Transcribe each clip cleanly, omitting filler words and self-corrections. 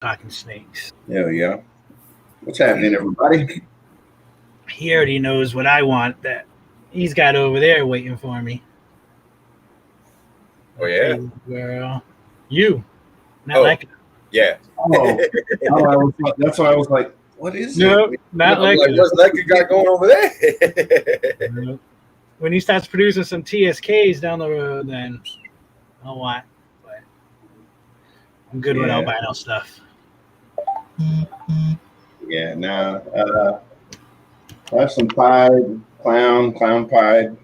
talking snakes. Hell yeah. What's happening, everybody? He already knows what I want that he's got over there waiting for me. Oh, yeah? Girl. You. Not like it. Yeah. That's why I was like, what is No, it? not like it. What's Lecter got going over there? No. When he starts producing some TSKs down the road, then I'll want. But I'm good with albino stuff. Yeah, no. I have some pied, clown pied.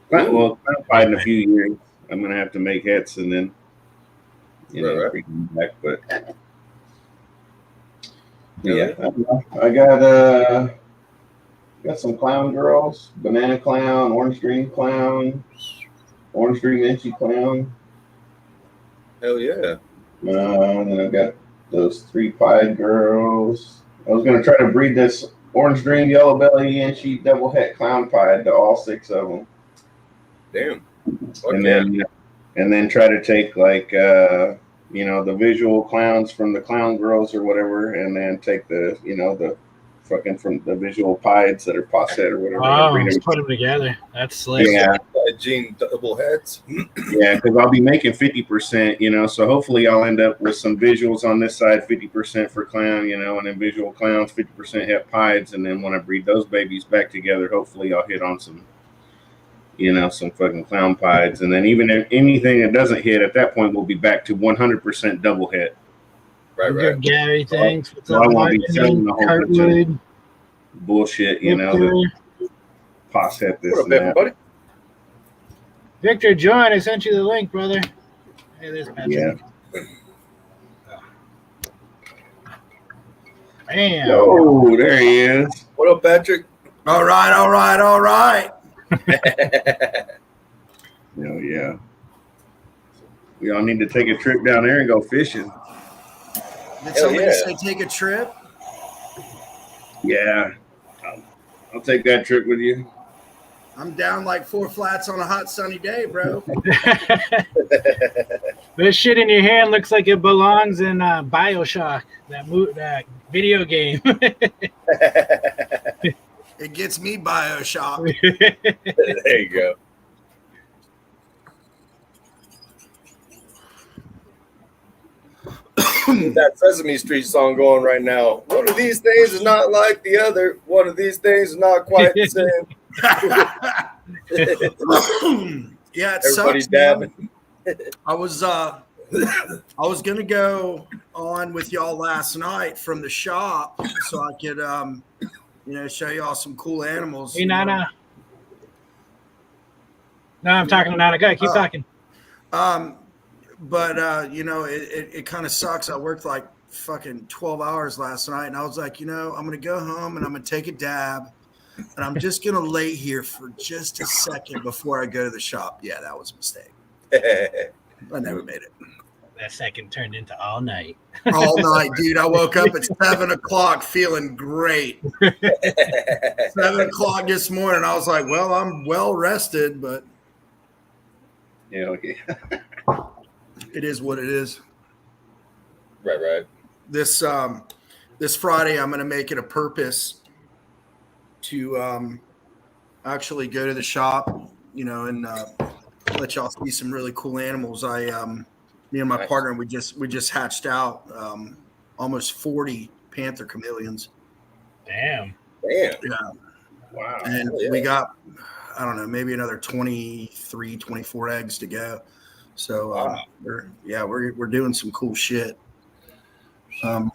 Clown pied in a few years. I'm going to have to make hets and then, bring them back. But, yeah, I got some clown girls, banana clown, orange dream clown, orange dream inchy clown. Hell yeah. And then I've got those 3 pied girls. I was going to try to breed this orange dream, yellow belly, inchy, double het clown pied to all 6 of them. Damn. Okay. And then try to take the visual clowns from the clown girls or whatever, and then take the fucking from the visual pieds that are posset or whatever. Oh, let's put them together. That's slick. Yeah. Gene double heads. Yeah, because I'll be making 50%, so hopefully I'll end up with some visuals on this side, 50% for clown, and then visual clowns, 50% het pieds, and then when I breed those babies back together, hopefully I'll hit on some some fucking clown pieds, and then even if anything that doesn't hit at that point, we'll be back to 100% double hit. Right. Gary, thanks. So I won't be selling the whole bunch of bullshit, Pos het this and that. Everybody? Victor, join. I sent you the link, brother. Hey, there's Patrick. Yeah. Bam. Oh, there he is. What up, Patrick? All right. Yeah. We all need to take a trip down there and go fishing. Did somebody say take a trip? Yeah. I'll take that trip with you. I'm down like 4 flats on a hot sunny day, bro. This shit in your hand looks like it belongs in BioShock, that video game. It gets me BioShock. There you go. That Sesame Street song going right now. One of these things is not like the other. One of these things is not quite the same. Yeah, it Everybody's sucks. dabbing. I was gonna go on with y'all last night from the shop so I could show y'all some cool animals. Hey, Nana. No, I'm talking to Nana. Go, keep talking. But it kind of sucks. I worked like fucking 12 hours last night, and I was like, I'm gonna go home and I'm gonna take a dab, and I'm just gonna lay here for just a second before I go to the shop. Yeah, that was a mistake. I never made it. That second turned into all night. All night, dude. I woke up at 7 o'clock feeling great. 7 o'clock this morning, I was like, well, I'm well rested, but Yeah, okay. it is what it is. Right. This Friday, I'm going to make it a purpose to actually go to the shop, and let y'all see some really cool animals. Me and my partner, we just hatched out almost 40 panther chameleons. Damn. Yeah. Wow. And we got, I don't know, maybe another 23, 24 eggs to go. So we're doing some cool shit. I'm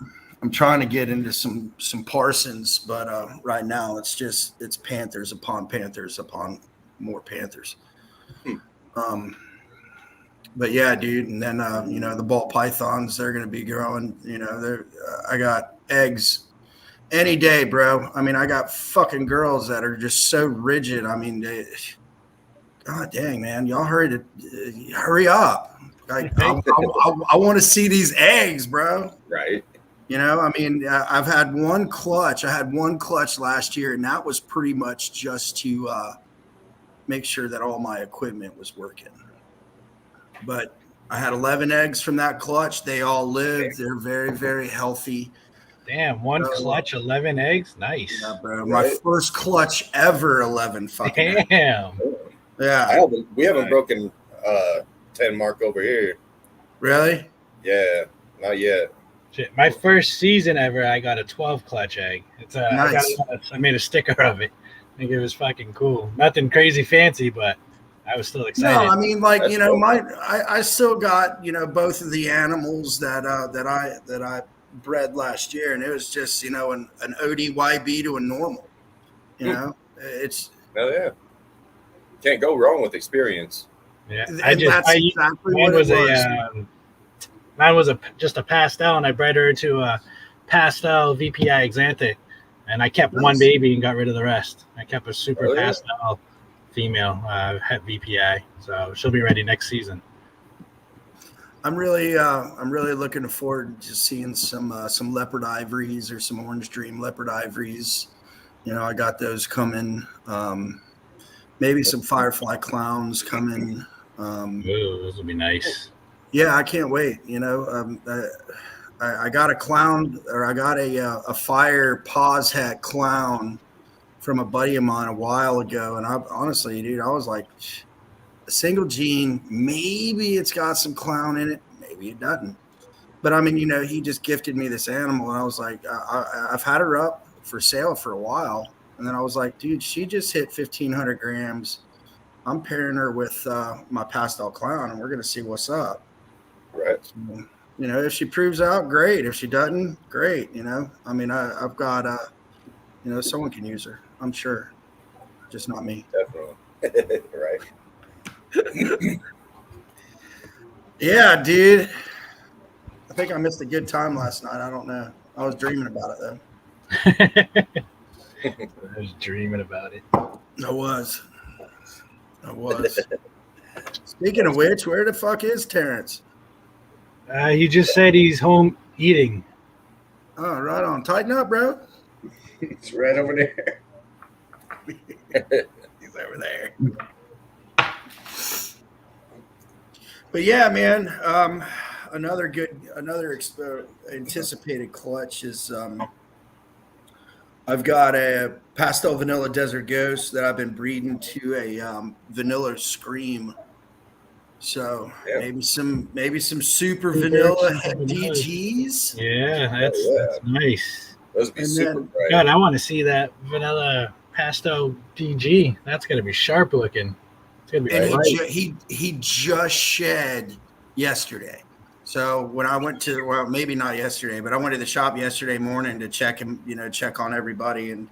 trying to get into some parsons, but right now it's panthers upon more panthers. But yeah, dude, and then the ball pythons, they're gonna be growing. I got eggs any day, bro. I mean, I got fucking girls that are just so rigid. I mean, God dang, man, y'all hurry up. I want to see these eggs, bro. Right. I mean, I've had one clutch. I had one clutch last year, and that was pretty much just to make sure that all my equipment was working. But I had 11 eggs from that clutch. They all lived. They're very, very healthy. Damn, one clutch, 11 eggs. Nice. Yeah, bro. My first clutch ever, 11 fucking eggs. Damn. Yeah. We haven't broken 10 mark over here. Really? Yeah, not yet. Shit, my first season ever, I got a 12 clutch egg. It's Nice. I made a sticker of it. I think it was fucking cool. Nothing crazy fancy, but I was still excited. No, I mean, like, That's you know, cool. I still got, you know, both of the animals that I bred last year, and it was just, you know, an ODYB to a normal. You know, it's Hell yeah. Can't go wrong with experience. Yeah, and I that's exactly mine what was it was. just a pastel, and I bred her to a pastel VPI Exanthic, and I kept one Nice. baby and got rid of the rest. I kept a super Oh, yeah. pastel female het VPI, so she'll be ready next season. I'm really looking forward to seeing some leopard ivories or some orange dream leopard ivories. You know, I got those coming. Maybe some firefly clowns coming. Ooh, those will be nice. Yeah, I can't wait. You know, I got a clown, or I got a fire pause hat clown from a buddy of mine a while ago, and I honestly, dude, I was like, a single gene, maybe it's got some clown in it, maybe it doesn't. But I mean, you know, he just gifted me this animal, and I was like, I've had her up for sale for a while, and then I was like, dude, she just hit 1,500 grams. I'm pairing her with my pastel clown, and we're gonna see what's up. Right. So, you know, if she proves out, great. If she doesn't, great. You know, I mean, I've got, you know, someone can use her. I'm sure, just not me. Definitely. Right. Yeah, dude. I think I missed a good time last night. I don't know. I was dreaming about it though. I was dreaming about it. I was. Speaking of which, where the fuck is Terrence? He just said he's home eating. Oh, right on. Tighten up, bro. It's right over there. He's over there. But yeah, man. Another anticipated clutch is I've got a pastel vanilla desert ghost that I've been breeding to a vanilla scream. So Yeah. maybe some super vanilla DGs. Yeah, that's nice. Those would be And super then- bright. God, I want to see that vanilla pastel DG. That's gonna be sharp looking. It's gonna be And bright. he just shed yesterday. So when I went to, well, maybe not yesterday, but I went to the shop yesterday morning to check him, you know, check on everybody, and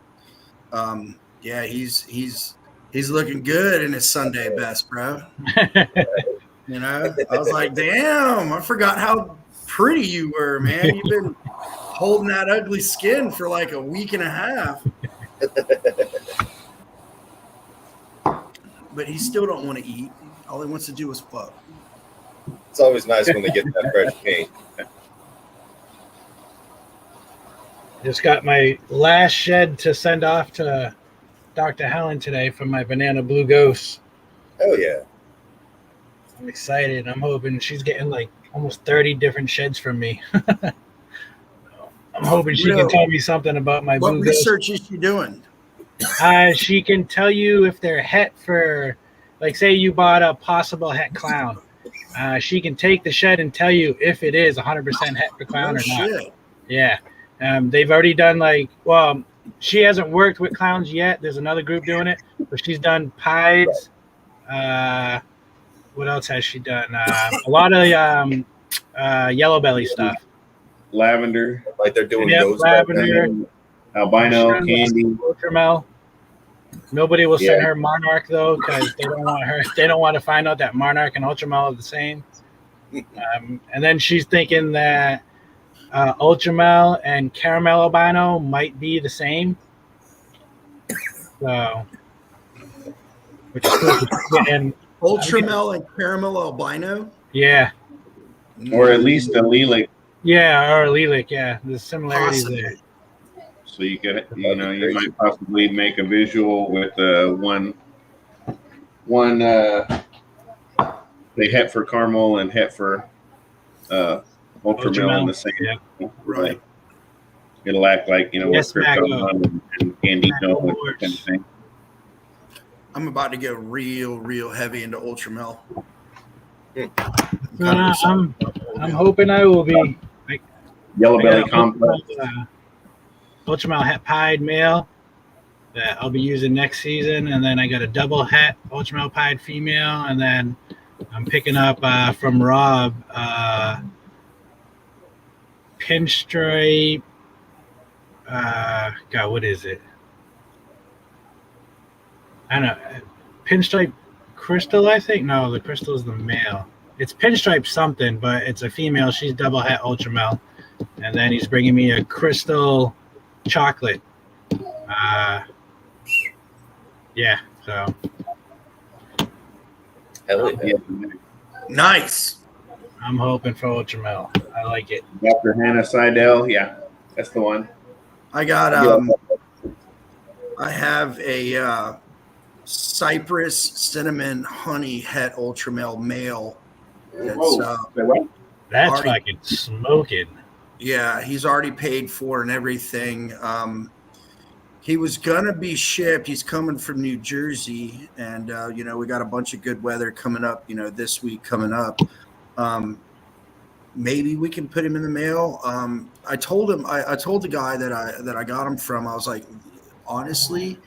yeah, he's looking good in his Sunday best, bro. You know, I was like, damn, I forgot how pretty you were, man. You've been holding that ugly skin for like a week and a half. But he still don't want to eat. All he wants to do is fuck. It's always nice when they get that fresh paint. Just got my last shed to send off to Dr. Helen today from my banana blue ghost. Hell yeah. I'm excited. I'm hoping she's getting like almost 30 different sheds from me. I'm hoping she can tell me something about my What blue ghost. research is she doing? She can tell you if they're het for, like, say you bought a possible het clown. She can take the shed and tell you if it is 100% het for clown Oh, or not. shit. Yeah. They've already done she hasn't worked with clowns yet. There's another group doing it, but she's done pieds. What else has she done? A lot of yellow belly stuff. Lavender, Like they're doing Yeah, those right lavender. now. albino, candy. Ultramel. Nobody will send Yeah. her Monarch though, because they don't want her. They don't want to find out that Monarch and Ultramel are the same. And then she's thinking that Ultramel and Caramel Albino might be the same. So, which is cool. And Ultramel and caramel albino. yeah, Or at least a lilac, yeah, or Lilac. Yeah, the similarities Possibly. there. so you could, you know, you might possibly make a visual with one they Heifer Caramel and Heifer Ultramel in the same. Yeah. Right. It'll act like, what Yes, Crypto Mago. and Gandino and that kind of thing. I'm about to go real heavy into Ultramel. I'm hoping I will be. Yellow I Belly got Complex. Ultramel Het Pied male that I'll be using next season, and then I got a double Het Ultramel Pied female, and then I'm picking up from Rob Pinstripe. God, what is it? I don't know. Pinstripe Crystal, I think. No, the Crystal is the male. It's Pinstripe something, but it's a female. She's double Het Ultramel. And then he's bringing me a Crystal Chocolate. Yeah, so. Hell yeah. Nice. I'm hoping for Ultramel. I like it. Dr. Hannah Seidel. Yeah, that's the one. I got I have a Cypress Cinnamon Honey Het Ultramel male. That's, Say what? That's Already- fucking smoking. yeah, he's already paid for and everything. He was gonna be shipped. He's coming from New Jersey, and we got a bunch of good weather coming up. This week coming up. Maybe we can put him in the mail. I told him. I told the guy that I got him from. I was like, honestly,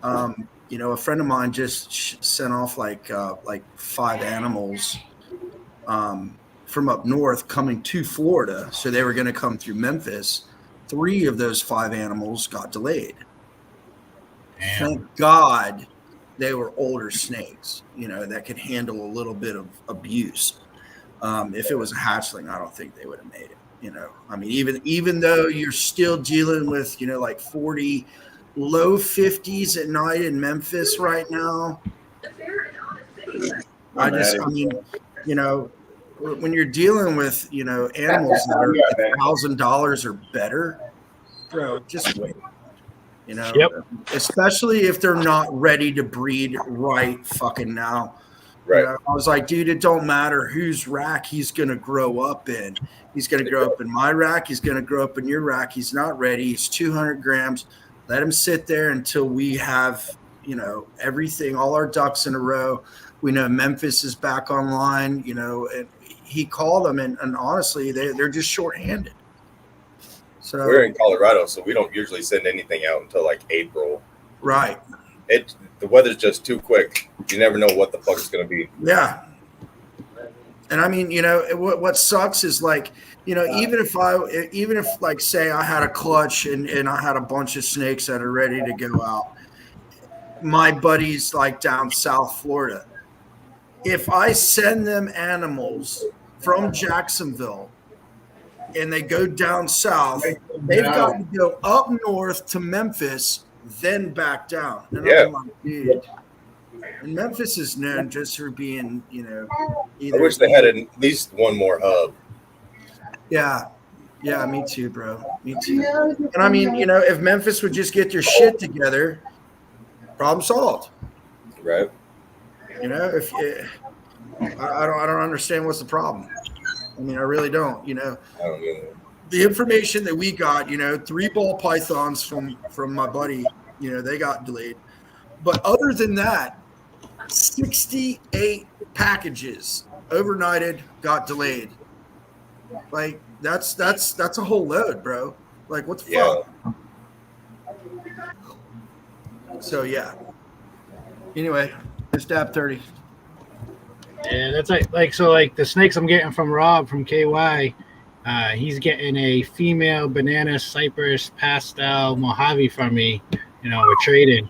a friend of mine just sent off like 5 animals from up north coming to Florida. So they were going to come through Memphis. 3 of those 5 animals got delayed. Damn. Thank God they were older snakes, that could handle a little bit of abuse. If it was a hatchling, I don't think they would have made it. Even though you're still dealing with, like 40, low 50s at night in Memphis right now. When you're dealing with, animals that are $1,000 or better, bro, just wait. Yep. Especially if they're not ready to breed right fucking now. Right. I was like, dude, it don't matter whose rack he's going to grow up in. He's going to grow up in my rack. He's going to grow up in your rack. He's not ready. He's 200 grams. Let him sit there until we have, everything, all our ducks in a row. We know Memphis is back online, and he called them, and honestly, they're just shorthanded. So We're in Colorado, so we don't usually send anything out until like April. right. The weather's just too quick. You never know what the fuck it's gonna be. Yeah. And what sucks is like, even if like say I had a clutch and I had a bunch of snakes that are ready to go out, my buddies like down South Florida, if I send them animals from Jacksonville and they go down south, they've got to go up north to Memphis, then back down. And Yeah. I'm like, dude. And Memphis is known just for being, I wish they had at least one more hub. Yeah. Yeah, me too, bro. Me too. And if Memphis would just get their shit together, problem solved. Right. If I don't understand what's the problem. I really don't. I don't know. The information that we got, 3 ball pythons from my buddy, they got delayed. But other than that, 68 packages overnighted got delayed. Like that's a whole load, bro. Like what the fuck? So yeah. Anyway, it's Dab 30. Yeah, that's like the snakes I'm getting from Rob from KY. He's getting a female banana cypress pastel Mojave from me. We're trading.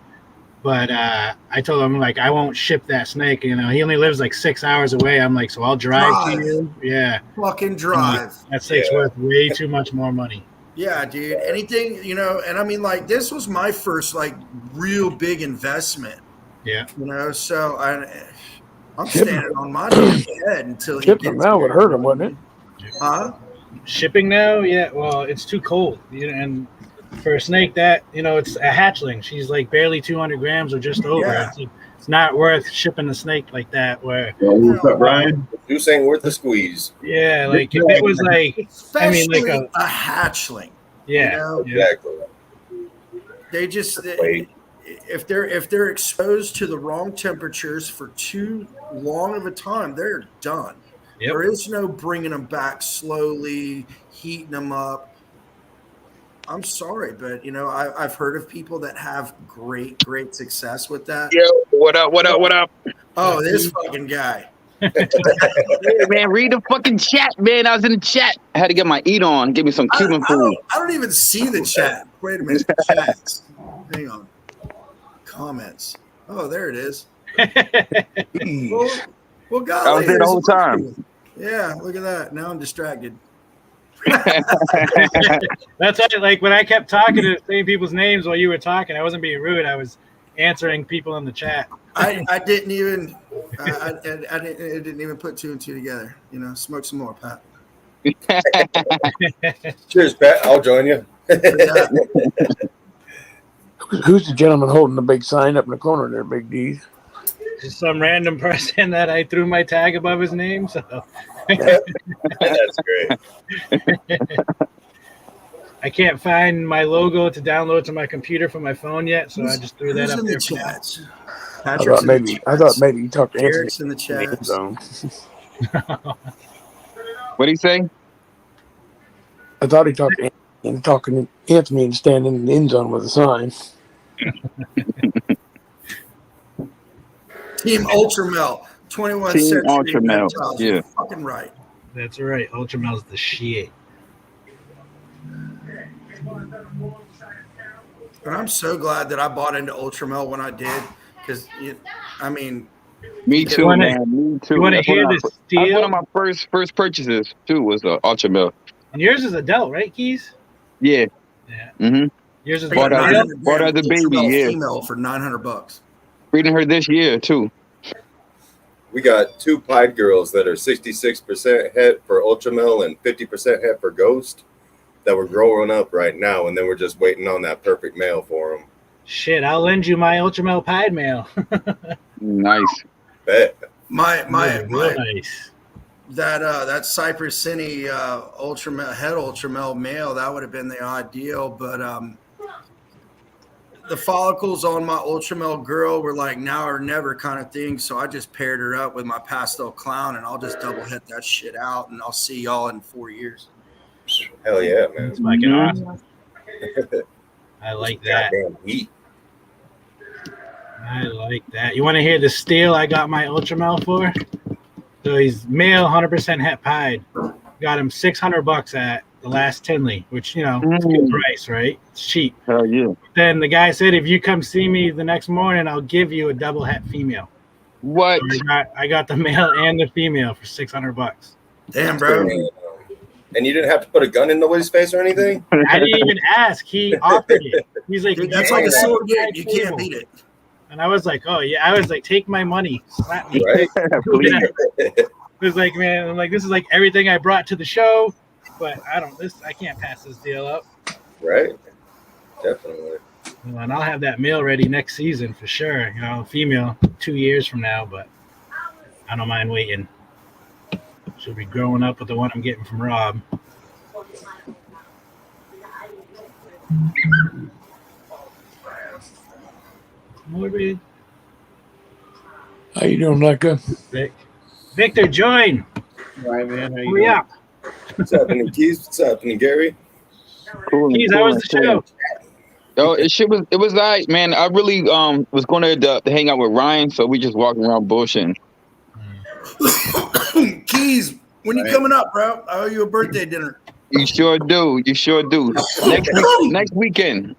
But I told him, like, I won't ship that snake. He only lives like 6 hours away. I'm like, so I'll drive to you. Yeah. Fucking drive. That snake's worth way too much more money. Yeah, dude. Anything, and this was my first like real big investment. Yeah. So I'm standing on my damn head until he Shipping gets now would here. hurt him, wouldn't it? Huh? Shipping now, yeah. Well, it's too cold, and for a snake that it's a hatchling, she's like barely 200 grams or just over. Yeah. It's not worth shipping a snake like that. Where What's up, Brian? Juice ain't worth the squeeze. yeah, like if it was like Especially like a hatchling. yeah, You know? yeah. Exactly. They just Wait. if they're exposed to the wrong temperatures for too long of a time, they're done. Yep. There is no bringing them back slowly, heating them up. I'm sorry, but I've heard of people that have great success with that. Yo, what up? What up? What up? Oh, this fucking guy. Hey, man, read the fucking chat, man. I was in the chat. I had to get my eat on. Give me some Cuban food. I don't even see the chat. Wait a minute. Chats. Hang on. Comments. Oh, there it is. Well, golly, I was there the whole time. Yeah, look at that. Now I'm distracted. That's it. Like when I kept talking to saying people's names while you were talking, I wasn't being rude. I was answering people in the chat. I didn't even I didn't even put two and two together. Smoke some more, Pat. Cheers, Pat. I'll join you. Who's the gentleman holding the big sign up in the corner there, Big D? Just some random person that I threw my tag above his name. So That's great. I can't find my logo to download to my computer from my phone yet, so I just threw that Who's up in there. the chats? I thought maybe you talked to Anthony. Eric's in the chat. What do you say? I thought he talked to Anthony and talking to Anthony and standing in the end zone with a sign. Team Ultramel, 21st Team century. Ultramel, reptiles. yeah. You're fucking right. That's right. Ultramel's the shit. And I'm so glad that I bought into Ultramel when I did, because Me too, wanna- man. Me too. You want to That's hear one the of my- That's one steal? of my first purchases too. Was Ultra Milk. And yours is adult, right, Keys? Yeah. Yeah. Mm-hmm. Yours is Bought what, out- adult? bought out the baby, yeah. Female for $900. Breeding her this year too. We got two pied girls that are 66% het for Ultramel and 50% het for Ghost that we're growing up right now, and then we're just waiting on that perfect male for them. Shit, I'll lend you my Ultramel Pied mail. Nice. Bet. My Real nice. that Cypress Cine head Ultramel male, that would have been the ideal, but the follicles on my Ultramel girl were like now or never kind of thing, so I just paired her up with my pastel clown, and I'll just double hit that shit out, and I'll see y'all in 4 years. Hell yeah, man. It's fucking awesome. I like that. Goddamn heat. I like that. You want to hear the steal I got my Ultramel for? So he's male, 100% het pied. Got him $600 at the last Tinley, which, it's a good price, right? It's cheap. Hell yeah. Then the guy said, if you come see me the next morning, I'll give you a double het female. What? So I got the male and the female for $600. Damn, bro. And you didn't have to put a gun in nobody's face or anything? I didn't even ask. He offered it. He's like, Dude, that's like a sword game. You can't beat it. And I was like, oh yeah. I was like, take my money, slap me. Right? Please. It was like, man, I'm like, this is like everything I brought to the show, but I can't pass this deal up. Right? Definitely. And I'll have that male ready next season for sure. Female 2 years from now, but I don't mind waiting. She'll be growing up with the one I'm getting from Rob. Morbid. How you doing, Micah? Victor, join. Right, man. How you Hurry doing? up. What's happening, Keys? What's happening, Gary? Cool. Keys, how was the show? Oh, it was alright, man. I really was going to hang out with Ryan, so we just walking around bullshitting. Keys, when you coming up, bro? I owe you a birthday dinner. You sure do. You sure do. Next weekend.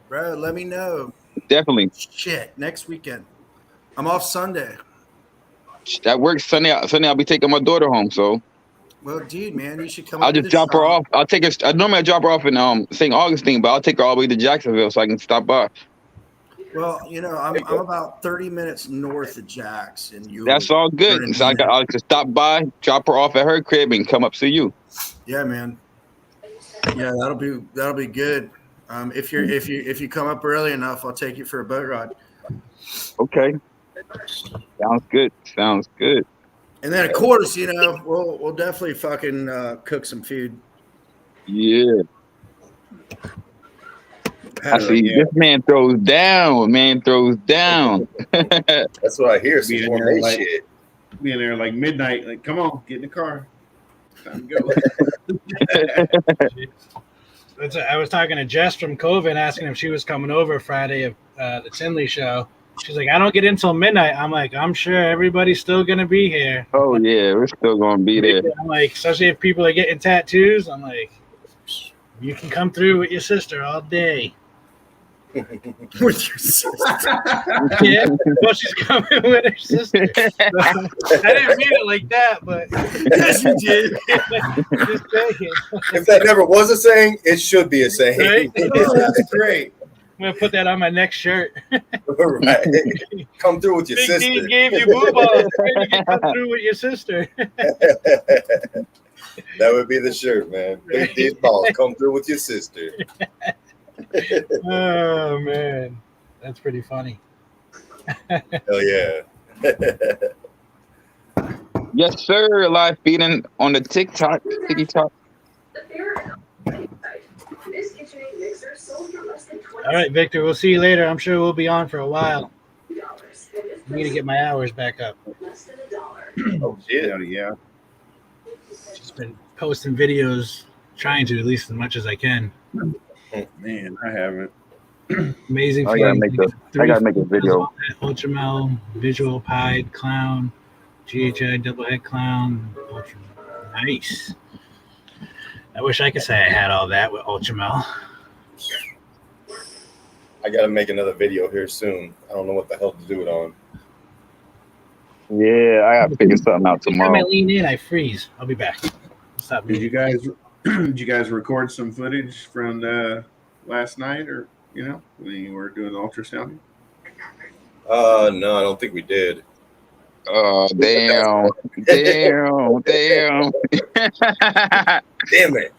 Bro, let me know. Definitely. Shit, next weekend. I'm off Sunday. That works. Sunday I'll be taking my daughter home, so Well, dude, man, you should come. I'll up to just the drop her shop. off. I'll take her. I normally I drop her off in St. Augustine, but I'll take her all the way to Jacksonville so I can stop by. Well, I'm about 30 minutes north of Jax, and you. That's all good. So I'll just stop by, drop her off at her crib, and come up see you. Yeah, man. Yeah, that'll be good. If you come up early enough, I'll take you for a boat ride. Okay. Sounds good. Sounds good. And then of course, you know, we'll definitely fucking cook some food. Yeah. I see. Yeah. This man throws down. Man throws down. That's what I hear. Some Being more there, May like- shit. Being there like midnight, like, come on, get in the car. Time to go. I was talking to Jess from COVID, asking if she was coming over Friday of the Tinley show. She's like, I don't get in till midnight. I'm like, I'm sure everybody's still gonna be here. Oh yeah, we're still gonna be there. I'm like, especially if people are getting tattoos. I'm like, you can come through with your sister all day. With your sister. Yeah, well, she's coming with her sister. I didn't mean it like that, but Yes, you did. just saying. If that never was a saying, it should be a saying. Right? Oh, that's great. I'm gonna put that on my next shirt. Right. Come through with your Big sister. D gave you boo balls. You can come through with your sister. That would be the shirt, man. Big D's balls. Come through with your sister. Oh man, that's pretty funny. Hell yeah. Yes, sir. Live feeding on the TikTok. All right, Victor, we'll see you later. I'm sure we'll be on for a while. I need to get my hours back up. Oh shit. Yeah. Just been posting videos, trying to at least as much as I can. Man, I haven't. Amazing. I gotta feeling. make a video. Ultramel, Visual Pied Clown, GHI Doublehead Clown. Nice. I wish I could say I had all that with Ultramel. I gotta make another video here soon. I don't know what the hell to do it on. Yeah, I gotta figure something out Every time I tomorrow. lean in, I freeze. I'll be back. Stop Did me. you guys did you guys record some footage from the last night, or when you were doing the ultrasound? No, I don't think we did. Damn. Damn. Damn it.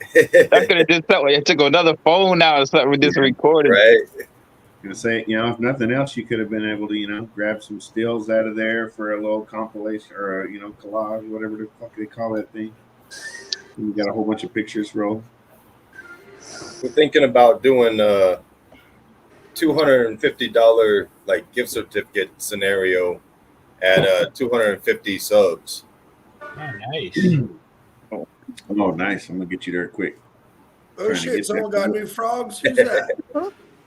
I could have just thought I took another phone out or something with this recording. Right. Gonna say, if nothing else, you could have been able to, grab some stills out of there for a little compilation or a, collage, whatever the fuck they call that thing. And you got a whole bunch of pictures roll. We're thinking about doing a $250 like gift certificate scenario at 250 subs. Oh, nice. Oh, nice! I'm gonna get you there quick. Oh Trying to shit! get Someone that. got new frogs. Who's that?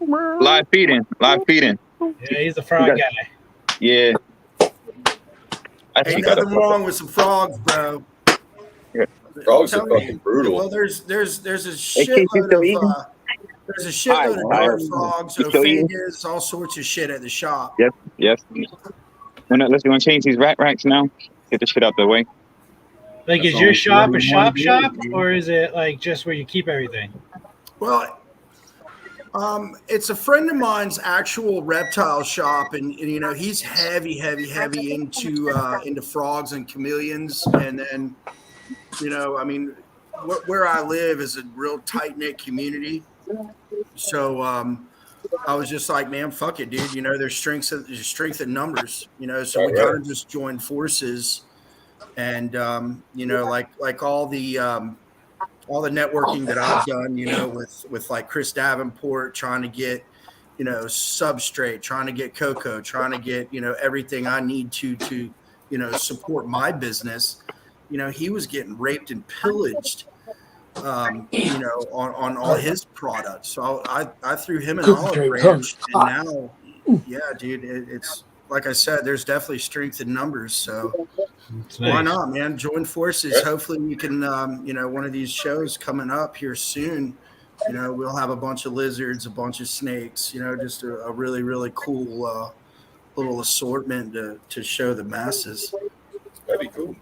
Live feeding. Yeah, he's the frog guy. Yeah. I Ain't think got nothing wrong with some frogs, bro. Frogs are Tell me. fucking brutal. Well, there's a Hey, Keith, you shitload still of eating? there's a shitload of Hi. dart frogs, You still eating? ophidians, all sorts of shit at the shop. Yes. Let's go and change these racks now. Get the shit out the way. Like, That's is your all shop a one shop, day. or is it like just where you keep everything? Well, it's a friend of mine's actual reptile shop, and he's heavy into frogs and chameleons, and then where I live is a real tight knit community, so I was just like, man, fuck it, dude. There's strength in numbers, so we Right. kind of just joined forces, and like all the networking that I've done, with like Chris Davenport, trying to get, substrate, trying to get cocoa, trying to get, everything I need to support my business. He was getting raped and pillaged, on all his products. So I threw him an olive branch, and now, yeah, dude, it's like I said, there's definitely strength in numbers. So It's why nice. not, man? Join forces. Hopefully we can, one of these shows coming up here soon, we'll have a bunch of lizards, a bunch of snakes, just a really, really cool little assortment to show the masses. That'd be cool.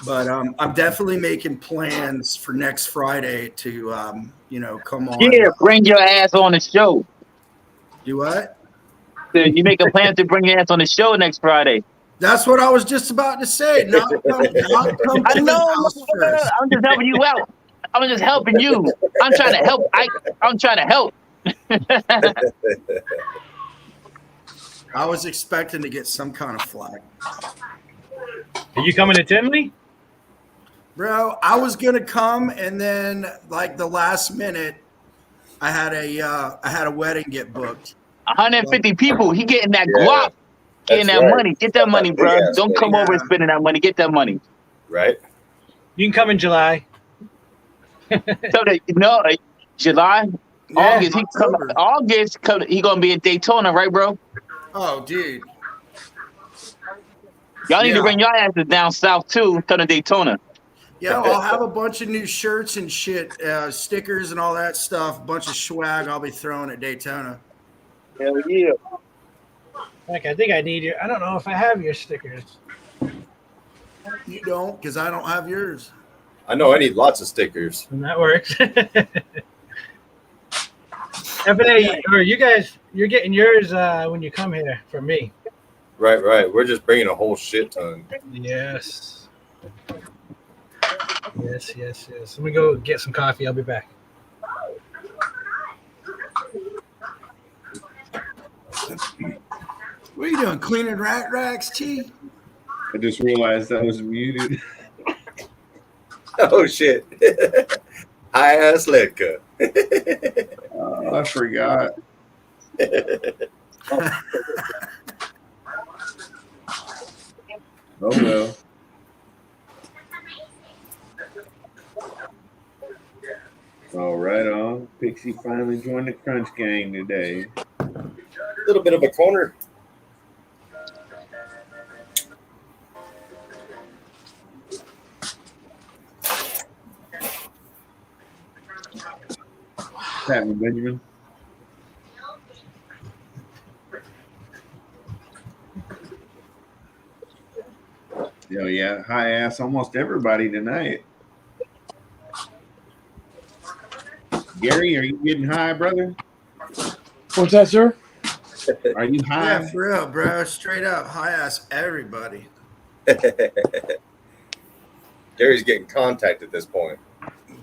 But I'm definitely making plans for next Friday to, come on. Yeah, bring your ass on the show. Do what? You make a plan to bring your ass on the show next Friday. That's what I was just about to say. Not come I to the know. house first. I'm just helping you out. I'm just helping you. I'm trying to help. I'm trying to help. I was expecting to get some kind of flag. Are you coming to Tinley? Bro, I was gonna come, and then like the last minute, I had a wedding get booked. 150 people. He getting that Yeah, guap, getting that's that right. money. Get that money, Big bro. ass Don't come wedding. over and spending that money. Get that money. Right? You can come in July. So that July, Yeah, August, October. he gonna be in Daytona, right, bro? Oh, dude. Y'all need to Yeah. bring your asses down south too. Come to Daytona. Yeah, I'll have a bunch of new shirts and shit, stickers and all that stuff. Bunch of swag I'll be throwing at Daytona. Hell yeah. Like, I think I need your. I don't know if I have your stickers. You don't, because I don't have yours. I know I need lots of stickers. And that works. FNA, or you guys, you're getting yours when you come here from me. Right. We're just bringing a whole shit ton. Yes. Yes. Let me go get some coffee. I'll be back. What are you doing? Cleaning rat racks, T? I just realized I was muted. Oh shit. High ass Ledka. I forgot. Oh well. All right, on. Pixie finally joined the Crunch Gang today. A little bit of a corner. What's happening, Benjamin? Oh yeah, high ass almost everybody tonight. Gary, are you getting high, brother? What's that, sir? Are you high? Yeah, for real, bro. Straight up, high ass everybody. Gary's getting contact at this point.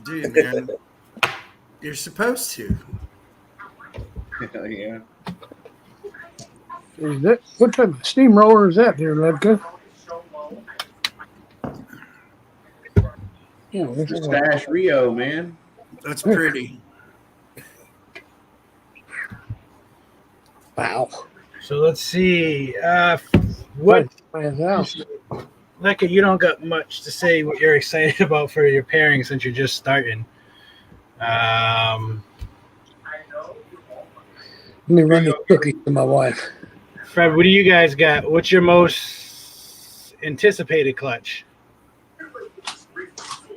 Dude, man. You're supposed to. Hell yeah. Is that what type of steamroller is that there, Ledka? Yeah, that's It's what- Stash Rio, man. That's pretty. wow. So let's see. What, Man's house. Lecca, you don't got much to say what you're excited about for your pairing since you're just starting. Let me run the cookies to my wife. Fred, what do you guys got? What's your most anticipated clutch?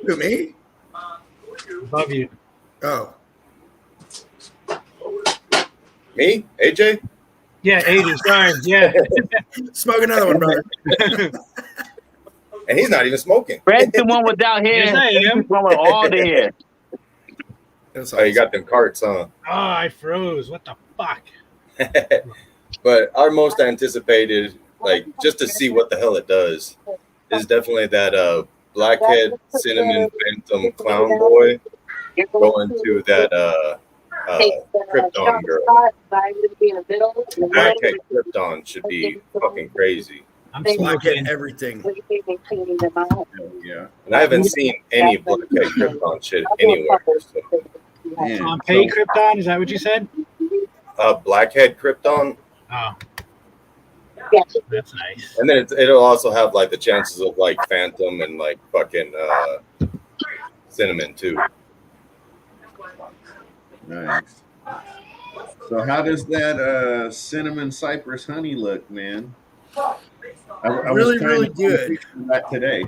Who, me? Above you. Oh. Me? AJ? Yeah, 80. Sorry. Yeah. Smoke another one, brother. And he's not even smoking. Fred's the one without hair. Yes, I am. He's the one with all the hair. That's Oh, you got them carts, huh? Oh, I froze. What the fuck? But our most anticipated, like just to see what the hell it does, is definitely that Blackhead Cinnamon Phantom Clown Boy going to that Krypton girl. Blackhead Krypton should be fucking crazy. I'm Blackhead smoking. everything. Hell yeah. And I haven't seen any Blackhead Krypton shit anywhere. So. Man, Pay Krypton? Is that what you said? Blackhead Krypton, Oh. That's nice. and then it'll also have like the chances of like Phantom and like fucking Cinnamon too. nice. So how does that cinnamon cypress honey look, man? I was Really, trying really to find a good. picture of that today.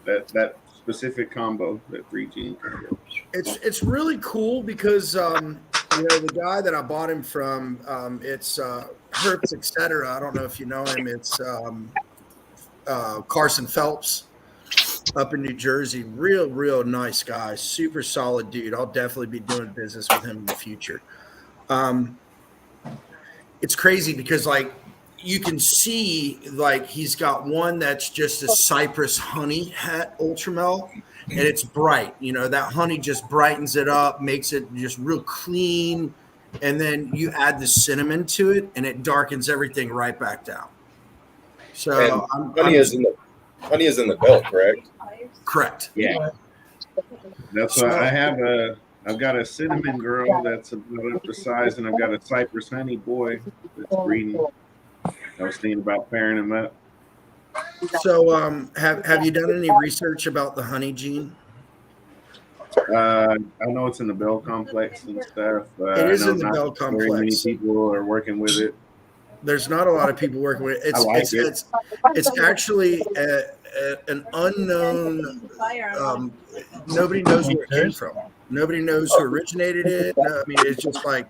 That specific combo, that 3G. It's really cool because the guy that I bought him from, it's Hertz, etc. I don't know if you know him. It's Carson Phelps up in New Jersey. Real nice guy. Super solid dude. I'll definitely be doing business with him in the future. It's crazy because like you can see like he's got one that's just a cypress honey hat Ultramel. And it's bright, that honey just brightens it up, makes it just real clean, and then you add the cinnamon to it, and it darkens everything right back down. So Honey is in the belt, correct? correct. Yeah. That's why I've got a cinnamon girl that's about up to size, and I've got a Cypress honey boy that's breeding. I was thinking about pairing them up. So have you done any research about the honey gene? I know it's in the Bell complex and stuff. It is I know in the not Bell very many complex. people are working with it. There's not a lot of people working with it. I like it. It's actually an unknown. Nobody knows where it came from. Nobody knows who originated it. No, I mean, it's just like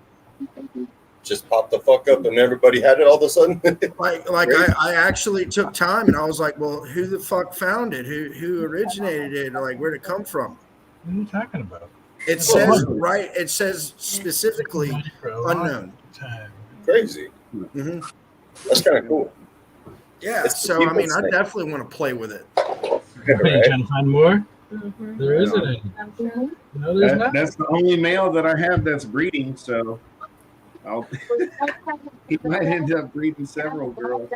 Just popped the fuck up and everybody had it all of a sudden. I actually took time and I was like, well, who the fuck found it? Who originated it? Like, where'd it come from? What are you talking about? It says right. It says specifically unknown. Crazy. Mm-hmm. That's kind of cool. Yeah. It's the So I mean, people's I thing. definitely want to play with it. Are you trying to find more? There isn't any. No, there's not. That's the only male that I have that's breeding, so he might end up breeding several girls.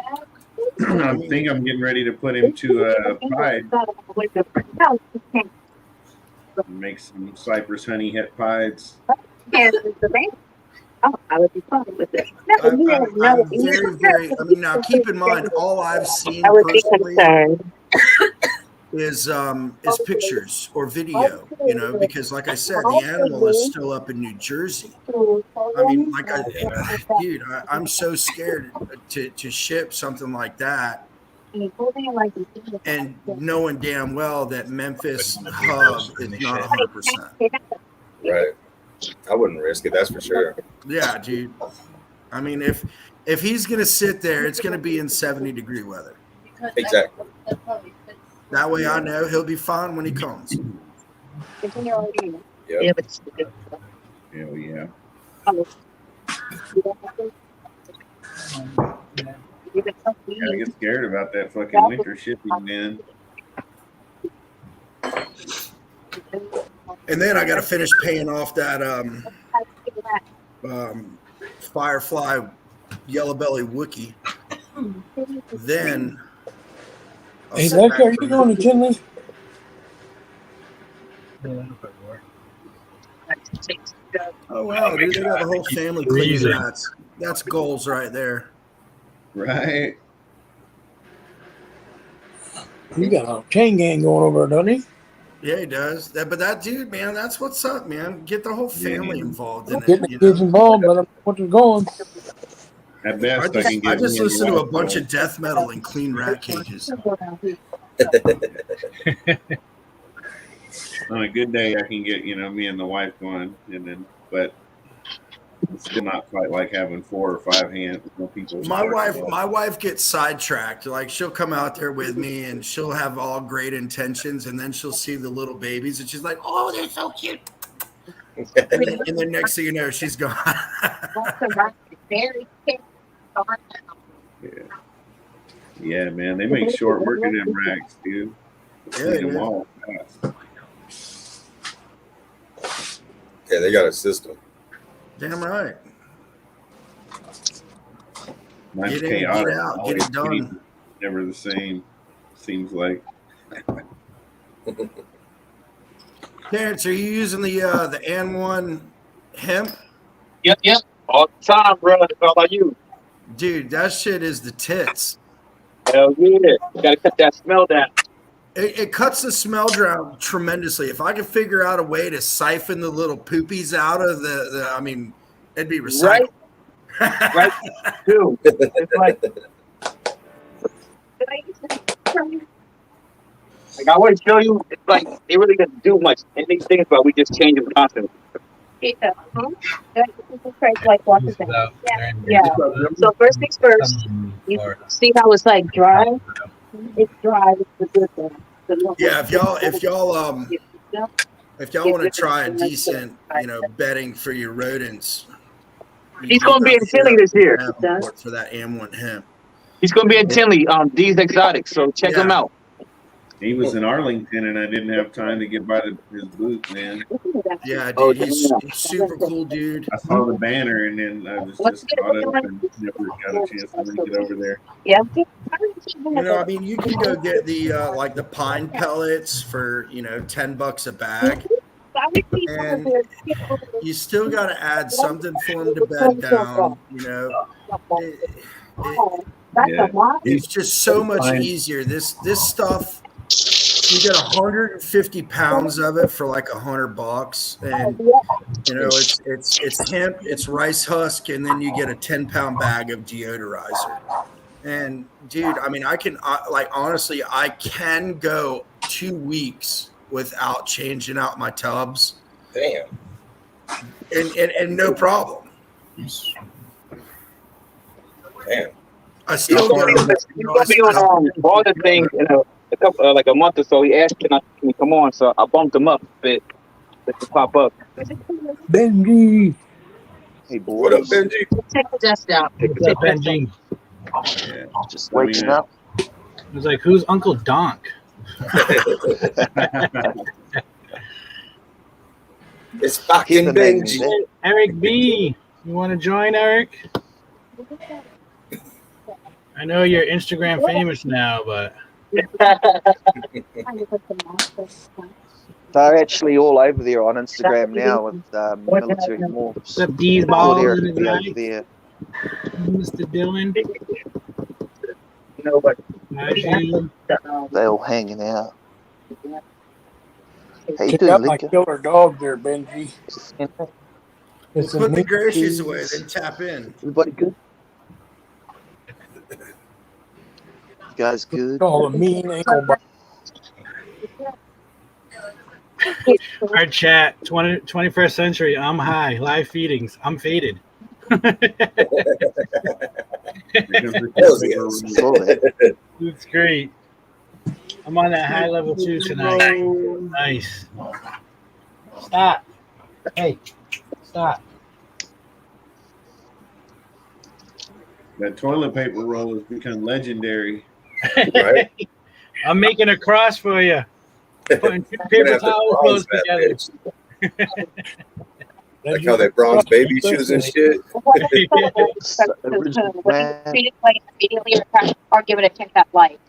I think I'm getting ready to put him to a pied. Make some Cypress honey het pieds. I would be fine with it. I'm very. I mean, now keep in mind, all I've seen I would be personally concerned. is pictures or video. You know, because like I said, the animal is still up in New Jersey. I mean, dude, I'm so scared to ship something like that, and knowing damn well that Memphis hub is not 100%. Right. I wouldn't risk it, that's for sure. Yeah, dude. I mean, if he's gonna sit there, it's gonna be in 70-degree weather. Exactly. That way, I know he'll be fine when he comes. Yep. Hell yeah. Gotta get scared about that fucking winter shipping, man. And then I got to finish paying off that Firefly Yellow Belly Wookie. Then I'll Hey, sit Lex, back are you for- going to Tinley? Oh wow, dude, they got the whole family cleaning rats. That's goals right there. Right. You got a chain gang going over there, doesn't he? Yeah, he does. But that dude, man, that's what's up, man. Get the whole family involved in Getting it. the You kids know? involved, let them know what they're going. At best, I just listen to a bunch of death metal and clean rat cages. On a good day, I can get me and the wife going, but it's still not quite like having 4 or 5 hands. No people. My wife gets sidetracked. Like she'll come out there with me and she'll have all great intentions, and then she'll see the little babies and she's like, "Oh, they're so cute." And then next thing you know, she's gone. Yeah, man, they make short work of them racks, dude. Yeah, Clean them man. all fast. Yeah, they got a system. Damn right. Mine's Get in, get chaotic. out, get Always it done. getting never the same. Seems like. Terrence, are you using the N1 hemp? Yep. All the time, bro. It's all about you. Dude, that shit is the tits. Hell yeah. You gotta cut that smell down. It cuts the smell down tremendously. If I could figure out a way to siphon the little poopies out of the I mean, it'd be recycled. Right, dude. It's like I wouldn't show you. It's like it really doesn't do much. It makes things, but we just change them constantly. Yeah. So first things first, you see how it's like dry? It's dry. It's the good thing. Yeah, if y'all want to try a decent, bedding for your rodents, He's gonna be in Philly this year. For that M1 hemp. He's gonna be in Tinley, D's Exotics. So check Yeah. him out. He was in Arlington, and I didn't have time to get by his booth, man. Yeah, Oh, dude, he's super cool, dude. I saw the banner, and then I was just caught up and never got a chance to make it over there. Yeah. You know, I mean, you can go get the like the pine pellets for $10 a bag, and you still got to add something for him to bed down. Yeah. It's just so much easier. This stuff, you get 150 pounds of it for like $100, and it's hemp, it's rice husk, and then you get a 10-pound bag of deodorizer. And dude, I mean, I can honestly, I can go 2 weeks without changing out my tubs, Damn. and no problem. Damn. I still He'll be on all the things in a couple, like a month or so. He asked, "Can we come on?" So I bumped him up a bit to pop up. Benji. Hey, boys. What up, Benji? Check the dust out. What's up, Benji? Yeah. Just waking up. I was like, who's Uncle Donk? It's fucking Benji. Eric B. You want to join, Eric? I know you're Instagram famous now, but They're actually all over there on Instagram now with military morphs. what's up, D's All balls there in to the be over night? there. Mr. Dylan. Najee. They all hanging out. How you Check doing, out my Lincoln? killer dog there, Benji. It's a put the mix- groceries away, then tap in. Everybody good? You guys good? called a mean ankle bite. Our chat, 21st century, I'm high. Live feedings. I'm faded. It's great. I'm on that high level too tonight. Nice. Stop. Hey, stop. That toilet paper roll has become legendary. Right? I'm making a cross for you. Putting two paper towel rolls together. Like how they bronze baby shoes and shit. Original brand. Treat it like immediately or give it a check that light.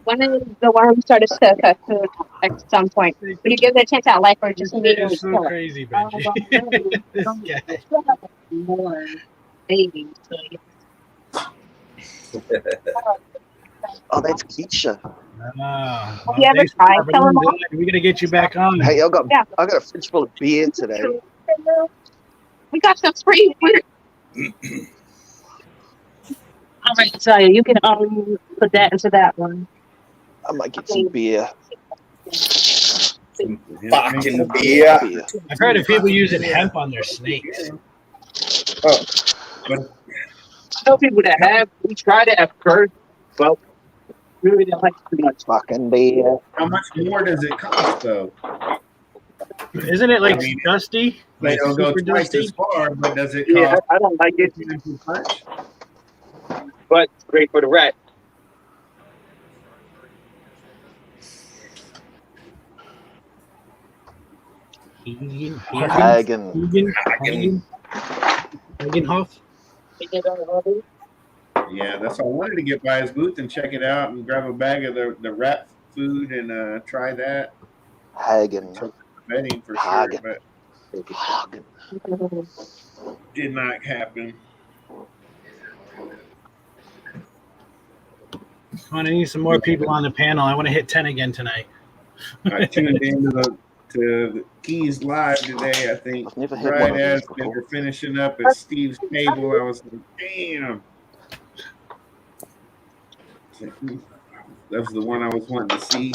When is the worm started to at some point? Would you give it a chance at life or just immediately It's so kill it? crazy, Benji. This guy. More babies. Oh, that's Keisha. Ah, Have you ever thanks for tried popping telling in, them? Dylan. We're gonna get you back on. Hey, I Yeah. got a fridge full of beer today. We got some free. All right, so you can put that into that one. I might get some beer. Fucking beer. I've heard of people using hemp on their snakes. I know people that have. We tried it at first, but really didn't like it too much. Fucking beer. How much more does it cost, though? Isn't it like I mean, dusty? They Like don't go super twice dusty? as far, but does it Yeah, cost I don't like it, as much? but it's great for the rat. Hagen. Hagenhoff? Yeah, that's all. I wanted to get by his booth and check it out and grab a bag of the rat food and try that. Hagen. Betting for sure, Hagen. but Hagen. did not happen. I need some more people on the panel. I want to hit 10 again tonight. I tuned into the Keys live today. I think I've never had one right of as these they before. were finishing up at Steve's table. I was like, damn. That was the one I was wanting to see.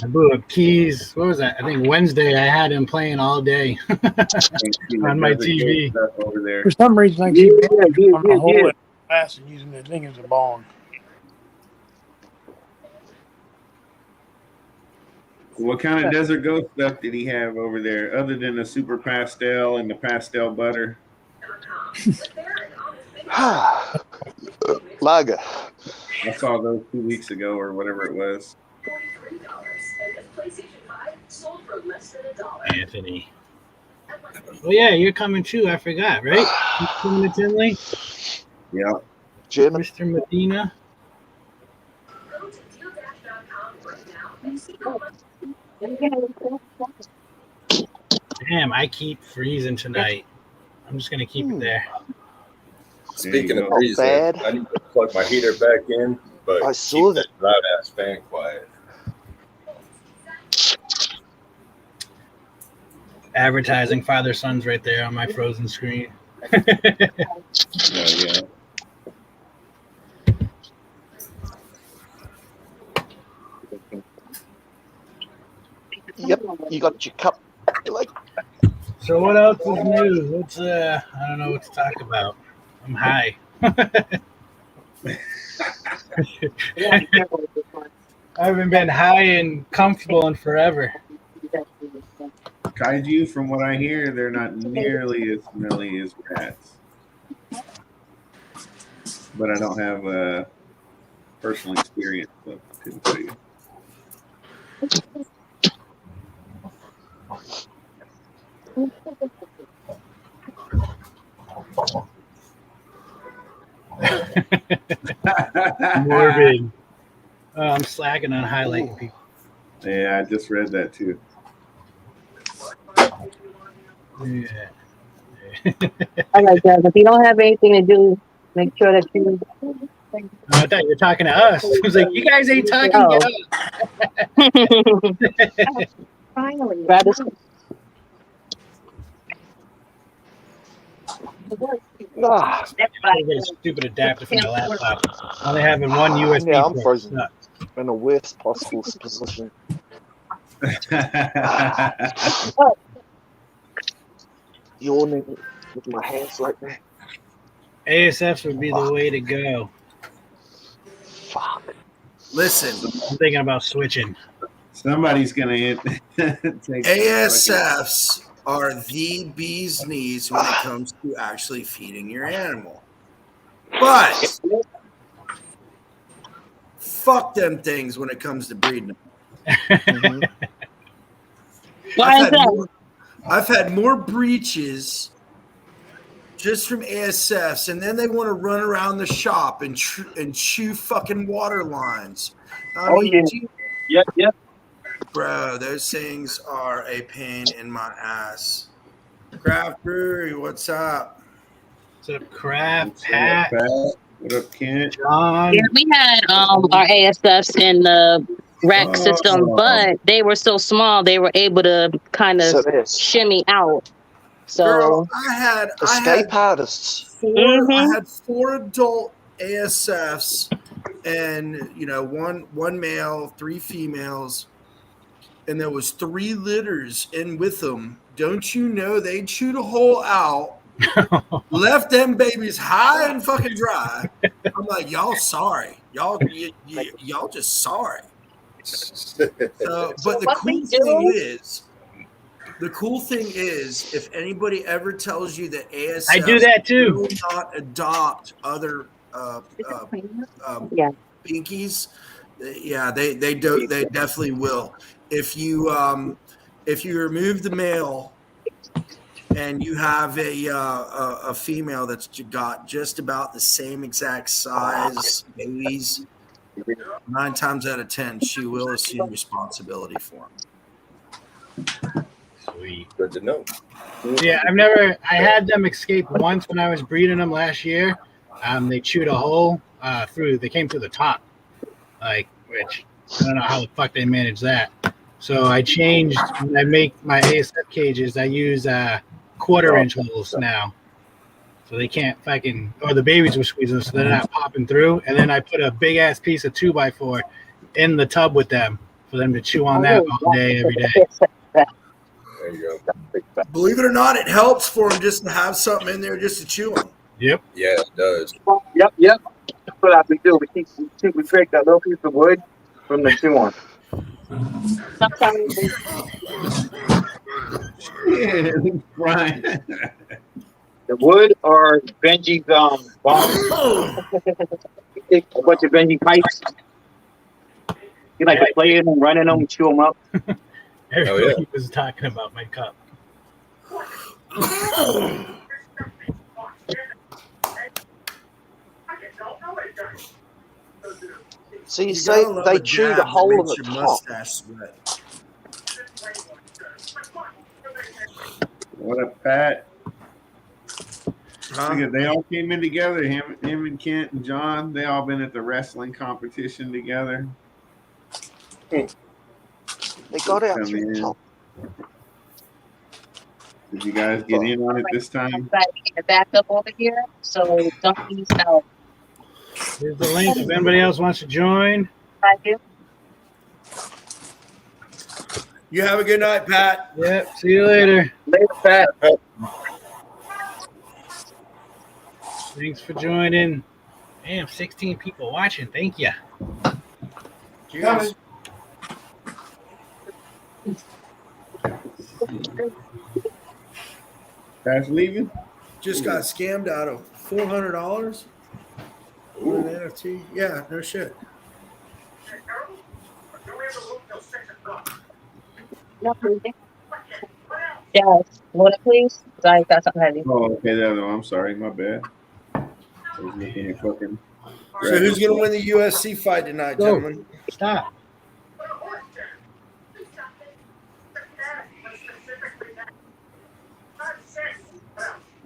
I blew up Keys. What was that? I think Wednesday I had him playing all day on my TV. Over there. For some reason, I keep on a hole in the glass and using the thing as a bong. What kind of Desert Ghost stuff did he have over there, other than the super pastel and the pastel butter? Lager. I saw those 2 weeks ago or whatever it was. Anthony. Oh yeah, you're coming too. I forgot, right? You coming to Tinley, Yeah. German. Mr. Medina? Damn, I keep freezing tonight. I'm just gonna keep it there. Speaking of go. freezing, Bad. I need to plug my heater back in, but I saw keep that loud ass fan quiet. Advertising father sons right there on my frozen screen. Yeah. Yep, you got your cup. Like, So what else is new? What's I don't know what to talk about. I'm high. I haven't been high and comfortable in forever. Kaiju, from what I hear, they're not nearly as smelly as rats. But I don't have a personal experience, so I couldn't tell you. Morbid. I'm slacking on highlighting people. Yeah, I just read that too. Yeah. All right, guys. If you don't have anything to do, make sure that you. I thought you were talking to us. I was like, you guys ain't talking Oh. to us. Finally. Grab this. ah, I get a stupid adapter for my laptop. Only having one USB. Yeah, I'm port. frozen. No. in the worst possible position. Yawning with my hands like that. ASFs would be the way to go. Fuck. Listen, I'm thinking about switching. Somebody's gonna hit. take ASFs are the bee's knees when it comes to actually feeding your animal. But fuck them things when it comes to breeding them. Mhm. Why is that? I've had more breaches just from ASFs, and then they want to run around the shop and chew fucking water lines. I Oh, mean, yeah. dude, Yep. bro, those things are a pain in my ass. Craft Brewery, what's up? What's up, Craft, What's up, Pat, Pat? What up, Kent? John? Yeah, we had our ASFs in the rack system, Oh. but they were so small they were able to kind of So there's shimmy out. So Girl, I had escape artists. four. Mhm. I had 4 adult ASFs, and one male, 3 females, and there was 3 litters in with them. Don't you know they chewed a hole out, left them babies high and fucking dry. I'm like, y'all sorry, y'all just sorry. But the what cool we thing is, if anybody ever tells you that ASF I do that too. will not adopt other Yeah. pinkies, yeah, they definitely will. If you remove the male and you have a female that's got just about the same exact size babies, 9 times out of 10 she will assume responsibility for them. Sweet. Good to know. Yeah, I had them escape once when I was breeding them last year. They chewed a hole they came through the top, which I don't know how the fuck they managed that. So I changed, when I make my ASF cages, I use 1/4-inch holes now. So they can't or the babies were squeezing, so they're not popping through. And then I put a big ass piece of 2x4 in the tub with them for them to chew on that all day, every day. There you go. Believe it or not, it helps for them just to have something in there just to chew on. Yep. Yeah, it does. Yep. That's what we do. We break that little piece of wood from the chew on. Yeah, Brian. The wood or Benji's bomb. take a bunch of Benji pipes. You like playing them, running them, chew them up. Everybody was talking about my cup. So you You say gotta love they a chew dab the that hole in makes the your top. mustache sweat. What up, Pat? Huh? Look at- They all came in together. Him and Kent and John. They all been at the wrestling competition together. They got out Come through the in. top. Did you guys get in on it this time? But we get back up over here, so don't use help. Here's the link if anybody else wants to join. Thank you. You have a good night, Pat. Yep. See you later. Later, Pat. Thanks for joining. Damn, 16 people watching. Thank you. Cheers. Pat's leaving? Just got scammed out of $400 on an NFT. Yeah, no shit. No, please. Yes. Water, please. I got something heavy. Oh, okay. I'm sorry. My bad. I was looking at fucking. So who's gonna win the UFC fight tonight, Go. gentlemen? Stop.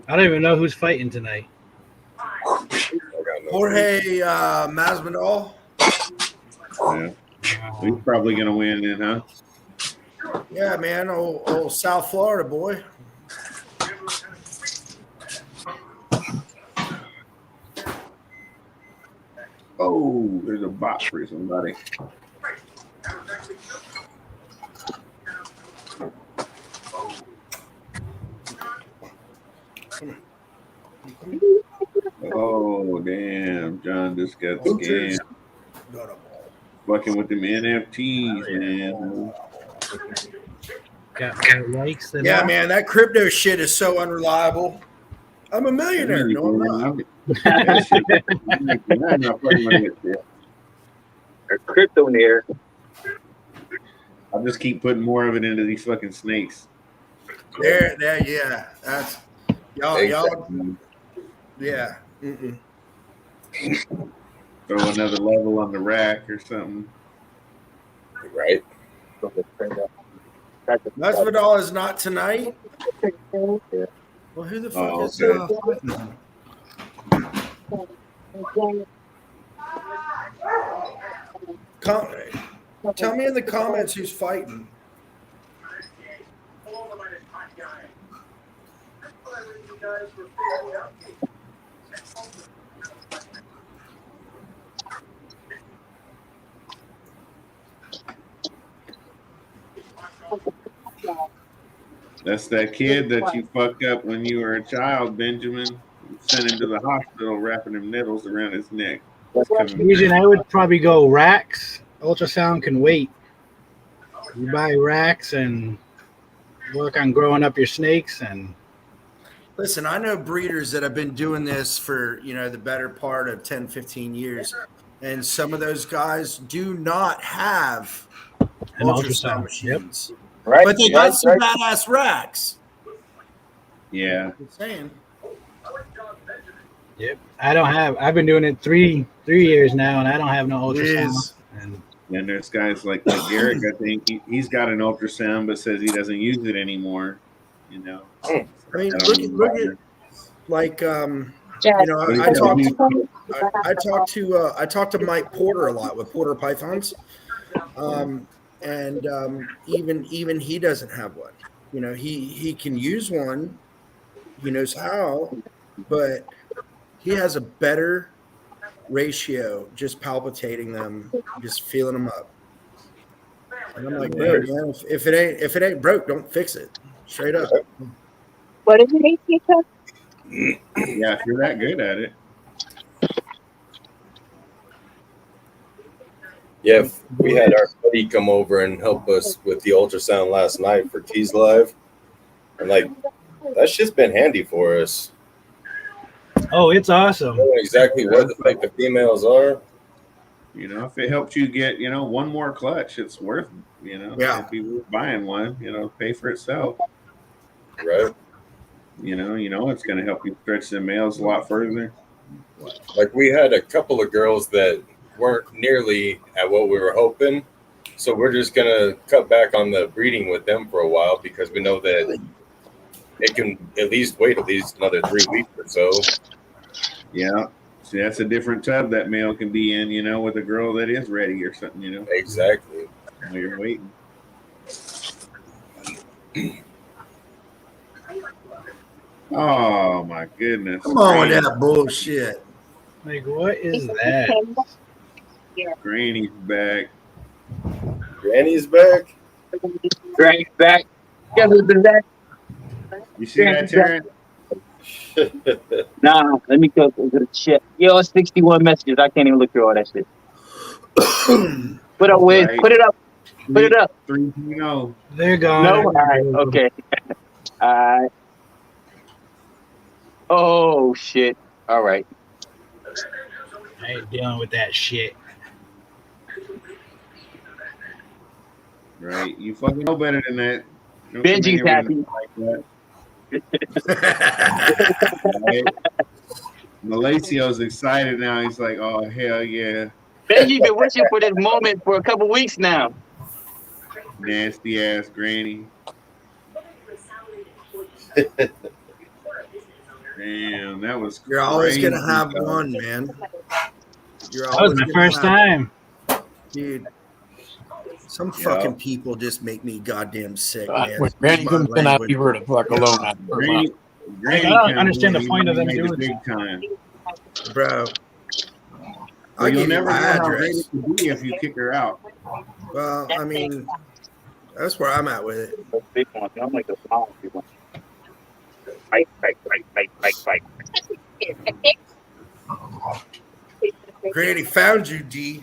I don't even know who's fighting tonight. Jorge Masvidal. Yeah. He's probably gonna win then, huh? Yeah, man, old South Florida boy. Oh, there's a bot for somebody. Oh, damn. John just got scammed. Fucking with them NFTs, man. Got more likes than Yeah, that. man, that crypto shit is so unreliable. I'm a millionaire. No, I'm not. I'm not fucking with it, shit. A crypto near. I'll just keep putting more of it into these fucking snakes. There, yeah. That's y'all, Exactly. yeah. Mm-mm. Throw another level on the rack or something. Right? Masvidal is not tonight. Well, who the fuck Oh, is okay. fighting? Tell me in the comments who's fighting. That's that kid that you fucked up when you were a child, Benjamin. You sent him to the hospital, wrapping them needles around his neck. It's coming Reason back. I would probably go racks. Ultrasound can wait. You buy racks and work on growing up your snakes and Listen, I know breeders that have been doing this for, the better part of 10, 15 years. And some of those guys do not have an ultrasound ultrasound. Yep. machines. Right? But they got some badass racks. Yeah. I'm saying. Yep. I've been doing it three years now and I don't have no ultrasound. Whiz. And And there's guys like Garrick, I think he's got an ultrasound, but says he doesn't use it anymore. I mean, I don't know look at why. like Jazz. I talked to Mike Porter a lot with Porter Pythons, and even he doesn't have one. He can use one, he knows how, but he has a better ratio just palpitating them, just feeling them up. And I'm like, bro, man, if it ain't broke, don't fix it. Straight up. What is it, teacher? Yeah, if you're that good at it. Yeah, we had our buddy come over and help us with the ultrasound last night for Tease Live. And that shit's been handy for us. Oh, it's awesome. Know exactly what the females are. You know, if it helps you get, you know, one more clutch, it's worth, you know, Yeah. it'd be worth buying one, you know, pay for itself. Right. You know, it's going to help you stretch the males a lot further. Like we had a couple of girls that weren't nearly at what we were hoping. So we're just going to cut back on the breeding with them for a while because we know that it can at least wait at least another 3 weeks or so. Yeah. See, that's a different tub that male can be in, you know, with a girl that is ready or something, you know. Exactly. While you're waiting. Oh my goodness. Come on with that bullshit. Like, what is that? Granny's back. Granny's back. Granny's back. Guess who's been back? You see that, Terrence? Nah, let me go to the shit. Yo, it's 61 messages. I can't even look through all that shit. Put up, Wiz. Right. Put it up. Put it up. 3.0. They're gone. No? All right. Okay. All right. Oh, shit. All right. I ain't dealing with that shit. Right. You fucking know better than that. Don't Benji's come in here happy. with right? Malacio's excited now. He's like, oh, hell yeah. Benji been wishing for this moment for a couple weeks now. Nasty ass granny. Damn, that was You're always crazy, gonna have dog. one, man. You're That was always my gonna first have- time. dude. Some Yeah. fucking people just make me goddamn sick, man. When Granny My comes in, I language. leave her the fuck alone. Granny, Granny I don't comes understand in, the point of them he made doing the big time. Bro. Well, I'll you'll give you never my know how great address. it could be if you kick her out. Well, I mean, that's where I'm at with it. Those big ones. I'm like the small big ones. Fight, fight, fight, fight, fight, fight. Granny found you, D.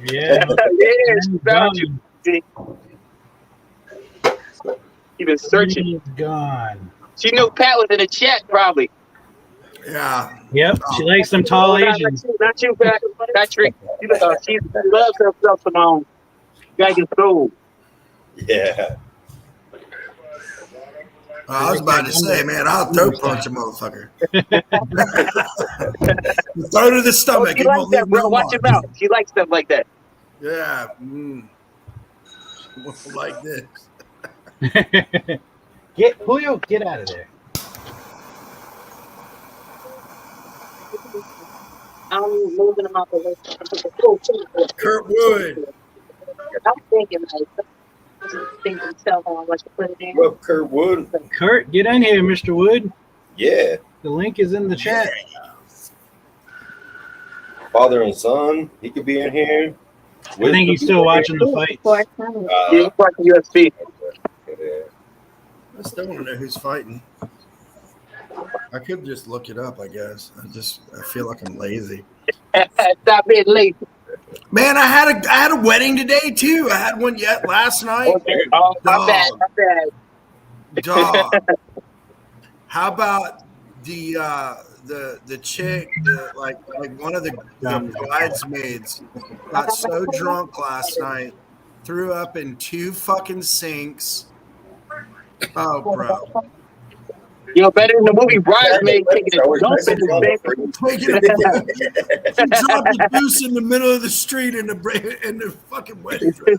Yeah. Yeah, she found you. She been searching. He's gone. She knew Pat was in the chat, probably. Yeah. Yep. She likes them tall Oh, not Asians. you, not you, Pat. Patrick. She loves herself, Simone. Got your soul. Yeah. I was about to say, man, I'll throat punch a motherfucker. Throw to the Oh, stomach. she It likes won't that, leave bro. no Watch your mark. mouth. She likes stuff like that. Yeah. Like this. Get Julio, get out of there. I'm moving them out the way. Kurt Wood. I'm thinking like, thinking so on what to put it in. What up, Kurt Wood? Kurt, get in here, Mr. Wood. Yeah. The link is in the chat. Father and son. He could be in here. I think he's still watching the fights. Yeah, he's watching UFC. I still want to know who's fighting. I could just look it up, I guess. I feel like I'm lazy. Stop being late. Man, I had a wedding today too. I had one yet last night. Oh, my bad, my bad. Dog. How about the chick, like one of the bridesmaids got so drunk last night, threw up in 2 fucking sinks. Oh, bro. You're better than the movie Bridesmaid taking a dump in the sink. She dropped the juice in the middle of the street in the fucking wedding dress.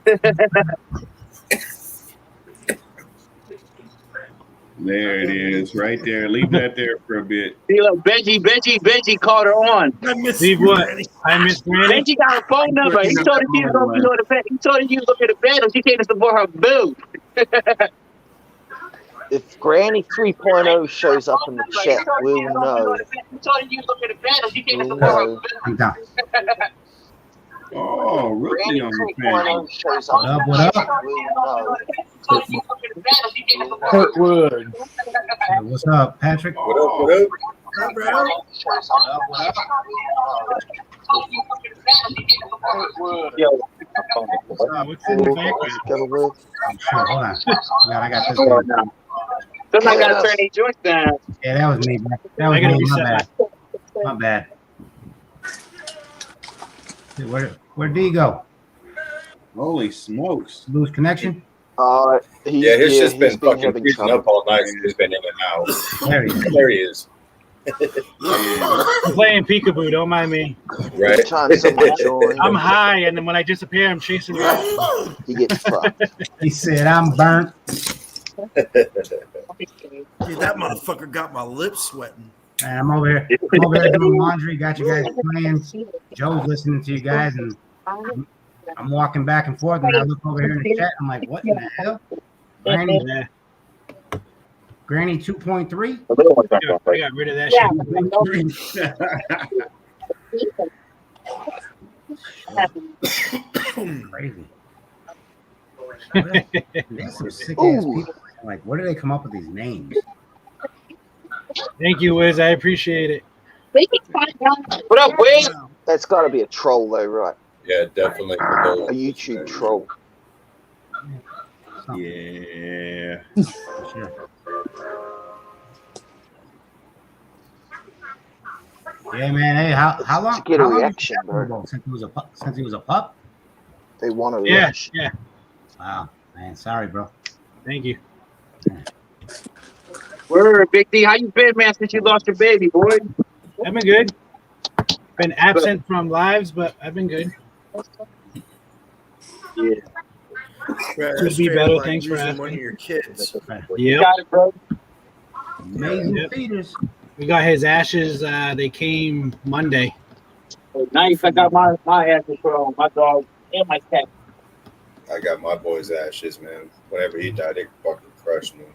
There it is, right there. Leave that there for a bit. See, look, Benji called her on. I miss Leave you, what? Granny. I miss Granny. Benji got her phone number. He told her she was going to go to bed. He told her she was going to bed and she came to support her boo. If Granny 3.0 shows up in the chat, we'll know. He told her she was going to bed and she came to We'll support her know. boo. Oh, rookie Granny on the panel. 3.0 shows up in the What up? chat, we'll know. Kurt Wood. Hey, what's up, Patrick? What up, what up? Hey, bro. Yo, What's in the background? Go with. Oh, sure. Hold on. I got this oh, one. no. Somebody got to turn these joints down. Yeah, that was me. That I was gotta me. be My set. bad. My bad. Hey, where'd D go? Holy smokes! Lose connection? Yeah, his shit's been fucking having freezing trouble. up all night. So he's been in and out. There he is. There he is. I'm playing peekaboo. Don't mind me. Right. Time someone joined, I'm high, and then when I disappear, I'm chasing around. he gets fucked. He said, I'm burnt. Dude, that motherfucker got my lips sweating. And I'm over here doing laundry. Got you guys playing. Joe's listening to you guys, and I'm walking back and forth, and I look over here in the chat. I'm like, what in the hell? Granny 2.3? I got rid of that shit. Crazy. There's some sick ass people. Like, where do they come up with these names? Thank you, Wiz. I appreciate it. What up, Wiz? That's got to be a troll, though, right? Yeah, definitely. A YouTube troll. Yeah. Sure. Yeah, man. Hey, how long? To get a how long reaction, bro. since he was a pup? Since he was a pup? They want a Yeah, reaction. yeah. Wow, man. Sorry, bro. Thank you. Word, Big D. How you been, man, since you lost your baby, boy? I've been good. Been absent from lives, but I've been good. Yeah. Could be better. Thanks for asking. One of your kids. Yeah. Got it, bro. Amazing Yep. feeders. We got his ashes. They came Monday. Nice. I got my ashes for my dog and my cat. I got my boy's ashes, man. Whenever he died, it fucking crushed me.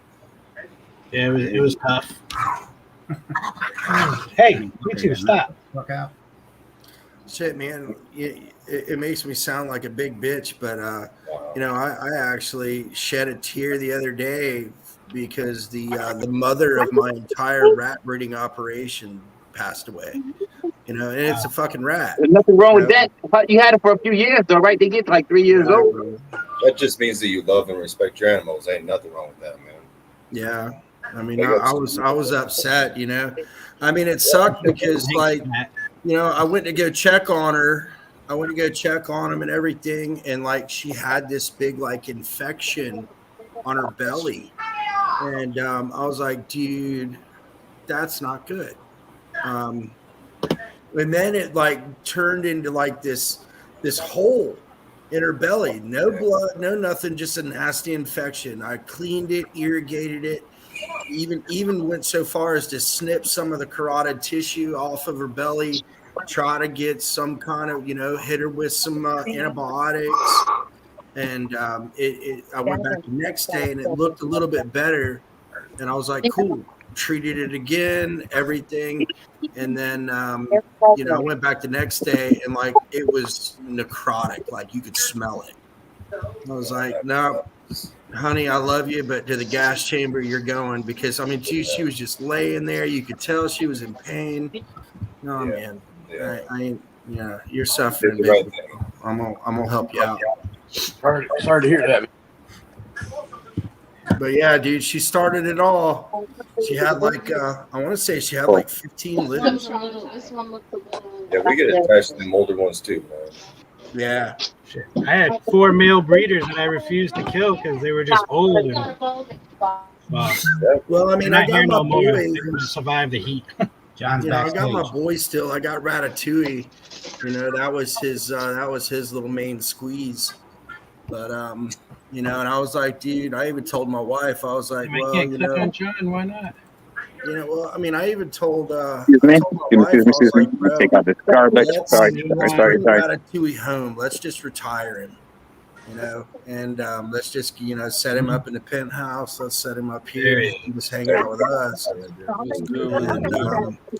Yeah, it was tough. Hey, you two, stop. Fuck out. Shit, man, it makes me sound like a big bitch, but you know, I actually shed a tear the other day because the mother of my entire rat breeding operation passed away. You know, and it's a fucking rat. There's nothing wrong with that. But you had it for a few years, though, right? They get like 3 years old. That just means that you love and respect your animals. Ain't nothing wrong with that, man. Yeah, I mean, I was upset. You know, I mean, it sucked because like, you know, I went to go check on her. I went to go check on him and everything, and like she had this big like infection on her belly, and I was like, dude, that's not good. And then it like turned into like this hole in her belly. No blood, no nothing, just a nasty infection. I cleaned it, irrigated it, even went so far as to snip some of the carotid tissue off of her belly, try to get some kind of, you know, hit her with some antibiotics. And I went back the next day and it looked a little bit better. And I was like, cool. Treated it again, everything, and then you know, I went back the next day and like it was necrotic, like you could smell it. I was like, no, honey, I love you, but to the gas chamber you're going, because I mean, she was just laying there. You could tell she was in pain. No, man, I ain't. Yeah, you're suffering, baby. I'm gonna help you out. Sorry to hear that. But yeah, dude, she started it all. She had like I want to say she had like 15 litters. Yeah, we get attached to them older ones too, man. Yeah. Shit. I had 4 male breeders that I refused to kill because they were just old. And, well, I mean, I got my boy. They couldn't survive the heat. John's You know, I backstage. got my boy still. I got Ratatouille. You know, that was his little main squeeze. But you know, and I was like, dude, I even told my wife, I was like, well, can't you click know, on John, why not? you know, well, I mean, I even told Excuse me. Excuse me. Take out this garbage. Sorry. Ratatouille home. Let's just retire him. You know, and let's just, you know, set him up in the penthouse. Let's set him up here. He was hanging out with us. And,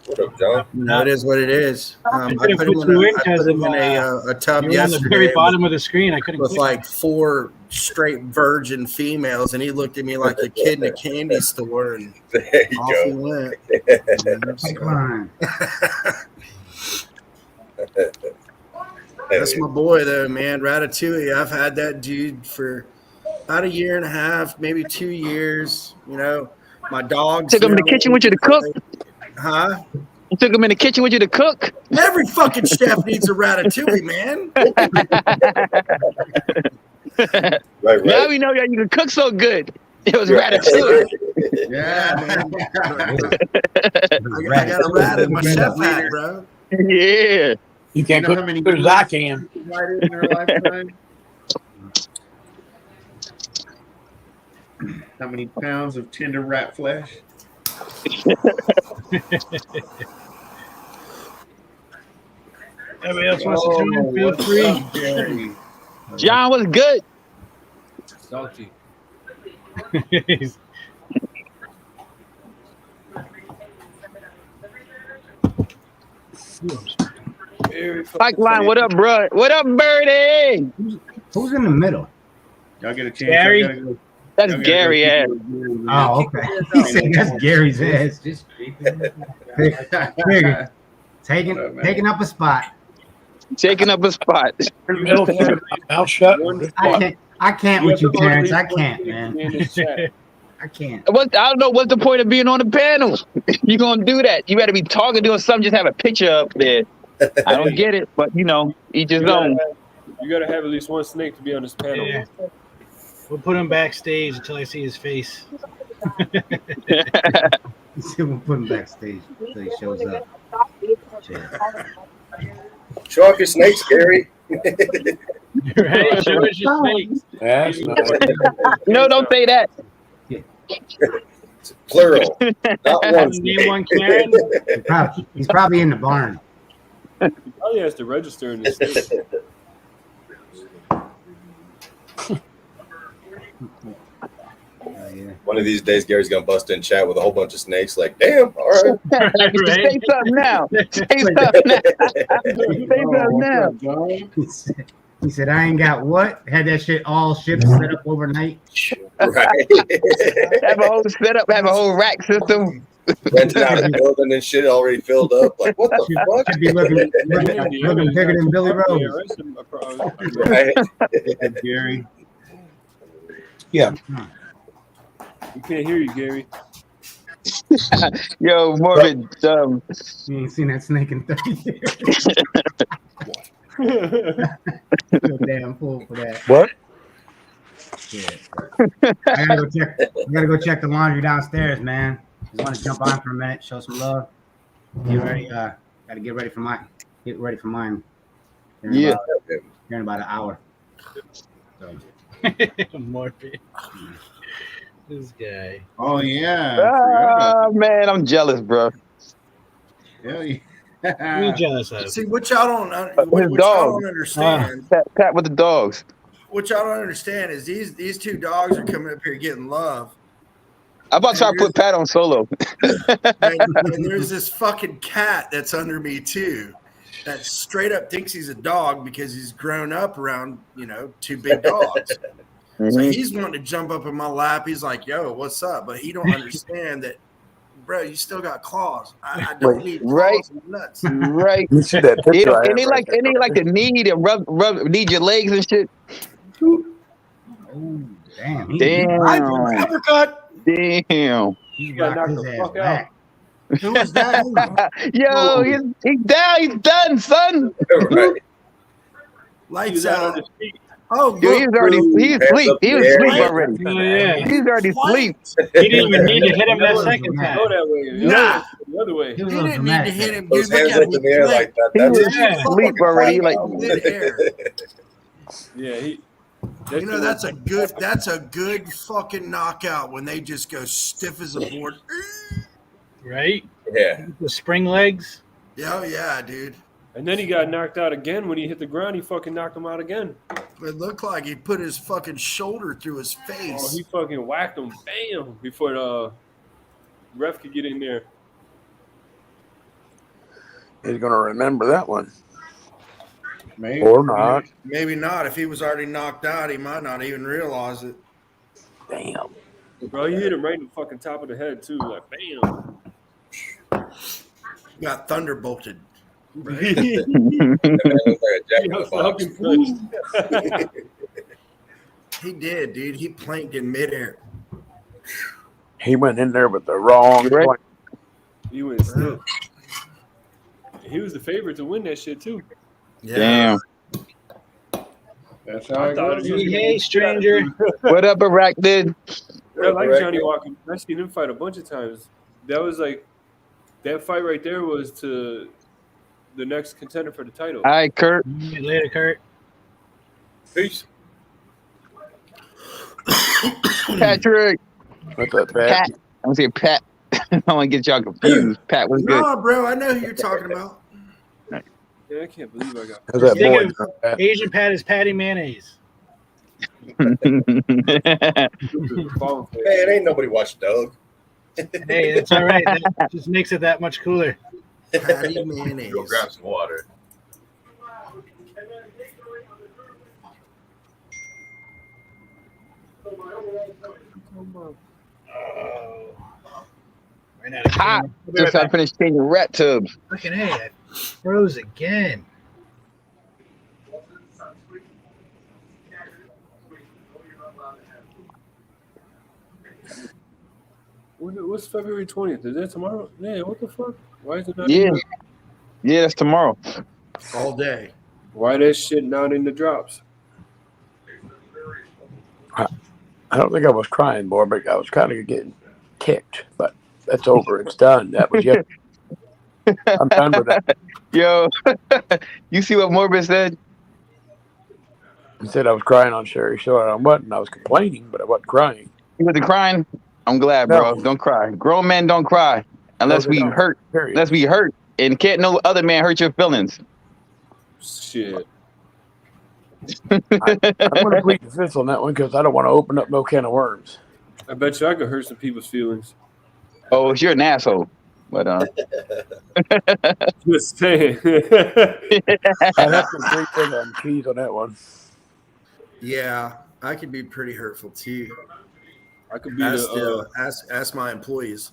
What up, John? you know, it is what it is. I couldn't put him put in you a, in I 'cause put him of, in a tub You were on the yesterday very bottom of the screen. I couldn't with click like 4 straight virgin females, and he looked at me like a kid in a candy store, and There you off go. he went. Pipeline. That's my boy, though, man. Ratatouille. I've had that dude for about 1.5 years, maybe 2 years. You know, my dogs. Took him in the kitchen with you to cook. Huh? You took him in the kitchen with you to cook? Every fucking chef needs a ratatouille, man. Right. Now we know that you can cook so good. It was ratatouille. Yeah, man. I got a rat in my chef hat, bro. Yeah. You can't know cook how many as good as I can. in their lifetime? How many pounds of tender rat flesh? Everybody else wants to join, feel free. Gary. John was good. Salty. Pipeline, what up, bro? What up, Birdie? Who's in the middle? Y'all get a chance. Gary? Y'all gotta go. That's Y'all gotta Gary go ass. keep it going, man. Oh, okay. He said that's Gary's ass. Just Figure. Taking up a spot. Taking up a spot. Middle finger, mouth shut. I can't with you, Terrence. I can't, man. I can't. I don't know what's the point of being on the panel. You gonna do that? You better be talking, doing something. Just have a picture up there. I don't get it, but each his own. You gotta have at least one snake to be on this panel. Yeah. We'll put him backstage until I see his face. We'll put him backstage until he shows up. Show off your snakes, Gary. Right? Show us your face. That's not No, don't say that. Plural. Not one Name snake. one Karen. He's probably in the barn. Oh, he has to register in the state. Yeah. One of these days, Gary's gonna bust in chat with a whole bunch of snakes. Like, damn, all right. Say something now. Say something now. Say something now. He said, I ain't got what? Had that shit all shipped set up overnight. Right. Have a whole setup. Have a whole rack system. Renting out a building and shit already filled up. Like, what the fuck? Should be looking bigger than Billy Rose. Right. Gary. Yeah. We can't hear you, Gary. Yo, Morbid. You ain't seen that snake in 30 years. You're damn fool for that. What? Yeah. I gotta go check the laundry downstairs, man. Just want to jump on for a minute, show some love. Get ready. Gotta get ready for mine. Here in about an hour. So. Morbid. This guy. Oh yeah. Man, I'm jealous, bro. Yeah. Who jealous of? See, what y'all don't understand. Pat with the dogs. What y'all don't understand is these two dogs are coming up here getting love. I'm about to try to put Pat on solo. and there's this fucking cat that's under me too, that straight up thinks he's a dog because he's grown up around two big dogs. So he's wanting to jump up in my lap. He's like, "Yo, what's up?" But he don't understand that, bro. You still got claws. I don't need claws and nuts. Right. You see that And picture? they like to need and rub need your legs and shit. Oh, damn. Damn. Uppercut. Damn. He got rocked knocked his the ass fuck back. Who was that? Yo, he's down. He's done, son. Right. Lights out. Oh, Dude, he's asleep. He was asleep already. Oh, yeah. He's already asleep. He didn't even need to hit him that second time. Go that way. Nah. The other way. He was He a little didn't need to dramatic. hit him. Those Dude, hands up in the air like that. He That's was asleep already. Like, mid-air. Yeah, That's a good fucking knockout when they just go stiff as a board. Right? Yeah. The spring legs. Yeah, dude. and then he got knocked out again when he hit the ground. He fucking knocked him out again. It looked like he put his fucking shoulder through his Oh, face. he fucking whacked him, bam, before the ref could get in there. He's gonna remember that one, Maybe. or not. Maybe not. If he was already knocked out, he might not even realize it. Damn. Bro, he hit him right in the fucking top of the head too, like bam. Got thunderbolted. That man looked like a jack in the box. Fucking punched. He did, dude. He planked in midair. He went in there with the wrong Right. point. He went still. He was the favorite to win that shit too. Yeah. Damn. That's how it thought goes. it was- Hey, stranger. What up, Arachnid? I like Johnny Walker. I've seen him fight a bunch of times. That was like that fight right there was to the next contender for the title. All right, Kurt. Later, Kurt. Peace. Patrick. What's up, Pat. Pat? I'm gonna say Pat. I want to get y'all confused. Pat, what's good? No, bro, I know who you're talking about. Yeah, I can't believe I got. How's that Think boy? of Pat? Asian Pat is Patty Mayonnaise. Hey, it ain't nobody watched Doug. Hey, that's all right. That just makes it that much cooler. Patty mayonnaise. Go grab some water. Ran out of Hot. cream. I'll be right Just got back. finished changing rat tubs. Fucking hey, I froze again. What's February 20th? Is that tomorrow? Yeah, what the fuck? Why is it not? Yeah. Yeah, that's tomorrow. All day. Why that shit not in the drops? I don't think I was crying more, but I was kind of getting kicked. But that's over. It's done. That was yesterday. I'm done with that. Yo, you see what Morbid said? He said I was crying on Sherry Shore. I wasn't. I was complaining, but I wasn't crying. You wasn't crying? I'm glad, bro. No. Don't cry. Grown men don't cry unless No, they we don't. hurt. Period. Unless we hurt, and can't no other man hurt your feelings. Shit. I'm going to plead the fifth on that one because I don't want to open up no can of worms. I bet you I could hurt some people's feelings. Oh, you're an asshole. But Just saying. I have to agree with on keys on that one. Yeah, I can be pretty hurtful too. I could be Ask, the ask my employees.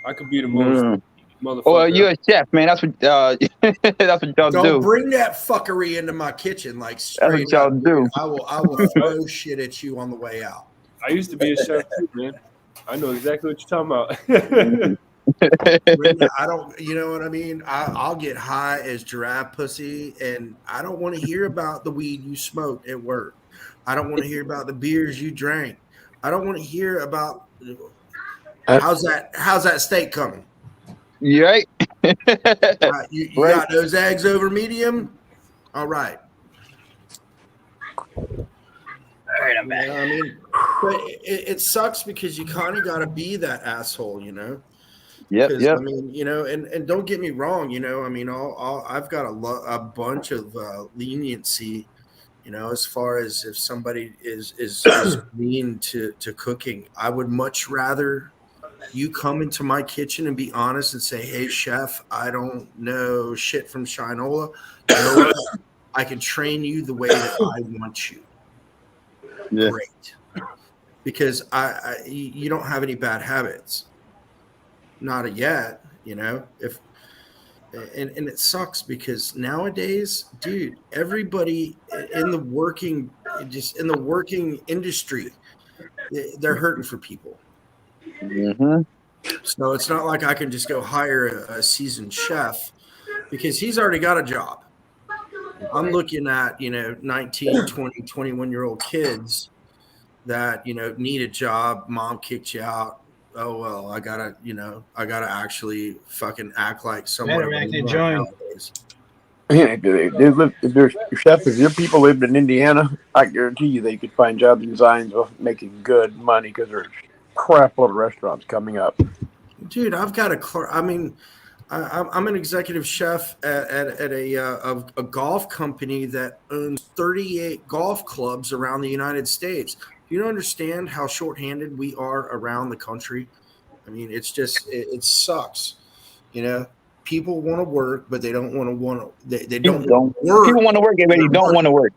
I could be the most motherfucker. Oh, you're a chef, man. That's what that's what y'all Don't do. bring that fuckery into my kitchen, like That's what straight y'all up. do. I will throw shit at you on the way out. I used to be a chef too, man. I know exactly what you're talking about. I don't, you know what I mean? I'll get high as giraffe pussy, and I don't want to hear about the weed you smoked at work. I don't want to hear about the beers you drank. I don't want to hear about how's that steak coming. You right? You Right. got those eggs over medium? All right. All right, I'm back. You know what I mean, but it sucks because you kind of got to be that asshole, you know. Yep, 'Cause, yep. I mean, you know, and don't get me wrong, you know, I mean, I've got a bunch of leniency, you know, as far as if somebody is mean to cooking. I would much rather you come into my kitchen and be honest and say, hey, chef, I don't know shit from Shinola. You know what? I can train you the way that I want you. Yeah. Great. Because you don't have any bad habits. Not yet, you know. And it sucks because nowadays, dude, everybody in the working industry, they're hurting for people. Mm-hmm. So it's not like I can just go hire a seasoned chef because he's already got a job. I'm looking at, you know, 19, 20, 21-year-old kids that, you know, need a job. Mom kicked you out. Oh, well, I gotta actually fucking act like someone. Better act and join. Yeah, if your people lived in Indiana, I guarantee you they could find jobs in Zionsville making good money because there's a crap load of restaurants coming up. Dude, I've got I'm an executive chef at a golf company that owns 38 golf clubs around the United States. You don't understand how shorthanded we are around the country. I mean, it's just it sucks. You know, people want to work, but they don't want to. They don't work. People want to work, but they don't want to work.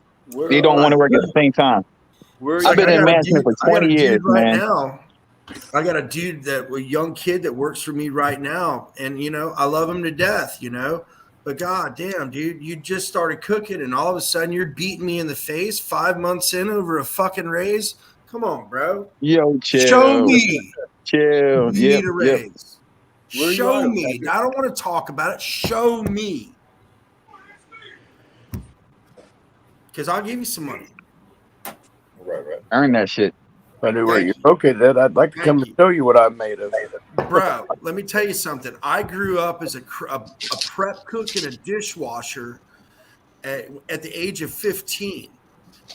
They don't want to work at the same time. I've been in management for 20 years, man. Now, I got a young kid that works for me right now, and you know, I love him to death. You know, but god damn, dude, you just started cooking, and all of a sudden you're beating me in the face 5 months in over a fucking raise. Come on, bro. Yo, chill. Show me. Chill. You need a raise. Where are you Show at, me. Patrick? I don't want to talk about it. Show me. Because I'll give you some money. Right. Earn that shit. If I knew where you're located at, I'd like to come and show you what I'm made of. Bro, let me tell you something. I grew up as a prep cook and a dishwasher at the age of 15.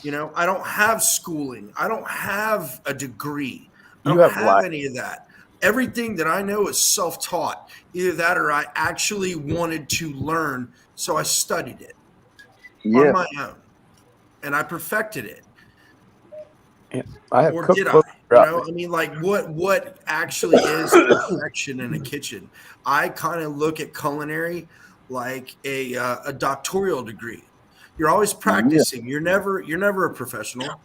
You know, I don't have schooling. I don't have a degree. I You don't have have life. any of that. Everything that I know is self-taught. Either that or I actually wanted to learn, so I studied it on my own. And I perfected it. Yeah, I have Or did I? cookbooks. You know, I mean, like what actually is perfection in a kitchen? I kind of look at culinary like a doctoral degree. You're always practicing. You're never a professional.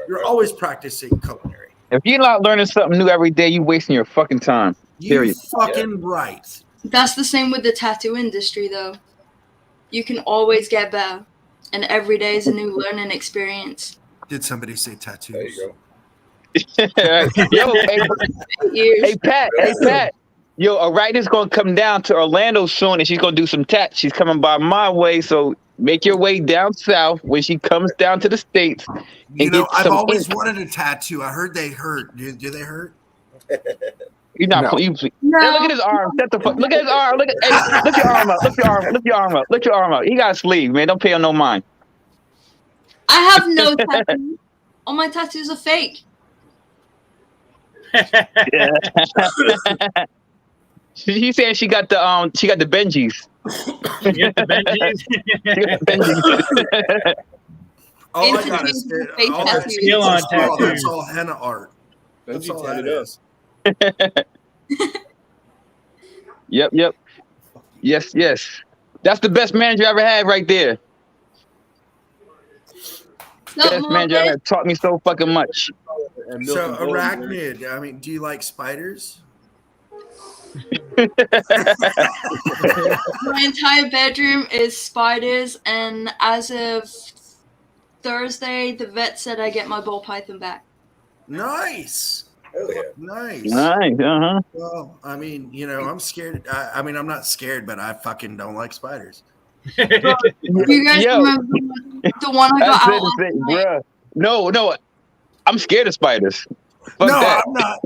You're always practicing culinary. If you're not learning something new every day, you wasting your fucking time. You Period. fucking right. That's the same with the tattoo industry, though. You can always get better, and every day is a new learning experience. Did somebody say tattoos? There you Yo, hey Pat. Yo, a writer's gonna come down to Orlando soon, and she's gonna do some tats. She's coming by my way, so make your way down south when she comes down to the States. You know, get I've some always ink. wanted a tattoo. I heard they hurt. Do they hurt? You're not. No. Hey, look at his arm. Shut the fuck. Look at his arm. Look your arm up. Lift your arm up. Lift your arm up. He got a sleeve, man. Don't pay him no mind. I have no tattoos. All my tattoos are fake. She said she got the Benjis. You get the Benjis? She got the Benjis. All I got is Fake all tattoos. Skill on tattoos. That's all henna art. That's Benji all that tatted up. is. Yep. Yes. That's the best manager I ever had right there. Best manager I ever had. Taught me so fucking much. And So Milton Bowen, man. arachnid. I mean, do you like spiders? My entire bedroom is spiders, and as of Thursday, the vet said I get my ball python back. Nice. Hell yeah. Nice. Nice. Well, I mean, you know, I'm scared. I mean, I'm not scared, but I fucking don't like spiders. You guys Yo. remember the one I got out last night? Bruh. No. I'm scared of spiders. Fuck No, that. I'm not.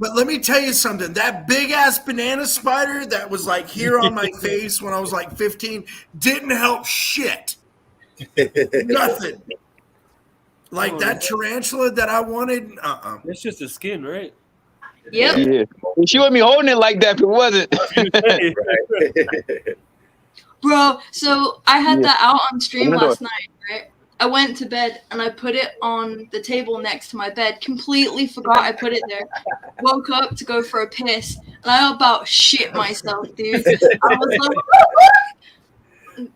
But let me tell you something. That big ass banana spider that was like here on my face when I was like 15 didn't help shit. Nothing. Like that tarantula that I wanted. It's just the skin, right? Yep. Yeah. She wouldn't be holding it like that if it wasn't. Bro, so I had Yeah. that out on stream Open the last door. night, right? I went to bed and I put it on the table next to my bed. Completely forgot I put it there. Woke up to go for a piss and I about shit myself, dude. I was like,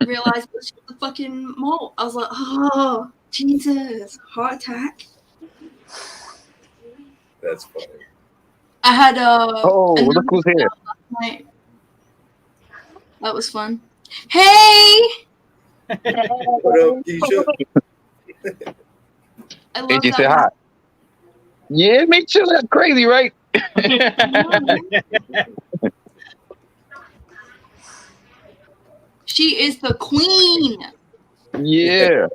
realized it was just a fucking mole. I was like, oh, Jesus, heart attack. That's funny. I had Oh, a look who's here. last night. That was fun. Hey! What up, Keisha? I love AJ that. said hi. Yeah, make sure that's crazy, right? She is the queen. Yeah.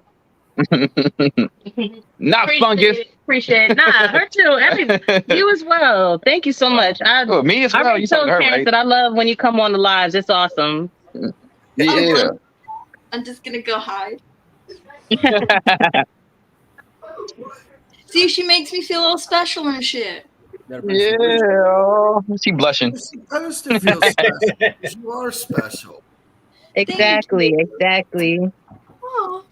Not fungus. Appreciate it. Nah, her too. You as well. Thank you so much. Oh, me as I well. already You told talking to her, Terrence right? that I love when you come on the lives. It's awesome. Yeah. I'm just gonna go hide. See, she makes me feel all special and shit. Yeah. Oh, she blushing. It's supposed to feel special. You are special. Exactly. Oh,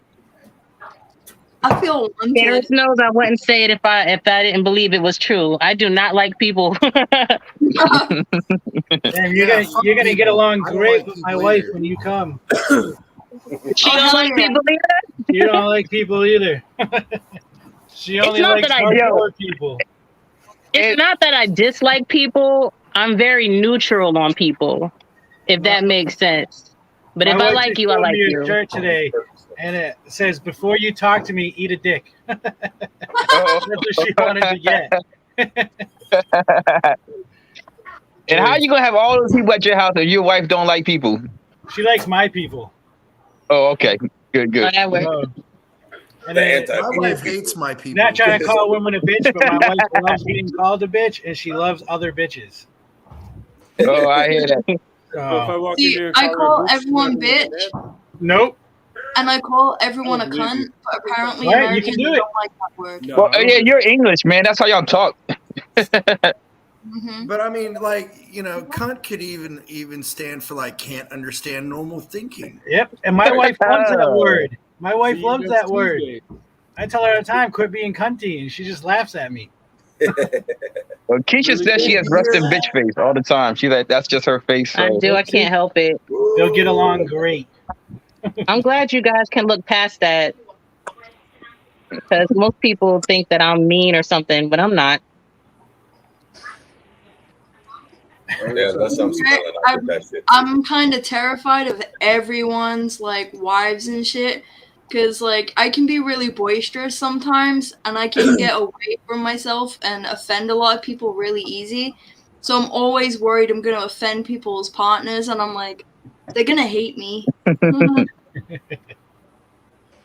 I feel wanted. Terrence knows I wouldn't say it if I didn't believe it was true. I do not like people. And you're gonna get along great with my wife when you come. She don't like people either. You don't like people either. She only not likes that I hardcore people. It's not that I dislike people. I'm very neutral on people, if that makes sense. But if My I wife like just you, I showed like me a you. shirt today, and it says, "Before you talk to me, eat a dick." That's what she wanted to get. And how you gonna have all those people at your house and your wife don't like people? She likes my people. Oh, okay. Good. Oh, that works. And then, My wife hates my people. not trying to call a woman a bitch, but my wife loves being called a bitch, and she loves other bitches. Oh, I hear that. So if I walk in See, there and I her call a bitch, everyone she's not bitch, gonna Nope. and I call everyone a I believe cunt, you. but apparently Right, you Americans can do it. don't like that word. No, Well, I don't yeah, think- you're English, man. That's how y'all talk. Hmm. But I mean, like, you know, cunt could even stand for like can't understand normal thinking. Yep. And my wife loves that word. My wife See, loves that's that word. Tuesday. I tell her all the time, quit being cunty, and she just laughs at me. Well, Keisha says she has resting bitch face all the time. She's like, that's just her face. I So. do. I can't help it. They'll get along great. I'm glad you guys can look past that, because most people think that I'm mean or something, but I'm not. Yeah, that's what I'm smelling. I get that shit. I'm kind of terrified of everyone's like wives and shit, because like I can be really boisterous sometimes, and I can get away from myself and offend a lot of people really easy. So I'm always worried I'm gonna offend people's partners, and I'm like, they're gonna hate me.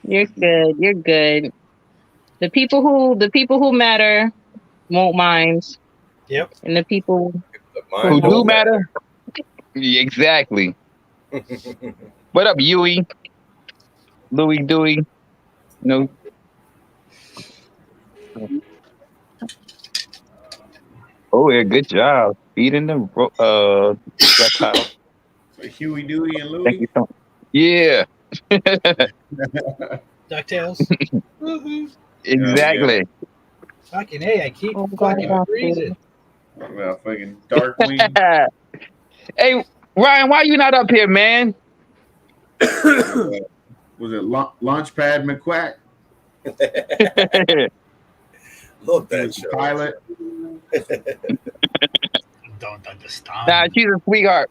You're good. You're good. The people who matter won't mind. Yep. And the people Who Mine do don't matter? Yeah, exactly. What up, Yui? Louis Dewey? No. Oh yeah, good job feeding them reptile. So Huey, Dewey, and Thank Louie. you so much. Yeah. DuckTales. Woohoo. Exactly. Fucking hey, I keep fucking freezing. Well, fucking Darkwing. Hey, Ryan, why you not up here, man? Was it Launchpad McQuack? Love that show. Pilot. Don't understand. Nah, she's a sweetheart.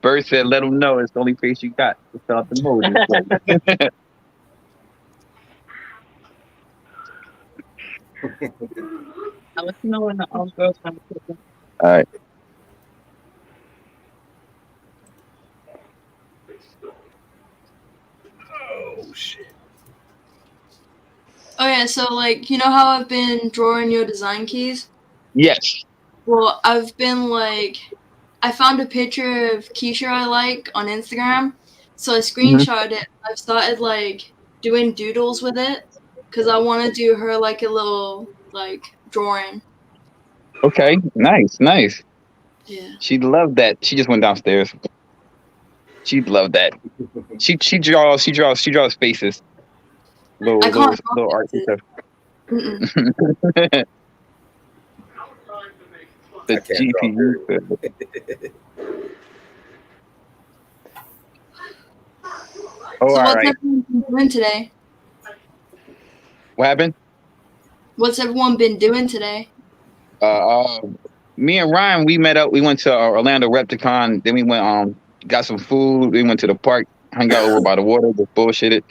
Bird said, let him know it's the only face you got. It's out the mood. I'll let you know when the all girls come. All right. Oh shit. Oh yeah, so like you know how I've been drawing your design keys? Yes. Well, I've been like, I found a picture of Keisha I like on Instagram, so I screenshot it. I've started like doing doodles with it because I want to do her like a little like drawing. Okay. Nice. Nice. Yeah. She'd love that. She just went downstairs. She'd love that. She draws faces. Little I can't little draw art and stuff. Mm-mm. The I can't draw very GPU. Oh, So all what's right. everyone been doing today? What happened? What's everyone been doing today? Me and Ryan, we met up. We went to Orlando Repticon. Then we went got some food. We went to the park, hung out over by the water, just bullshitted.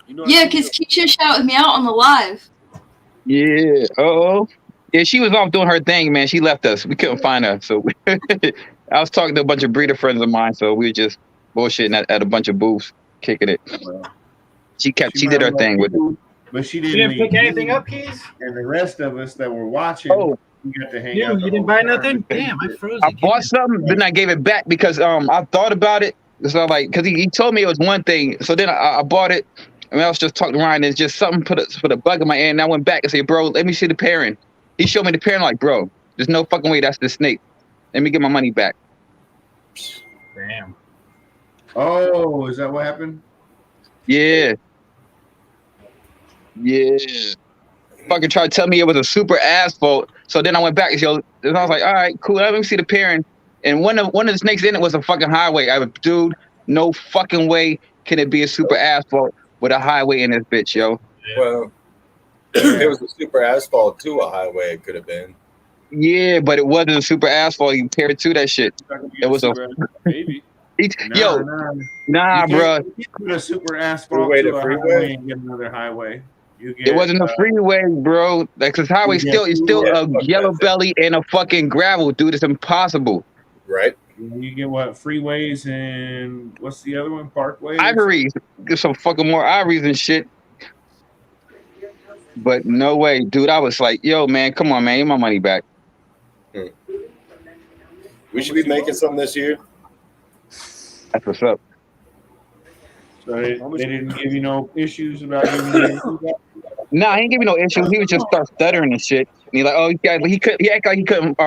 You know, Yeah, because Keisha shouted me out on the live. Yeah. Oh. Yeah, she was off doing her thing, man. She left us. We couldn't find her. So I was talking to a bunch of breeder friends of mine. So we were just bullshitting at a bunch of booths, kicking it. She did her thing with it. But she You didn't didn't pick leave. anything up, Keys? And the rest of us that were watching, we got to hang You out. the didn't whole buy time. nothing? Damn, I froze I it. bought something, then I gave it back because I thought about it. So like, cause he told me it was one thing. So then I bought it. And I was just talking to Ryan. It's just something put a bug in my ear. And I went back and said, bro, let me see the pairing. He showed me the pairing. Like, bro, there's no fucking way that's the snake. Let me get my money back. Damn. Oh, is that what happened? Yeah. Yeah. Fucking tried to tell me it was a super asphalt. So then I went back and I was like, all right, cool. Let me see the pairing. And one of the snakes in it was a fucking highway. I was, dude, no fucking way can it be a super asphalt with a highway in this bitch, yo. Well, if it was a super asphalt to a highway, it could have been. Yeah, but it wasn't a super asphalt. You paired to that shit. It was a maybe. Nah, bro. You can't put a super asphalt Freeway to to a freeway? highway and get another highway. It wasn't a freeway, bro. Like, cause highway it's still a yellow belly and a fucking gravel, dude. It's impossible. Right. You get what? Freeways and what's the other one? Parkways? Ivories. Get some fucking more ivories and shit. But no way, dude. I was like, yo, man, come on, man. Get my money back. We should be making some this year. That's what's up. So they didn't give you no issues about giving you Nah, he didn't give me no issue. He would just start stuttering and shit. And he's like, oh, he act like he couldn't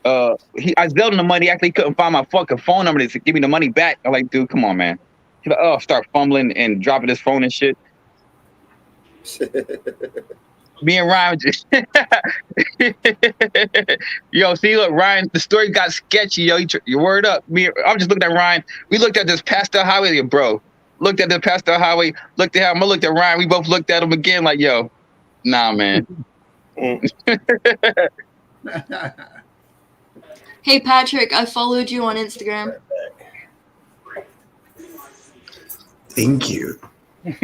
I Zelled him the money, actually couldn't find my fucking phone number to give me the money back. I'm like, dude, come on, man. He's like, oh, start fumbling and dropping his phone and shit. Me and Ryan just yo, see, look, Ryan, the story got sketchy, yo. Your word up. I'm just looking at Ryan. We looked at this Pastel Highway, bro. Looked at the Pastel Highway, looked at him, I looked at Ryan. We both looked at him again, like, yo, nah, man. Hey Patrick, I followed you on Instagram. Thank you. I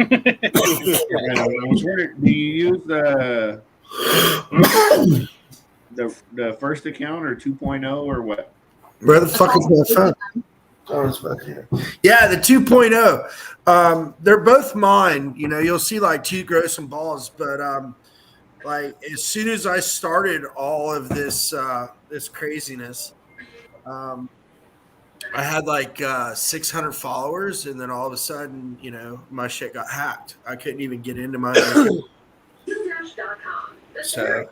was wondering, do you use the first account or 2.0 or what? Where the fuck is my phone? Oh, it's back here. Yeah, the 2.0. They're both mine. You know, you'll see like two gross and balls, but like as soon as I started all of this this craziness, I had like 600 followers, and then all of a sudden, you know, my shit got hacked. I couldn't even get into my so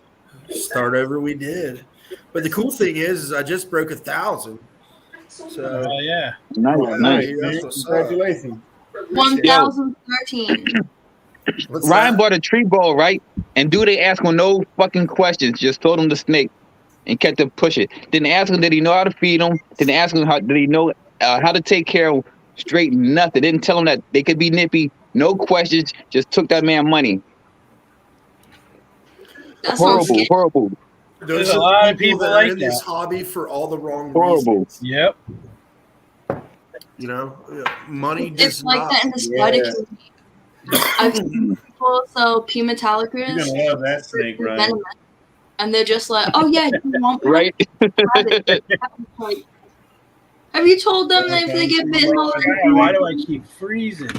start over we did. But the cool thing is I just broke 1,000. So yeah, nice. Congratulations. 1,013. Ryan bought a tree bowl, right? And dude, they asked him no fucking questions. Just told him the snake and kept him pushing. Didn't ask him did he know how to feed him. Didn't ask him did he know how to take care of straight nothing. Didn't tell him that they could be nippy. No questions. Just took that man money. That's horrible. There's a lot of people that like are in this that. hobby for all the wrong Horrible. reasons. Yep. You know, money does It's like not. that in the spider community. I've seen people sell P. You're metallicus gonna love that snake, right? venomous, and they're just like, "Oh yeah, you want one? Right? Like, have you told them that if they get bitten, Why do I keep freezing?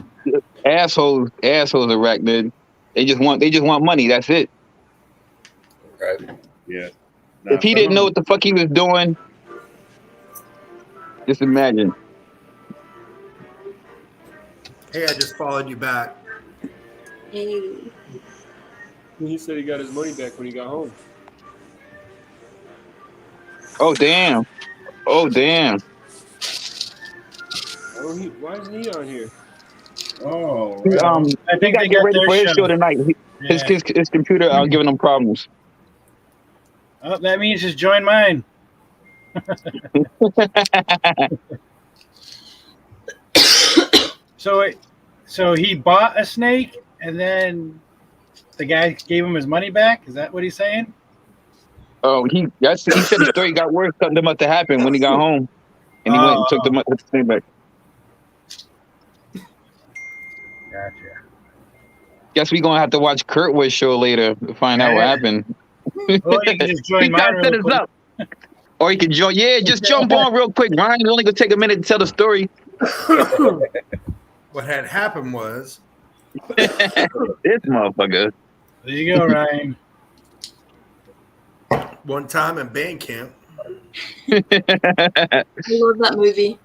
assholes, arachnid. They just want money. That's it. Right. Yeah. If he didn't know what the fuck he was doing, just imagine. Hey, I just followed you back. hey, He said he got his money back when he got home. Oh damn. Why isn't he on here? Oh, I I think got they to get got ready their for his show. show tonight. His computer giving him problems. Oh, that means just join mine. So he bought a snake, and then the guy gave him his money back. Is that what he's saying? Oh, he said the story got worse. Something must have happened when he got home, and he went and took the thing back. Gotcha. Guess we gonna have to watch Kurtwood's show later to find out what happened. Well, you can just join He mine got set real us quick. up. Or you can join. Yeah, just jump on real quick. Ryan, it's only gonna take a minute to tell the story. What had happened was This motherfucker. There you go, Ryan. one time in band camp. I love that movie.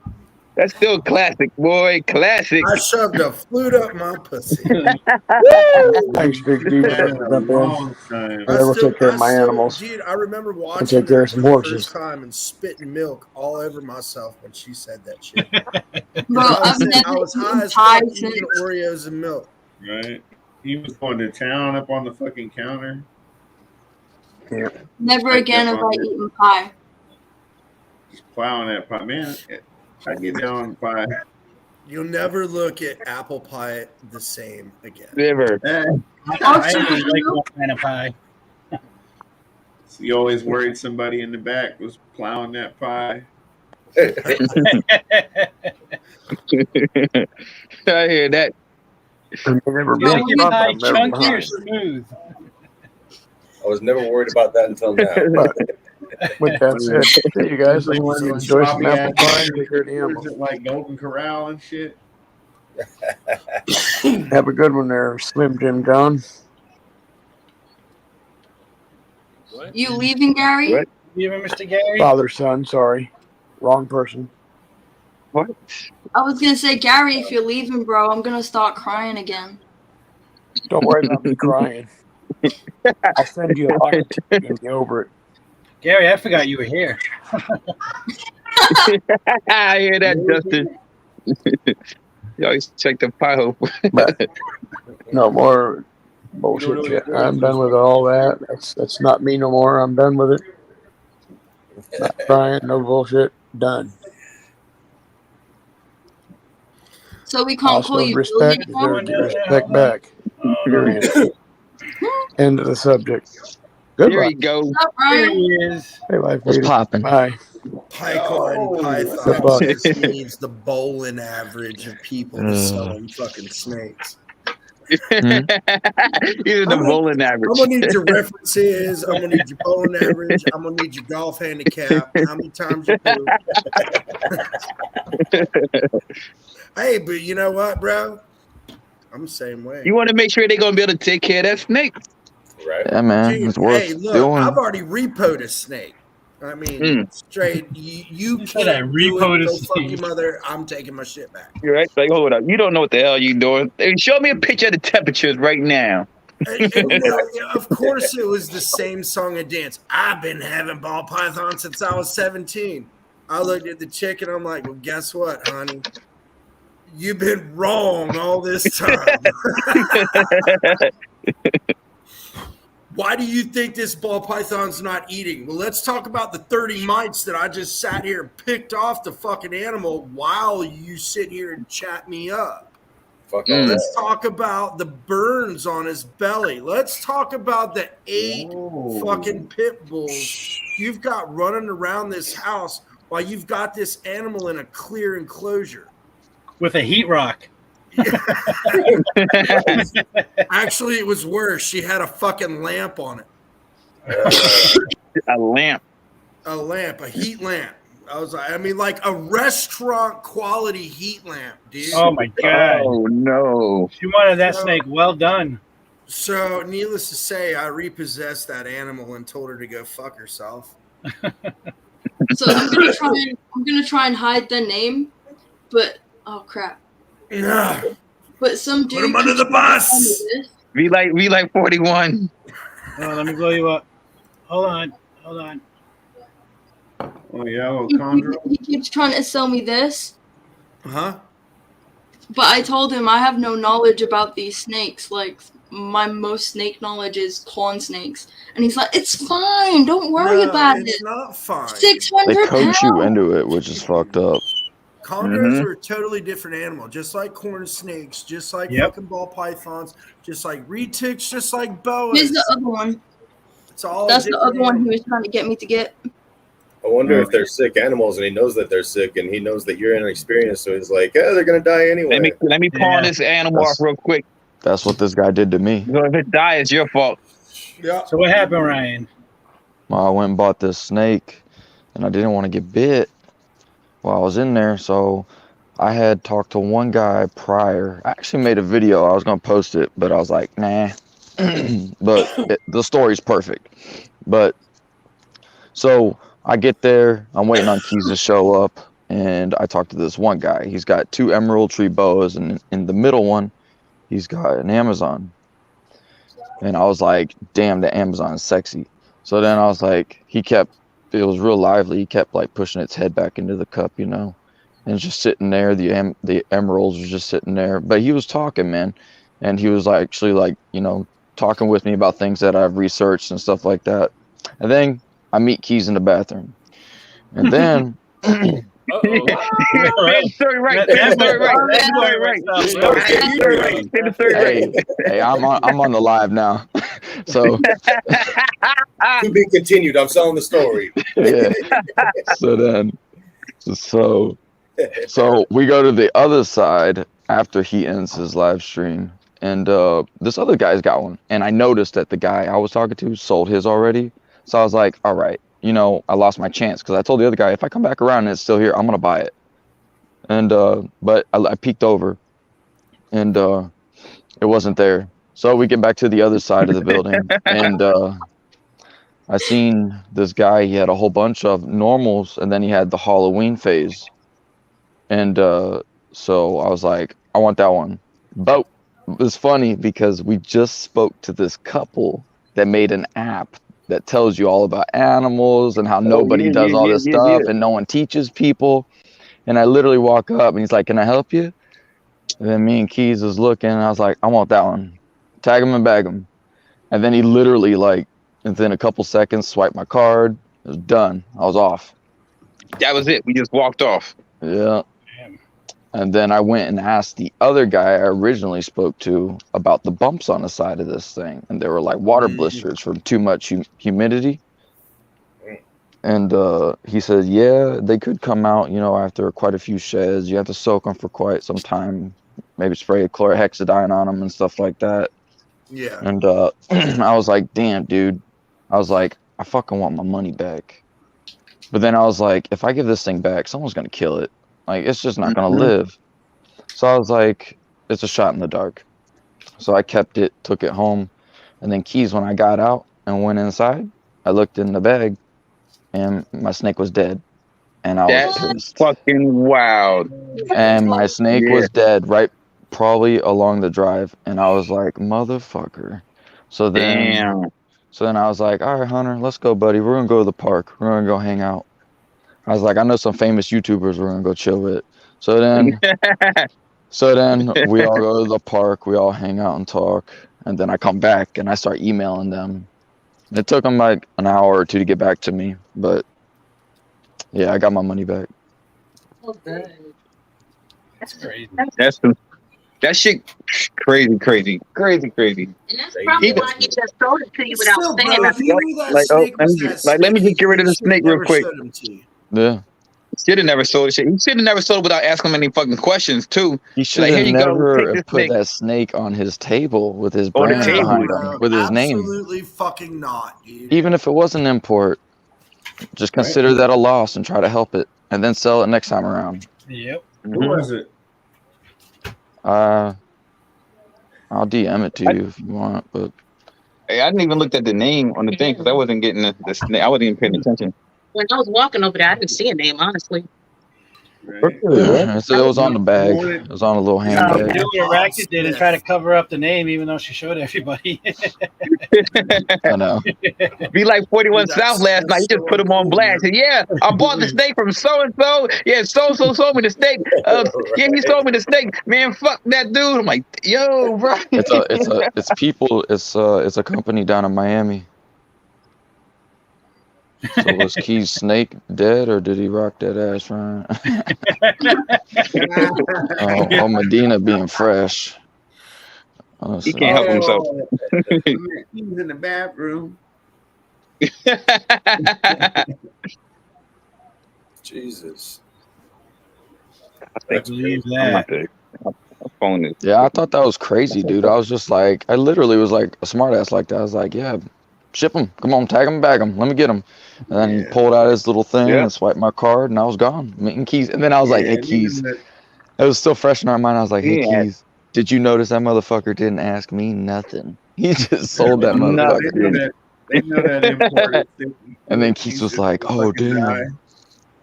That's still classic, boy. Classic. I shoved a flute up my pussy. Thanks, Big D. Long time. I will take care of my animals. Dude, I remember And watching take care her of some for the horses. first time and spitting milk all over myself when she said that shit. Bro, I've I never was high eaten as pie fuck since. eating Oreos and milk. Right? He was going to town up on the fucking counter. Yeah. Never Like again that have I one. eaten pie. Just plowing that pie. Man, I get down on pie. You'll never look at apple pie the same again. Never. I only like one kind of pie. So you always worried somebody in the back was plowing that pie. I hear that. never Yeah, been you front, Pie I've never chunky or behind. smooth? I was never worried about that until now. But with that said, see you guys. Like, Enjoy some sloppy apple ass pie and take care of the Or is animals. it like Golden Corral and shit? Have a good one there, Slim Jim John. What? You leaving, Gary? What? You ever, Mr. Gary? Father, son, sorry. Wrong person. What? I was gonna say, Gary, if you're leaving, bro, I'm gonna start crying again. Don't worry about me crying. I'll send you a bucket and get over it. Gary, I forgot you were here. I hear that, Justin. You always check the pie hole. But no more bullshit shit. I'm done with all that. That's not me no more. I'm done with it. Not crying, no bullshit. Done. So we can't call Also, you respect Billy deserves anymore? respect back. Period. End of the subject. There Goodbye. he goes. What's up, There Ryan? he is. Hey, life What's leader. popping? Bye. Pipeline The Python buck. just needs the bowling average of people to sell him fucking snakes. He's in the bowling average. I'm gonna need your references. I'm gonna need your bowling average. I'm gonna need your golf handicap. How many times you poop? Hey, but you know what, bro? I'm the same way. You want to make sure they're gonna be able to take care of that snake. Right. Yeah, man, Dude, it's worth hey, look, doing. I've already repoed a snake. I mean, straight. You said I can't do repoed it. a Go fuck snake. your mother. I'm taking my shit back. You're right. Like, hold up. You don't know what the hell you doing. Hey, show me a picture of the temperatures right now. And, you know, of course, it was the same song and dance. I've been having ball python since I was 17. I looked at the chick and I'm like, well, guess what, honey? You've been wrong all this time. Why do you think this ball python's not eating? Well, let's talk about the 30 mites that I just sat here and picked off the fucking animal while you sit here and chat me up. Fuck all that. Let's talk about the burns on his belly. Let's talk about the 8 fucking pit bulls you've got running around this house while you've got this animal in a clear enclosure. With a heat rock. Actually, it was worse. She had a fucking lamp on it. A lamp. A lamp, a heat lamp. I mean, like a restaurant quality heat lamp, dude. Oh my god. Oh no. She wanted that snake well done. So, needless to say, I repossessed that animal and told her to go fuck herself. So I'm gonna try and hide the name, but oh crap. Yeah. But some dude Put him under the bus. We like 41. Oh, let me blow you up. Hold on. Oh yeah, little chondro. He keeps trying to sell me this, Huh? but I told him I have no knowledge about these snakes. Like my most snake knowledge is corn snakes, and he's like, "It's fine, don't worry No, about it's it." not fine. 600 They coach you pounds. into it, which is fucked up. Chondros are a totally different animal, just like corn snakes, just like fucking ball pythons, just like retics, just like boas. Here's the other one. It's all That's the different other one he animals. was trying to get me to get. I wonder if they're sick animals and he knows that they're sick and he knows that you're inexperienced. So he's like, yeah, they're going to die anyway. Let me pawn this animal off real quick. That's what this guy did to me. So if it dies, it's your fault. Yeah. So what happened, Ryan? I went and bought this snake, and I didn't want to get bit while I was in there, so I had talked to one guy prior. I actually made a video. I was going to post it, but I was like, nah. But the story's perfect. But so I get there. I'm waiting on Keys to show up, and I talked to this one guy. He's got 2 emerald tree boas, and in the middle one, he's got an Amazon. And I was like, damn, the Amazon is sexy. So then I was like, it was real lively. He kept like pushing its head back into the cup, you know, and it's just sitting there. The emeralds were just sitting there, but he was talking, man. And he was actually like, you know, talking with me about things that I've researched and stuff like that. And then I meet Keys in the bathroom. And then Hey, I'm on the live now. So to be continued. I'm selling the story. yeah. So we go to the other side after he ends his live stream, and this other guy's got one. And I noticed that the guy I was talking to sold his already. So I was like, all right, you know, I lost my chance because I told the other guy, if I come back around and it's still here, I'm gonna buy it. And but I peeked over, and it wasn't there. So we get back to the other side of the building, and I seen this guy. He had a whole bunch of normals, and then he had the Halloween phase. And so I was like, I want that one. But it was funny because we just spoke to this couple that made an app that tells you all about animals and how nobody does all this stuff and no one teaches people. And I literally walk up and he's like, can I help you? And then me and Keys was looking and I was like, I want that one. Tag him and bag him. And then he literally, like, within a couple seconds, swiped my card. It was done. I was off. That was it. We just walked off. Yeah. And then I went and asked the other guy I originally spoke to about the bumps on the side of this thing. And they were like water blisters from too much humidity. And he said, yeah, they could come out, you know, after quite a few sheds. You have to soak them for quite some time. Maybe spray chlorhexidine on them and stuff like that. Yeah. And I was like, damn, dude. I was like, I fucking want my money back. But then I was like, if I give this thing back, someone's going to kill it. Like, it's just not going to live. So I was like, it's a shot in the dark. So I kept it, took it home. And then Keys, when I got out and went inside, I looked in the bag and my snake was dead. And I was pissed. Fucking wild. And my snake was dead right probably along the drive. And I was like, motherfucker. So then I was like, all right, Hunter, let's go, buddy. We're going to go to the park. We're going to go hang out. I was like, I know some famous YouTubers we're gonna go chill with. So then we all go to the park, we all hang out and talk, and then I come back and I start emailing them. It took them like an hour or two to get back to me, but yeah, I got my money back. Oh, good. That's crazy. That shit crazy. And that's probably why he just sold it to you without saying nothing. Let me just get rid of the snake real quick. Yeah. Should have never sold it. He should have never sold it without asking him any fucking questions too. He should have never put that snake on his table with his brand behind him, with his name. Absolutely fucking not, dude. Even if it was an import, just consider that a loss and try to help it, and then sell it next time around. Yep. Who was it? I'll DM it to you if you want, but hey, I didn't even look at the name on the thing because I wasn't getting the snake. I wasn't even paying attention. When I was walking over there, I didn't see a name, honestly. Yeah, so it was on the bag. It was on a little handbag. Do what Racket did and try to cover up the name, even though she showed everybody. I know. Be like 41 South last night. You just put him on blast. Said, yeah, I bought the snake from so and so. Yeah, so sold me the snake. Yeah, he sold me the snake. Man, fuck that dude. I'm like, yo, bro. It's a company down in Miami. So was Keys' snake dead, or did he rock that ass, Ryan? Oh, Medina being fresh. He can't help himself. He's in the bathroom. Jesus. I believe that. Yeah, I thought that was crazy, dude. I was just like, I literally was like a smartass like that. I was like, yeah, ship them. Come on, tag them, bag them. Let me get them. And then he pulled out his little thing and swiped my card, and I was gone. Meeting Keys. And then I was like, hey, Keys. It was still fresh in our mind. I was like, hey, Keys, did you notice that motherfucker didn't ask me nothing? He just sold that motherfucker. They know that import. And then Keys was like, oh, damn.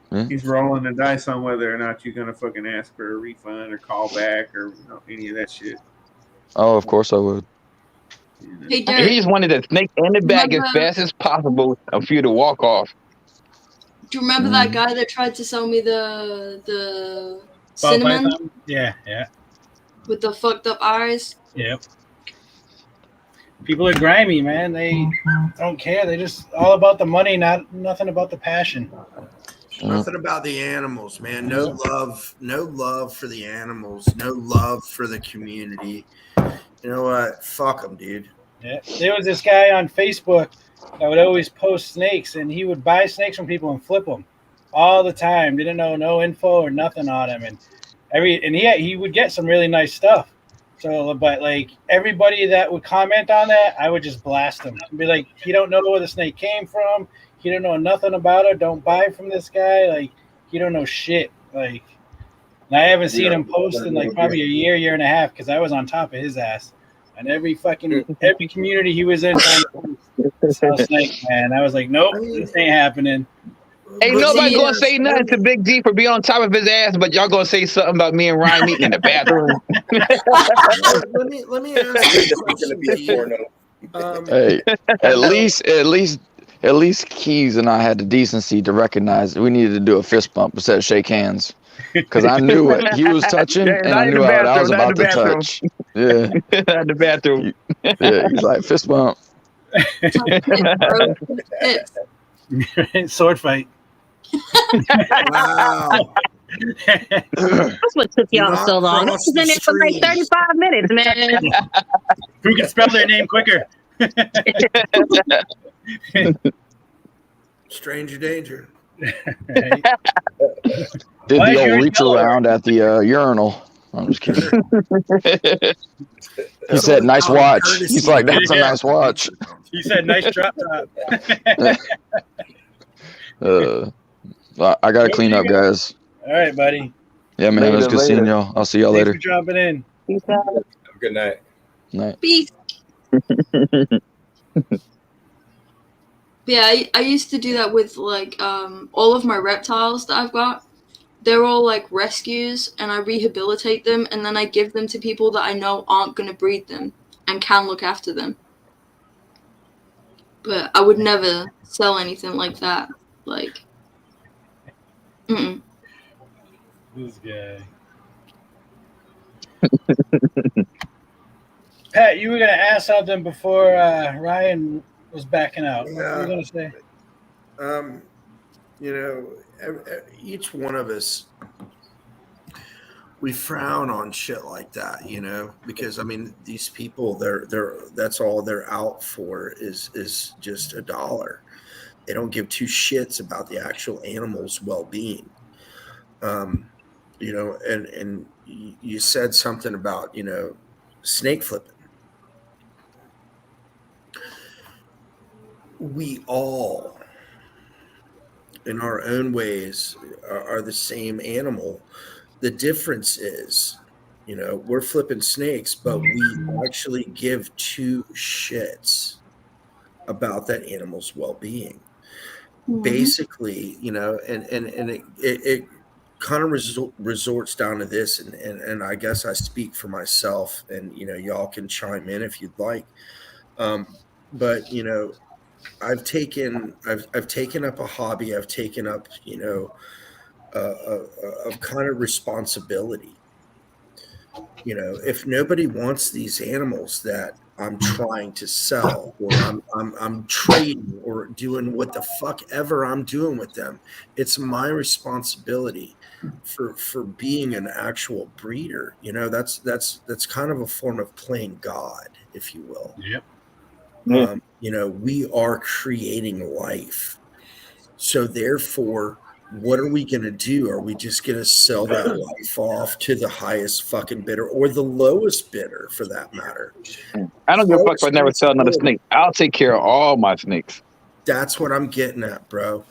Yeah. He's rolling the dice on whether or not you're gonna fucking ask for a refund or call back or any of that shit. Oh, of course I would. Hey, Derek, he just wanted the snake in the bag as fast as possible for you to walk off. do you remember that guy that tried to sell me the cinnamon Yeah. with the fucked up eyes? Yep. People are grimy, man. They don't care. They just all about the money, nothing about the passion. Nothing about the animals, man. No love for the animals. No love for the community. You know what? Fuck them, dude. Yeah. There was this guy on Facebook that would always post snakes, and he would buy snakes from people and flip them all the time. Didn't know no info or nothing on him, and he would get some really nice stuff. So, but like everybody that would comment on that, I would just blast them. Be like, he don't know where the snake came from. He don't know nothing about it. Don't buy from this guy. Like, he don't know shit. Like, and I haven't seen him post in like probably a year and a half because I was on top of his ass. And every community he was in, sell snake, man. I was like, nope, this ain't happening. Ain't nobody gonna say nothing to Big D for being on top of his ass, but y'all gonna say something about me and Ryan meeting in the bathroom. let me ask you a question. Hey, at least Keys and I had the decency to recognize that we needed to do a fist bump instead of shake hands. Because I knew what he was touching, and I knew what I was about to touch. Yeah. At the bathroom. Yeah, he's like, fist bump. Sword fight. Wow. That's what took y'all so long. I was in there for like 35 minutes, man. Who can spell their name quicker? Stranger danger. Did the old reach around at the urinal. I'm just kidding. He said, nice watch. He's like, that's a nice watch. He said, nice drop top. I got to clean up, guys. All right, buddy. Yeah, man. It was good seeing y'all. I'll see y'all later. Thanks for dropping in. Have a good night. Night. Peace. Yeah, I used to do that with like all of my reptiles that I've got. They're all like rescues, and I rehabilitate them, and then I give them to people that I know aren't going to breed them and can look after them. But I would never sell anything like that. Like, This guy. Pat, you were gonna ask something before Ryan was backing out. What were you gonna say? You know, each one of us, we frown on shit like that, you know, because I mean, these people, they're that's all they're out for is just $1. They don't give two shits about the actual animal's well-being. You know, and you said something about, you know, snake flipping. We all, in our own ways, are the same animal. The difference is, you know, we're flipping snakes, but we actually give two shits about that animal's well-being. Mm-hmm. Basically, you know, and it kind of resorts down to this, and I guess I speak for myself, and you know, y'all can chime in if you'd like. But you know, I've taken up a hobby. I've taken up, you know, a kind of responsibility. You know, if nobody wants these animals that I'm trying to sell, or I'm trading, or doing what the fuck ever I'm doing with them, it's my responsibility for being an actual breeder. You know, that's kind of a form of playing God, if you will. Yep. You know, we are creating life. So therefore, what are we going to do? Are we just going to sell that life off to the highest fucking bidder, or the lowest bidder for that matter? I don't give a fuck if I never sell another snake. I'll take care of all my snakes. That's what I'm getting at, bro.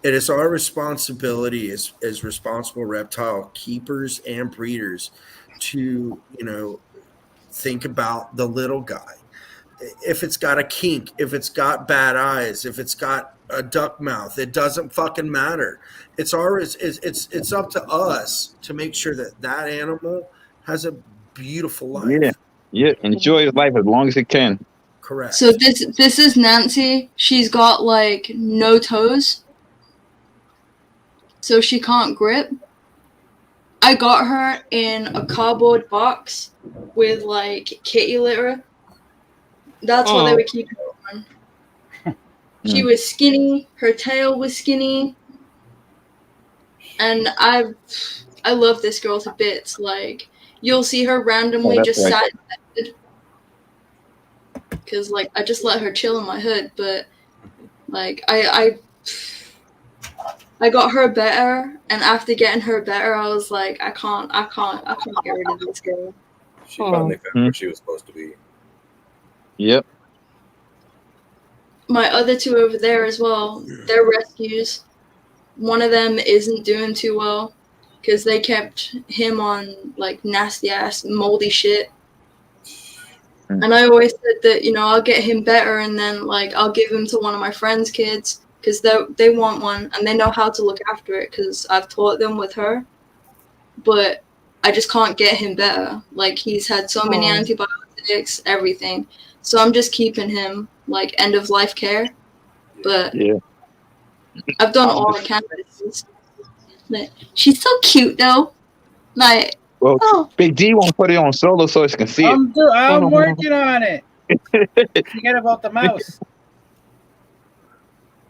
It is our responsibility as responsible reptile keepers and breeders to, you know, think about the little guy. If it's got a kink, if it's got bad eyes, if it's got a duck mouth, it doesn't fucking matter. It's up to us to make sure that animal has a beautiful life. Yeah. Enjoy his life as long as it can. Correct. So this is Nancy. She's got like no toes, so she can't grip. I got her in a cardboard box with like kitty litter. That's what they would keep her on. She was skinny. Her tail was skinny. And I love this girl to bits. Like, you'll see her randomly just sat in the hood. Because, like, I just let her chill in my hood. But, like, I got her better. And after getting her better, I was like, I can't get rid of this girl. She finally found where she was supposed to be. Yep. My other two over there as well, they're rescues. One of them isn't doing too well because they kept him on like nasty ass moldy shit. And I always said that, you know, I'll get him better and then like I'll give him to one of my friends' kids because they want one and they know how to look after it because I've taught them with her. But I just can't get him better. Like he's had so many antibiotics, everything. So I'm just keeping him like end of life care. But yeah, I've done all I can. But she's so cute though. Like, well, Big D won't put it on solo so she can see it. I'm working on it. Forget about the mouse.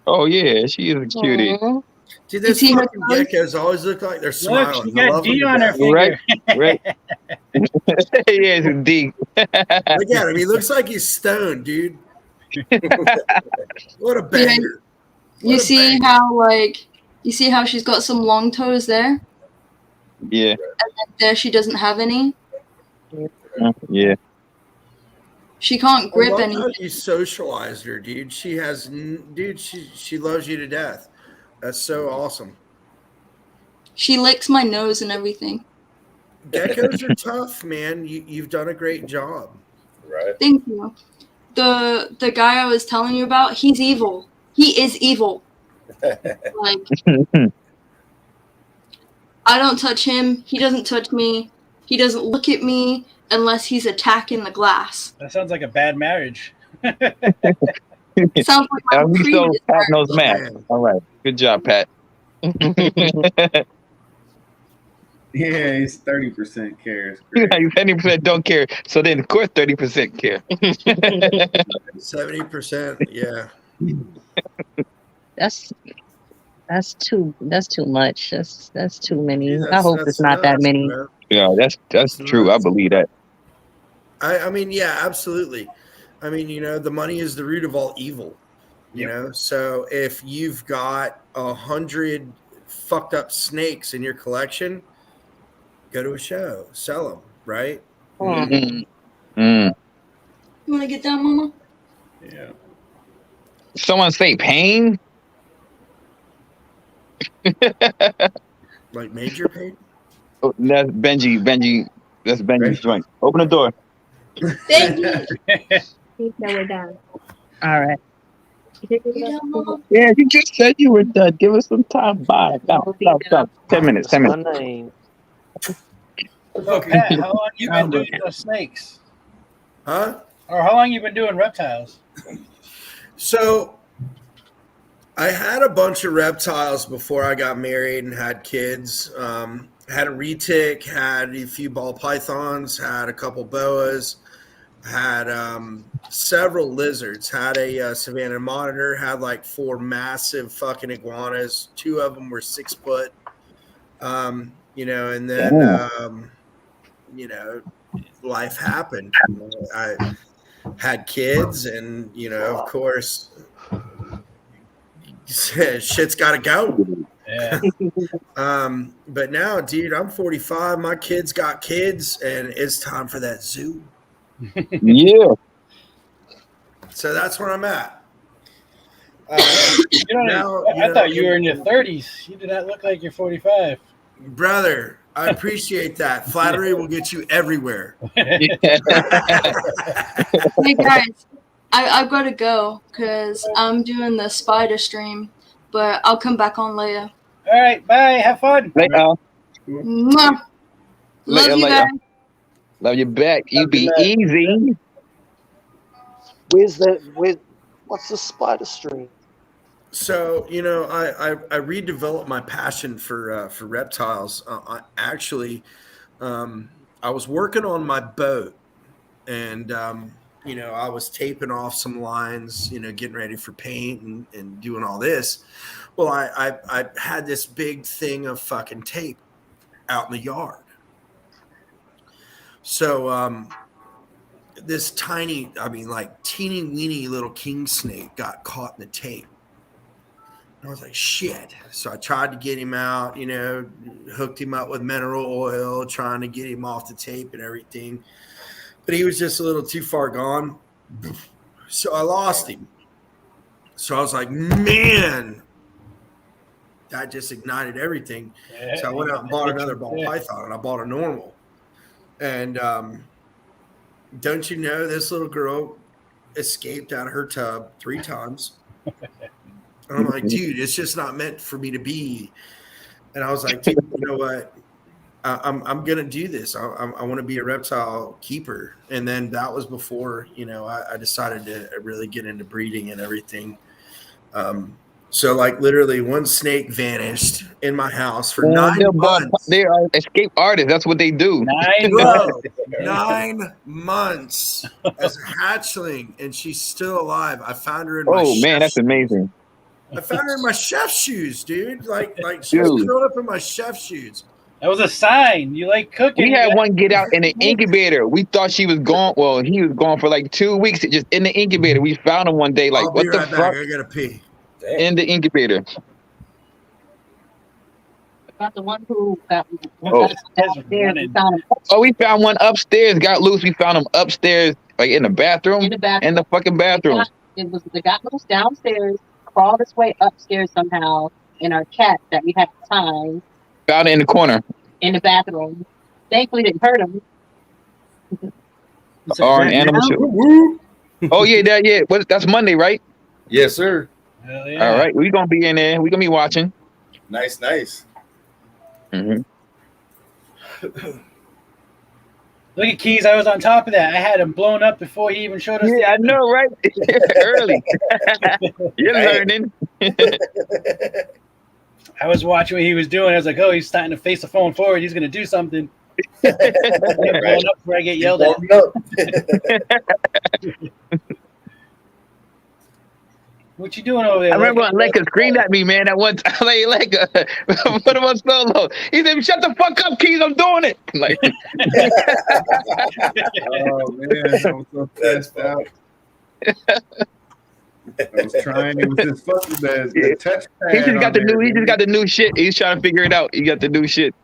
Oh yeah, she is a cutie. Dude, those fucking geckos always look like they're smiling. She got D on her finger. Right, right. Yeah, it's a D. Look at him. He looks like he's stoned, dude. What a banger. You see how she's got some long toes there? Yeah. And then there she doesn't have any. Yeah. She can't grip anything. anything. You socialized her, dude. She has, dude. She loves you to death. That's so awesome. She licks my nose and everything. Geckos are tough, man. You've done a great job. Right. Thank you. The guy I was telling you about, he's evil. He is evil. Like, I don't touch him. He doesn't touch me. He doesn't look at me unless he's attacking the glass. That sounds like a bad marriage. Sounds like my We still previous Pat knows marriage. math. All right. Good job, Pat. Yeah, he's 30% cares. You 70% don't care. So then, of course, 30% care. 70%, yeah. That's too much. That's too many. Yeah, I hope it's not that nuts, many. bro. Yeah, that's true. I believe that. I mean, yeah, absolutely. I mean, you know, the money is the root of all evil. You know, so if you've got 100 fucked up snakes in your collection, go to a show, sell them, right? Mm. You want to get down, Mama? Yeah. Someone say pain? Like major pain? Oh, that's Benji. That's Benji's joint. Open the door. He's nowhere down. All right. Yeah, you just said you were done. Give us some time. Bye. Stop. 10 minutes. 10 minutes. So Pat, how long you been doing those snakes? Huh? Or how long you been doing reptiles? So I had a bunch of reptiles before I got married and had kids. Had a retic, had a few ball pythons, had a couple boas, had several lizards, had a Savannah monitor, had like 4 massive fucking iguanas. 2 of them were 6 foot. You know, and then you know, life happened. I had kids, and you know, of course, shit's got to go. Yeah. But now, dude, I'm 45. My kids got kids, and it's time for that zoo. Yeah. So that's where I'm at. You know, I thought you were in your 30s. You do not look like you're 45. Brother, I appreciate that. Flattery will get you everywhere. Hey guys, I've got to go because I'm doing the spider stream, but I'll come back on later. All right, bye. Have fun. Later. Mwah. Love you guys. Love you back. You be easy. What's the spider stream? So, you know, I redeveloped my passion for reptiles. I was working on my boat, and you know, I was taping off some lines, you know, getting ready for paint and doing all this. Well, I had this big thing of fucking tape out in the yard. So this tiny, I mean, like teeny weeny little king snake got caught in the tape. I was like, shit. So I tried to get him out, you know, hooked him up with mineral oil, trying to get him off the tape and everything. But he was just a little too far gone. So I lost him. So I was like, man, that just ignited everything. Yeah, So I went out and bought another ball python, and I bought a normal. And don't you know, this little girl escaped out of her tub 3 times. And I'm like, dude, it's just not meant for me to be. And I was like, dude, you know what? I'm gonna do this. I want to be a reptile keeper. And then that was before, you know, I decided to really get into breeding and everything. So like literally one snake vanished in my house for 9 months. They are escape artists. That's what they do. 9 months as a hatchling, and she's still alive. I found her in my Oh man, that's amazing. I found her in my chef shoes, dude. Like she was Dude. curled up in my chef shoes. That was a sign. You like cooking. We had one get out in an incubator. We thought she was gone. Well, he was gone for like 2 weeks, just in the incubator. We found him one day, like, I'll what be the right fuck? back. I gotta pee. In the incubator. About the one who got Oh. downstairs and found him Oh, we found one upstairs. Got loose. We found him upstairs, like in the bathroom. in the bathroom. In the fucking bathroom. It was the guy loose downstairs, crawled his way upstairs somehow, and our cat that we had at the time Found it in the corner. in the bathroom. Thankfully, didn't hurt him. Or an animal show. Oh yeah, that's Monday, right? Yes, sir. Hell All right, we gonna be in there. We gonna be watching. Nice. Mm-hmm. Look at Keys. I was on top of that. I had him blown up before he even showed us. Yeah, I know, right? Early. You're learning. I was watching what he was doing. I was like, oh, he's starting to face the phone forward. He's going to do something. Blown up before I get yelled at. What you doing over there? I remember when Leica screamed at me, man, at one time. Like, put him on solo. He said, shut the fuck up, Keys, I'm doing it. Like, Oh man, I was so stressed out. I was trying. It was just fucking the touch pad. he just got on the there, new. He man. just got the new shit. He's trying to figure it out. He got the new shit.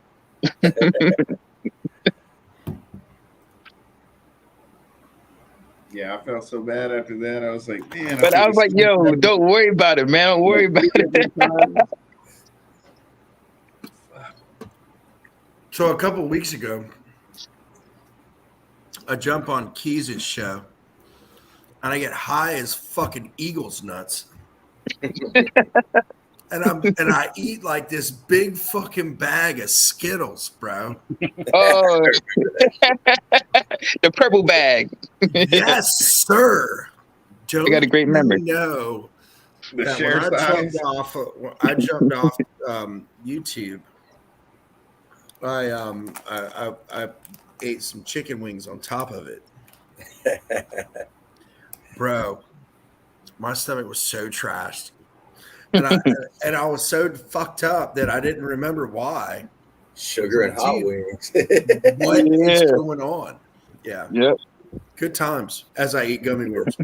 Yeah, I felt so bad after that. I was like, man. But I was like, yo, don't worry about it, man. Don't worry about it. So a couple of weeks ago, I jump on Keys' show, and I get high as fucking eagle's nuts. And I eat like this big fucking bag of Skittles, bro. Oh, the purple bag. Yes, sir. Joe, I got a great memory. No, The that share when size. I jumped off YouTube. I ate some chicken wings on top of it, bro. My stomach was so trashed, and I was so fucked up that I didn't remember why. Sugar and hot wings. What is going on? Yeah. Yep. Good times as I eat gummy worms.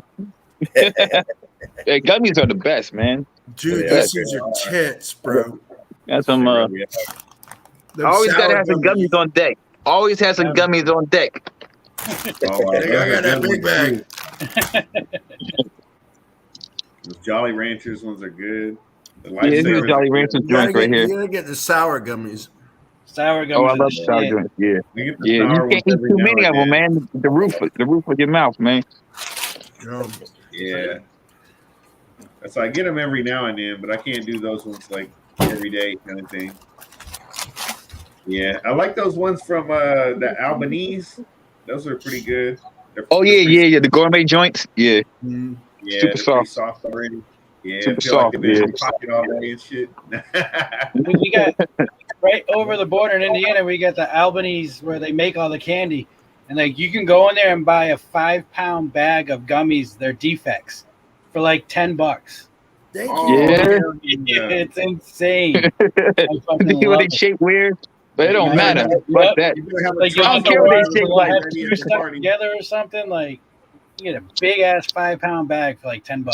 Yeah, gummies are the best, man. Dude, Yeah, these things are tits, bro. That's some. Always gotta have some gummies on deck. Always have some gummies on deck. Oh, I got that big bag. The Jolly Ranchers ones are good. The Yeah, these are Jolly Ranchers joints right You here. gotta get the sour gummies. Sour gummies. Oh, I love the sour joints. Yeah, We get the yeah. sour You can't ones eat every too now many and of them, then. man. The roof of your mouth, man. Yeah. So I get them every now and then, but I can't do those ones like every day kind of thing. Yeah, I like those ones from the Albanese. Those are pretty good. Oh yeah. The gourmet joints. Yeah. Yeah, Super they're soft. pretty soft already. Yeah, Super I feel like soft, they've been in yeah. your pocket all day and shit. We got right over the border in Indiana. We got the Albanese where they make all the candy, and like you can go in there and buy a 5-pound bag of gummies. They're defects for like $10. Thank Yeah. It's insane. People they shape weird, but it don't Yeah. matter. Yep. Fuck that. Like I don't care what they shape like. have two stuck together or something. Like you get a big ass 5-pound bag for like $10.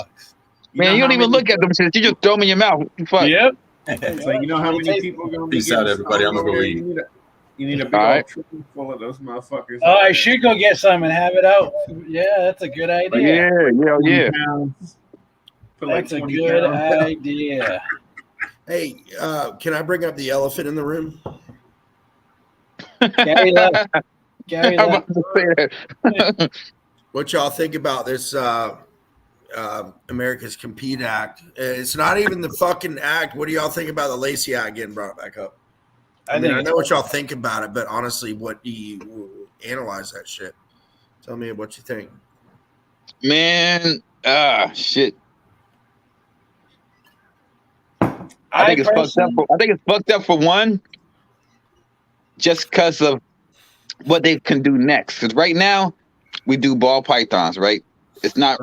Man, you don't even look at them shit. You just throw them in your mouth. Fuck. Yep. It's like, you know how many people are going to be Peace out, getting everybody. I'm stoned gonna go over there? eat. You need a big All old right. tray full of those motherfuckers. Oh, I should go get some and have it out. Yeah, that's a good idea. Yeah. 20 pounds. Put like That's a 20 good pounds. idea. Hey, can I bring up the elephant in the room? Gary left. Gary I'm left. about to say that. What y'all think about this America's Compete Act? It's not even the fucking act. What do y'all think about the Lacey Act getting brought back up? I think know it's what y'all think about it, but honestly, what do you analyze that shit? Tell me what you think. Man, shit. I think it's fucked up. I think it's fucked up for one, just because of what they can do next. Because right now, we do ball pythons, right? It's not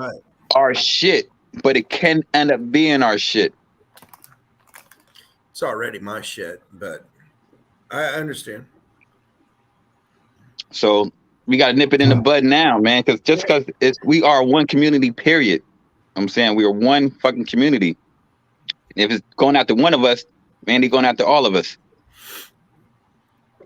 our shit, but it can end up being our shit. It's already my shit, but I understand. So we got to nip it in the bud now, man. Because just because we are one community, period. I'm saying we are one fucking community. If it's going after one of us, man, they're going after all of us.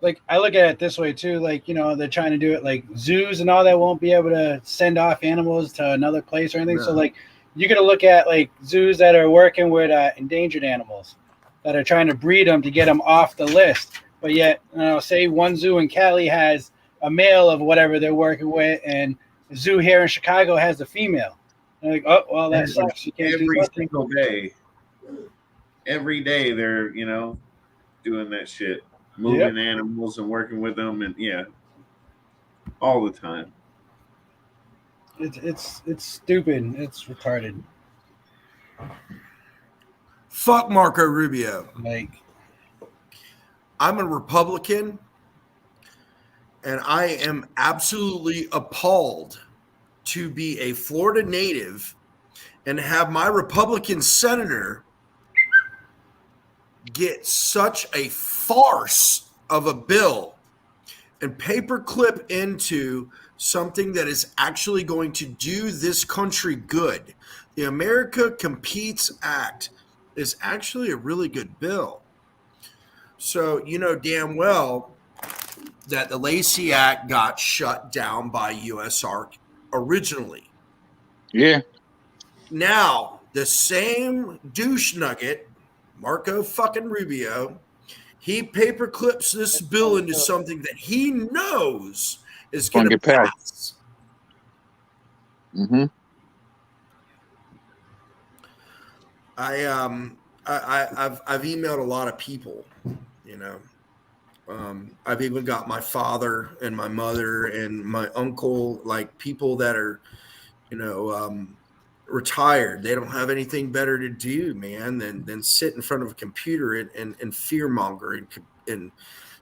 Like, I look at it this way too. Like, you know, they're trying to do it like zoos and all that won't be able to send off animals to another place or anything. No. So like, you're gonna look at like zoos that are working with endangered animals that are trying to breed them to get them off the list. But yet, you know, say one zoo in Cali has a male of whatever they're working with, and the zoo here in Chicago has a female. They're like, oh well, that sucks. You can't do Every nothing. single day. Every day they're, you know, doing that shit. Moving animals and working with them, and all the time. It's stupid. It's retarded. Fuck Marco Rubio. Like, I'm a Republican, and I am absolutely appalled to be a Florida native and have my Republican senator get such a farce of a bill and paperclip into something that is actually going to do this country good. The America Competes Act is actually a really good bill. So you know damn well that the Lacey Act got shut down by USARK originally. Yeah. Now, the same douche nugget, Marco fucking Rubio, he paperclips this bill into something that he knows is going to pass. Mm-hmm. I've emailed a lot of people, you know. I've even got my father and my mother and my uncle, like people that are, you know, retired. They don't have anything better to do, man, than sit in front of a computer and fear monger and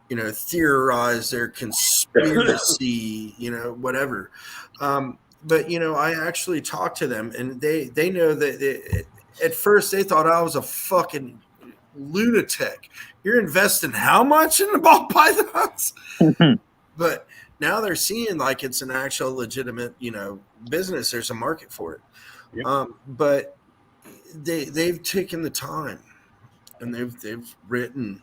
you know, theorize their conspiracy, you know, whatever. But you know, I actually talked to them, and they know that at first they thought I was a fucking lunatic. You're investing how much in the ball pythons? But now they're seeing like it's an actual legitimate, you know, business. There's a market for it. Yep. But they've taken the time, and they've written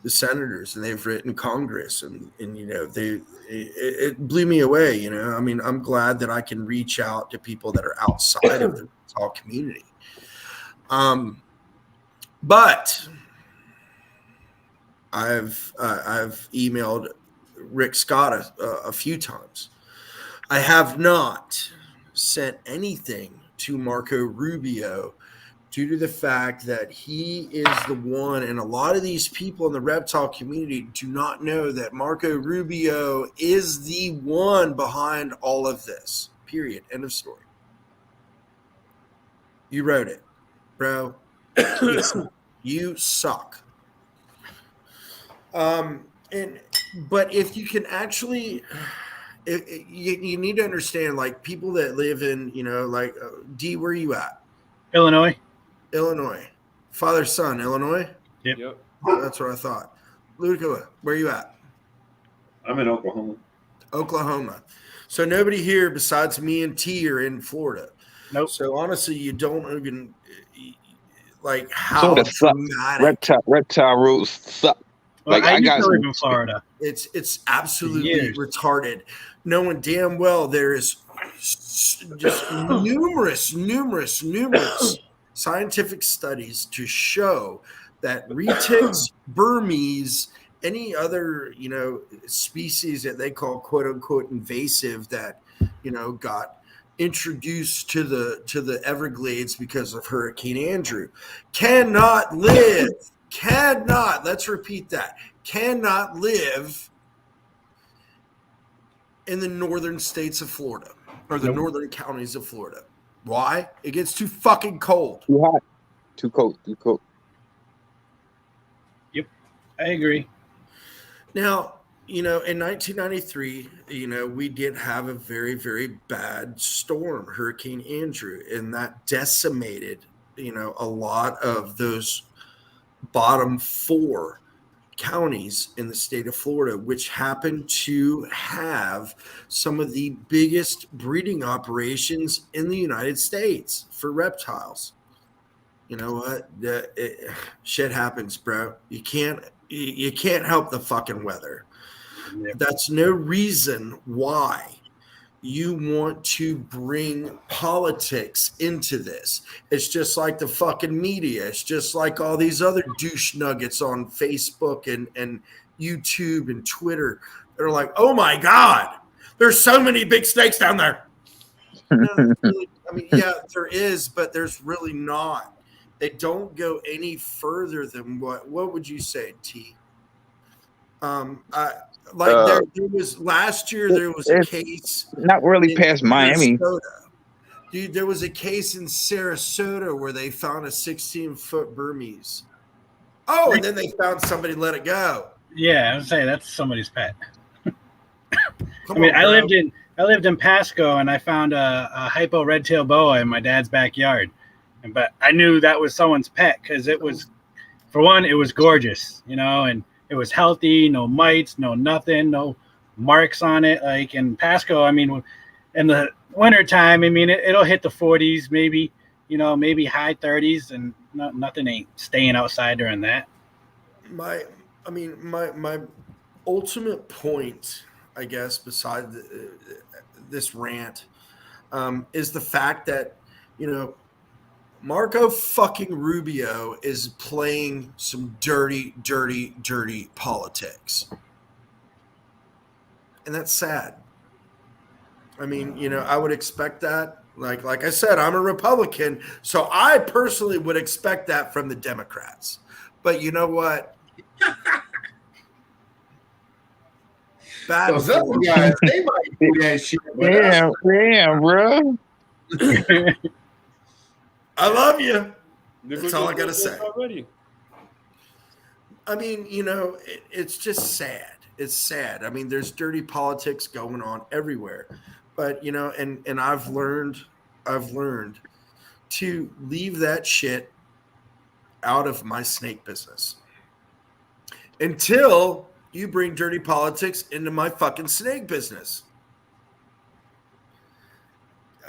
the senators, and they've written Congress, and you know, it blew me away. You know, I mean, I'm glad that I can reach out to people that are outside of the tall community. But I've emailed Rick Scott a few times. I have not sent anything to Marco Rubio due to the fact that he is the one, and a lot of these people in the reptile community do not know that Marco Rubio is the one behind all of this. Period. End of story. You wrote it, bro. You suck. But if you can actually, you need to understand, like people that live in, you know, like D, where are you at? Illinois. Father, son, Illinois. Yep. That's what I thought. Luca, where are you at? I'm in Oklahoma. So nobody here besides me and T are in Florida. Nope. So honestly, you don't even like how Florida sucks. dramatic. Reptile rules suck. Well, Like I I used got to live some. in Florida. It's absolutely Years. retarded, knowing damn well there is just numerous scientific studies to show that retics, Burmese, any other species that they call quote unquote invasive that got introduced to the Everglades because of Hurricane Andrew cannot live. Let's repeat that. Cannot live in the northern states of Florida or the northern counties of Florida. Why? It gets too fucking cold. Too hot. Too cold. Too cold. Yep, I agree. Now, in 1993, we did have a very, very bad storm, Hurricane Andrew, and that decimated, a lot of those bottom 4 counties in the state of Florida, which happen to have some of the biggest breeding operations in the United States for reptiles. You know what? Shit happens, bro. You can't help the fucking weather. Yeah. That's no reason why you want to bring politics into this. It's just like the fucking media. It's just like all these other douche nuggets on Facebook and YouTube and Twitter. They're like, oh my God, there's so many big snakes down there. No, really, I mean, yeah, there is, but there's really not. They don't go any further than what would you say, T? There was last year. There was a case, not really past Miami. Dude, there was a case in Sarasota where they found a 16-foot Burmese. Oh, and then they found somebody let it go. Yeah, I would say that's somebody's pet. I lived in Pasco, and I found a hypo red-tailed boa in my dad's backyard, but I knew that was someone's pet because it was, for one, it was gorgeous, and it was healthy, no mites, no nothing, no marks on it. Like in Pasco, I mean, in the wintertime, I mean, it'll hit the 40s, maybe, maybe high 30s, and nothing ain't staying outside during that. My ultimate point, I guess, beside this rant, is the fact that, Marco fucking Rubio is playing some dirty politics. And that's sad. I mean, I would expect that. Like I said, I'm a Republican, so I personally would expect that from the Democrats. But you know what? Bad Those other guys, they might do that shit. Damn, bro. I love you. That's all I gotta say. Already. I mean, it's just sad. It's sad. I mean, there's dirty politics going on everywhere, but and I've learned to leave that shit out of my snake business until you bring dirty politics into my fucking snake business.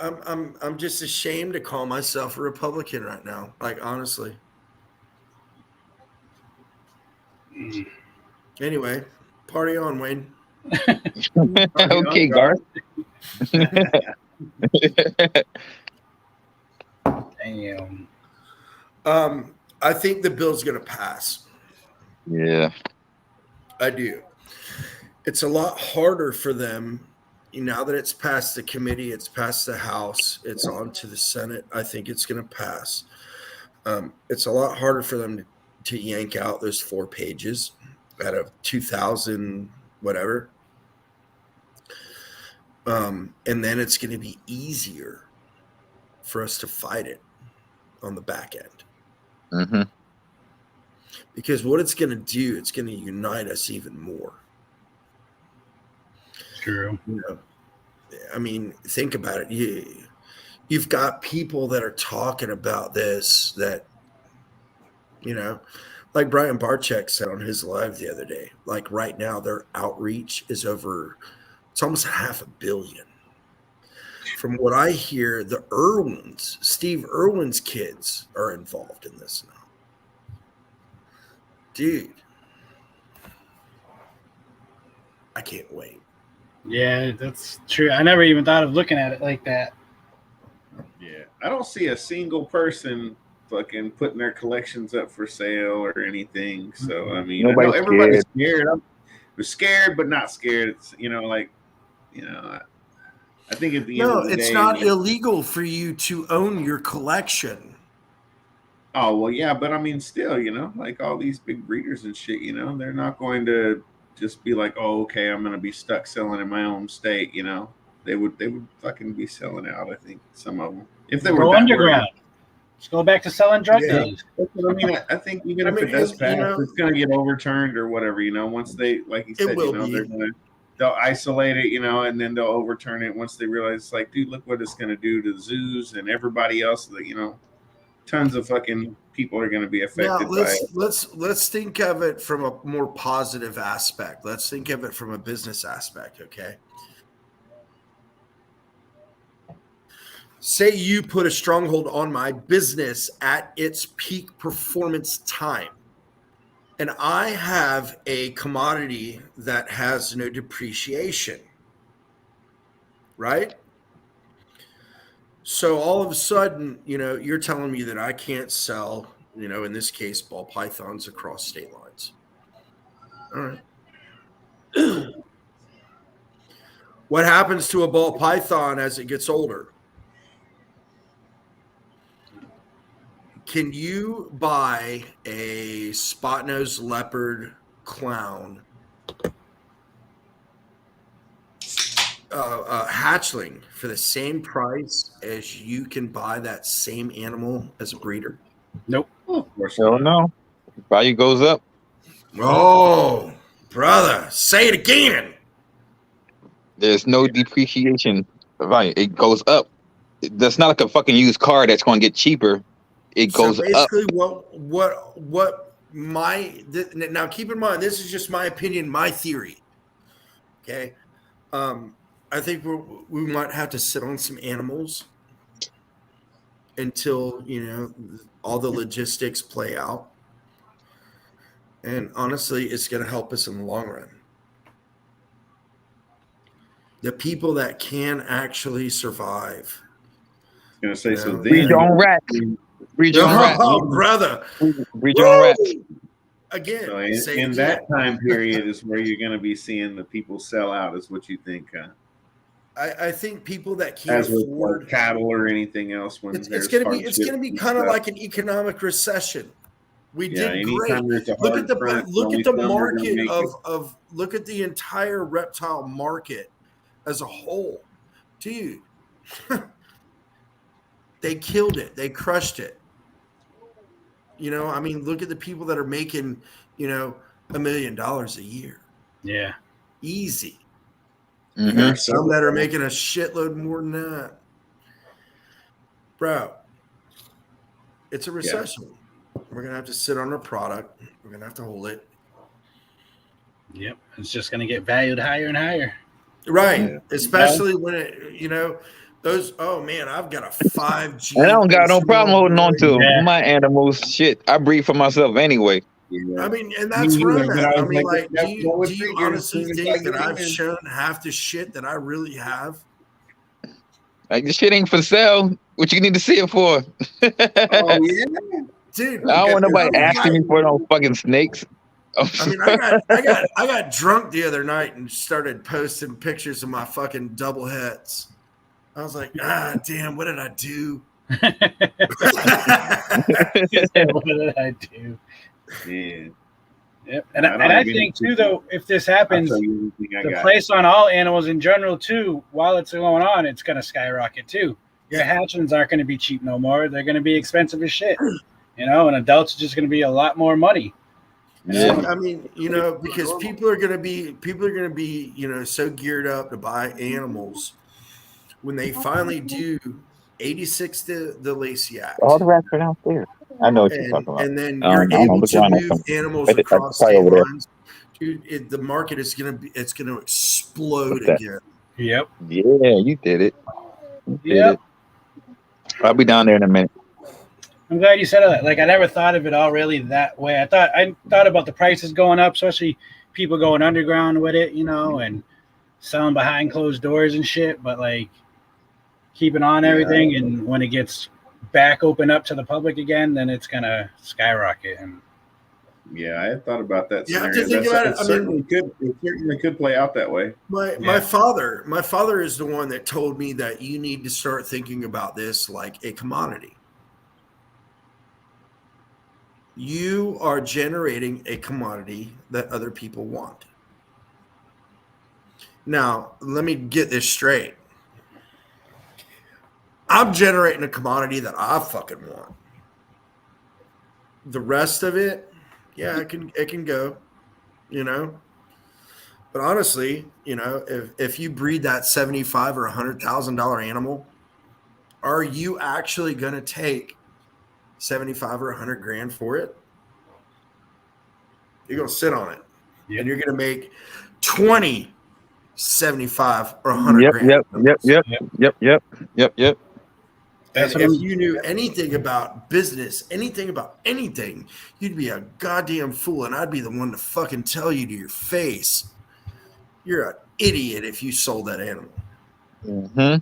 I'm just ashamed to call myself a Republican right now. Like, honestly. Anyway, party on, Wayne. Okay, Garth. Damn. I think the bill's going to pass. Yeah. I do. It's a lot harder for them. Now that it's passed the committee, it's passed the House, it's on to the Senate. I think it's going to pass. It's a lot harder for them to yank out those 4 pages out of 2,000 whatever. And then it's going to be easier for us to fight it on the back end. Mm-hmm. Because what it's going to do, it's going to unite us even more. True. I mean, think about it. You've got people that are talking about this that, like Brian Barczyk said on his live the other day, like right now their outreach is it's almost 500 million. from what I hear, the Irwins, Steve Irwin's kids, are involved in this now. Dude, I can't wait. Yeah, that's true. I never even thought of looking at it like that. Yeah, I don't see a single person fucking putting their collections up for sale or anything. So I mean, I know everybody's scared. We're scared, but not scared. It's I think at the end of the day, it's not illegal for you to own your collection. Oh well, yeah, but I mean, still, like all these big breeders and shit, they're not going to just be like, oh, okay, I'm going to be stuck selling in my own state. They would fucking be selling out. I think some of them, if they were go that underground. worried. Let's go back to selling drug days. That's what I mean, I think even if it does pass, it's going to get overturned or whatever. Once they, like you said, they'll isolate it, and then they'll overturn it once they realize, it's like, dude, look what it's going to do to the zoos and everybody else. That tons of fucking people are going to be affected by it. Let's think of it from a more positive aspect. Let's think of it from a business aspect, okay? Say you put a stronghold on my business at its peak performance time, and I have a commodity that has no depreciation, right? So all of a sudden, you're telling me that I can't sell, in this case, ball pythons across state lines. All right. What happens to a ball python as it gets older? Can you buy a spot-nosed leopard clown hatchling for the same price as you can buy that same animal as a breeder? Nope. No. Value goes up. Oh, brother, say it again. There's no depreciation value. It goes up. That's not like a fucking used car that's going to get cheaper. It goes up. Basically, now keep in mind, this is just my opinion, my theory. Okay. I think we might have to sit on some animals until, all the logistics play out. And honestly, it's going to help us in the long run. The people that can actually survive. I was going to say, so breed your own rat. Breed your own rat. Oh, brother. Breed your own rat. Again, so in that time period is where you're going to be seeing the people sell out, is what you think, huh? I think people that can't afford cattle or anything else, when it's going to be kind of like an economic recession. We did great. Look at the market of look at the entire reptile market as a whole, dude. They killed it. They crushed it. Look at the people that are making, $1 million a year. Yeah. Easy. Mm-hmm. You got some that are making a shitload more than that. Bro, it's a recession. Yeah. We're going to have to sit on our product. We're going to have to hold it. Yep. It's just going to get valued higher and higher. Right. Yeah. Especially when it, those, oh man, I've got a 5G. And I don't got no problem holding on to my animals. Shit, I breed for myself anyway. Yeah. I mean, and that's right. I mean, like, do you honestly think that I've shown half the shit that I really have? Like, this shit ain't for sale. What you need to see it for? Oh yeah, dude. I don't want nobody asking me for no fucking snakes. I mean, I got drunk the other night and started posting pictures of my fucking double heads. I was like, damn, what did I do? What did I do? Yeah. Yep. And I think too, though, if this happens, the price on all animals in general too, while it's going on, it's going to skyrocket too. Your hatchlings aren't going to be cheap no more. They're going to be expensive as shit. And adults are just going to be a lot more money. Yeah, I mean, because people are going to be, so geared up to buy animals when they finally do 86 the Lacey Act. All the rats are downstairs. I know what you're talking about. And then you're able to move animals across state lines. Dude, the market is going to explode again. Yep. Yeah, you did it. Yep. I'll be down there in a minute. I'm glad you said that. Like I never thought of it all really that way. I thought about the prices going up, especially people going underground with it, and selling behind closed doors and shit. But like keeping on everything, and when it gets back open up to the public again, then it's gonna skyrocket. And yeah, I had thought about that. You have scenario. to think about it. It certainly could play out that way. My father is the one that told me that you need to start thinking about this like a commodity. You are generating a commodity that other people want. Now, let me get this straight. I'm generating a commodity that I fucking want. The rest of it, yeah, it can go, But honestly, if you breed that $75,000 or $100,000 animal, are you actually going to take 75 or 100 grand for it? You're going to sit on it, and you're going to make 20, 75 or 100 grand. Yep. And if you knew anything about business, anything about anything, you'd be a goddamn fool, and I'd be the one to fucking tell you to your face, you're an idiot if you sold that animal. Mm-hmm.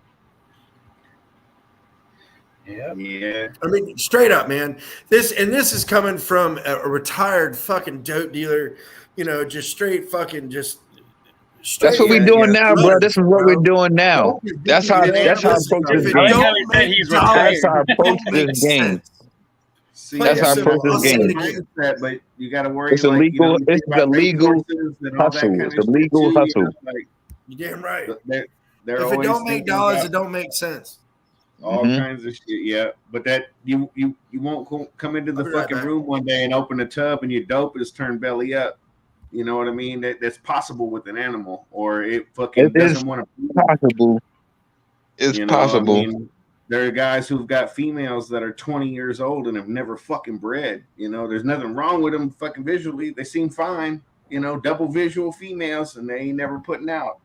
Yeah. I mean, straight up, man. This is coming from a retired fucking dope dealer, just straight fucking just. That's what we're doing now, bro. This is what we're doing now. That's how I approach this game. That's how I approach this game. That's how I approach this game. But you got to worry. It's illegal. It's a legal hustle. It's a legal hustle. You're damn right. They're if it don't make dollars, it don't make sense. All kinds of shit, yeah. But that you won't come into the fucking room one day and open a tub and your dope is turned belly up. You know what I mean? That's possible with an animal, or it fucking doesn't want to. Possible. It's possible. I mean, there are guys who've got females that are 20 years old and have never fucking bred. There's nothing wrong with them fucking visually. They seem fine. Double visual females, and they ain't never putting out.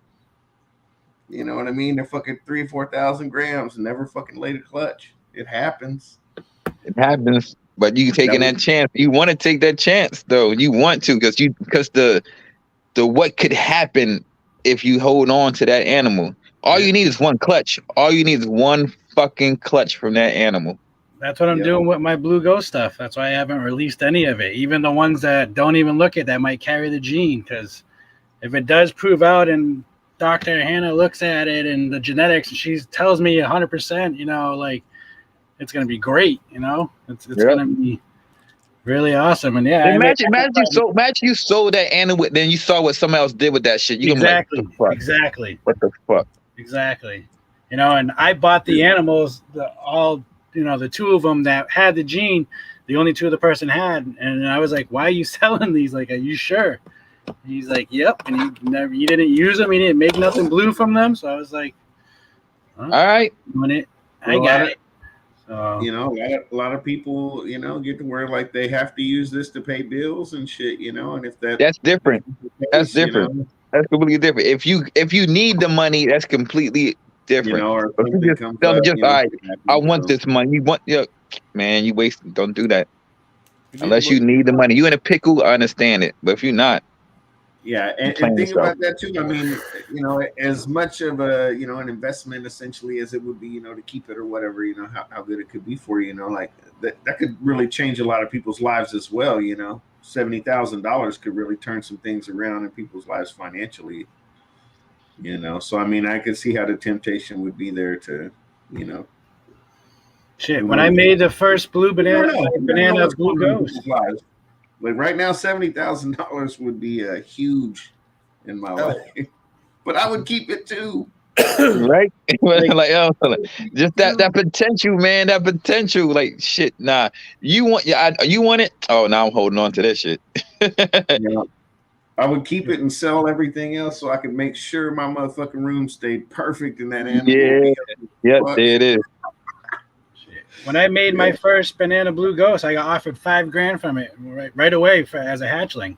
You know what I mean? They're fucking 3,000 or 4,000 grams and never fucking laid a clutch. It happens. It happens, but you taking that chance. You want to take that chance, though. You want to, because the what could happen if you hold on to that animal. All you need is one clutch. All you need is one fucking clutch from that animal. That's what I'm doing with my Blue Ghost stuff. That's why I haven't released any of it, even the ones that don't even look at that might carry the gene. Because if it does prove out and Dr. Hannah looks at it and the genetics, and she tells me 100%, like it's gonna be great. It's gonna be really awesome. And yeah, imagine you sold that animal, then you saw what somebody else did with that shit. You exactly. What the fuck? Exactly. And I bought the animals, the two of them that had the gene, the only two the person had, and I was like, "Why are you selling these? Like, are you sure?" He's like, "Yep," and he didn't use them. He didn't make nothing blue from them. So I was like, "All right, I got it." So a lot of people, get to where like they have to use this to pay bills and shit, and if that's different. That's different. That's completely different. If you need the money, that's completely different. Or all right, I want this money. Man, you waste. Don't do that unless you need the money. You in a pickle, I understand it, but if you're not. Yeah, and think about that too. I mean, as much of a an investment essentially as it would be, to keep it or whatever, how good it could be for you, like that could really change a lot of people's lives as well. $70,000 could really turn some things around in people's lives financially. So I mean, I could see how the temptation would be there to, Shit, when I made the first blue banana Blue Ghost. Like right now, $70,000 would be huge in my life, but I would keep it too. Right? Just that potential, man. That potential, like shit. Nah, you want it? Oh, now I'm holding on to this shit. I would keep it and sell everything else so I could make sure my motherfucking room stayed perfect in that animal. Yeah, there it is. When I made my first banana Blue Ghost, I got offered $5,000 from it right away as a hatchling,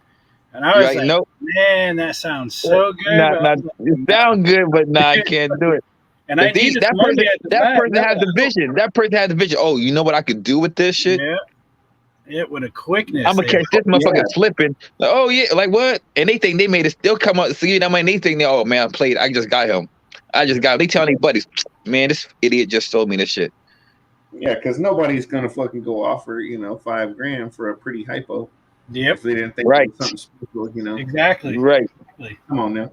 and I was like, nope. "Man, that sounds so good." It sounds good, but I can't do it. And I need that person has the vision. That person has the vision. Oh, you know what I could do with this shit? Yeah. It with a quickness. I'm gonna catch this motherfucker slipping. Like, oh yeah, like what? And they think they made it still come up. See that money? They think oh man, I played. I just got him. They telling their buddies, man, this idiot just sold me this shit. Yeah, because nobody's gonna fucking go offer $5,000 for a pretty hypo. Yep. If they didn't think Right. it was something special, Exactly. Right. Come on now.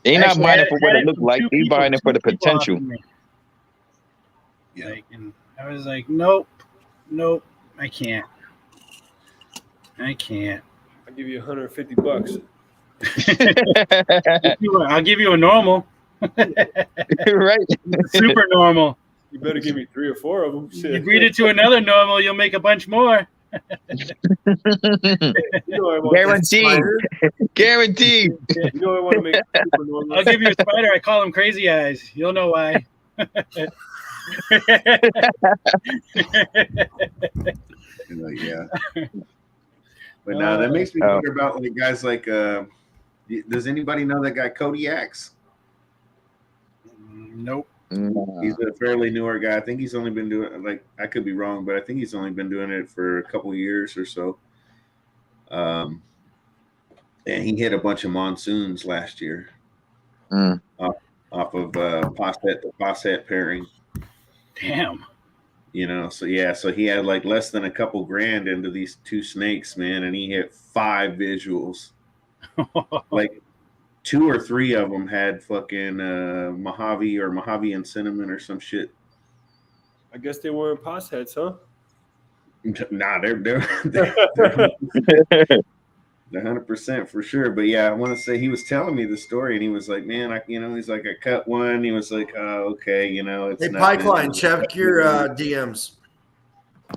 They not Actually, buying I it for had what it it looked from like. two They people- buying it for the two people potential. offered me. Like, and I was like, nope, I can't. I'll give you $150. I'll give you a normal. Right. Super normal. You better give me 3 or 4 of them. Shit. You breed it to another normal, you'll make a bunch more. Guaranteed. Guaranteed. You know I want to make super normal. I'll give you a spider. I call him Crazy Eyes. You'll know why. Yeah. But no, that makes me wonder about like guys like. Does anybody know that guy Cody Axe? Nope. He's a fairly newer guy. I think he's only been doing I could be wrong, but I think he's only been doing it for a couple years or so. And he hit a bunch of monsoons last year off of Posset to Posset pairing. Damn. So he had like less than a couple grand into these 2 snakes, man, and he hit 5 visuals. Like 2 or 3 of them had fucking Mojave and cinnamon or some shit. I guess they weren't pos heads, huh? Nah, they're 100% for sure. But yeah, I want to say he was telling me the story, and he was like, "Man, he's like, I cut one." He was like, "Oh, okay, it's Hey, nothing." Pipeline, check your DMs.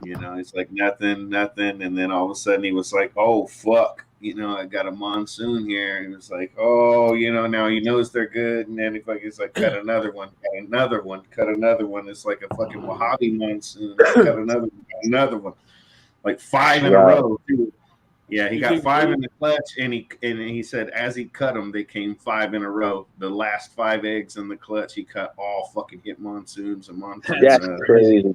It's like nothing, and then all of a sudden he was like, "Oh fuck." I got a monsoon here. And he was like, oh, now he knows they're good. And then he's like, cut another one. It's like a fucking Mojave monsoon. Cut another one. Like 5 in a row, too. Yeah, he got 5 in the clutch. And he said, as he cut them, they came 5 in a row. The last 5 eggs in the clutch, he cut all fucking hit monsoons and monsoons. That's crazy.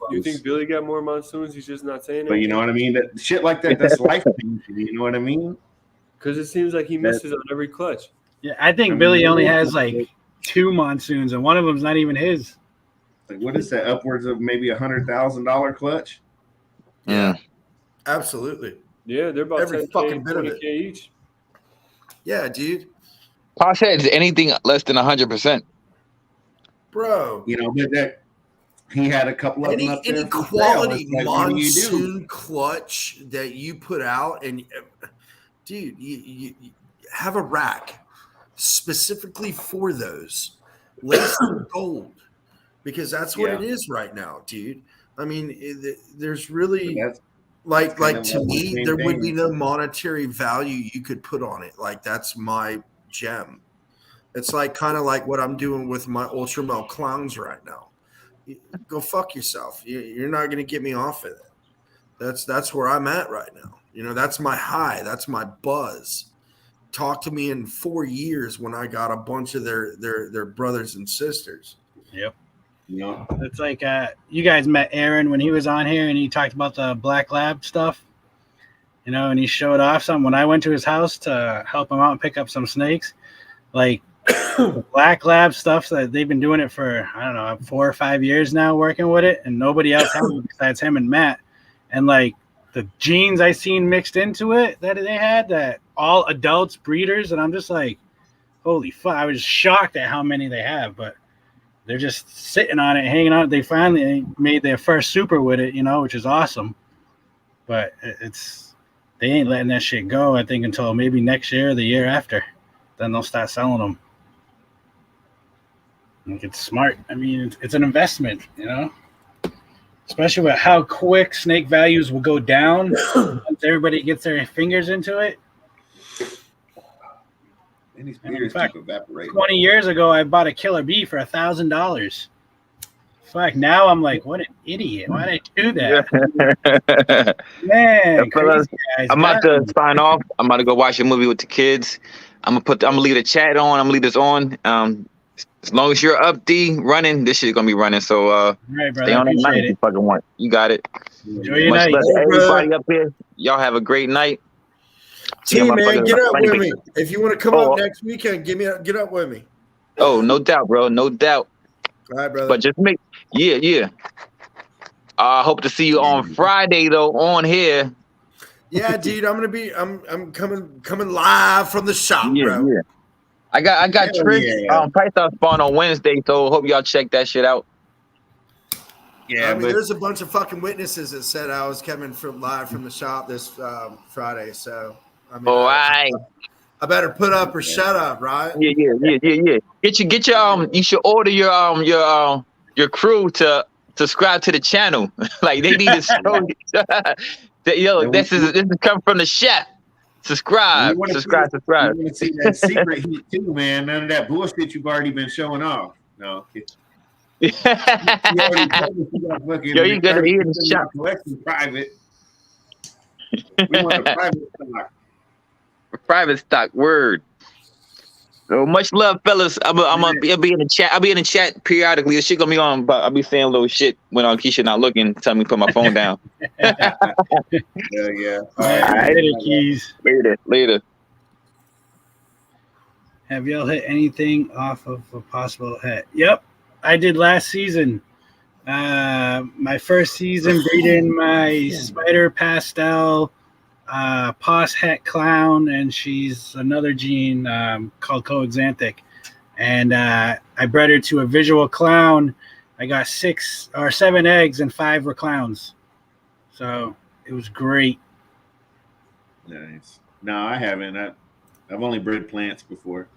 You think Billy got more monsoons? He's just not saying it. But you know what I mean? That shit like that, that's life changing. You know what I mean? Because it seems like he misses on every clutch. Yeah, I think Billy only has like 2 monsoons, and one of them's not even his. Like, what is that? Upwards of maybe $100,000 clutch? Yeah, absolutely. Yeah, they're about every 10K, fucking bit of 20K it each. Yeah, dude. Pos heads anything less than 100%. Bro. But that. He had a couple of them up there. Any quality monsoon clutch that you put out, and dude, you have a rack specifically for those laced with gold, because that's what it is right now, dude. I mean, there's really like to me, there would be no monetary value you could put on it. Like that's my gem. It's like kind of like what I'm doing with my Ultramel clowns right now. Go fuck yourself. You're not going to get me off of it. That's where I'm at right now. That's my high. That's my buzz. Talk to me in 4 years when I got a bunch of their brothers and sisters. Yep. It's like you guys met Aaron when he was on here, and he talked about the Black Lab stuff. And he showed off some. When I went to his house to help him out and pick up some snakes, like Black Lab stuff that they've been doing it for, I don't know, 4 or 5 years now, working with it, and nobody else has it besides him and Matt. And like the genes I seen mixed into it that they had, that all adults breeders, and I'm just like, holy fuck! I was shocked at how many they have, but they're just sitting on it, hanging on it. They finally made their first super with it, which is awesome. But they ain't letting that shit go, I think, until maybe next year or the year after. Then they'll start selling them. I think it's smart. I mean, it's an investment, especially with how quick snake values will go down once everybody gets their fingers into it. And these beers keep evaporating. 20 years ago, I bought a killer bee for $1,000. Fuck, now I'm like, what an idiot. Why did I do that? Man, fellas, I'm about to sign off. I'm about to go watch a movie with the kids. I'm gonna leave the chat on. I'm gonna leave this on. As long as you're up, D, running, this shit's gonna be running. So All right, brother. stay on that Appreciate night if it. you fucking want. You got it. Enjoy your Much night. love to Hey, everybody bro. up here. Y'all have a great night. T, Yeah, man, motherfucker, get up funny with me. picture. If you want to come Oh. up next weekend, get up with me. Oh, no doubt, bro. No doubt. All right, brother. But just make, yeah. I hope to see you on Friday though on here. Yeah, dude, I'm coming live from the shop, bro. Yeah. I got Hell Trick yeah. Python Spawn on Wednesday, so hope y'all check that shit out. Yeah, I mean, there's a bunch of fucking witnesses that said I was coming live from the shop this Friday. So, I mean, I better put up or shut up, right? Yeah. Get your you should order your crew to subscribe to the channel. Like they need to show this is come from the chef. Subscribe. You want to see that secret heat too, man. None of that bullshit you've already been showing off. No. Yo, you gonna be in the shop. Collection private. We want a private stock. Private stock word. So much love, fellas. I'll be in the chat. I'll be in the chat periodically. The shit gonna be on, but I'll be saying little shit when Keisha not looking. Tell me to put my phone down. Yeah. All right. Later, Keys. Later. Have y'all hit anything off of a possible hit? Yep, I did last season. My first season breeding my spider pastel Pos Het clown, and she's another gene called coexanthic. And I bred her to a visual clown. I got 6 or 7 eggs and 5 were clowns. So it was great. Nice. No, I haven't. I've only bred plants before.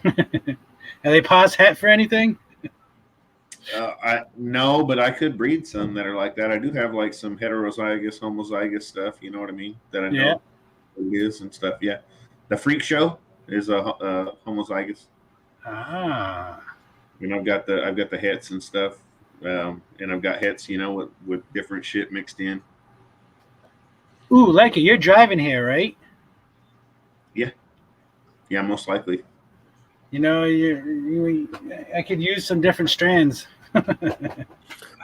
Are they Pos Het for anything? No, but I could breed some that are like that. I do have like some heterozygous, homozygous stuff. You know what I mean? That I know what it is and stuff. Yeah, the freak show is a homozygous. Ah. And I've got the hets and stuff, and I've got hets, with different shit mixed in. Ooh, Leica, you're driving here, right? Yeah, most likely. I could use some different strands.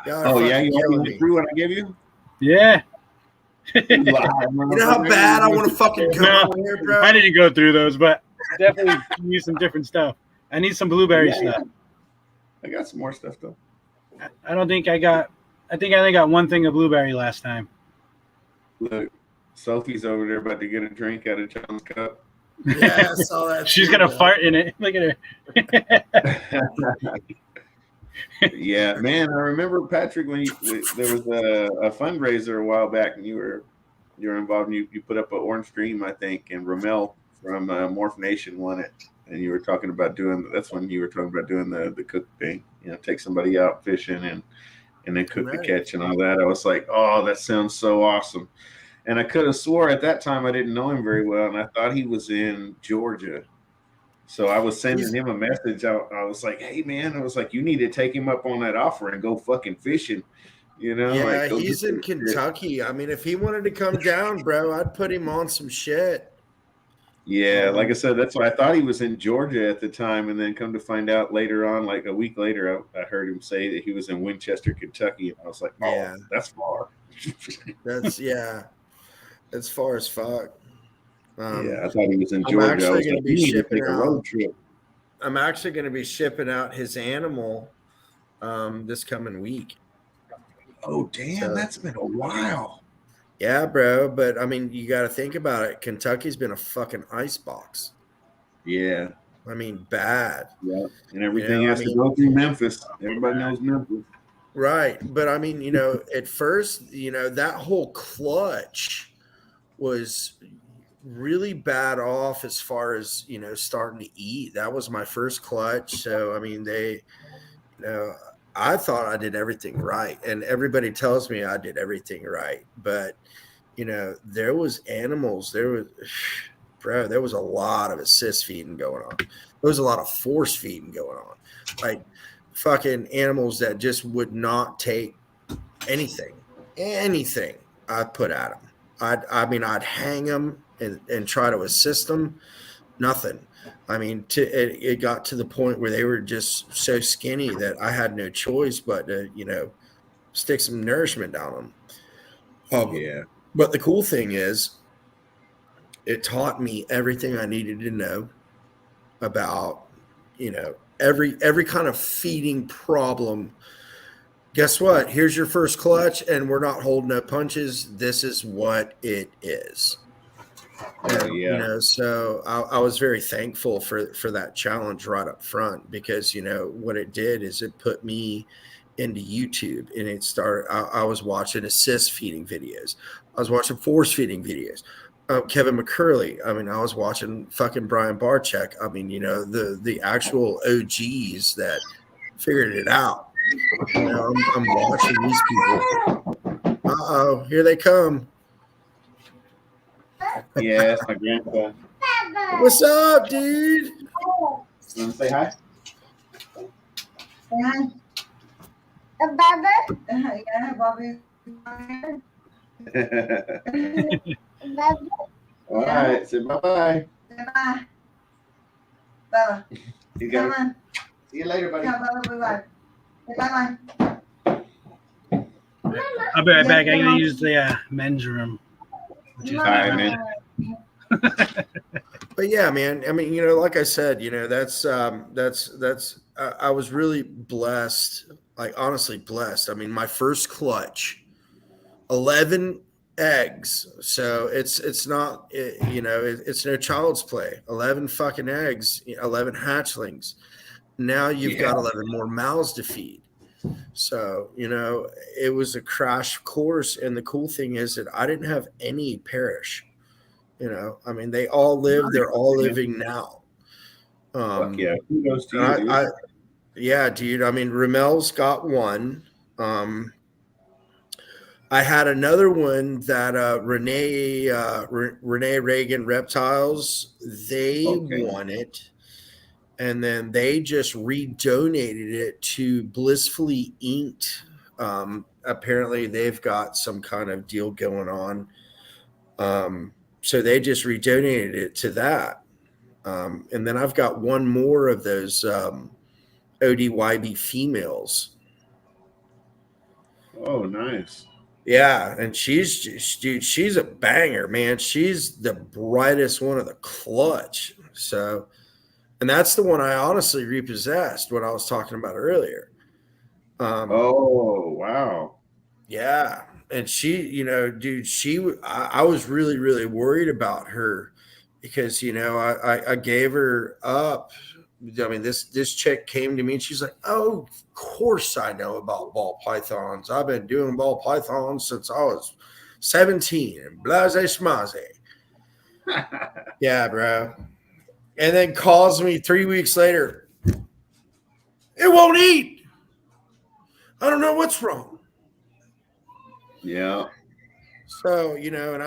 Oh yeah, you went through what I gave you? Yeah. You know how bad I want to fucking come over here, bro? I didn't go through those, but definitely use some different stuff. I need some blueberry stuff. I got some more stuff though. I think I only got one thing of blueberry last time. Look, Sophie's over there about to get a drink out of John's cup. Yeah, I saw that. She's gonna fart in it. Look at her. Yeah, man. I remember Patrick when there was a fundraiser a while back, and you were involved. And you put up an Orange Dream, I think, and Ramel from Morph Nation won it. And you were talking about that's when you were talking about doing the cook thing. Take somebody out fishing and then cook the catch and all that. I was like, oh, that sounds so awesome. And I could have swore at that time I didn't know him very well, and I thought he was in Georgia. So I was sending him a message. I was like, hey, man, I was like, you need to take him up on that offer and go fucking fishing. Yeah, he's in Kentucky. I mean, if he wanted to come down, bro, I'd put him on some shit. Yeah, like I said, that's why I thought he was in Georgia at the time, and then come to find out later on, like a week later, I heard him say that he was in Winchester, Kentucky, and I was like, oh, that's far. That's far as fuck. Yeah, I thought he was in Georgia. I'm actually going to be shipping a road trip. I'm actually going to be shipping out his animal this coming week. Oh, damn, that's been a while. Yeah, bro. But I mean, you got to think about it. Kentucky's been a fucking icebox. Yeah. I mean, bad. Yeah. And everything has to go through Memphis. Everybody knows Memphis. Right. But I mean, at first, that whole clutch was really bad off as far as, starting to eat. That was my first clutch. So, I mean, I thought I did everything right. And everybody tells me I did everything right. But, there was animals. There was a lot of assist feeding going on. There was a lot of force feeding going on. Like, fucking animals that just would not take anything I put at them. I'd hang them and try to assist them. Nothing. I mean, it got to the point where they were just so skinny that I had no choice but to, stick some nourishment down them. Yeah. But the cool thing is, it taught me everything I needed to know about, every kind of feeding problem. Guess what? Here's your first clutch, and we're not holding no punches. This is what it is. And, so I was very thankful for that challenge right up front, because, what it did is it put me into YouTube, and it started, I was watching assist feeding videos. I was watching force feeding videos. Kevin McCurley. I mean, I was watching fucking Brian Barczyk. I mean, the actual OGs that figured it out. I'm watching these people. Uh-oh, here they come. Yeah, it's my grandpa. What's up, dude? You want to say hi? Hi. Baba? Yeah, Bobby. All right, say bye-bye. Bye. Baba. You got Come on. See you later, buddy. Come on, bye-bye. Bye-bye. I'll be right back. I'm gonna use the men's room. Which is All right, man. But yeah, man. I mean, like I said, that's I was really blessed, like honestly blessed. I mean, my first clutch, 11 eggs. So it's not, it's no child's play. 11 fucking eggs, 11 hatchlings. Now you've got 11 more mouths to feed. So, it was a crash course. And the cool thing is that I didn't have any perish. I mean, they all live, they're all living now. Yeah, kudos to you, dude. Yeah, dude. I mean, Ramel's got one. I had another one that Renee Reagan Reptiles, they won it. And then they just redonated it to Blissfully Inked. Apparently they've got some kind of deal going on. So they just redonated it to that. And then I've got one more of those ODYB females. Oh, nice. Yeah, and she's a banger, man. She's the brightest one of the clutch. So, and that's the one I honestly repossessed, what I was talking about earlier. Oh, wow. Yeah. And she, dude, I was really, really worried about her because, I gave her up. I mean, this chick came to me and she's like, oh, of course I know about ball pythons. I've been doing ball pythons since I was 17 and blase schmaze. Yeah, bro. And then calls me 3 weeks later. It won't eat. I don't know what's wrong. Yeah. So, and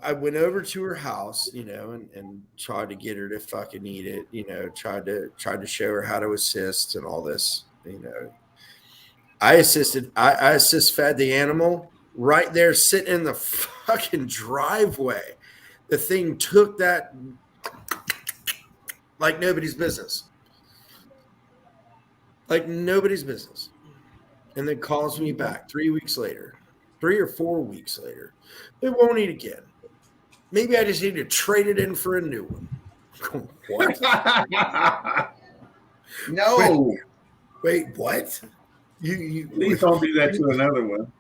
I went over to her house, and tried to get her to fucking eat it, tried to show her how to assist and all this, I assist fed the animal right there sitting in the fucking driveway. The thing took that like nobody's business. Like nobody's business. And then calls me back 3 weeks later, 3 or 4 weeks later. It won't eat again. Maybe I just need to trade it in for a new one. What? No. Wait, what? You please don't do that to another one.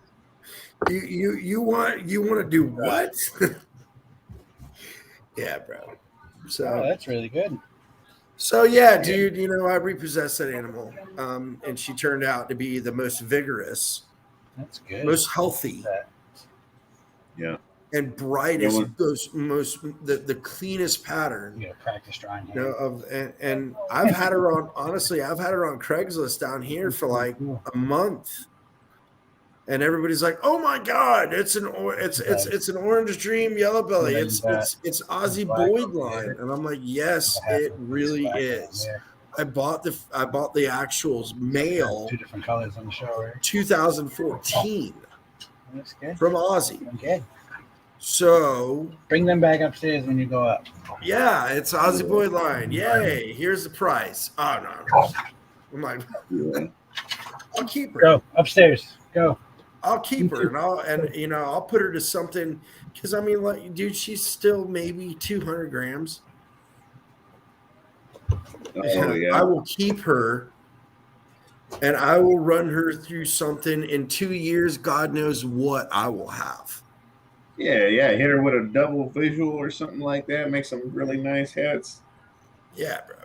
You want to do what? Yeah, bro. So that's really good. So yeah, dude, I repossessed that animal. And she turned out to be the most vigorous. That's good. Most healthy. Yeah. And brightest, the cleanest pattern. You gotta practice drawing hair. And I've had her on, honestly, I've had her on Craigslist down here for like a month. And everybody's like, "Oh my God, it's an Orange Dream Yellow Belly. It's Ozzy Boyd line." And I'm like, "Yes, it really is." I bought the actual male. 2 different colors on the show, right? 2014. That's good. From Ozzy. Okay. So bring them back upstairs when you go up. yeah, it's Ozzy Boy line. Yay! Here's the price. Oh no, I'm like, I'll keep her. Go upstairs. Go. I'll keep her, and I'll put her to something because I mean, like, dude, she's still maybe 200 grams. Oh yeah. I will keep her, and I will run her through something in 2 years. God knows what I will have. Yeah, hit her with a double visual or something like that. Make some really nice hats. Yeah, bro.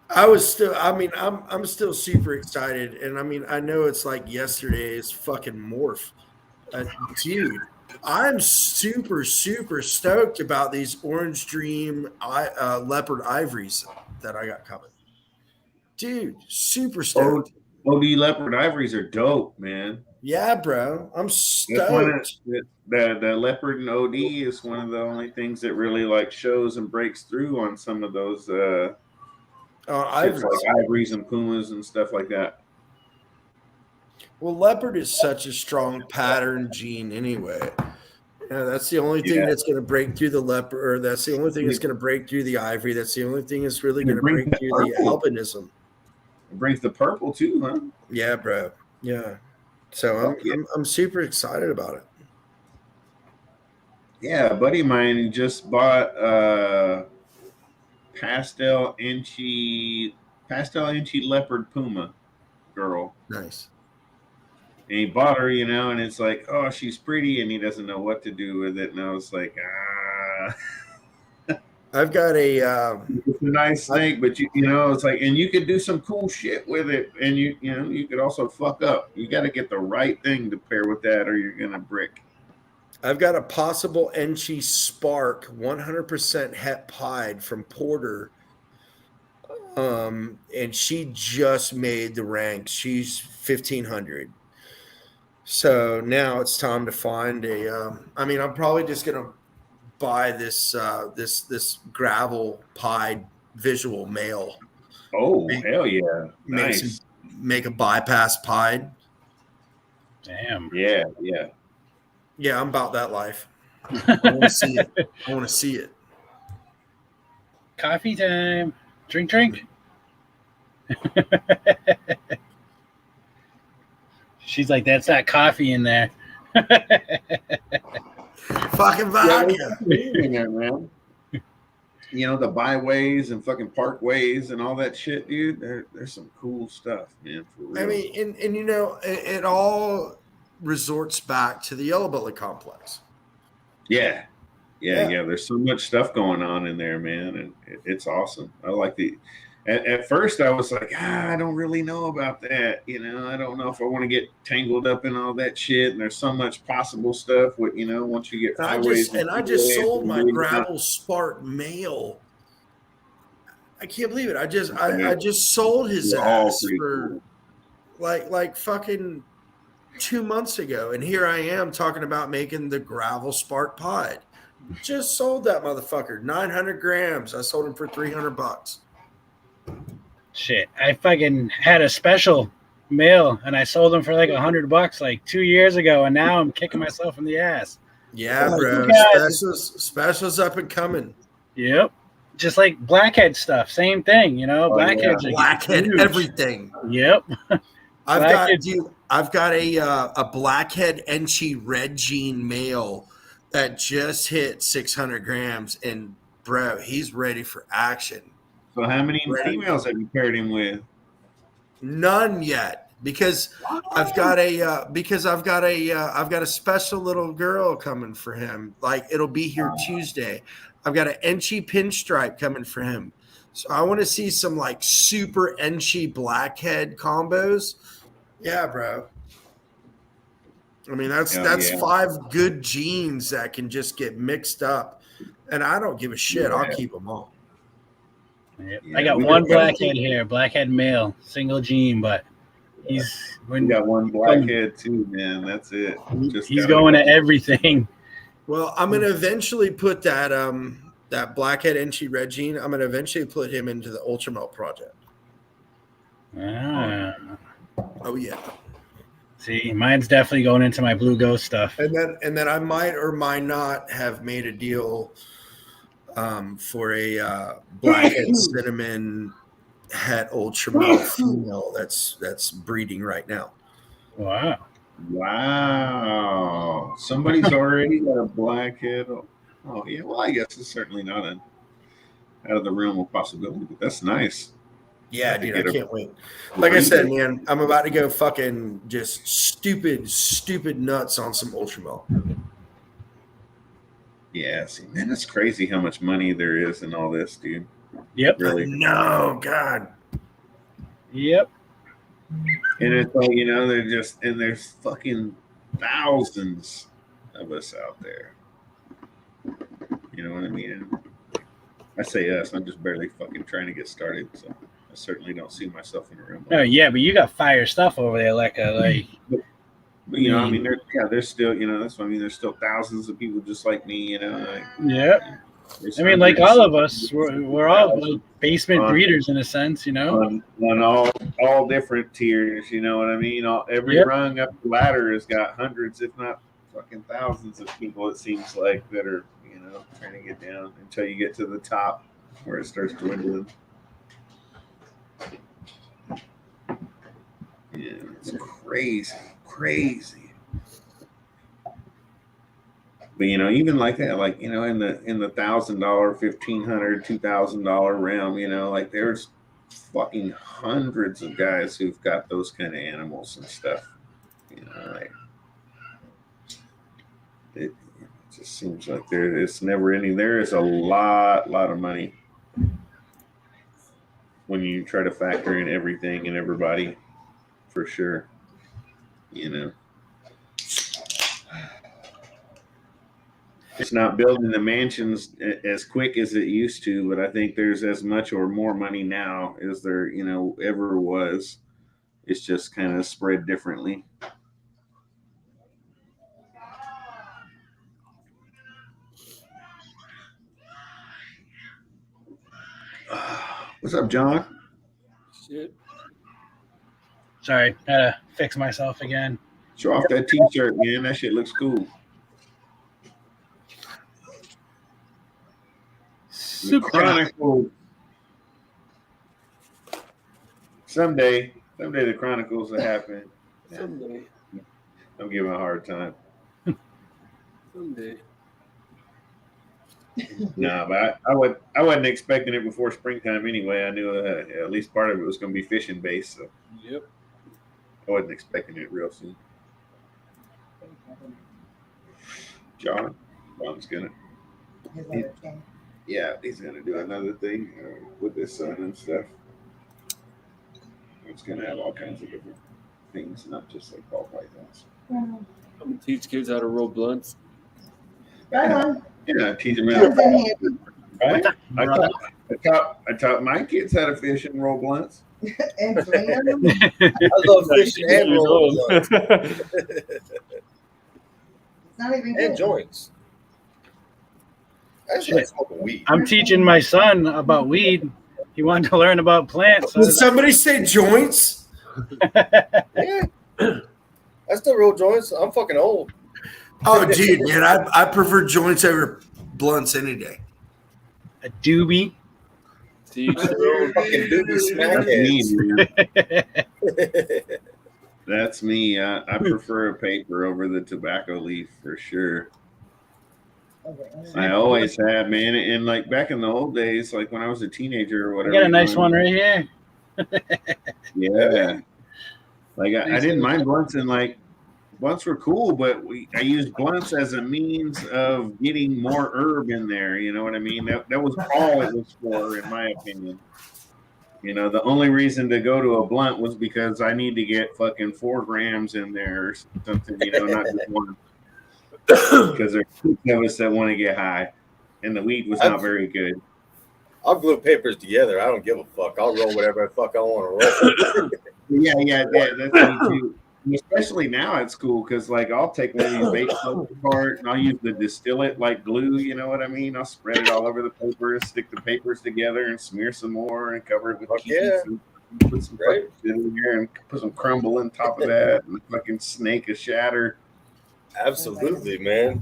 I'm still super excited, and I mean, I know it's like yesterday's fucking morph, dude. I'm super stoked about these Orange Dream leopard ivories that I got coming, dude. Super stoked. OD leopard ivories are dope, man. Yeah, bro. I'm stoked. The leopard and OD is one of the only things that really like shows and breaks through on some of those ivories. Like ivories and pumas and stuff like that. Well, leopard is such a strong pattern gene anyway. That's the only thing that's going to break through the leopard, or that's the only thing that's going to break through the ivory. That's the only thing that's really going to break through the albinism. It brings the purple too, huh? Yeah, bro. Yeah. So I'm super excited about it. Yeah, a buddy of mine just bought pastel inchy leopard puma girl. Nice. And he bought her, and it's like, oh, she's pretty, and he doesn't know what to do with it. And I was like, I've got a it's a nice snake, but it's like, and you could do some cool shit with it, and you could also fuck up. You got to get the right thing to pair with that, or you're gonna brick. I've got a possible Enchi Spark 100% het pied from Porter. And she just made the ranks. She's 1,500. So now it's time to find I'm probably just gonna buy this this gravel pied visual male. Oh, hell yeah! Nice. Make a bypass pied. Damn. Yeah. Yeah, I'm about that life. I want to see it. I want to see it. Coffee time. Drink. She's like, that's not coffee in there. Fucking vodka. In there, man. The byways and fucking parkways and all that shit, dude. There's some cool stuff, man. For real. I mean, and it all resorts back to the Yellow Belly complex. Yeah. There's so much stuff going on in there, man, and it's awesome. I like At first, I was like, I don't really know about that. I don't know if I want to get tangled up in all that shit. And there's so much possible stuff with, once you get. I just sold my gravel Spark male. I can't believe it. I just sold his ass for like fucking 2 months ago, and here I am talking about making the gravel Spark pied. Just sold that motherfucker 900 grams. I sold him for $300. Shit, I fucking had a special male and I sold them for like $100 like 2 years ago, and now I'm kicking myself in the ass. Yeah, bro. Specials up and coming. Yep. Just like blackhead stuff, same thing, Blackhead's blackhead everything. Yep. I've got a blackhead Enchi red gene male that just hit 600 grams, and bro, he's ready for action. So how many females have you paired him with? None yet, because I've got a special little girl coming for him. Like, it'll be here Tuesday. I've got an Enchi pinstripe coming for him. So I want to see some like super Enchi blackhead combos. Yeah, bro. I mean, that's 5 good genes that can just get mixed up, and I don't give a shit. I'll keep them all. Yep. I got one blackhead here, blackhead male, single gene, but we got one blackhead too, man. That's it. He's going to everything. Well, I'm gonna eventually put that blackhead Enchi red gene. I'm gonna eventually put him into the Ultramelt project. Ah. Oh yeah. See, mine's definitely going into my Blue Ghost stuff. And then I might or might not have made a deal for a blackhead cinnamon het ultra male female that's breeding right now. Wow. Wow. Somebody's already got a blackhead. Oh, yeah. Well, I guess it's certainly not out of the realm of possibility, but that's nice. Yeah, dude, I can't wait. Like I said, man, I'm about to go fucking just stupid nuts on some Ultramel. Yeah, see, man, it's crazy how much money there is in all this, dude. Yep. Really. No, God. Yep. And it's like, you know, there's fucking thousands of us out there. You know what I mean? I say us, I'm just barely fucking trying to get started, so I certainly don't see myself in a room. Oh yeah, but you got fire stuff over there, like. But you know, I mean, there's still, you know, that's what I mean. There's still thousands of people just like me, you know. Like, yeah. I mean, like all of us, we're all like basement breeders in a sense, you know. On all different tiers, you know what I mean. Every rung up the ladder has got hundreds, if not fucking thousands, of people. It seems like that are, you know, trying to get down until you get to the top where it starts dwindling. Yeah, it's crazy. But you know, even like that, like, you know, in the $1,000, $1,500, $2,000 realm, you know, like there's fucking hundreds of guys who've got those kind of animals and stuff. You know, like it just seems like it's never ending. There is a lot of money when you try to factor in everything and everybody, for sure. You know, it's not building the mansions as quick as it used to, but I think there's as much or more money now as there, you know, ever was. It's just kind of spread differently. What's up, John? Shit. Sorry, had to fix myself again. Show off that t-shirt, man. That shit looks cool. Super Chronicles. Someday the Chronicles will happen. Someday. I'm giving a hard time. Someday. Nah, but I wasn't expecting it before springtime anyway. I knew at least part of it was going to be fishing based, so Yep. I wasn't expecting it real soon. John's gonna. Yeah, he's gonna do another thing with his son and stuff. It's gonna have all kinds of different things, not just like ball pythons. I'm gonna teach kids how to roll blunts. Right on. Yeah, teach them Kids in here. Right? I taught my kids how to fish and roll blunts. And three of them. I love fishing and rolling blunts. It's not even good. And joints. I just like smoking weed. I'm teaching my son about weed. He wanted to learn about plants. Did somebody say joints? Yeah. I still roll joints. I'm fucking old. Oh, dude, man, I prefer joints over blunts any day. A doobie. Teach fucking doobie smackheads. That's me. I prefer a paper over the tobacco leaf for sure. I always have, man. And like back in the old days, like when I was a teenager or I whatever. got a nice one right here. Yeah. Like I didn't mind blunts, and like blunts were cool, but I used blunts as a means of getting more herb in there. You know what I mean? That was all it was for, in my opinion. You know, the only reason to go to a blunt was because I need to get fucking 4 grams in there or something, you know, not just one. Because there's 2 of us that want to get high, and the weed was not very good. I'll glue papers together. I don't give a fuck. I'll roll whatever the fuck I want to roll. Yeah, that's me too. Especially now it's cool because like I'll take one of these bait soaps apart and I'll use the distillate like glue, you know what I mean? I'll spread it all over the paper, stick the papers together and smear some more and cover it with cheese. Put some fucking shit in here and put some crumble on top of that, and a fucking snake of shatter. Absolutely, man.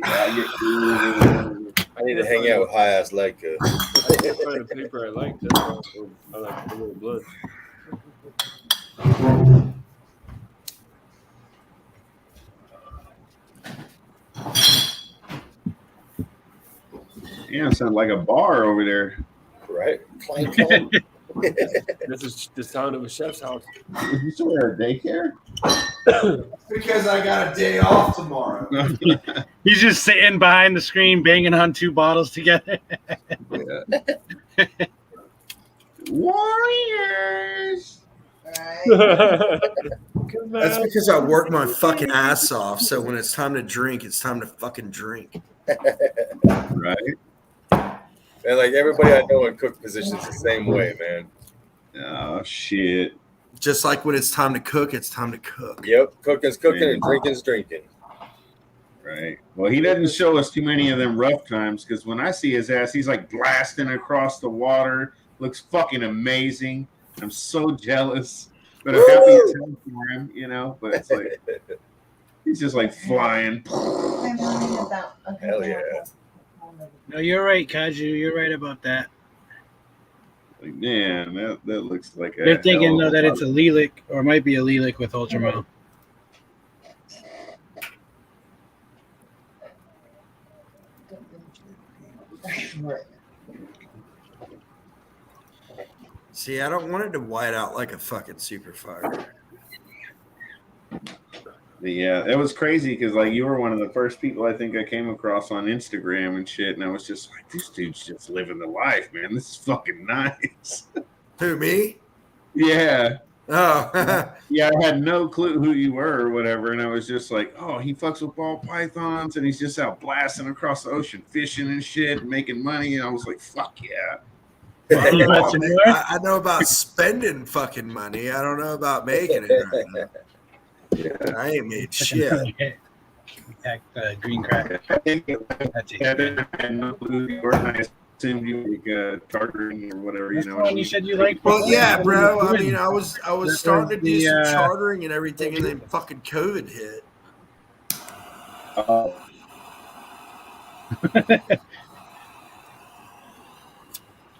I need to hang out with high ass Leica. I can't find a paper I like. That's why I like the little blood. Yeah, it sounds like a bar over there. Right? Clank, clank. This is the sound of a chef's house. Is you still at a daycare? Because I got a day off tomorrow. He's just sitting behind the screen, banging on 2 bottles together. Warriors. That's because I work my fucking ass off. So when it's time to drink, it's time to fucking drink. Right. And like everybody I know in cook positions the same way, man. Oh shit. Just like when it's time to cook, it's time to cook. Yep, cooking's cooking and drinking's drinking. Right. Well, he doesn't show us too many of them rough times because when I see his ass, he's like blasting across the water. Looks fucking amazing. I'm so jealous, but I'm happy as hell for him, you know. But it's like he's just like flying. Hell yeah. No, you're right, Kaju. You're right about that. Like, man, that looks like They're thinking though that it's a Lilac or might be a Lilac with Ultramel. See, I don't want it to white out like a fucking super fire. Yeah, it was crazy because like you were one of the first people I think I came across on Instagram and shit, and I was just like, this dude's just living the life, man. This is fucking nice. Who, me? Yeah. Oh. Yeah, I had no clue who you were or whatever, and I was just like, oh, he fucks with ball pythons, and he's just out blasting across the ocean, fishing and shit, and making money, and I was like, fuck yeah. I know about spending fucking money. I don't know about making it right now. I ain't made shit. Green crack. That's it. I had no clue you were. I assumed you were chartering or whatever. You know. You said you liked. Well, yeah, bro. I mean, I was starting to do some chartering and everything, and then fucking COVID hit.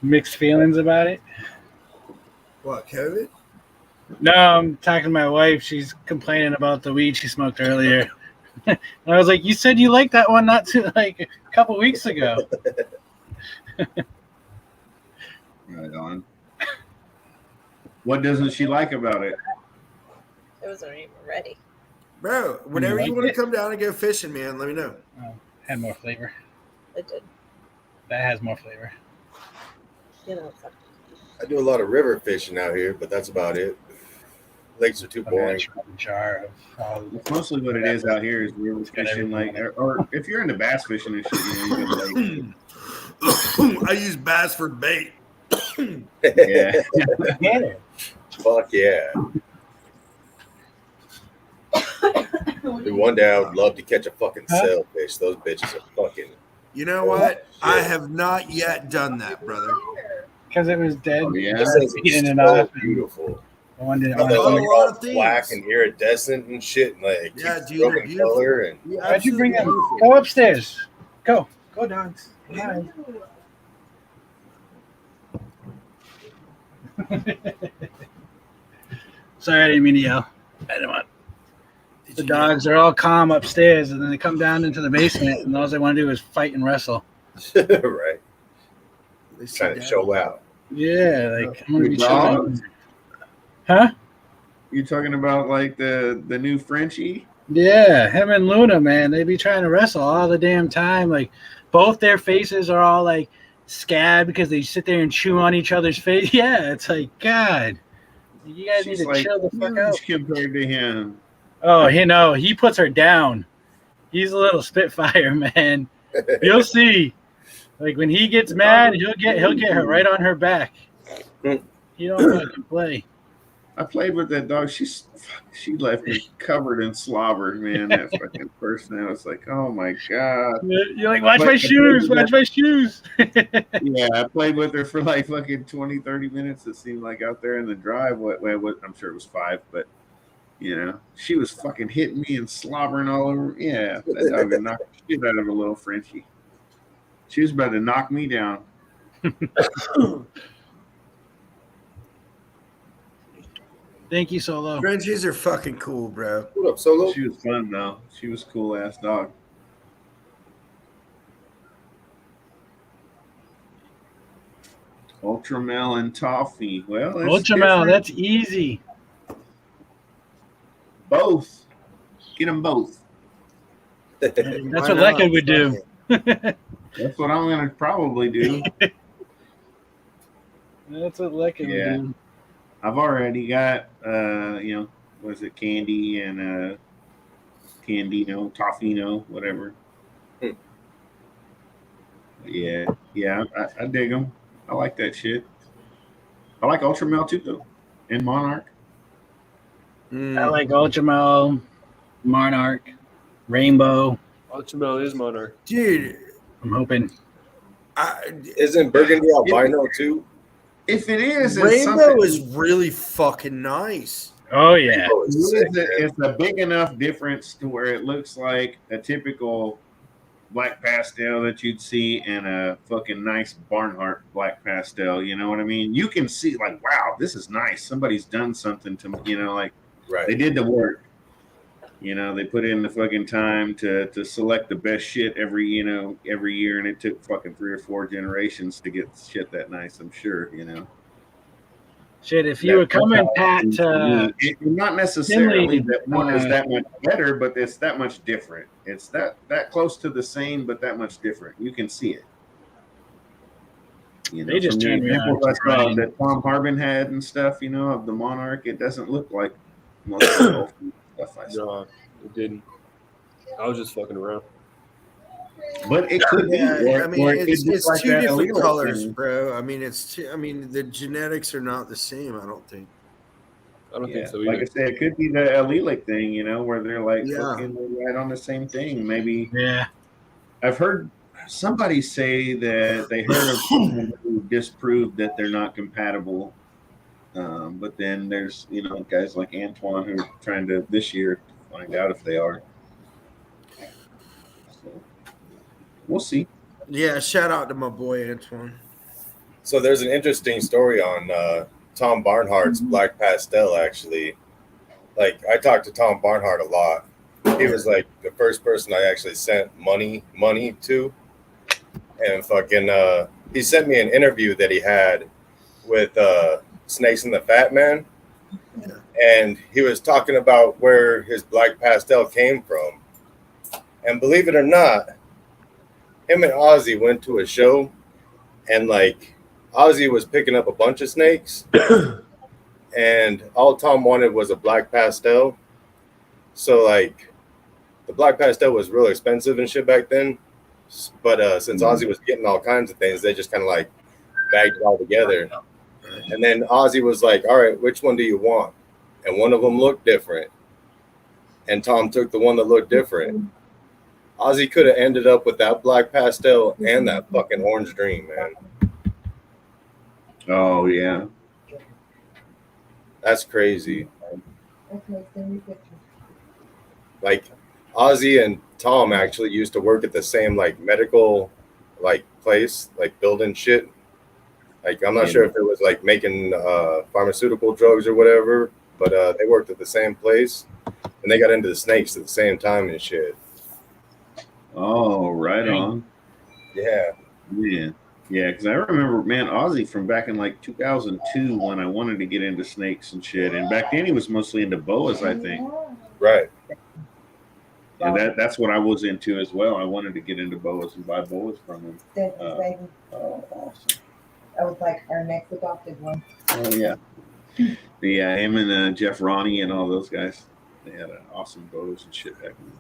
Mixed feelings about it. What, COVID? No, I'm talking to my wife. She's complaining about the weed she smoked earlier. And I was like, you said you liked that one not too like a couple weeks ago. Right on. What doesn't she like about it? It wasn't even ready. Bro, whenever you like want to it? come down and go fishing, man, let me know. Had more flavor. It did. That has more flavor. You know, fuck. I do a lot of river fishing out here, but that's about it. Lakes are too boring. It's mostly what it is out here is river fishing, like, or if you're into bass fishing and shit, you know, you can, like, I use bass for bait. yeah. Fuck yeah. Dude, one day I would love to catch a fucking sailfish. Those bitches are fucking. You know what? I have not yet done that, brother. Because it was dead. Yeah. This thing's Eating it so off. beautiful. The one didn't How they want look to all of things. black and iridescent and shit, and like Yeah, keep dude, they're broken beautiful. color and Yeah, Why'd you bring them? absolutely Go upstairs. Go, dogs. Come on. Sorry, I didn't mean to yell. I didn't want. The dogs are all calm upstairs, and then they come down into the basement, and all they want to do is fight and wrestle. right. Trying to show out. Yeah, like I'm gonna be Your chilling. dogs? Huh? You talking about like the new Frenchie? Yeah, him and Luna, man, they be trying to wrestle all the damn time. Like, both their faces are all like scabbed because they sit there and chew on each other's face. Yeah, it's like, God, you guys She's need to like chill the fuck out. huge compared to him. Oh, he puts her down. He's a little spitfire, man. You'll see. Like when he gets mad, he'll get her right on her back. He don't fucking play. I played with that dog. She left me covered in slobber, man. That fucking person. I was like, oh my god. You're like, watch my shoes, watch my shoes. Yeah, I played with her for like fucking 20, 30 minutes. It seemed like out there in the driveway. Well, I'm sure it was 5, but you know, she was fucking hitting me and slobbering all over. Yeah, that dog would knock the shit out of a little Frenchie. She was about to knock me down. Thank you, Solo. Frenchies are fucking cool, bro. What up, Solo? She was fun though. She was a cool ass dog. Ultramel and toffee. Well, Ultramel, that's easy. Both. Get them both. That's what Lekka would do. That's what I'm gonna probably do. That's what Lekka would do. I've already got was it Candy and Candino, Toffino, whatever. Yeah, I dig them. I like that shit. I like Ultramel too, though, and Monarch. I like Ultramel, Monarch, Rainbow. Ultramel is Monarch. Dude, I'm hoping. Isn't Burgundy albino too? If it is, Rainbow is really fucking nice. Oh yeah, it's a big enough difference to where it looks like a typical black pastel that you'd see in a fucking nice Barnhart black pastel. You know what I mean? You can see like, wow, this is nice. Somebody's done something to, like, right. They did the work. You know, they put in the fucking time to select the best shit every year, and it took fucking 3 or 4 generations to get shit that nice. I'm sure, Shit, if you were coming, Pat, not necessarily Finley, that one is that much better, but it's that much different. It's that close to the same, but that much different. You can see it. They just from the turned me on examples to I saw green. that Tom Harbin had and stuff, of the Monarch. It doesn't look like most of the stuff I saw. No, it didn't. I was just fucking around. But it could be. Yeah, I mean, or it it's could be like 2 that different allele colors, thing. bro. I mean, the genetics are not the same. I don't think. I don't think so Like I either. said, it could be the allelic thing, where they're like Yeah. fucking right on the same thing. Maybe. Yeah. I've heard somebody say that they heard of someone who disproved that they're not compatible. But then there's, guys like Antoine who are trying to this year find out if they are. So we'll see. Yeah, shout out to my boy Antoine. So there's an interesting story on Tom Barnhart's Black Pastel, actually. Like, I talked to Tom Barnhart a lot. He was like the first person I actually sent money to. And fucking he sent me an interview that he had with Snakes and the Fat Man. And he was talking about where his Black Pastel came from. And believe it or not, him and Ozzy went to a show, and like Ozzy was picking up a bunch of snakes, and all Tom wanted was a Black Pastel. So like the Black Pastel was real expensive and shit back then. But since Ozzy was getting all kinds of things, they just kind of like bagged it all together. And then Ozzy was like, all right, which one do you want? And one of them looked different. And Tom took the one that looked different. Ozzy could have ended up with that Black Pastel and that fucking Orange Dream, man. Oh yeah, that's crazy. Okay, send me pictures. Like Ozzy and Tom actually used to work at the same like medical like place, like building shit. Like I'm not sure if it was like making pharmaceutical drugs or whatever, but they worked at the same place, and they got into the snakes at the same time and shit. Oh, right on. Yeah. Yeah, because I remember, man, Ozzy from back in like 2002 when I wanted to get into snakes and shit. And back then he was mostly into boas, I think. Right. And that's what I was into as well. I wanted to get into boas and buy boas from him. Thank you, baby. Oh, awesome. That was like our next adopted one. Oh, yeah. Yeah, him and Jeff Ronnie and all those guys. They had awesome boas and shit back then.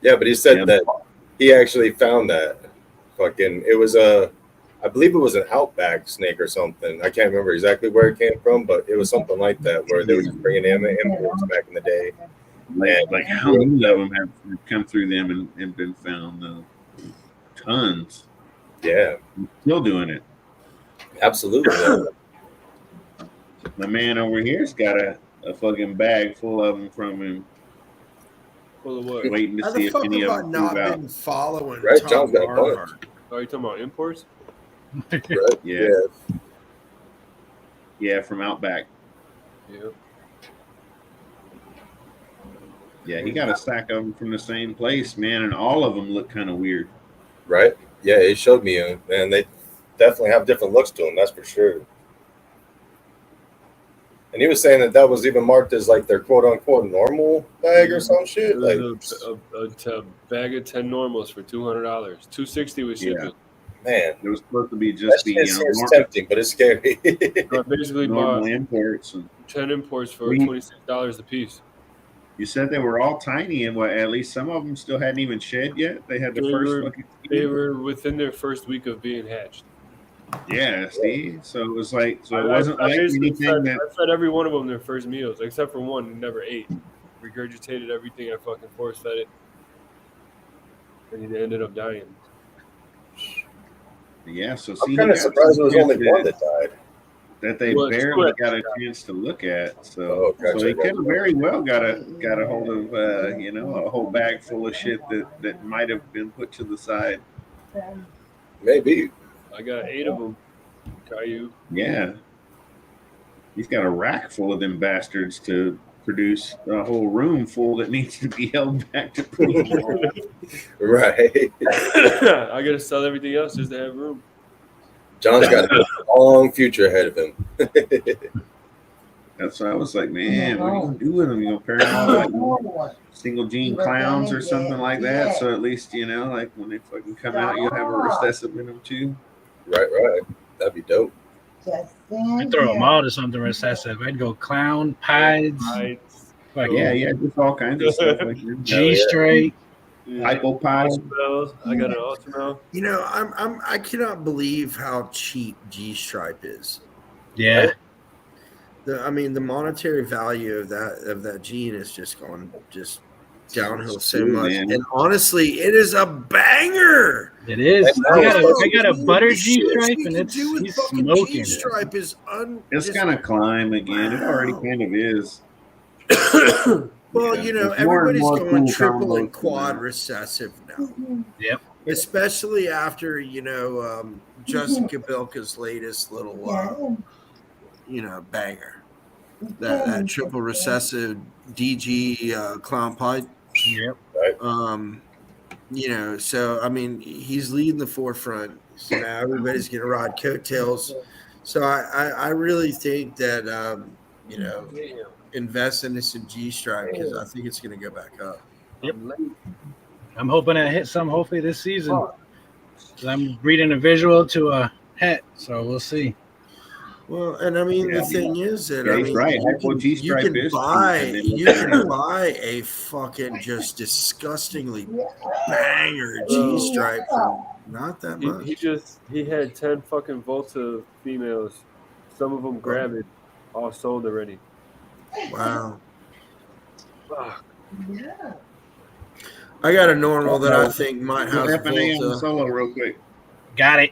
Yeah, but he said that he actually found that fucking it was I believe it was an outback snake or something. I can't remember exactly where it came from, but it was something like that where they were just bringing in imports back in the day. Like how many of them have come through them and been found? Though? Tons. Yeah. Still doing it. Absolutely. My man over here's got a fucking bag full of them from him. Full of what? Waiting to How see the if fuck any have of I them not prove been out. following Right, Tom John's got a Barnhart? bunch. Are you talking about imports? Right? Yeah. Yeah. Yeah, from Outback. Yeah. Yeah, he got a stack of them from the same place, man, and all of them look kind of weird. Right? Yeah, he showed me them, and they definitely have different looks to them, that's for sure. And he was saying that that was even marked as like their quote unquote normal bag or some shit. It Like, was a bag of 10 normals for $200. $260 with shipping. man, It was supposed to be that just the shit seems tempting, but it's scary. I basically normal bought imports. And 10 imports for We- $26 a piece. you said they were all tiny, and what? At least some of them still hadn't even shed yet. They had the They first were- fucking. They were within their first week of being hatched. Yeah, see, so it was like, so it I wasn't like basically anything that. I fed every one of them their first meals, except for one who never ate. Regurgitated everything I fucking force fed it. And he ended up dying. Yeah, so I'm see, kind of he got surprised it was some only shit one that died. that they Well, barely two got a chance to look at. So, Oh, gotcha, so he gotcha. could have very well got a hold of a whole bag full of shit that might have been put to the side. Maybe. I got 8 of them. Caillou. Yeah, he's got a rack full of them bastards to produce a whole room full that needs to be held back to produce more. Right. I gotta sell everything else just to have room. John's got a long future ahead of him. That's why I was like, man, what are you gonna do with them? You gonna pair them all like single gene clowns or something like that? So at least like when they fucking come out, you'll have a recessive in them too. Right. That'd be dope. I'd throw them all to something recessive. I'd go clown, pieds, fucking Yeah, just all kinds of stuff like that. G straight. Hypopod. I got an Ultramel. You know, I cannot believe how cheap G Stripe is. Yeah. The monetary value of that gene is just going downhill so true, much. man. And honestly, it is a banger. It is. I got a butter G Shit stripe you and can it's do with he's fucking smoking. G Stripe is It's gonna climb again. It already kind of is. Well, Yeah, there's more and everybody's more going cool triple combos and quad now. recessive now. Yep. Especially after Jessica Bilka's latest little banger. That triple recessive DG clown pipe. Yep. So I mean, he's leading the forefront. So now everybody's gonna ride coattails. So I really think that invest into some G Stripe because I think it's gonna go back up. Yep. I'm hoping to hit some hopefully this season. 'Cause I'm breeding a visual to a het, so we'll see. Well, and I mean the thing is that Yeah, he's right. Hypo you G-stripe can is buy cheap, and you then look can at buy a fucking just disgustingly banger G Stripe for not that much. He had 10 fucking Volta females. Some of them gravid, all sold already. Wow. Fuck. I got a normal that I think might have FNA on the Volta. solo real quick. Got it.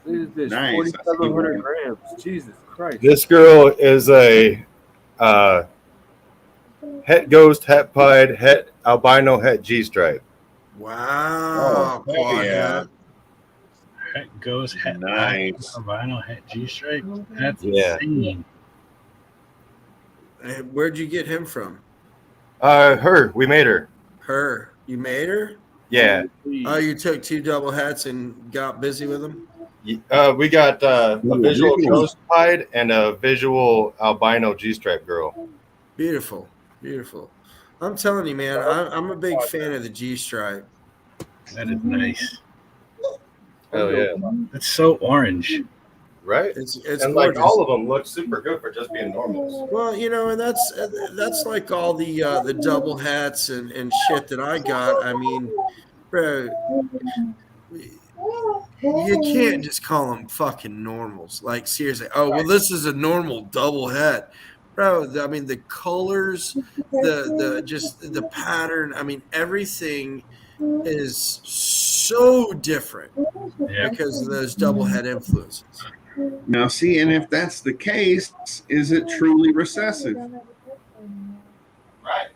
Look at this, Nice. 4,700 grams. Jesus Christ. This girl is a het ghost, het pied, het albino, het G stripe. Wow. Oh, Quad yeah. hat. Het goes het Nice. albino het G stripe. That's Yeah. insane. Hey, where'd you get him from? Her. We made her. Her. You made her? Yeah. Oh, you took 2 double hats and got busy with them? We got a Ooh, visual beautiful. ghost pied and a visual albino G stripe girl. Beautiful. Beautiful. I'm telling you, man, I'm a big fan of the G stripe. That is nice. Hell yeah. It's so orange. Right? It's And like gorgeous. all of them look super good for just being normals. Well, and that's like all the double hats and shit that I got. I mean, bro, You can't just call them fucking normals. Like seriously. Oh well, this is a normal double head, bro. I mean the colors, the just the pattern. I mean everything is so different because of those double head influences. Now, see, and if that's the case, is it truly recessive? Right.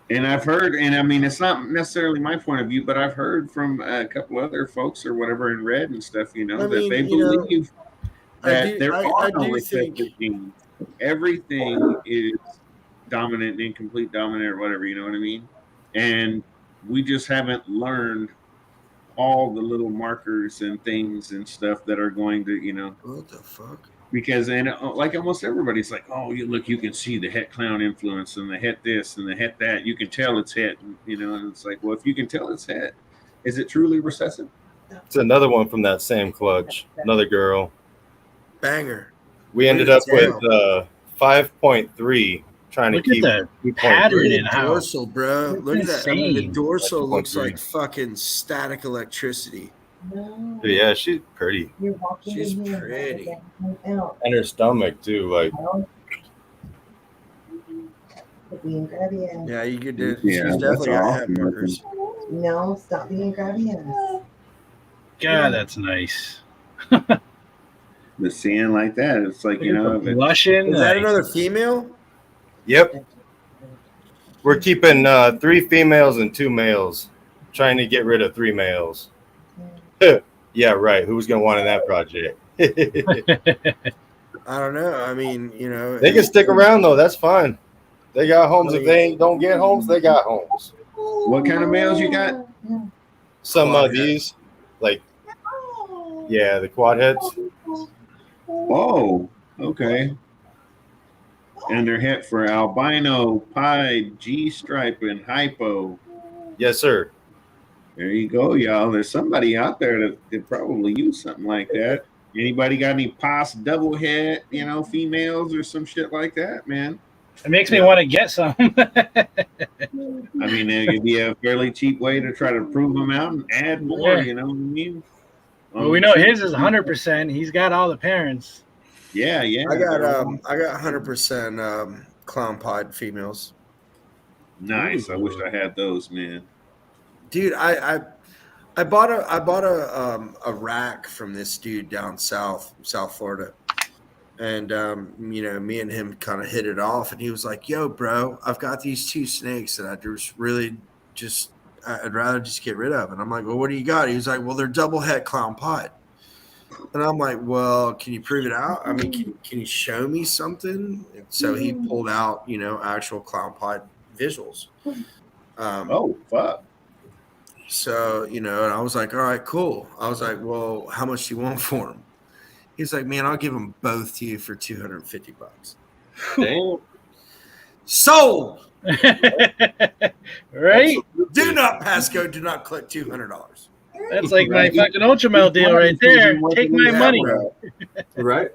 And I've heard, and I mean, it's not necessarily my point of view, but I've heard from a couple other folks or whatever in red and stuff, you know, I that mean, they you know, believe I that do- there I are no do recessive think- genes. Everything is dominant, incomplete dominant, or whatever, you know what I mean? And we just haven't learned all the little markers and things and stuff that are going to, you know, What the fuck? because and like almost everybody's like, oh, you look, you can see the het clown influence and the het this and the het that. You can tell it's het, you know, and it's like, well, if you can tell it's het, is it truly recessive? It's another one from that same clutch. Another girl. Banger. We ended up with 5.3, trying Look to at keep the 2.3. pattern Look in at how dorsal, bro. Look at that. I mean, the insane. dorsal looks 2.3. like fucking static electricity. No. Yeah, she's pretty. You're walking She's in here, pretty. out. And her stomach too, like Being grabby ass. Yeah, you could do. Yeah, She's that's definitely got head awesome. markers. No, stop being grabby ass. God, that's nice. But seeing like that, it's like, you know, but Blushing. Is that like- another female? yep. We're keeping 3 females and 2 males, trying to get rid of 3 males. Yeah, right. Who's gonna want in that project? They I don't know. I mean, you know, can stick around though. That's fine. They got homes. If they don't get homes, they got homes. what kind of males you got? Some Quad of these, like, yeah, the quad heads. Oh, okay. And they're het for albino, pied, G stripe, and hypo. Yes, sir. There you go, y'all. There's somebody out there that could probably use something like that. Anybody got any pos double head, you know, females or some shit like that, man? It makes me want to get some. I mean, it could be a fairly cheap way to try to prove them out and add more, Yeah. you know what I mean? Well, we know his is 100%. He's got all the parents. Yeah, yeah. I got 100% clown pod females. Nice. I wish I had those, man. Dude, I bought a rack from this dude down South Florida, and you know, me and him kind of hit it off, and he was like, "Yo, bro, I've got these 2 snakes that I'd rather just get rid of." And I'm like, "Well, what do you got?" He was like, "Well, they're double het clown pod." And I'm like, "Well, can you prove it out? I mean, can you show me something?" And so he pulled out, you know, actual clown pod visuals. Oh, fuck. So, you know, and I was like, all right, cool. I was like, well, how much do you want for them? He's like, man, I'll give them both to you for $250. Damn. Sold. Right? Do not passcode. Do not click $200. That's like my fucking Ultramel deal right there. Take my money. Right.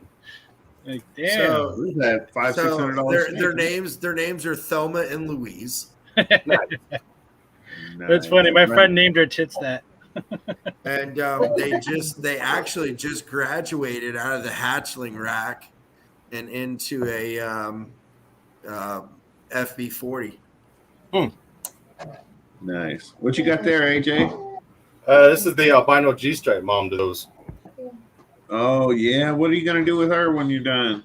Like, damn. So, Who's that? so $500-$600? their names are Thelma and Louise. That's funny. My friend named her Tits that. And they actually just graduated out of the hatchling rack and into a FB40. Nice. What you got there, AJ? This is the albino G-stripe mom to those. Oh, yeah. What are you going to do with her when you're done?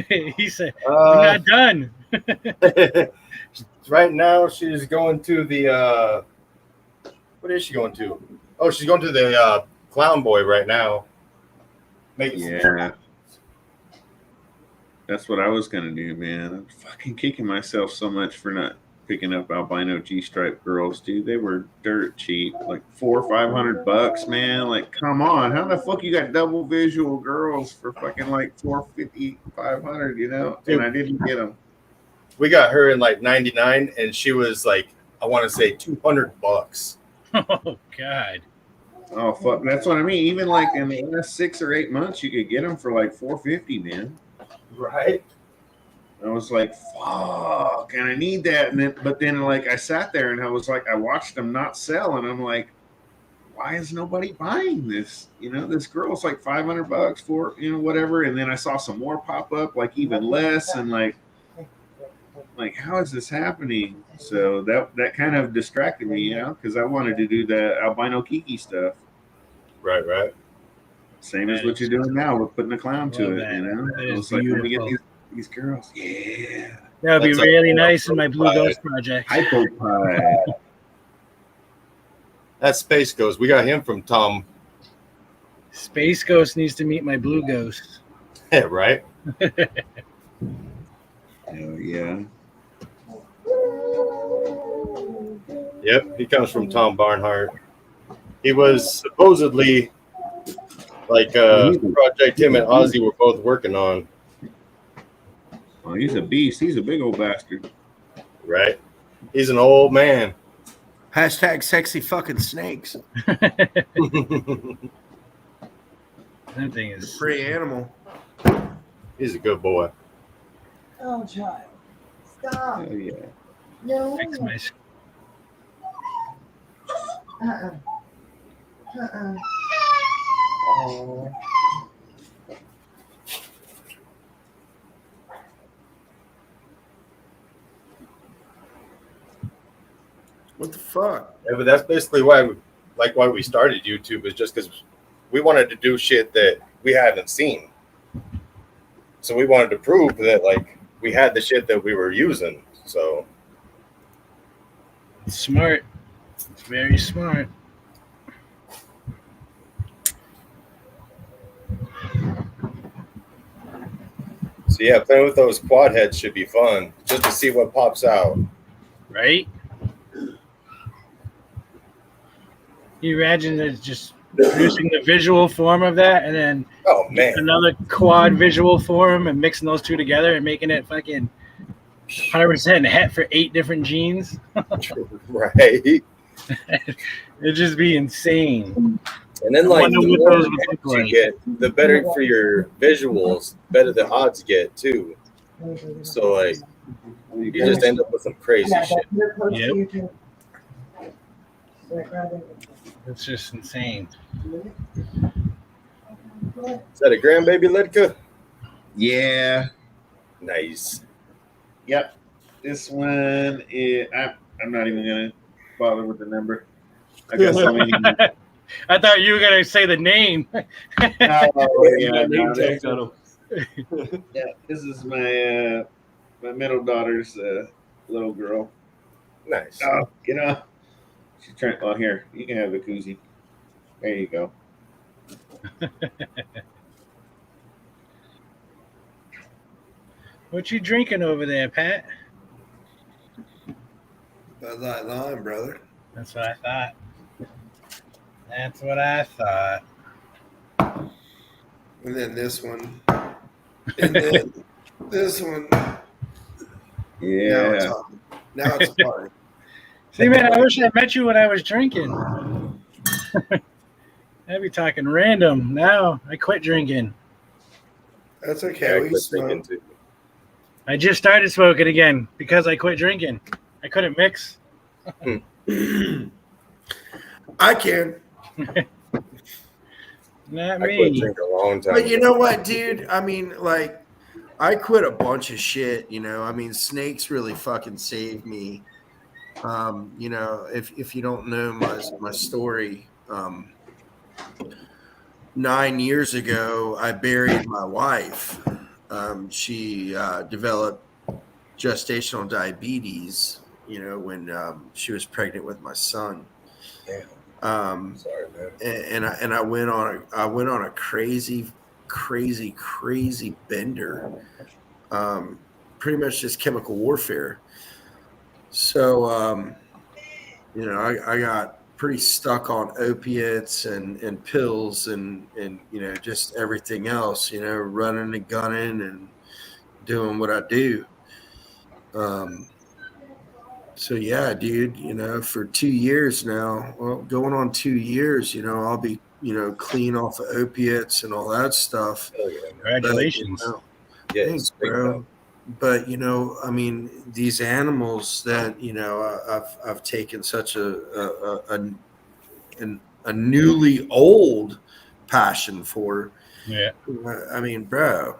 He said, "I'm not done." Right now, she's going to the. What is she going to? Oh, she's going to the Clown Boy right now. Yeah. That's what I was going to do, man. I'm fucking kicking myself so much for not picking up albino G-stripe girls, dude. They were dirt cheap, like $400 or $500, man. Like, come on, how the fuck you got double visual girls for fucking like $450, $500, you know? And I didn't get them. We got her in like '99, and she was like, I want to say $200. Oh God. Oh fuck, that's what I mean. Even like in the last 6 or 8 months, you could get them for like $450, man. Right. I was like, fuck, and I need that. And then, but then, like, I sat there and I was like, I watched them not sell, and I'm like, why is nobody buying this? This girl's like $500 for, whatever. And then I saw some more pop up, like even less. And like, how is this happening? So that kind of distracted me, because I wanted to do the albino Kiki stuff. Right. Same as what you're doing now with putting a clown to it, That is It's like, let me get beautiful. these girls. Yeah. That would be That's a really hypo nice in my Blue pie. Ghost project. Hypo pie. That Space Ghost. We got him from Tom. Space Ghost needs to meet my Blue Ghost. Yeah, right. Hell yeah. Yep, he comes from Tom Barnhart. He was supposedly like project him and Ozzy were both working on. Well, he's a beast. He's a big old bastard. Right. He's an old man. Hashtag sexy fucking snakes. That thing is Free animal. He's a good boy. Oh, child. Stop. Hell yeah. No. X my Oh. What the fuck? Yeah, but that's basically why we started YouTube, is just because we wanted to do shit that we hadn't seen. So we wanted to prove that like we had the shit that we were using. So smart. It's very smart. So yeah, playing with those quad heads should be fun, just to see what pops out. Right? You imagine it's just producing the visual form of that and then another quad visual form and mixing those two together and making it fucking 100% het for 8 different genes. Right. It'd just be insane. And then, I like, wonder the what more those would hits look you like. get, the better for your visuals, better the odds get too. So, like, you just end up with some crazy shit. Yep. It's just insane. Is that a grandbaby, Ledka? Yeah. Nice. Yep. This one is. I'm not even gonna bother with the number. I got so many. I thought you were gonna say the name. Oh, yeah, Name no, tags that's- on him. Yeah, this is my my middle daughter's little girl. Nice. Oh, she's trying. Oh, here, you can have the koozie. There you go. What you drinking over there, Pat? Bud Light Lime, brother. That's what I thought. That's what I thought. And then this one. And then this one. Yeah. Now it's a party. See, man, I wish I met you when I was drinking. I'd be talking random. Now I quit drinking. That's okay. We can smoke. I just started smoking again because I quit drinking. I couldn't mix. I can. Not I me. quit drinking a long time But you ago. know what, dude? I mean, like, I quit a bunch of shit, I mean, snakes really fucking saved me. If you don't know my story, 9 years ago, I buried my wife. She developed gestational diabetes, when she was pregnant with my son. Damn. Sorry, man. And I went on a crazy bender, pretty much just chemical warfare. So I got pretty stuck on opiates and pills and just everything else, running and gunning and doing what I do. So yeah, dude, for 2 years now, well, going on 2 years, I'll be, clean off of opiates and all that stuff. Congratulations. Yeah, Thanks, bro. But I mean, these animals that I've taken such an a newly old passion for. Yeah. I mean, bro,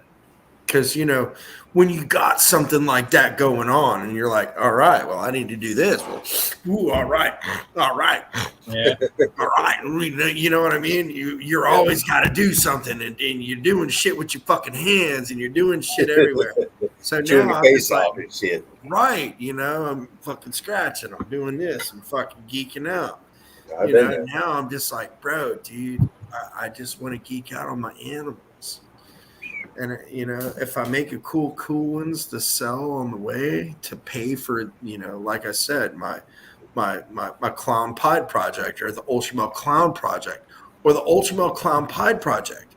because, you know, when you got something like that going on and you're like, all right, well, I need to do this. Well, ooh, all right. Yeah. All right. You know what I mean? You're always got to do something, and you're doing shit with your fucking hands, and you're doing shit everywhere. So Chewing now the I'm face just off like, and shit. right, you know, I'm fucking scratching. I'm doing this. I'm fucking geeking out. I've You been know, there. now I'm just like, bro, dude, I just want to geek out on my animals. And, you know, if I make a cool ones to sell on the way to pay for, you know, like I said, my Clown Pied project, or the Ultramel Clown project, or the Ultramel Clown Pied project.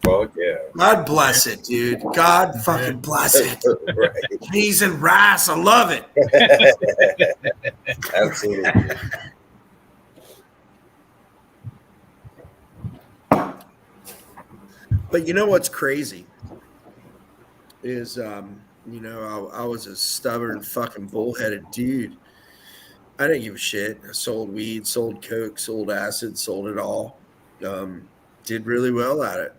Fuck yeah. God bless it, dude. God fucking bless it. Right. Cheese and rice. I love it. Absolutely. But you know what's crazy is, you know, I was a stubborn fucking bullheaded dude. I didn't give a shit. I sold weed, sold coke, sold acid, sold it all. Did really well at it.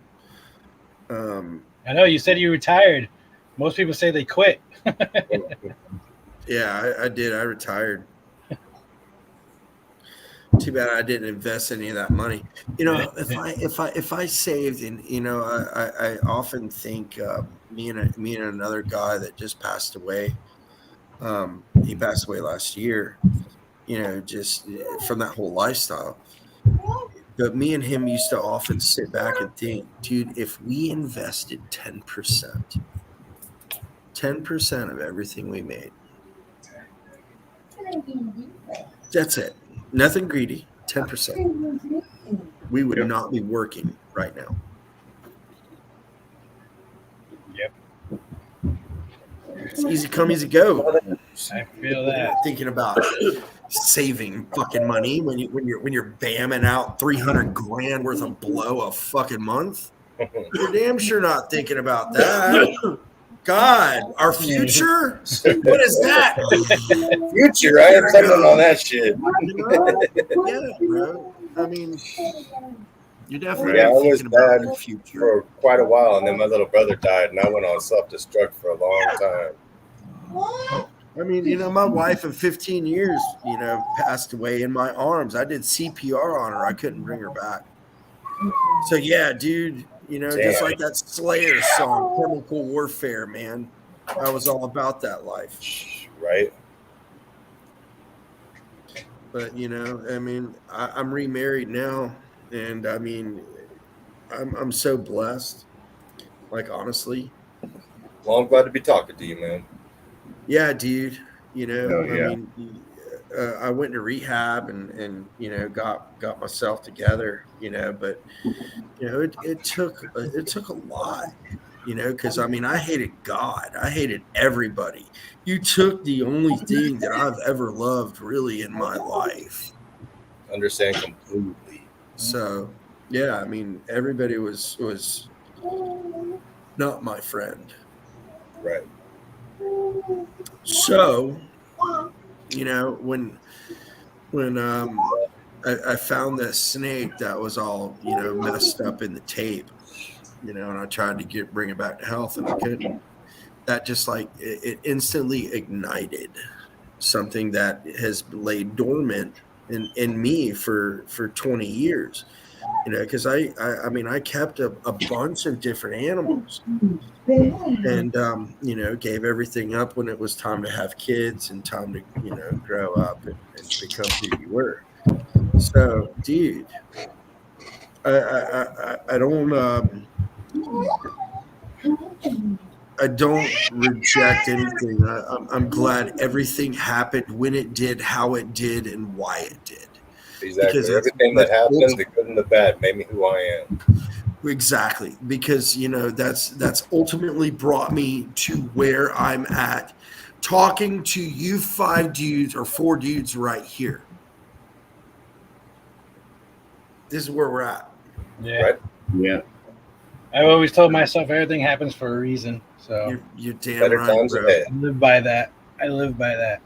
I know you said you retired. Most people say they quit. Yeah, I did. I retired. Too bad I didn't invest any of that money. You know, if I saved, and you know, I often think me and another guy that just passed away. He passed away last year. You know, just from that whole lifestyle. But me and him used to often sit back and think, dude, if we invested 10% of everything we made, that's it. Nothing greedy, 10%. We would not be working right now. Yep. It's easy come, easy go. I feel that. Thinking about saving fucking money when you're bamming out 300 grand worth of blow a fucking month. You're damn sure not thinking about that. God, our future? What is that? Future, I have something on that shit. Yeah, bro. I mean, you're definitely Yeah, I was thinking about bad your future. for quite a while, and then my little brother died, and I went on self-destruct for a long time. I mean, you know, my wife of 15 years, you know, passed away in my arms. I did CPR on her. I couldn't bring her back. So, yeah, dude, you know, just like that Slayer song, Chemical Warfare, man. I was all about that life. Right. But, you know, I mean, I'm remarried now. And, I mean, I'm so blessed. Like, honestly. Well, I'm glad to be talking to you, man. Yeah, dude. You know, Oh, yeah. I mean, I went to rehab and you know got myself together. You know, but you know it took a lot. You know, because I mean I hated God. I hated everybody. You took the only thing that I've ever loved really in my life. Understand completely. So yeah, I mean everybody was not my friend. Right. So, you know, when I found this snake that was all, you know, messed up in the tape, you know, and I tried to bring it back to health, and I couldn't. That just like it instantly ignited something that has laid dormant in me for 20 years. You know, because I mean, I kept a bunch of different animals, and you know, gave everything up when it was time to have kids and time to, you know, grow up and become who you were. So, dude, I don't reject anything. I'm glad everything happened when it did, how it did, and why it did. Exactly. Because Everything that happened, the good and the bad, made me who I am. Exactly, because you know that's ultimately brought me to where I'm at, talking to you 5 dudes or 4 dudes right here. This is where we're at. Yeah. Right. Yeah. I've always told myself everything happens for a reason. So you're damn Better right, times bro. ahead. I live by that. I live by that.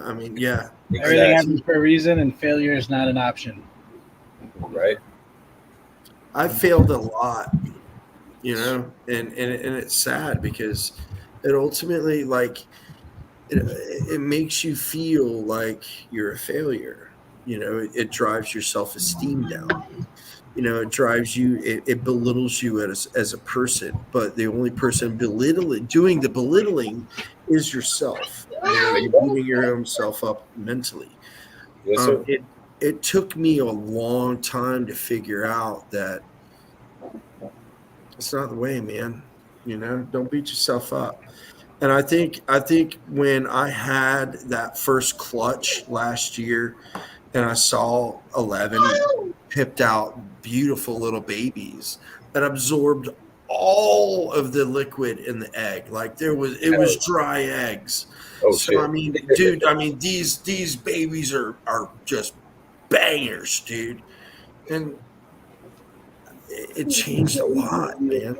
I mean, yeah. Everything happens for a reason, and failure is not an option. Right. I failed a lot, you know, and it's sad because it ultimately it makes you feel like you're a failure. You know, it drives your self-esteem down. You know, it drives you, it belittles you as a person, but the only person doing the belittling is yourself. You know, you're beating your own self up mentally. Yes, sir. It took me a long time to figure out that it's not the way, man. You know, don't beat yourself up. And I think when I had that first clutch last year and I saw 11 pipped out beautiful little babies that absorbed all of the liquid in the egg, like it was dry eggs. Oh, so shit. I mean, dude, these babies are just bangers, dude. And it changed a lot, man.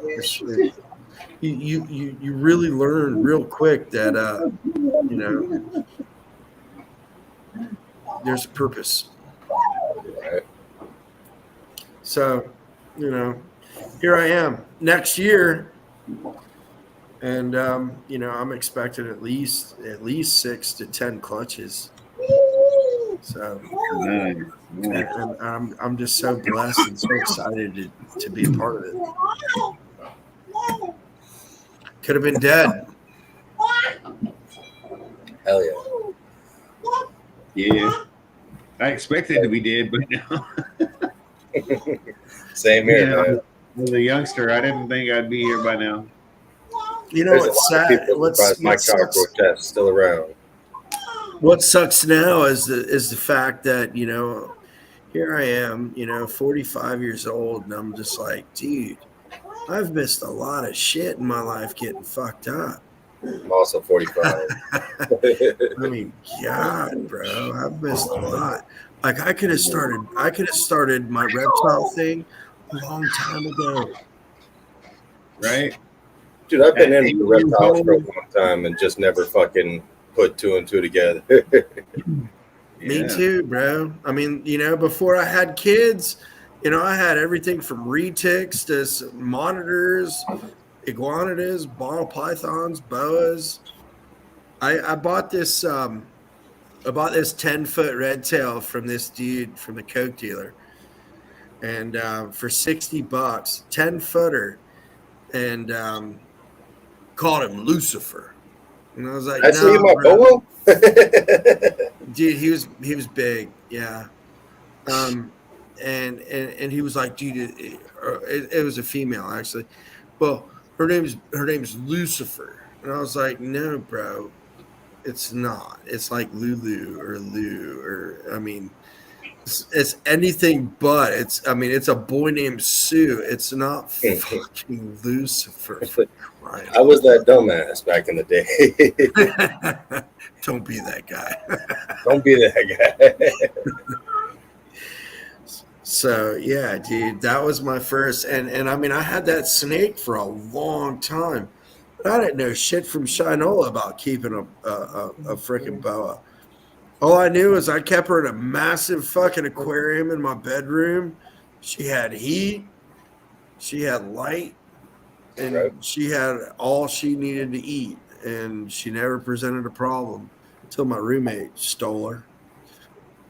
You really learn real quick that you know, there's a purpose. Right. So, you know, here I am next year, and you know, I'm expecting at least 6 to 10 clutches. So, and I'm just so blessed and so excited to be a part of it. Could have been dead. Hell yeah. Yeah. I expected to be dead, but no. Same here, man. As a youngster, I didn't think I'd be here by now. You know There's what's a lot of sad? people surprised Mike Cockroach still around. What sucks now is the fact that, you know, here I am, you know, 45 years old, and I'm just like, dude, I've missed a lot of shit in my life getting fucked up. I'm also 45. I mean, God, bro, I've missed a lot. Like I could have started my reptile thing a long time ago. Right? Dude, I've been into reptiles for a long time and just never fucking put 2 and 2 together. Me too, bro. I mean, you know, before I had kids, you know, I had everything from retics to monitors, iguanidas, ball pythons, boas. I bought this 10-foot red tail from this dude from the coke dealer, and for $60, 10-footer, and called him Lucifer. And I was like, I see you, my boa. Dude, he was big, yeah. And he was like, dude, it was a female actually. Well, her name's Lucifer, and I was like, no, bro, it's not. It's like Lulu or Lou, or I mean, it's anything but. It's a boy named Sue. It's not fucking Lucifer. I was that dumbass back in the day. Don't be that guy. Don't be that guy. So yeah, dude, that was my first, and I mean, I had that snake for a long time, but I didn't know shit from Shinola about keeping a freaking boa. All I knew is I kept her in a massive fucking aquarium in my bedroom. She had heat, she had light, and she had all she needed to eat, and she never presented a problem until my roommate stole her.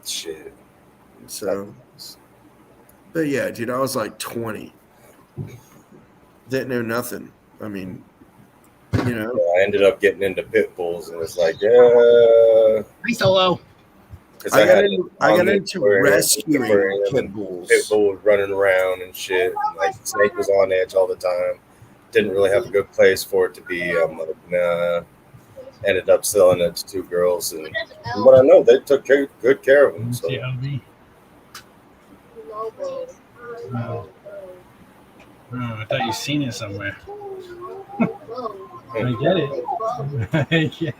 Shit. So, but yeah, dude, I was like 20. Didn't know nothing. I mean, you know. I ended up getting into pit bulls, and it's like, yeah. Hi, Solo. I got into rescuing pit bulls. Pit bulls running around and shit. And like, the snake was on edge all the time. Didn't really have a good place for it to be. I'm like, nah. Ended up selling it to 2 girls, and from what I know, they took good care of them. So. Oh, I thought you seen it somewhere. I get it. I get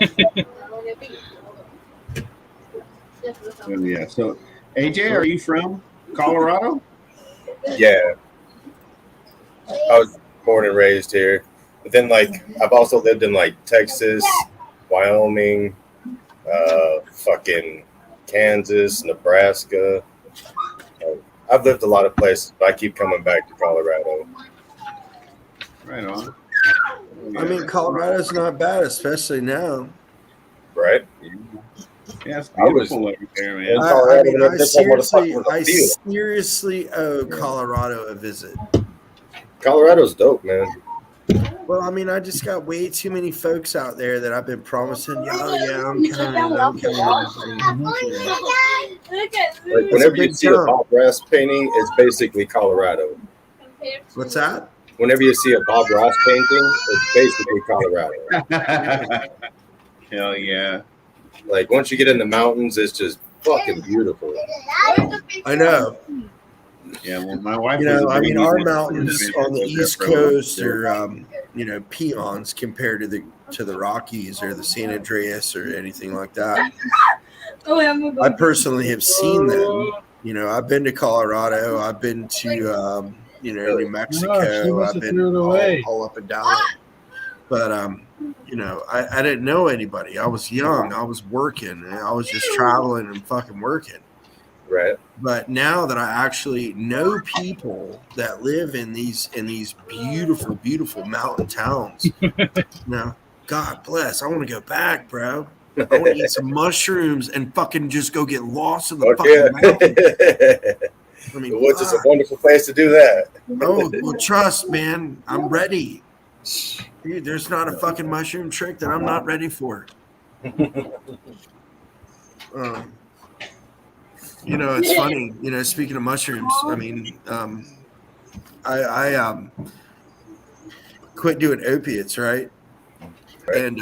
it. Oh, yeah. So, AJ, are you from Colorado? Yeah. I was born and raised here. But then, like, I've also lived in, like, Texas, Wyoming, fucking Kansas, Nebraska. I've lived a lot of places, but I keep coming back to Colorado. Right on. I mean, Colorado's not bad, especially now. Right? Yeah, it's I was beautiful over there, in man. Colorado, I but I just don't want to fuck with I the field. seriously owe Colorado a visit. Colorado's dope, man. Well, I mean, I just got way too many folks out there that I've been promising, I'm coming. Like, whenever you see a Bob Ross painting, it's basically Colorado. What's that? Whenever you see a Bob Ross painting, it's basically Colorado. Hell yeah. Like, once you get in the mountains, it's just fucking beautiful. I know. Yeah, well, my wife. You was know, a I big mean, our Eagle mountains fan. on the Was there East for a little Coast bit. are, peons compared to the Rockies or the San Andreas or anything like that. I personally have seen them. You know, I've been to Colorado. I've been to, New Mexico. I've been all up and down it. But, I didn't know anybody. I was young. I was working. And I was just traveling and fucking working. Right. But now that I actually know people that live in these beautiful, beautiful mountain towns, God bless. I want to go back, bro. I want to eat some mushrooms and fucking just go get lost in the fucking mountains. I mean, The woods is a wonderful place to do that. Oh, well, trust, man. I'm ready. Dude, there's not a fucking mushroom trick that I'm not ready for. It's funny. Speaking of mushrooms, I mean, I quit doing opiates, right? And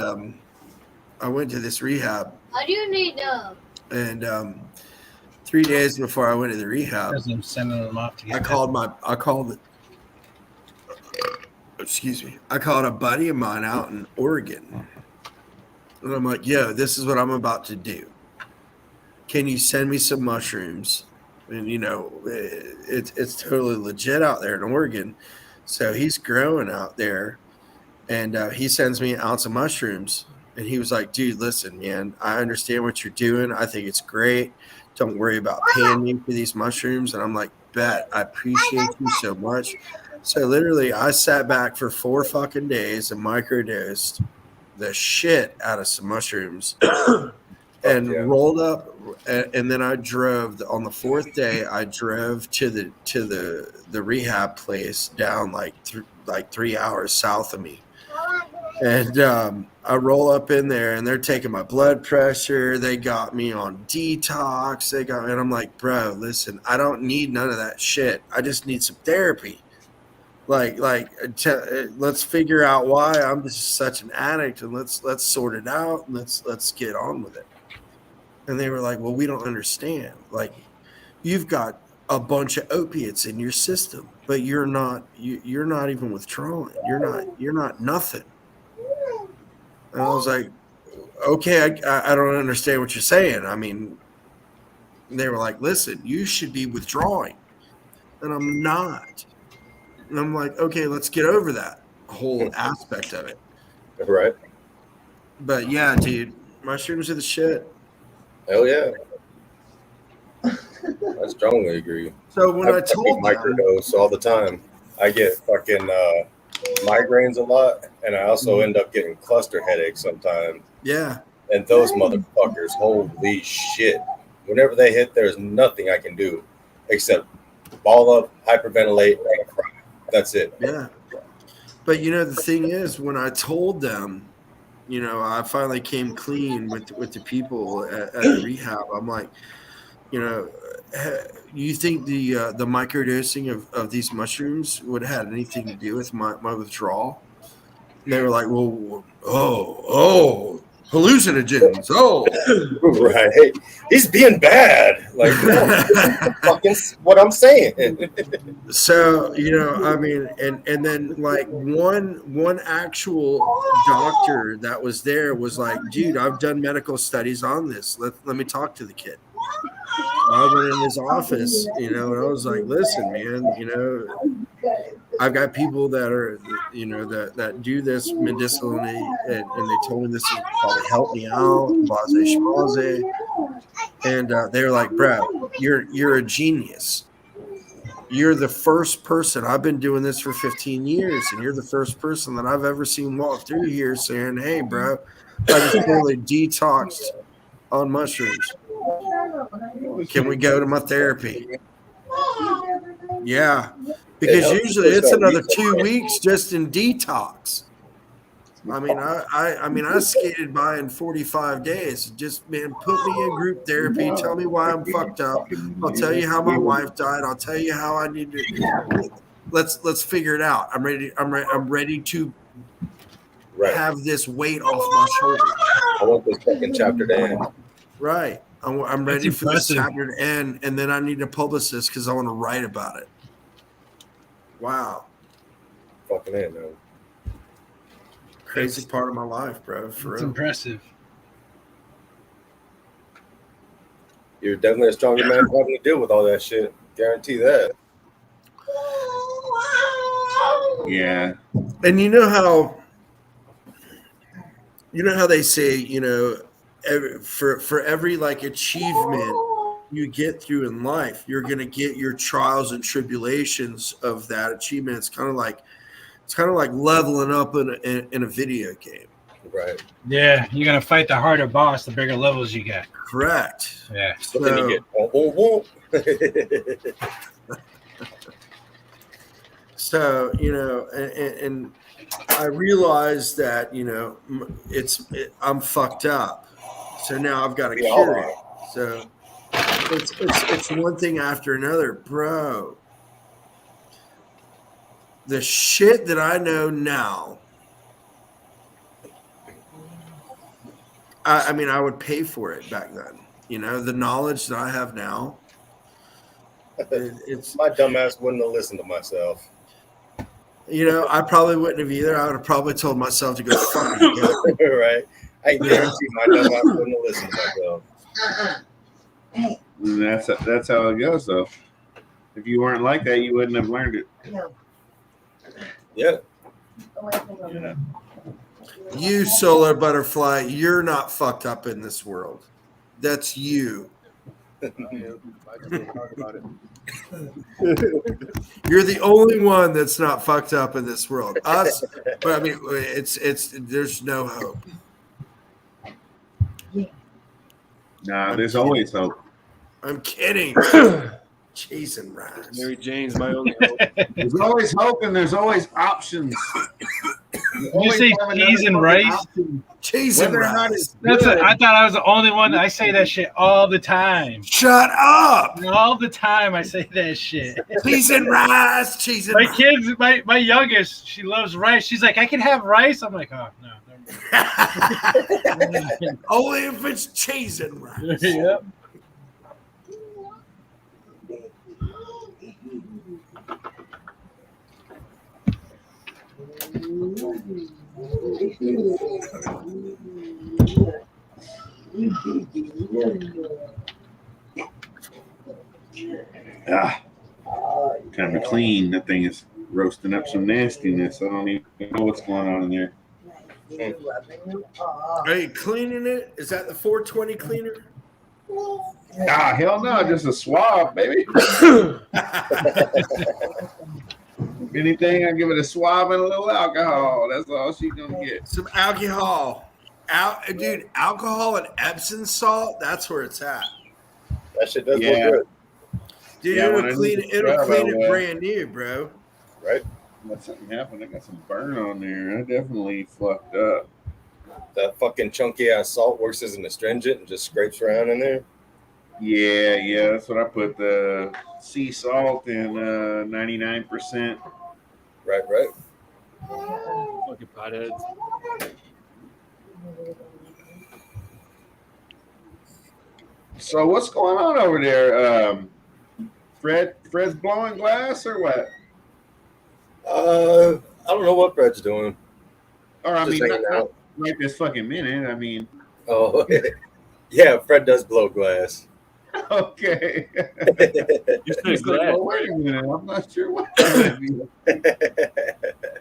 I went to this rehab. I do need them. And 3 days before I went to the rehab, I'm sending them off to get I called a buddy of mine out in Oregon. And I'm like, yo, this is what I'm about to do. Can you send me some mushrooms? And, it's totally legit out there in Oregon. So he's growing out there. And he sends me an ounce of mushrooms. And he was like, dude, listen, man, I understand what you're doing. I think it's great. Don't worry about paying me for these mushrooms. And I'm like, bet. I appreciate you so much. So literally, I sat back for 4 fucking days and microdosed the shit out of some mushrooms and rolled up. And then I drove on the 4th day. I drove to the rehab place down like 3 hours south of me. And I roll up in there, and they're taking my blood pressure. They got me on detox. And I'm like, bro, listen, I don't need none of that shit. I just need some therapy. Let's figure out why I'm just such an addict, and let's sort it out, and let's get on with it. And they were like, well, we don't understand. Like, you've got a bunch of opiates in your system, but you're not even withdrawing. You're not nothing. And I was like, okay, I don't understand what you're saying. I mean, they were like, listen, you should be withdrawing. And I'm not. And I'm like, okay, let's get over that whole aspect of it. Right. But yeah, dude, mushrooms are the shit. Hell yeah. I strongly agree. So when I told them, microdose all the time, I get fucking migraines a lot, and I also end up getting cluster headaches sometimes. Yeah. And those motherfuckers, holy shit. Whenever they hit, there's nothing I can do except ball up, hyperventilate, and cry. That's it. Yeah. But the thing is, when I told them, I finally came clean with the people at the rehab. I'm like, you think the microdosing of these mushrooms would have had anything to do with my withdrawal? And they were like, well, hallucinogens. Oh, right. Hey, he's being bad. Like, fucking what I'm saying. So, I mean, and then like one actual doctor that was there was like, dude, I've done medical studies on this. Let me talk to the kid. I went in his office, and I was like, listen, man, I've got people that are, you know, that do this medicinally, and they told me this is probably help me out, blase schmaze. And they're like, bro, you're a genius. You're the first person. I've been doing this for 15 years, and you're the first person that I've ever seen walk through here saying, hey, bro, I just totally detoxed on mushrooms. Can we go to my therapy? Yeah, because usually it's another 2 weeks just in detox. I mean, I skated by in 45 days. Just, man, put me in group therapy. Tell me why I'm fucked up. I'll tell you how my wife died. I'll tell you how I need to. Let's figure it out. I'm ready. I'm ready to have this weight off my shoulders. I want this fucking chapter to end. Right. I'm ready for this chapter to end, and then I need a publicist because I want to write about it. Wow. Fucking in, man. Crazy part of my life, bro. For It's real. impressive. You're definitely a stronger man having to deal with all that shit. Guarantee that. Yeah. And you know how they say, you know, for every like achievement you get through in life, you're gonna get your trials and tribulations of that achievement. It's kind of like leveling up in a video game. Right. Yeah, you're gonna fight the harder boss, the bigger levels you get. Correct. Yeah. So then you get whoa. So, you know, and I realized that, you know, I'm fucked up. So now I've got to cure it. So it's one thing after another, bro. The shit that I know now, I mean, I would pay for it back then. You know, the knowledge that I have now. It's my dumbass wouldn't have listened to myself. You know, I probably wouldn't have either. I would have probably told myself to go fuck it. Right. I guarantee my dumbass wouldn't have listened to myself. That's how it goes, though. If you weren't like that, you wouldn't have learned it. Yeah. You, solar butterfly, you're not fucked up in this world. That's you. You're the only one that's not fucked up in this world. Us, but I mean, it's there's no hope. Nah, there's always hope. I'm kidding. Cheese and rice. Mary Jane's my only hope. There's always hope and there's always options. You say cheese and rice? Cheese and rice. I thought I was the only one. I say that shit all the time. Shut up! All the time I say that shit. Cheese and rice. Cheese and my rice. kids, my youngest, she loves rice. She's like, I can have rice. I'm like, oh no. Only if it's cheese and rice. Yep. Time to clean. That thing is roasting up some nastiness. I don't even know what's going on in there. Are you cleaning it? Is that the 420 cleaner? Ah, hell no, just a swab, baby. Anything, I give it a swab and a little alcohol. That's all she's gonna get. Some alcohol. Dude, alcohol and Epsom salt, that's where it's at. That shit does look good. Dude, Yeah, it'll clean it brand new, bro. Right? Let something happen. I got some burn on there. I definitely fucked up. That fucking chunky ass salt works as an astringent and just scrapes around in there. Yeah, that's what I put the sea salt and 99%. Right. Fucking potheads. So what's going on over there? Fred's blowing glass or what? I don't know what Fred's doing. Or I Just mean, hanging not out. right this fucking minute. I mean, Oh, yeah, Fred does blow glass. Okay. You said He's like, glass, well, wait right? a minute. I'm not sure what that means.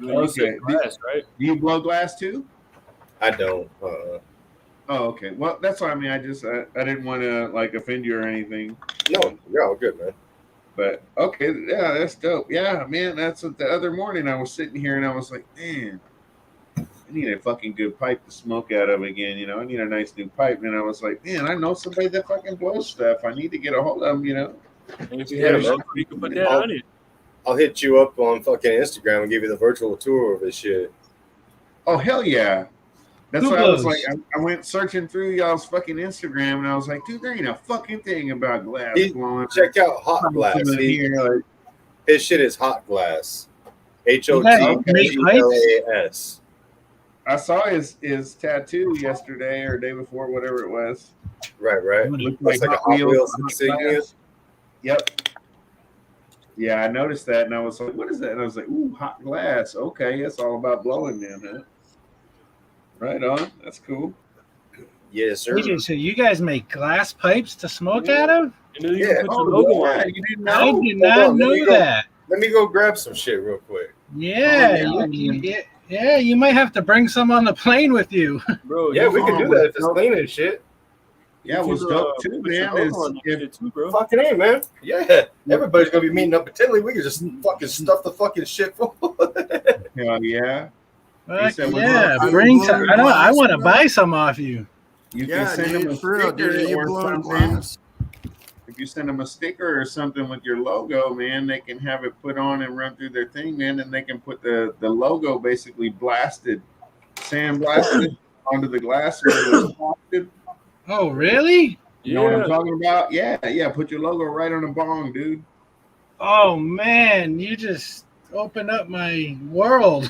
You said glass, right? Do you blow glass too? I don't. Oh, okay. Well, that's what I mean. I didn't want to like offend you or anything. No, you're all good, man. But okay, yeah, that's dope. Yeah, man, that's what the other morning I was sitting here and I was like, man, I need a fucking good pipe to smoke out of again. You know, I need a nice new pipe. And I was like, man, I know somebody that fucking blows stuff. I need to get a hold of them. You know. And if you had a logo, you could put that on it. I'll hit you up on fucking Instagram and give you the virtual tour of this shit. Oh hell yeah. That's Who why I was blows? like, I went searching through y'all's fucking Instagram, and I was like, dude, there ain't a fucking thing about glass blowing. Check out Hot Glass. His shit is Hot Glass. HOTGLAS. I saw his tattoo yesterday or day before, whatever it was. Right. Looked Looks like a Hot Wheels insignia. Glass. Yep. Yeah, I noticed that, and I was like, what is that? And I was like, ooh, hot glass. Okay, it's all about blowing then, huh? Right on. That's cool. Yes, sir. So you guys make glass pipes to smoke out of? And then you Yeah. can put your logo on it. You didn't I know? did not know that. Let me go grab some shit real quick. Yeah, you might have to bring some on the plane with you. Bro, Yeah, we can do that if it's clean and shit. Yeah, it was dope too, man. Fucking A, man. Yeah. Everybody's gonna be meeting up at Tinley. We can just fucking stuff the fucking shit full. Hell yeah. Fuck said, yeah, well, bring I'm some. blowing I want to glass, buy some off you. You Yeah, can send dude, them a for real, dude, sticker you or blowing something. glass. If you send them a sticker or something with your logo, man, they can have it put on and run through their thing, man, and they can put the logo basically sandblasted onto the glass where it was blasted. Oh, really? You know what I'm talking about? Yeah. Put your logo right on the bong, dude. Oh man, you just opened up my world.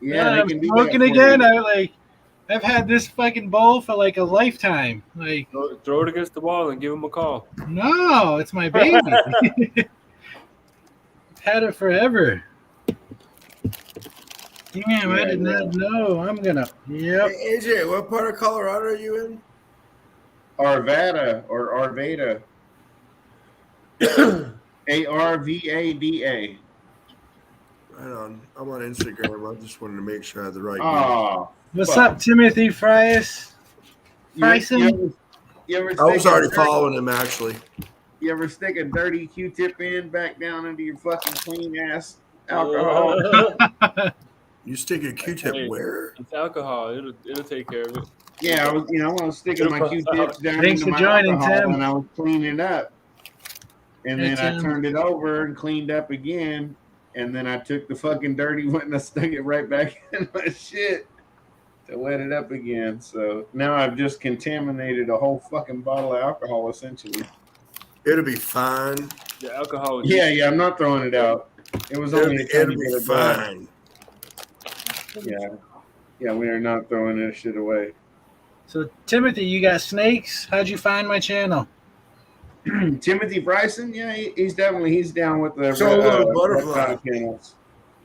Yeah, they I'm can do smoking that for again. you. I've had this fucking bowl for like a lifetime. Like, Throw it against the wall and give him a call. no, it's my baby. I've had it forever. Damn, I did not know. I'm gonna. Yep. Hey, AJ, what part of Colorado are you in? Arvada or Arvada. Arvada. Right on. I'm on Instagram. I just wanted to make sure I had the right. Oh, What's up, Timothy Frias? Bryson? I was already following him actually. You ever stick a dirty Q-tip in back down into your fucking clean ass alcohol? You stick a Q-tip Hey, where? It's alcohol. It'll take care of it. Yeah, I was sticking my Q-tips down Thanks into for my joining, alcohol Tim. and I was cleaning up. And Hey, then I Tim. turned it over and cleaned up again. And then I took the fucking dirty one and I stuck it right back in my shit to wet it up again. So now I've just contaminated a whole fucking bottle of alcohol essentially. It'll be fine. The alcohol. Is Yeah, I'm not throwing it out. It was only a tiny It'll bit be of blood. fine. Yeah, we are not throwing this shit away. So, Timothy, you got snakes? How'd you find my channel? Timothy Bryson, yeah, he's down with the Solo butterfly. reptile channels.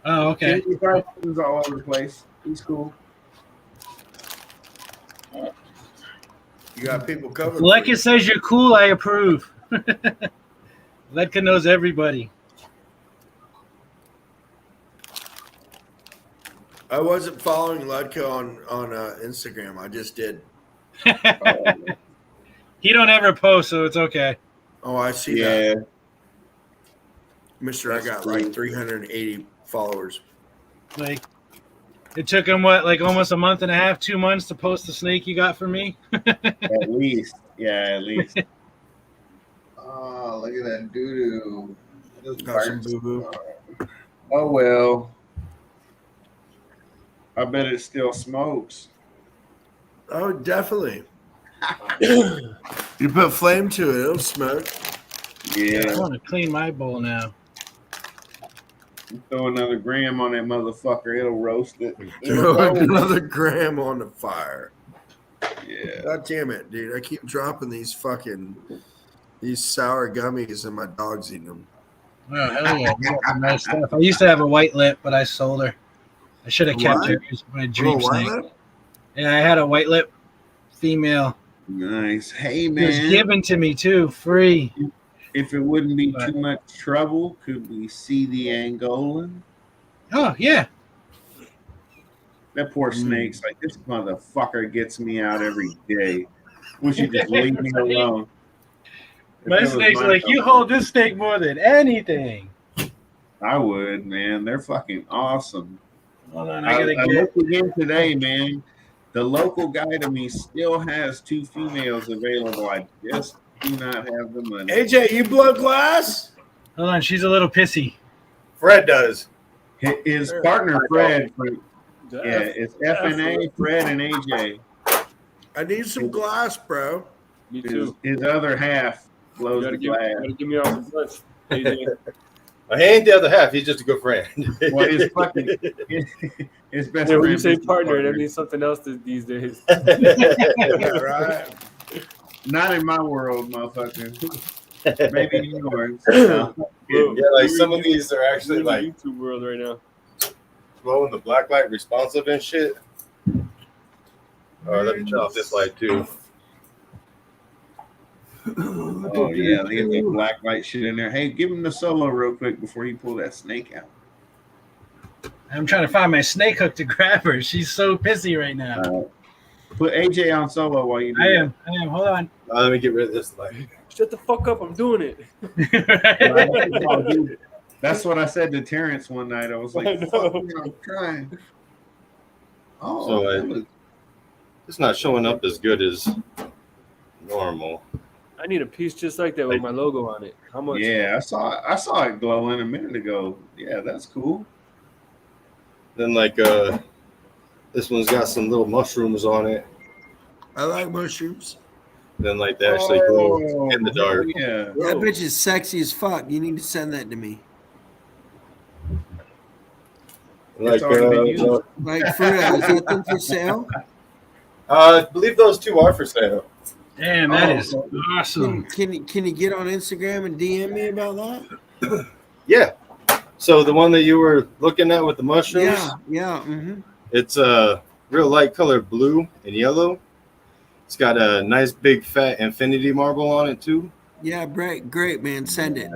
Oh, okay. Timothy Bryson's all over the place. He's cool. You got people covered. Ledka says you're cool. I approve. Ledka knows everybody. I wasn't following Ludka on Instagram. I just did. He don't ever post, so it's okay. Oh, I see that. Mister, I got like 380 followers. Like, it took him what, like almost a month and a half, 2 months to post the snake you got for me. At least, yeah, at least. Oh, look at that doo doo. Got some boo boo. Oh well. I bet it still smokes. Oh, definitely. You put flame to it, it'll smoke. Yeah. I want to clean my bowl now. You throw another gram on that motherfucker, it'll roast it. Throw another gram on the fire. Yeah. God damn it, dude. I keep dropping these sour gummies and my dog's eating them. Oh, hell yeah. You got some nice stuff. I used to have a white lip, but I sold her. I should have kept What? her. It was my dream Oh, white snake. lip? Yeah, I had a white lip female Nice. Hey, It was man. given to me too, free. If it wouldn't be too much trouble, could we see the Angolan? Oh yeah. That poor snake's like, this motherfucker gets me out every day. Wish you just leave me alone. If My it was snake's my like, you company, hold this snake more than anything. I would, man. They're fucking awesome. Hold on, I I gotta get. looked again today, man. The local guy to me still has 2 females available. I just do not have the money. AJ, you blood glass? Hold on, she's a little pissy. Fred does. His partner, Fred, it's FNA, Fred, and AJ. I need some glass, bro. Me too. His other half blows the glass. Gotta give me all some lunch. AJ. Well, he ain't the other half. He's just a good friend. Well, his fucking his best Yeah, friend. when you say is partner, that means something else these days. Right. Not in my world, motherfucker. Maybe in yours. No. Yeah, like some of these are actually We're like in the YouTube world right now. slow and the black light responsive and shit. Let me turn off this light too. Oh yeah, they get that black light shit in there. Hey, give him the solo real quick before you pull that snake out. I'm trying to find my snake hook to grab her. She's so pissy right now. Put AJ on solo while you do I that. am. Hold on. Let me get rid of this light. Shut the fuck up! I'm doing it. Oh, dude, that's what I said to Terrence one night. I was I like, know. "Fuck, man, I'm trying." Oh, So, that was- It's not showing up as good as normal. I need a piece just like that with my logo on it. How much? yeah, I saw it glowing a minute ago. Yeah, that's cool. Then this one's got some little mushrooms on it. I like mushrooms. Then they actually glow Oh, in the dark. Yeah. That bitch is sexy as fuck. You need to send that to me. Like already been used. Like for real, is that thing for sale? I believe those 2 are for sale. Damn, that is awesome. Can you get on Instagram and DM me about that? Yeah. So the one that you were looking at with the mushrooms, Yeah. Mm-hmm. it's a real light color blue and yellow. It's got a nice big fat infinity marble on it too. Yeah, great, man. Send it.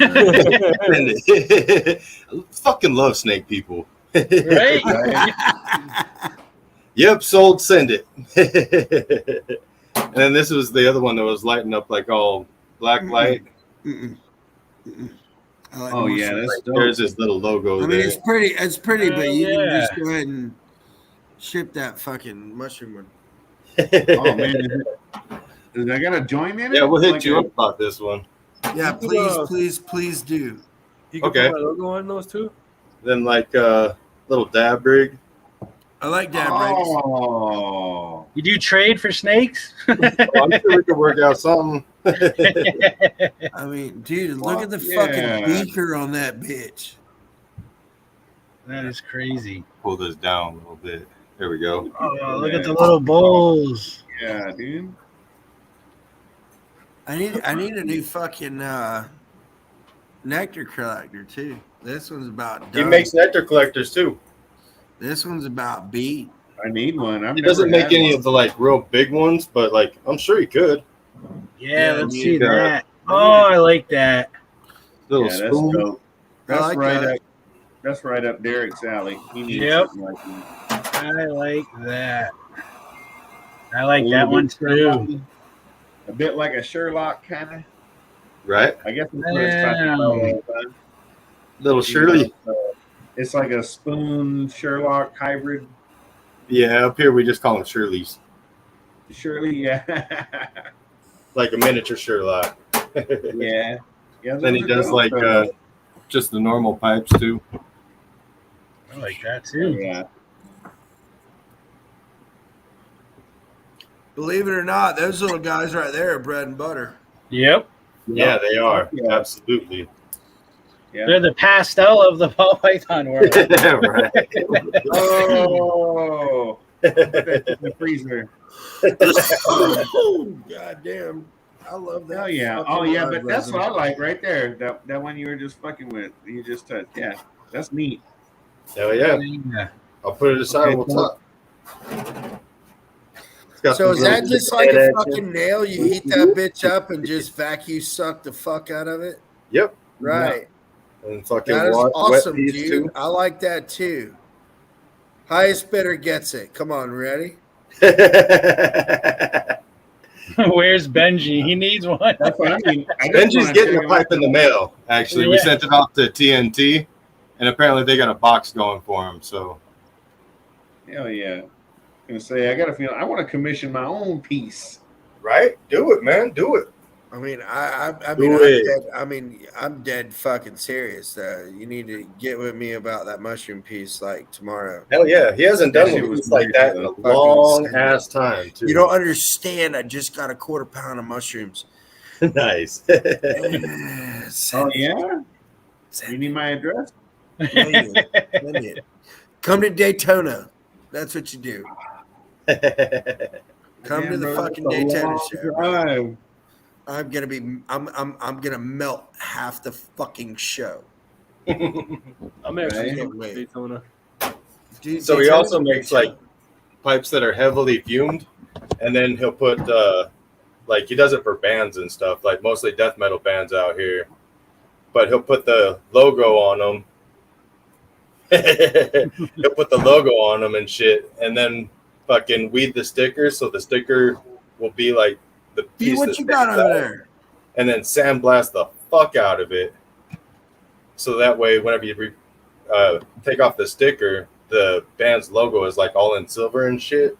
I fucking love snake people. Right? Yep, sold, send it. And then this was the other one that was lighting up like all black light. Mm-mm. I like Oh the yeah, mushrooms. that's dope. There's this little logo I mean, there. it's pretty, but you Yeah. can just go ahead and ship that fucking mushroom one. Oh man, is I got a joint in it? Yeah, we'll hit Like you a- up about this one. Yeah, You could, please do. You can Okay. put my logo on those too. Then little dab rig. I like dab rigs. Oh, You do trade for snakes? I'm sure we could work out something. I mean, dude, look at the Yeah. fucking beaker on that bitch. That is crazy. Pull this down a little bit. There we go. Oh, look at the little bowls. yeah, dude. I need a new fucking nectar collector too. This one's about He done. makes nectar collectors too. This one's about beat. I need one. He doesn't make any of the real big ones, but I'm sure he could. Yeah, let's see you got- that. Oh, I like that. Little Yeah, that's spoon. dope. That's like right that. up. That's right up Derek's alley. He needs Yep. something like that. I like that. I like A that little one bit too. Sherlock-y. A bit like a Sherlock kind of. Right? I guess that's what it's talking about all the time. Little Shirley. It's like a spoon Sherlock hybrid. Yeah, up here we just call them Shirleys. Shirley, yeah. Like a miniature Sherlock. Yeah. Yeah. Then he those does are dope. just the normal pipes too. I like that too. Yeah. Believe it or not, those little guys right there are bread and butter. Yep. Yeah, they are. Yeah. Absolutely. Yeah. They're the pastel of the ball python world. Right. Oh. Put that in the freezer. Oh, God damn. I love that. Oh yeah. fucking Oh yeah. blood But that's resin. what I like right there. That one you were just fucking with. You just touched. Yeah. That's neat. Hell yeah. Yeah. I'll put it aside. Okay, We'll cool. talk. got So the is that little just like head a action. fucking nail? You heat that bitch up and just vacuum suck the fuck out of it? Yep. Right. And fucking That is wet awesome, piece dude. too. I like that too. Highest bidder gets it. Come on, ready? Where's Benji? He needs one. That's what I mean. Benji's getting the pipe in the mail. Actually, we Yeah. sent it off to TNT, and apparently they got a box going for him. So Hell yeah. I'm gonna say I got a feeling I want to commission my own piece. right, do it, man, do it. I mean, I Do mean, it. I'm dead fucking serious. You need to get with me about that mushroom piece like tomorrow. Hell yeah, he hasn't That done shit one was like that in a fucking long insane. ass time. Too. You don't understand. I just got a quarter pound of mushrooms. Nice. Oh yeah. You need my address? Send it. Come to Daytona. That's what you do. Come to the bro, fucking that's a Daytona long show. drive. I'm gonna melt half the fucking show. I'm actually Right. going to Daytona. Dude, So he Daytona's also a good makes show. like pipes that are heavily fumed, and then he'll put like he does it for bands and stuff, like mostly death metal bands out here. But he'll put the logo on them. He'll put the logo on them and shit, and then fucking weed the sticker, so the sticker will be like the Dude, piece what that you got sticks over out, there? and then sandblast the fuck out of it, so that way whenever you take off the sticker, the band's logo is like all in silver and shit.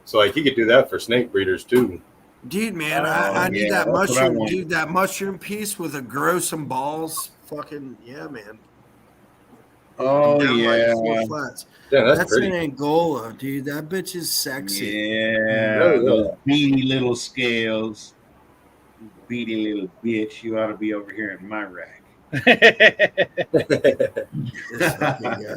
So like he could do that for snake breeders too. Dude, man, I need yeah, that that's what I mushroom. want. Dude, that mushroom piece with a grow some balls. Fucking yeah, man. Oh Down like yeah. 4 flats. Yeah, that's That's pretty. in Angola, dude. That bitch is sexy. Yeah, Oh, yeah. those beady little scales. Beady little bitch. You ought to be over here in my rack. This fucking guy.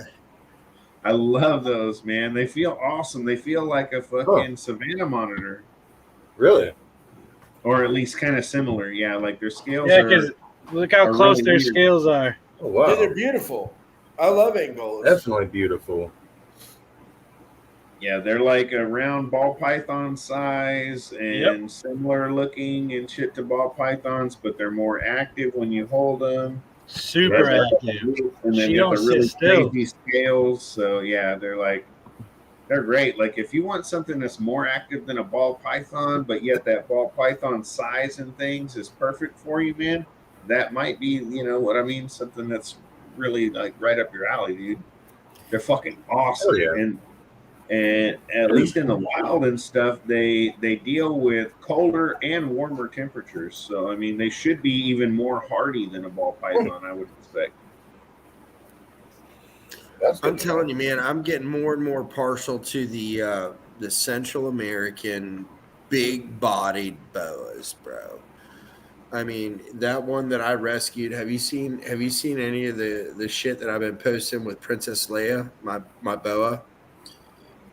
I love those, man. They feel awesome. They feel like a fucking Savannah monitor. Really? Or at least kind of similar. Yeah, like their scales Yeah, are. because look how are close really their weird. scales are. Oh wow. Dude, they're beautiful. I love Angolas. Definitely beautiful. Yeah, they're like a round ball python size and similar looking and shit to ball pythons, but they're more active when you hold them. Super Yeah, active. And then She they have don't the really sit still. crazy scales. So yeah, they're great. Like if you want something that's more active than a ball python, but yet that ball python size and things is perfect for you, man, that might be, you know what I mean? Something that's really like right up your alley, dude. They're fucking awesome. Oh, yeah. And at least in the wild and stuff, they deal with colder and warmer temperatures. So I mean, they should be even more hardy than a ball python, I would expect. That's I'm telling you, man, I'm getting more and more partial to the Central American big-bodied boas, bro. I mean, that one that I rescued. Have you seen any of the shit that I've been posting with Princess Leia, my boa?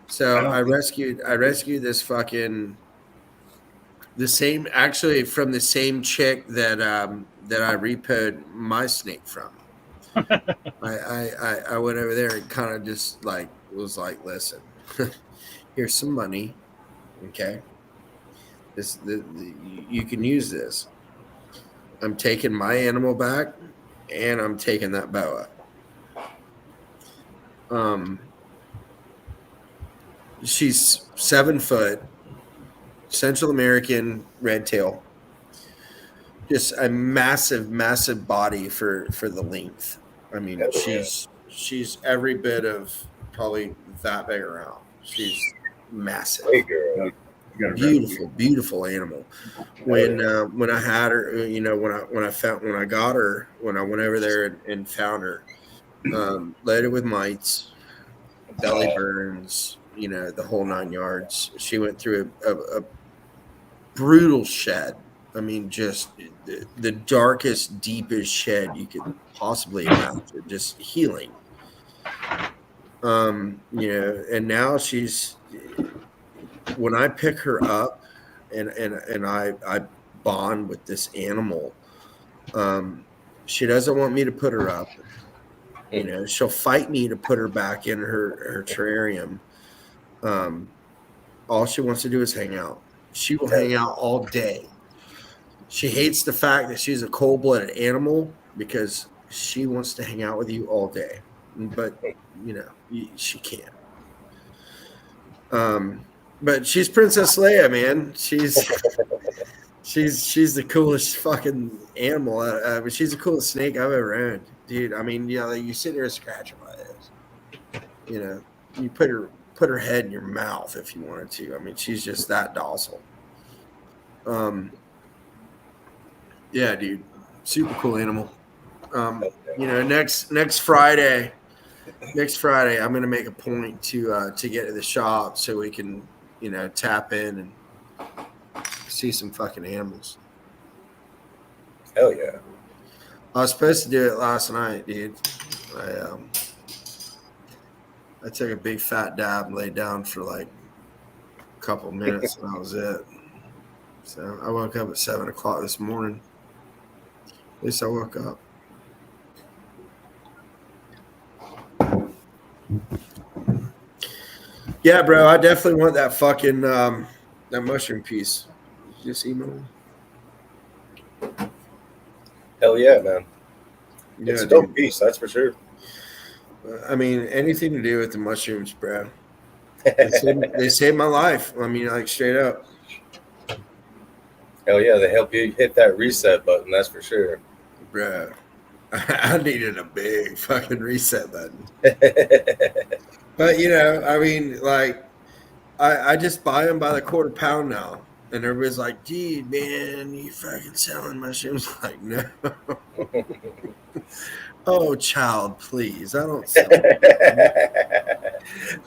So I rescued this fucking actually from the same chick that I repoed my snake from. I went over there and kind of just like was like, listen, here's some money, okay? You can use this. I'm taking my animal back, and I'm taking that boa. She's 7 foot, Central American red tail. Just a massive, massive body for the length. I mean, she's every bit of probably that big around. She's massive. Hey, girl. Beautiful, beautiful animal. When I had her, you know, when I got her, when I went over there and found her, loaded with mites, belly burns, you know, the whole 9 yards. She went through a brutal shed. I mean, just the darkest, deepest shed you could possibly imagine, just healing. You know, and now she's, when I pick her up and I bond with this animal, she doesn't want me to put her up. You know, she'll fight me to put her back in her terrarium. all she wants to do is hang out. She will hang out all day. She hates the fact that she's a cold-blooded animal because she wants to hang out with you all day. But, you know, she can't. But she's Princess Leia, man. She's the coolest fucking animal. She's the coolest snake I've ever owned, dude. I mean, you know, you sit there and scratch her by this. You know, you put her head in your mouth if you wanted to. I mean, she's just that docile. Yeah, dude, super cool animal. You know, next Friday, I'm gonna make a point to get to the shop so we can, you know, tap in and see some fucking animals. Hell yeah! I was supposed to do it last night, dude. I took a big fat dab and laid down for like a couple minutes, and that was it. So I woke up at 7 o'clock this morning. At least I woke up. Yeah, bro, I definitely want that fucking that mushroom piece. Did you just email me? Hell yeah, man! Yeah, It's a dope dude. piece, that's for sure. I mean, anything to do with the mushrooms, bro. They saved my life. I mean, like straight up. Hell yeah, they help you hit that reset button, that's for sure. Bro, I needed a big fucking reset button. But, you know, I mean, like, I just buy them by the quarter pound now. And everybody's like, dude, man, you fucking selling mushrooms? Like, no. Oh, child, please. I don't sell them.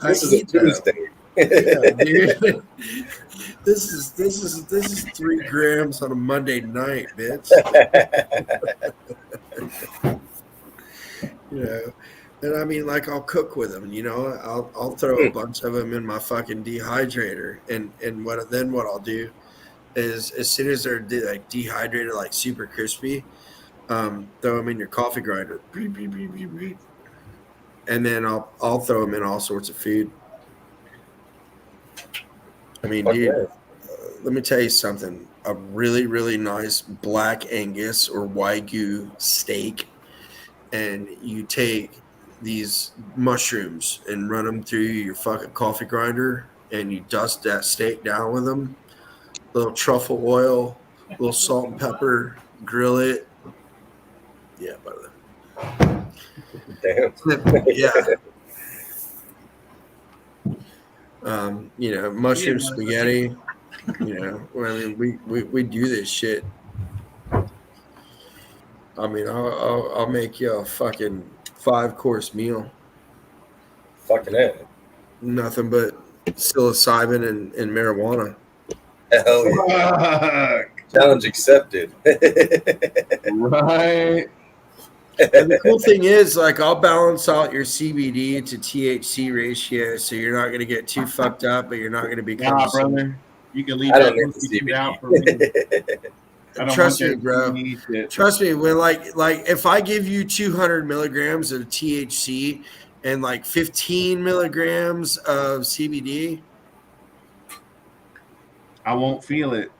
This is a Tuesday. Yeah, dude. This is 3 grams on a Monday night, bitch. You know, and I mean, like, I'll cook with them. You know, I'll throw a bunch of them in my fucking dehydrator, and what I'll do is as soon as they're like dehydrated, like super crispy, throw them in your coffee grinder, and then I'll throw them in all sorts of food. I mean, dude, let me tell you something. A really, really nice black Angus or Wagyu steak, and you take these mushrooms and run them through your fucking coffee grinder, and you dust that steak down with them. A little truffle oil, a little salt and pepper, grill it. Yeah, brother. Damn. Yeah. You know, mushroom spaghetti. You know, I mean, we do this shit. I mean, I'll make you a fucking 5-course meal. Fucking it. Nothing but psilocybin and marijuana. Hell yeah. Challenge accepted. Right. And the cool thing is, like, I'll balance out your CBD to THC ratio, so you're not going to get too fucked up, but you're not going to become. Nah, brother. You can leave I that don't need the pussy CBD. out for me. I don't Trust want me, that bro. CBD shit. Trust me. When like if I give you 200 milligrams of THC and like 15 milligrams of CBD, I won't feel it.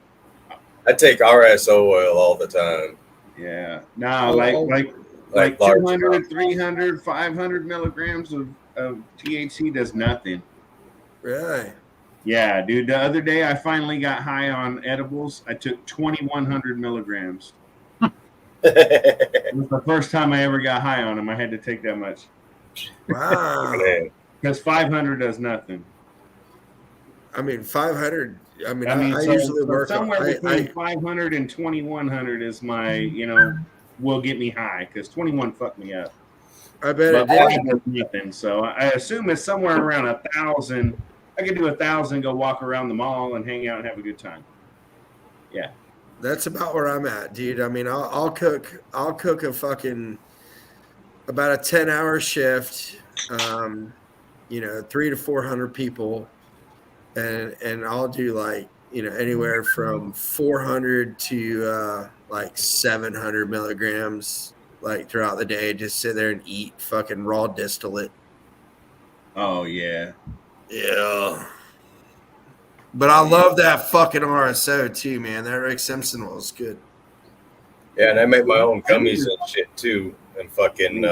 I take RSO oil all the time. Yeah. Nah, Oh, like Like 200, 300, 500 milligrams of THC does nothing. really. Yeah, dude. The other day I finally got high on edibles. I took 2,100 milligrams. It was the first time I ever got high on them. I had to take that much. Wow. Because 500 does nothing. I mean, 500. I mean, I mean, I so, usually so work on. somewhere between 500 and 2,100 is my, you know, will get me high because 21 fucked me up. I bet But it five did. does nothing. So I assume it's somewhere around 1,000. I could do 1,000, go walk around the mall and hang out and have a good time. Yeah. That's about where I'm at, dude. I mean, I'll cook a fucking about a 10-hour shift. You know, 300 to 400 people, and I'll do like, you know, anywhere from 400 to like 700 milligrams like throughout the day. Just sit there and eat fucking raw distillate. Oh yeah. Yeah. But I love that fucking RSO too, man. That Rick Simpson was good. Yeah, and I make my own gummies and shit too, and fucking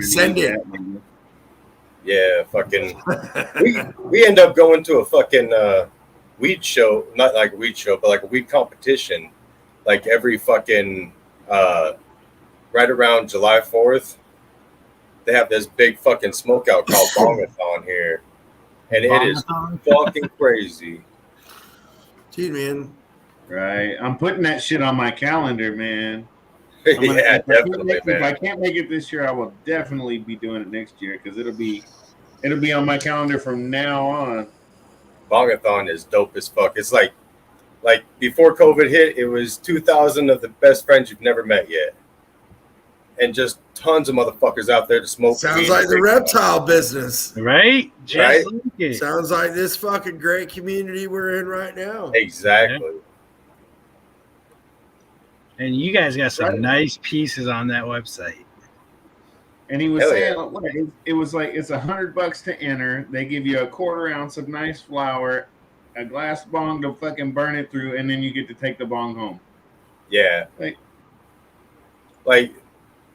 Send it. Yeah, fucking. we end up going to a fucking weed show, not like a weed show, but like a weed competition, like every fucking right around July 4th. They have this big fucking smokeout called Bongathon here, and it is fucking crazy. Dude, man. Right. I'm putting that shit on my calendar, man. Yeah, definitely, If man. I can't make it this year, I will definitely be doing it next year because it'll be on my calendar from now on. Bongathon is dope as fuck. It's like before COVID hit, it was 2,000 of the best friends you've never met yet, and just tons of motherfuckers out there to smoke. Sounds weed like and the drink. reptile business. Right? Right? Sounds like this fucking great community we're in right now. Exactly. And you guys got some nice pieces on that website. And he was Hell saying yeah. what, it was like it's $100 to enter. They give you a quarter ounce of nice flour, a glass bong to fucking burn it through, and then you get to take the bong home. Yeah. Like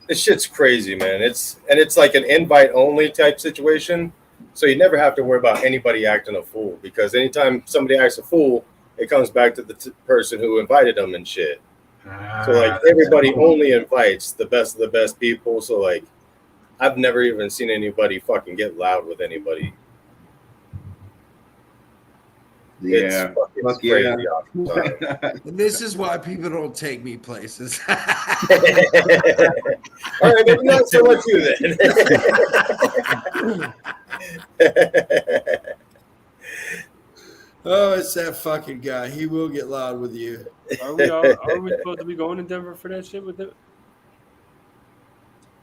this shit's crazy, man. It's like an invite only type situation. So you never have to worry about anybody acting a fool, because anytime somebody acts a fool, it comes back to the person who invited them and shit. So like everybody only invites the best of the best people. So like I've never even seen anybody fucking get loud with anybody. Yeah. It's crazy. And this is why people don't take me places. All right, maybe not so much you then. Oh, it's that fucking guy. He will get loud with you. Are we supposed to be going to Denver for that shit with it?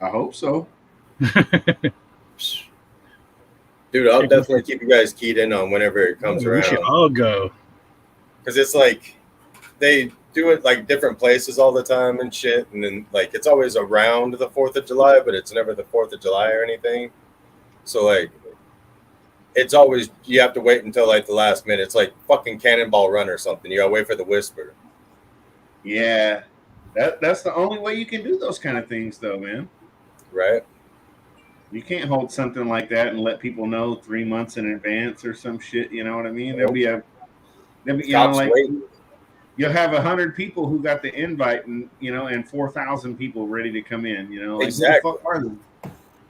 I hope so. Dude, I'll definitely keep you guys keyed in on whenever it comes We around. should all go. Because it's like they do it like different places all the time and shit, and then like it's always around the 4th of July, but it's never the 4th of July or anything. So like it's always, you have to wait until like the last minute. It's like fucking Cannonball Run or something. You gotta wait for the whisper. Yeah. That's the only way you can do those kind of things though, man. Right? You can't hold something like that and let people know 3 months in advance or some shit. You know what I mean? There'll be you know, Cops like waiting. you'll have 100 people who got the invite, and you know, and 4,000 people ready to come in. You know, like, Exactly. Who the fuck are they?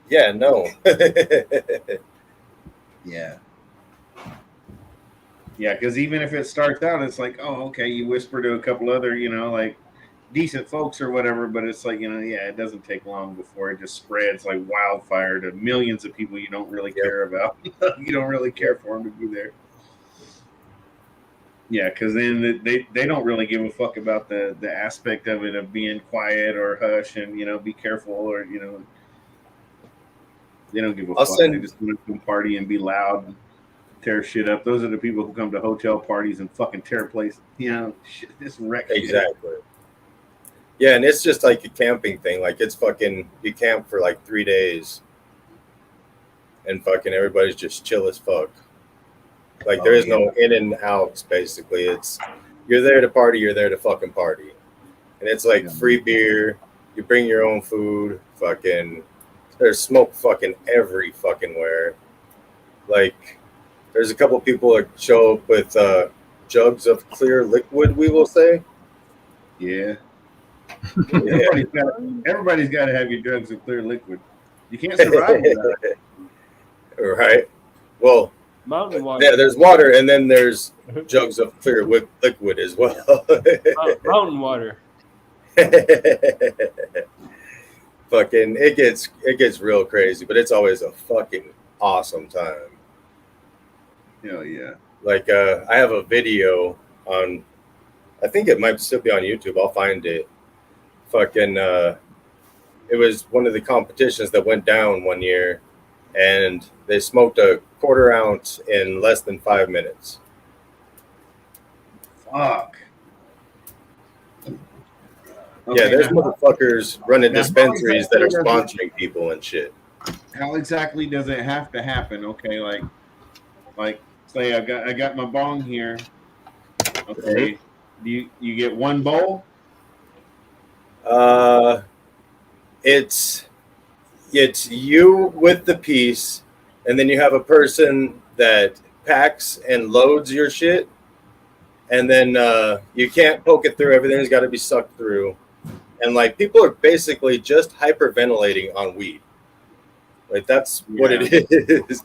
Yeah, no. Yeah. Yeah, because even if it starts out, it's like, oh, okay, you whisper to a couple other, you know, like decent folks or whatever, but it's like, you know, yeah, it doesn't take long before it just spreads like wildfire to millions of people you don't really care about. You don't really care for them to be there. Yeah, because then they don't really give a fuck about the aspect of it of being quiet or hush and, you know, be careful, or, you know, they don't give a fuck. They just want to party and be loud and tear shit up. Those are the people who come to hotel parties and fucking tear place, you know, shit, just wreck shit. Exactly. Yeah, and it's just like a camping thing. Like it's fucking, you camp for like 3 days and fucking everybody's just chill as fuck. Like there is no in and outs, basically. It's, you're there to party, you're there to fucking party. And it's like free beer, you bring your own food, fucking, there's smoke fucking every fucking where. Like there's a couple people that show up with jugs of clear liquid, we will say. Yeah. Everybody's got to have your drugs of clear liquid. You can't survive without it. Right. Well, mountain water. Yeah, there's water, and then there's jugs of clear liquid as well. Mountain water. Fucking, it gets real crazy, but it's always a fucking awesome time. Hell yeah. Like I have a video on, I think it might still be on YouTube. I'll find it. Fucking it was one of the competitions that went down one year, and they smoked a quarter ounce in less than 5 minutes. Fuck. Yeah, there's motherfuckers running Now, dispensaries that are sponsoring people and shit. How exactly does it have to happen? Okay, like Say I got my bong here. Okay. Do you get one bowl? It's you with the piece, and then you have a person that packs and loads your shit, and then you can't poke it through. Everything's got to be sucked through, and like people are basically just hyperventilating on weed. Like that's what it is.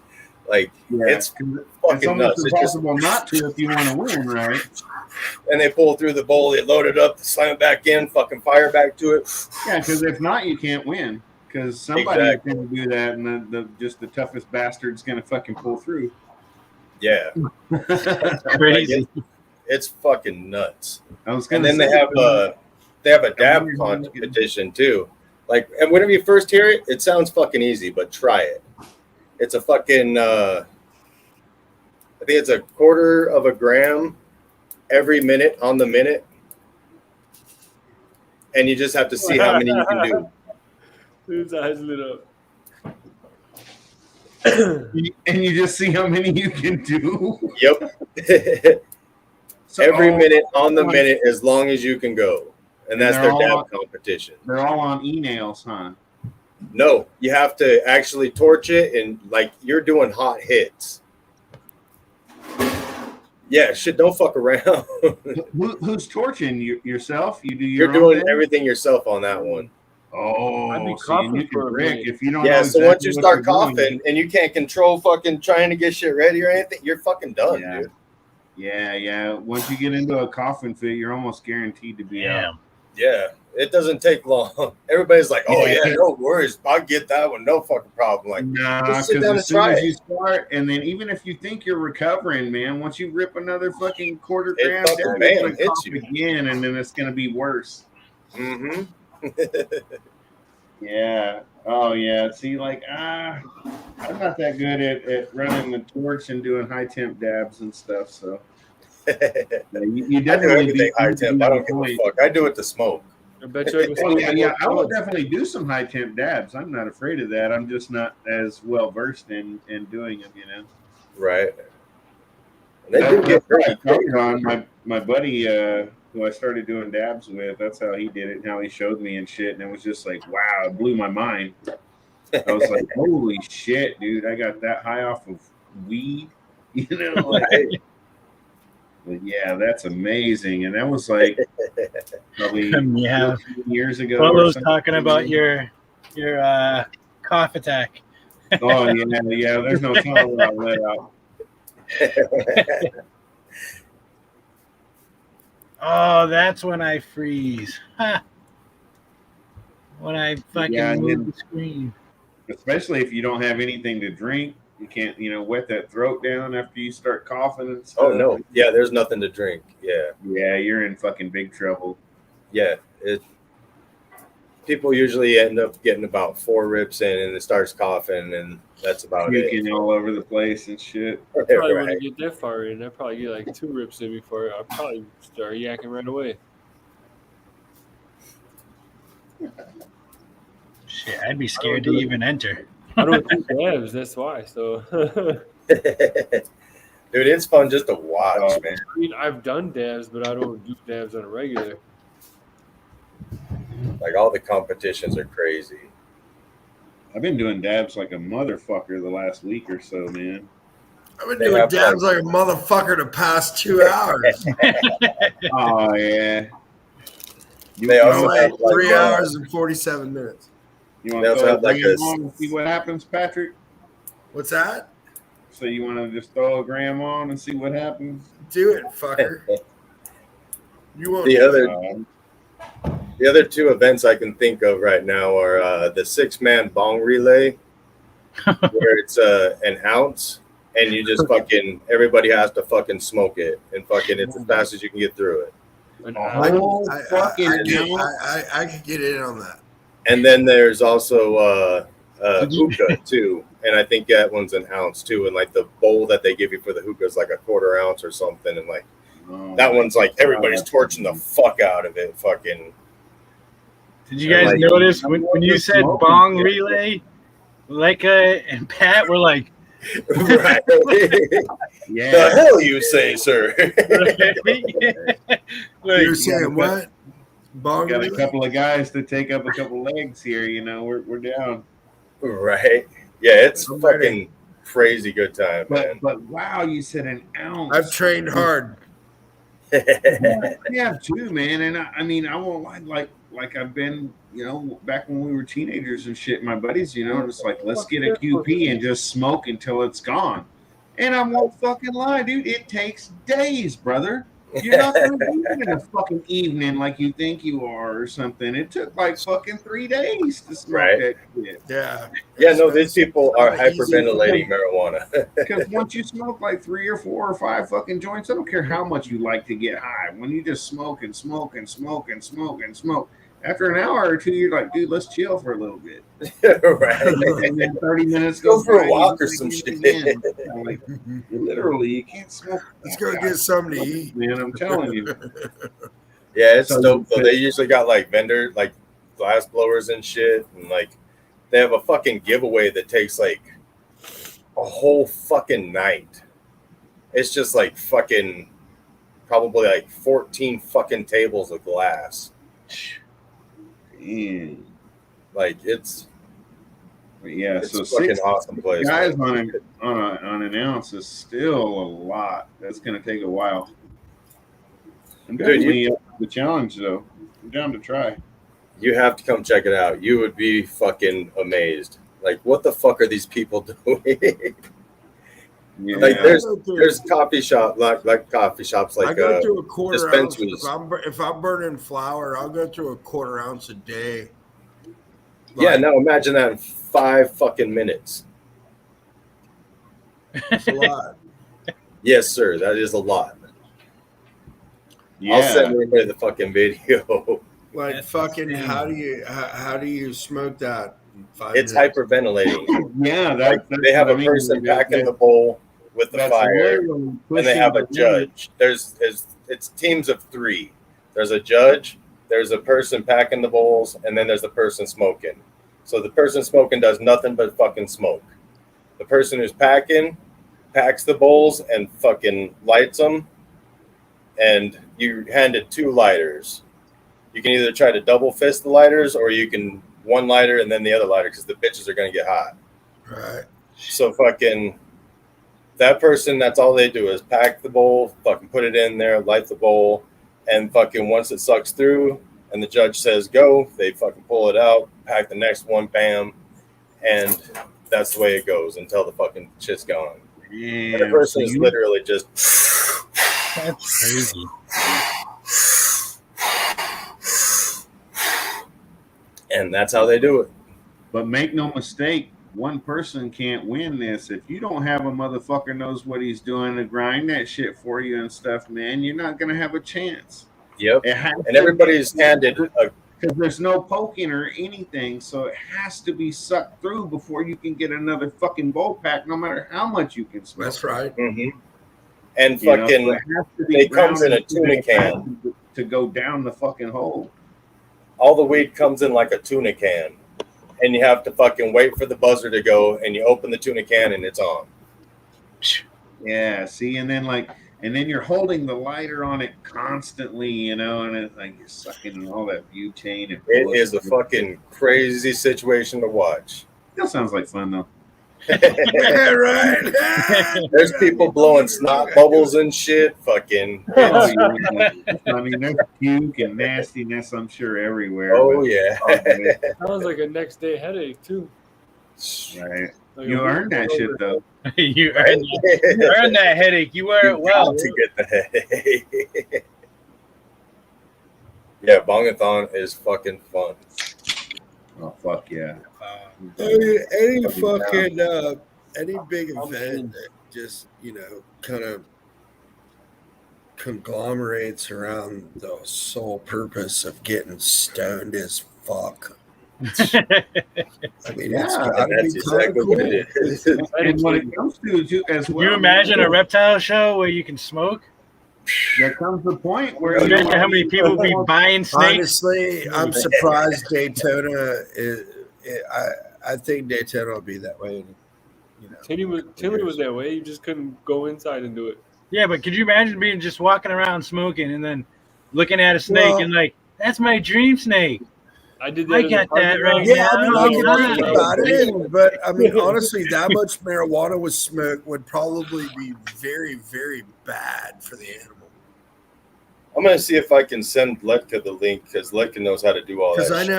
Like it's fucking It's almost nuts. impossible not to if you want to win, right? And they pull through the bowl, they load it up, slam it back in, fucking fire back to it. Yeah, because if not, you can't win. Because somebody's going to do that, and the toughest bastard's going to fucking pull through. Yeah, Crazy. Like, it's fucking nuts. And then they have a dab competition too. Like, and whenever you first hear it, it sounds fucking easy, but try it. It's a fucking I think it's 1/4 of a gram every minute on the minute, and you just have to see how many you can do. His eyes lit up. And you just see how many you can do. Yep. Every minute on the minute, as long as you can go, and that's their dab competition. They're all on e-nails, huh? No, you have to actually torch it, and like you're doing hot hits. Yeah, shit, don't fuck around. Who's torching yourself? You do You're doing everything yourself on that one. Oh, I'd be so coughing you for can a brick minute. if you don't. Yeah, know so once exactly you what start you're doing. coughing and you can't control fucking trying to get shit ready or anything, you're fucking done, dude. Yeah. Once you get into a coughing fit, you're almost guaranteed to be out. Yeah, it doesn't take long. Everybody's like, "Oh Yeah. yeah, no worries, I'll get that one, no fucking problem." Like, Nah, just sit because down as and soon try as it. you start, and then even if you think you're recovering, man, once you rip another fucking 1/4 It gram, fucking down, bam, you're gonna hits cough you. again, and then it's gonna be worse. Mm-hmm. Yeah. Oh yeah. See, like I'm not that good at running the torch and doing high temp dabs and stuff. So you I do definitely everything beat high me temp. to I the don't give a point. fuck. I do it to smoke. I bet you I can Oh, still yeah, get I more would definitely do some high temp dabs. I'm not afraid of that. I'm just not as well versed in doing them, you know. Right. And they do get That's pretty what I told Ron, my buddy who I started doing dabs with. That's how he did it and how he showed me and shit. And it was just like, wow, it blew my mind. I was like, holy shit, dude! I got that high off of weed, you know. Like, but yeah, that's amazing. And that was like probably Yeah. 14 years ago. or Polo's something. talking about your cough attack. Oh yeah. There's no telling what I let out. Oh, that's when I freeze. Ha. When I fucking Yeah, and move then- the screen. Especially if you don't have anything to drink, you can't, wet that throat down after you start coughing and stuff. Oh no, yeah, there's nothing to drink. Yeah, you're in fucking big trouble. Yeah, people usually end up getting about 4 rips in, and it starts coughing, and that's about Puking it. all over the place and shit. I probably Right. wouldn't get that far in. I'd probably get like 2 rips in before I'd probably start yakking right away. Shit, I'd be scared to even enter. I don't do dabs, that's why. So, Dude, it's fun just to watch, man. I mean, I've done dabs, but I don't do dabs on a regular. Like all the competitions are crazy. I've been doing dabs like a motherfucker the last week or so, man. I've been They doing have, dabs like a motherfucker the past 2 hours. Oh yeah. They also No, have like 3 hours and 47 minutes. You want They to also throw have a like gram a- on and see what happens, Patrick? What's that? So you want to just throw a gram on and see what happens? Do it, fucker. You won't. The do other it. the other 2 events I can think of right now are the 6-man bong relay, where it's an ounce, and you just fucking everybody has to fucking smoke it, and fucking it's as fast as you can get through it. I could get in on that. And then there's also hookah too, and I think that one's an ounce too. And like the bowl that they give you for the hookah is like a 1/4 ounce or something, and like that one's like everybody's torching the fuck out of it. Fucking. Did you guys Like, notice when you said bong relay, Leica and Pat were like, Right. Yeah. The hell you say, sir? You're saying what? Got a couple of guys to take up a couple legs here. You know, we're down. Right. Yeah, it's fucking crazy good time, man. But wow, you said an ounce. I've trained hard. Yeah, too, man. And I mean, I won't lie, like I've been, you know, back when we were teenagers and shit. My buddies, you know, just like, let's get a QP and just smoke until it's gone. And I won't fucking lie, dude. It takes days, brother. You're not going to do it in a fucking evening like you think you are or something. It took like fucking 3 days to smoke that shit. Yeah. Yeah, no, these people are hyperventilating marijuana. Because once you smoke like 3 or 4 or 5 fucking joints, I don't care how much you like to get high. When you just smoke and smoke and smoke and smoke and smoke, after an hour or two, you're like, dude, let's chill for a little bit. Right. And then 30 minutes Go for by, a walk you or some think shit. again. Like, literally, you can't smoke. Let's go get something to eat, man. I'm telling you. Yeah, it's So- dope. So they usually got like vendor, like glass blowers and shit, and like they have a fucking giveaway that takes like a whole fucking night. It's just like fucking probably like 14 fucking tables of glass. Man. Like it's Yeah, it's so a fucking 6 awesome place. guys man. on an ounce is still a lot. That's gonna take a while. I'm Dude, definitely up for the challenge though. I'm down to try. You have to come check it out. You would be fucking amazed. Like, what the fuck are these people doing? Yeah. Like, there's coffee shop like coffee shops like I go through a quarter ounce. dispensaries. If I'm burning flour, I'll go through a quarter ounce a day. Yeah, now imagine that in 5 fucking minutes. It's a lot. Yes, sir. That is a lot. Yeah. I'll send everybody the fucking video. Like fucking, how do you smoke that? In 5 It's minutes? hyperventilating. Yeah, Like, they have a person packing the bowl with the that's fire, literally and they have a pushing the judge. It's teams of 3. There's a judge, there's a person packing the bowls, and then there's the person smoking. So the person smoking does nothing but fucking smoke. The person who's packing packs the bowls and fucking lights them, and you handed 2 lighters. You can either try to double fist the lighters, or you can one lighter and then the other lighter, because the bitches are gonna get hot. Right. So fucking that person, that's all they do is pack the bowl, fucking put it in there, light the bowl, and fucking once it sucks through and the judge says go, they fucking pull it out, pack the next one, bam, and that's the way it goes until the fucking shit's gone. Yeah, And the person so is you- literally just That's crazy. and that's how they do it. But make no mistake, one person can't win this. If you don't have a motherfucker knows what he's doing to grind that shit for you and stuff, man, you're not gonna have a chance. Yep. It has And to everybody's be- handed a because there's no poking or anything, so it has to be sucked through before you can get another fucking bowl pack, no matter how much you can smoke. That's right. and You know, fucking so it has to be it comes in a ground tuna can. to go down the fucking hole. All the weed comes in like a tuna can, and you have to fucking wait for the buzzer to go, and you open the tuna can and it's on. Yeah, see, and then you're holding the lighter on it constantly, you know, and it's like you're sucking in all that butane. And It is a fucking crazy situation to watch. Still sounds like fun though. Right. There's people blowing snot bubbles and shit. Fucking. Oh, yeah. I mean, there's puke and nastiness, I'm sure, everywhere. Oh, but- yeah. Sounds like a next day headache too. Right. Like You a earned that week shit over. though. you earned that headache. You wear it well. To get the headache. Yeah, bongathon is fucking fun. Oh fuck yeah. Any fucking any big event that just kind of conglomerates around the sole purpose of getting stoned as fuck. I mean, it's Yeah, gotta That's be kinda exactly what it cool. is. And when it comes to you as well, You imagine a reptile show where you can smoke? there comes the point where Imagine how many people be buying snakes. Honestly, I'm surprised Daytona is. I think Daytona will be that way. Tilly was that way. You just couldn't go inside and do it. Yeah, but could you imagine being just walking around smoking and then looking at a snake Well- and like, that's my dream snake. I did I got that right Yeah, now. I mean, I can think Nice. about it, but I mean, honestly, that much marijuana with smoke would probably be very, very bad for the animal. I'm gonna see if I can send Letka the link because Letka knows how to do all that. Because I shit.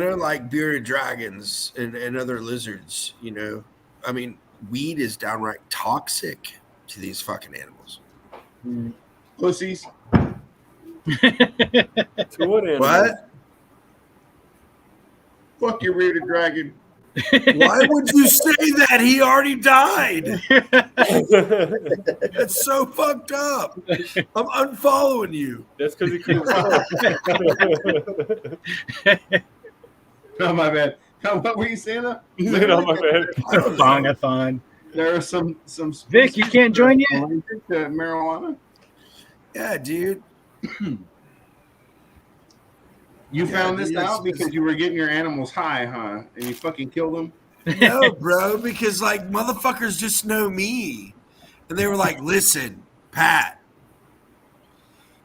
know, like bearded dragons and other lizards. You know, I mean, weed is downright toxic to these fucking animals. Pussies. To what animal? What? Fuck your bearded dragon. Why would you say that? He already died. That's so fucked up. I'm unfollowing you. That's because he couldn't Oh, my bad. What were you saying? Oh my bad. Bongathon. There are some Vic, you can't join yet? allergic to marijuana. Yeah, dude. You Yeah, found this dude, out it's- because you were getting your animals high, huh? And you fucking killed them. No, bro, because like motherfuckers just know me. And they were like, listen, Pat.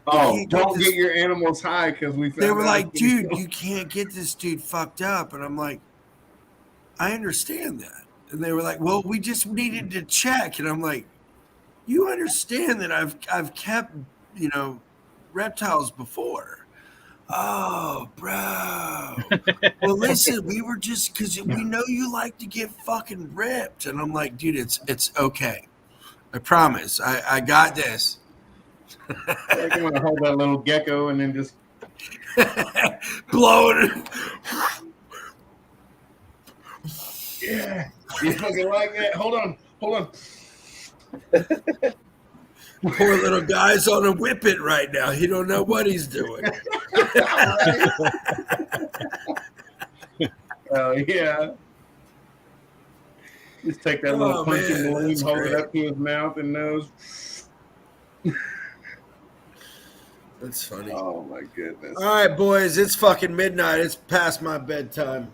Oh, you don't this- get your animals high because we found They were out like, you dude, you can't get this dude fucked up. And I'm like, I understand that. And they were like, well, we just needed to check. And I'm like, you understand that I've kept, reptiles before. Oh, bro. Well, listen, we were just because we know you like to get fucking ripped. And I'm like, dude, it's okay. I promise. I got this. I'm gonna hold that little gecko and then just blow it. Yeah, you fucking like that? Hold on. Poor little guy's on a whippet right now. He don't know what he's doing. Oh yeah. Just take that little Oh, punching man, balloon, that's hold it great. up to his mouth and nose. That's funny. Oh my goodness. All right, boys, it's fucking midnight. It's past my bedtime.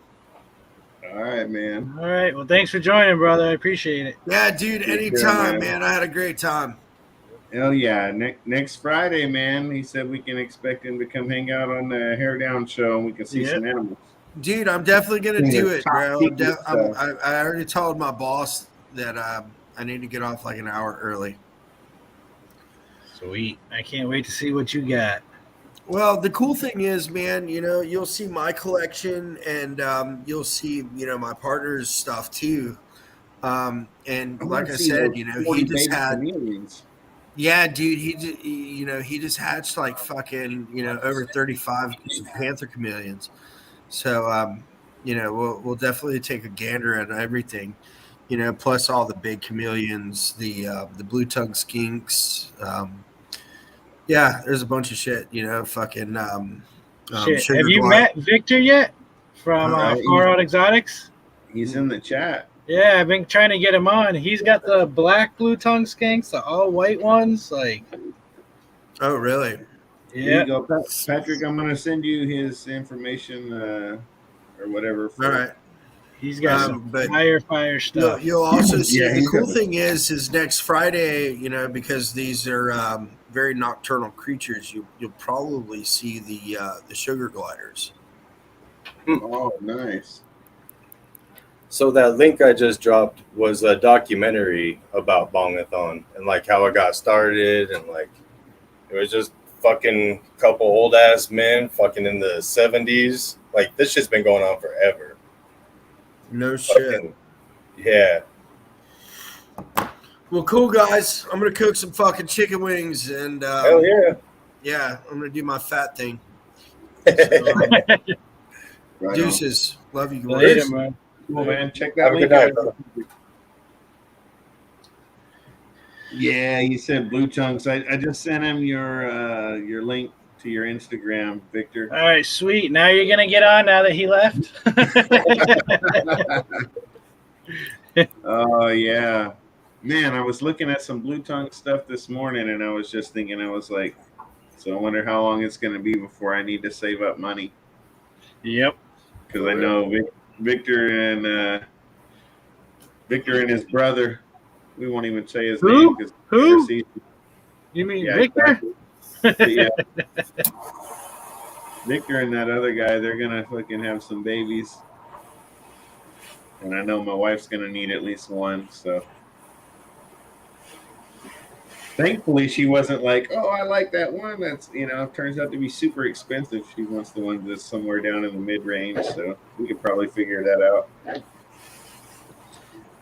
All right, man. All right. Well, thanks for joining, brother. I appreciate it. Yeah, dude, anytime, man. I had a great time. Hell yeah. Next Friday, man. He said we can expect him to come hang out on the Hair Down show and we can see some animals. Dude, I'm definitely gonna do it, Top bro. secret stuff. I already told my boss that I need to get off like an hour early. Sweet. I can't wait to see what you got. Well, the cool thing is, man, you'll see my collection and you'll see, my partner's stuff too. And like I said, he just had, yeah, dude, he just hatched like fucking, over 35 panther chameleons. So, we'll definitely take a gander at everything, plus all the big chameleons, the blue tongue skinks. Yeah, there's a bunch of shit, fucking. Shit. sugar Have you glide. met Victor yet from He's- Far Out Exotics? He's in the chat. Yeah, I've been trying to get him on. He's got the black blue tongue skinks, the all white ones. Like, Oh, really? Here yeah. you go, Patrick. I'm gonna send you his information or whatever. All right. He's got some fire stuff. You'll also see Yeah, the he's cool got- thing is next Friday, because these are very nocturnal creatures. You'll probably see the sugar gliders. Oh, nice. So that link I just dropped was a documentary about Bongathon and like how it got started and like it was just fucking couple old ass men fucking in the 70s. Like this shit's been going on forever. No shit. Yeah. Well, cool guys. I'm gonna cook some fucking chicken wings and Hell yeah. yeah, I'm gonna do my fat thing. Right Deuces. Love you guys. Later, man. Cool, man. Check Have that a link good night, out. brother. Yeah, you said blue chunks. I just sent him your link to your Instagram, Victor. All right, sweet. Now you're gonna get on now that he left. Oh yeah, man. I was looking at some blue tongue stuff this morning, and I was just thinking, I was like, so I wonder how long it's going to be before I need to save up money. Yep. Because I know Victor and Victor and his brother. We won't even say his Who? name because Who? You mean Victor? Exactly. Yeah. Victor and that other guy, they're gonna fucking have some babies. And I know my wife's gonna need at least one, so thankfully she wasn't like, oh, I like that one. That's turns out to be super expensive. She wants the one that's somewhere down in the mid range, so we could probably figure that out.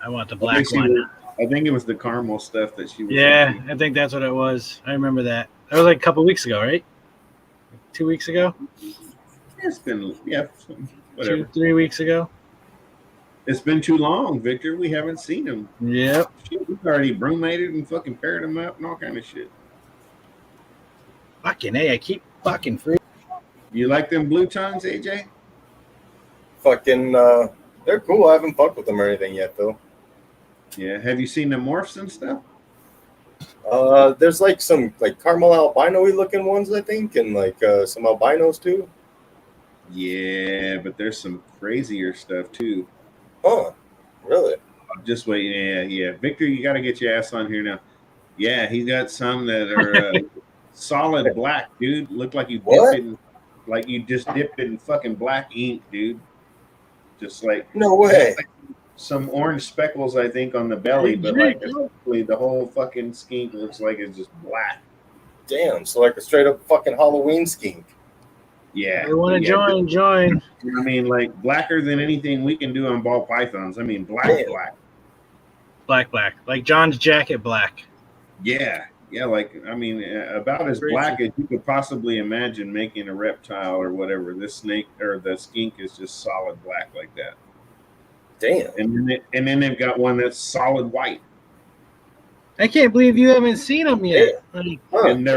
I want the black one. I think it was the caramel stuff that she was Yeah, into. I think that's what it was. I remember that. That was like a couple weeks ago, right? 2 weeks ago? It's been whatever. 2-3 weeks ago. It's been too long, Victor. We haven't seen him. Yep. We've already brumated and fucking paired him up and all kind of shit. Fucking A, I keep fucking free. You like them blue tongues, AJ? Fucking, they're cool. I haven't fucked with them or anything yet, though. Yeah. Have you seen the morphs and stuff? There's like some like caramel albino-y looking ones, I think, and like some albinos too. Yeah, but there's some crazier stuff too. Huh? Really? Just wait. Yeah. Victor, you got to get your ass on here now. Yeah, he's got some that are solid black, dude. Look like you just dipped in fucking black ink, dude. Just like no way. Like some orange speckles, I think, on the belly, but like the whole fucking skink looks like it's just black. Damn, so like a straight up fucking Halloween skink. Yeah. I want to join. I mean, like blacker than anything we can do on ball pythons. I mean, black. Black. Like John's jacket black. Yeah. Like, I mean, about as black as you could possibly imagine making a reptile or whatever. This snake or the skink is just solid black like that. Damn. And then they've got one that's solid white. I can't believe you haven't seen them yet. And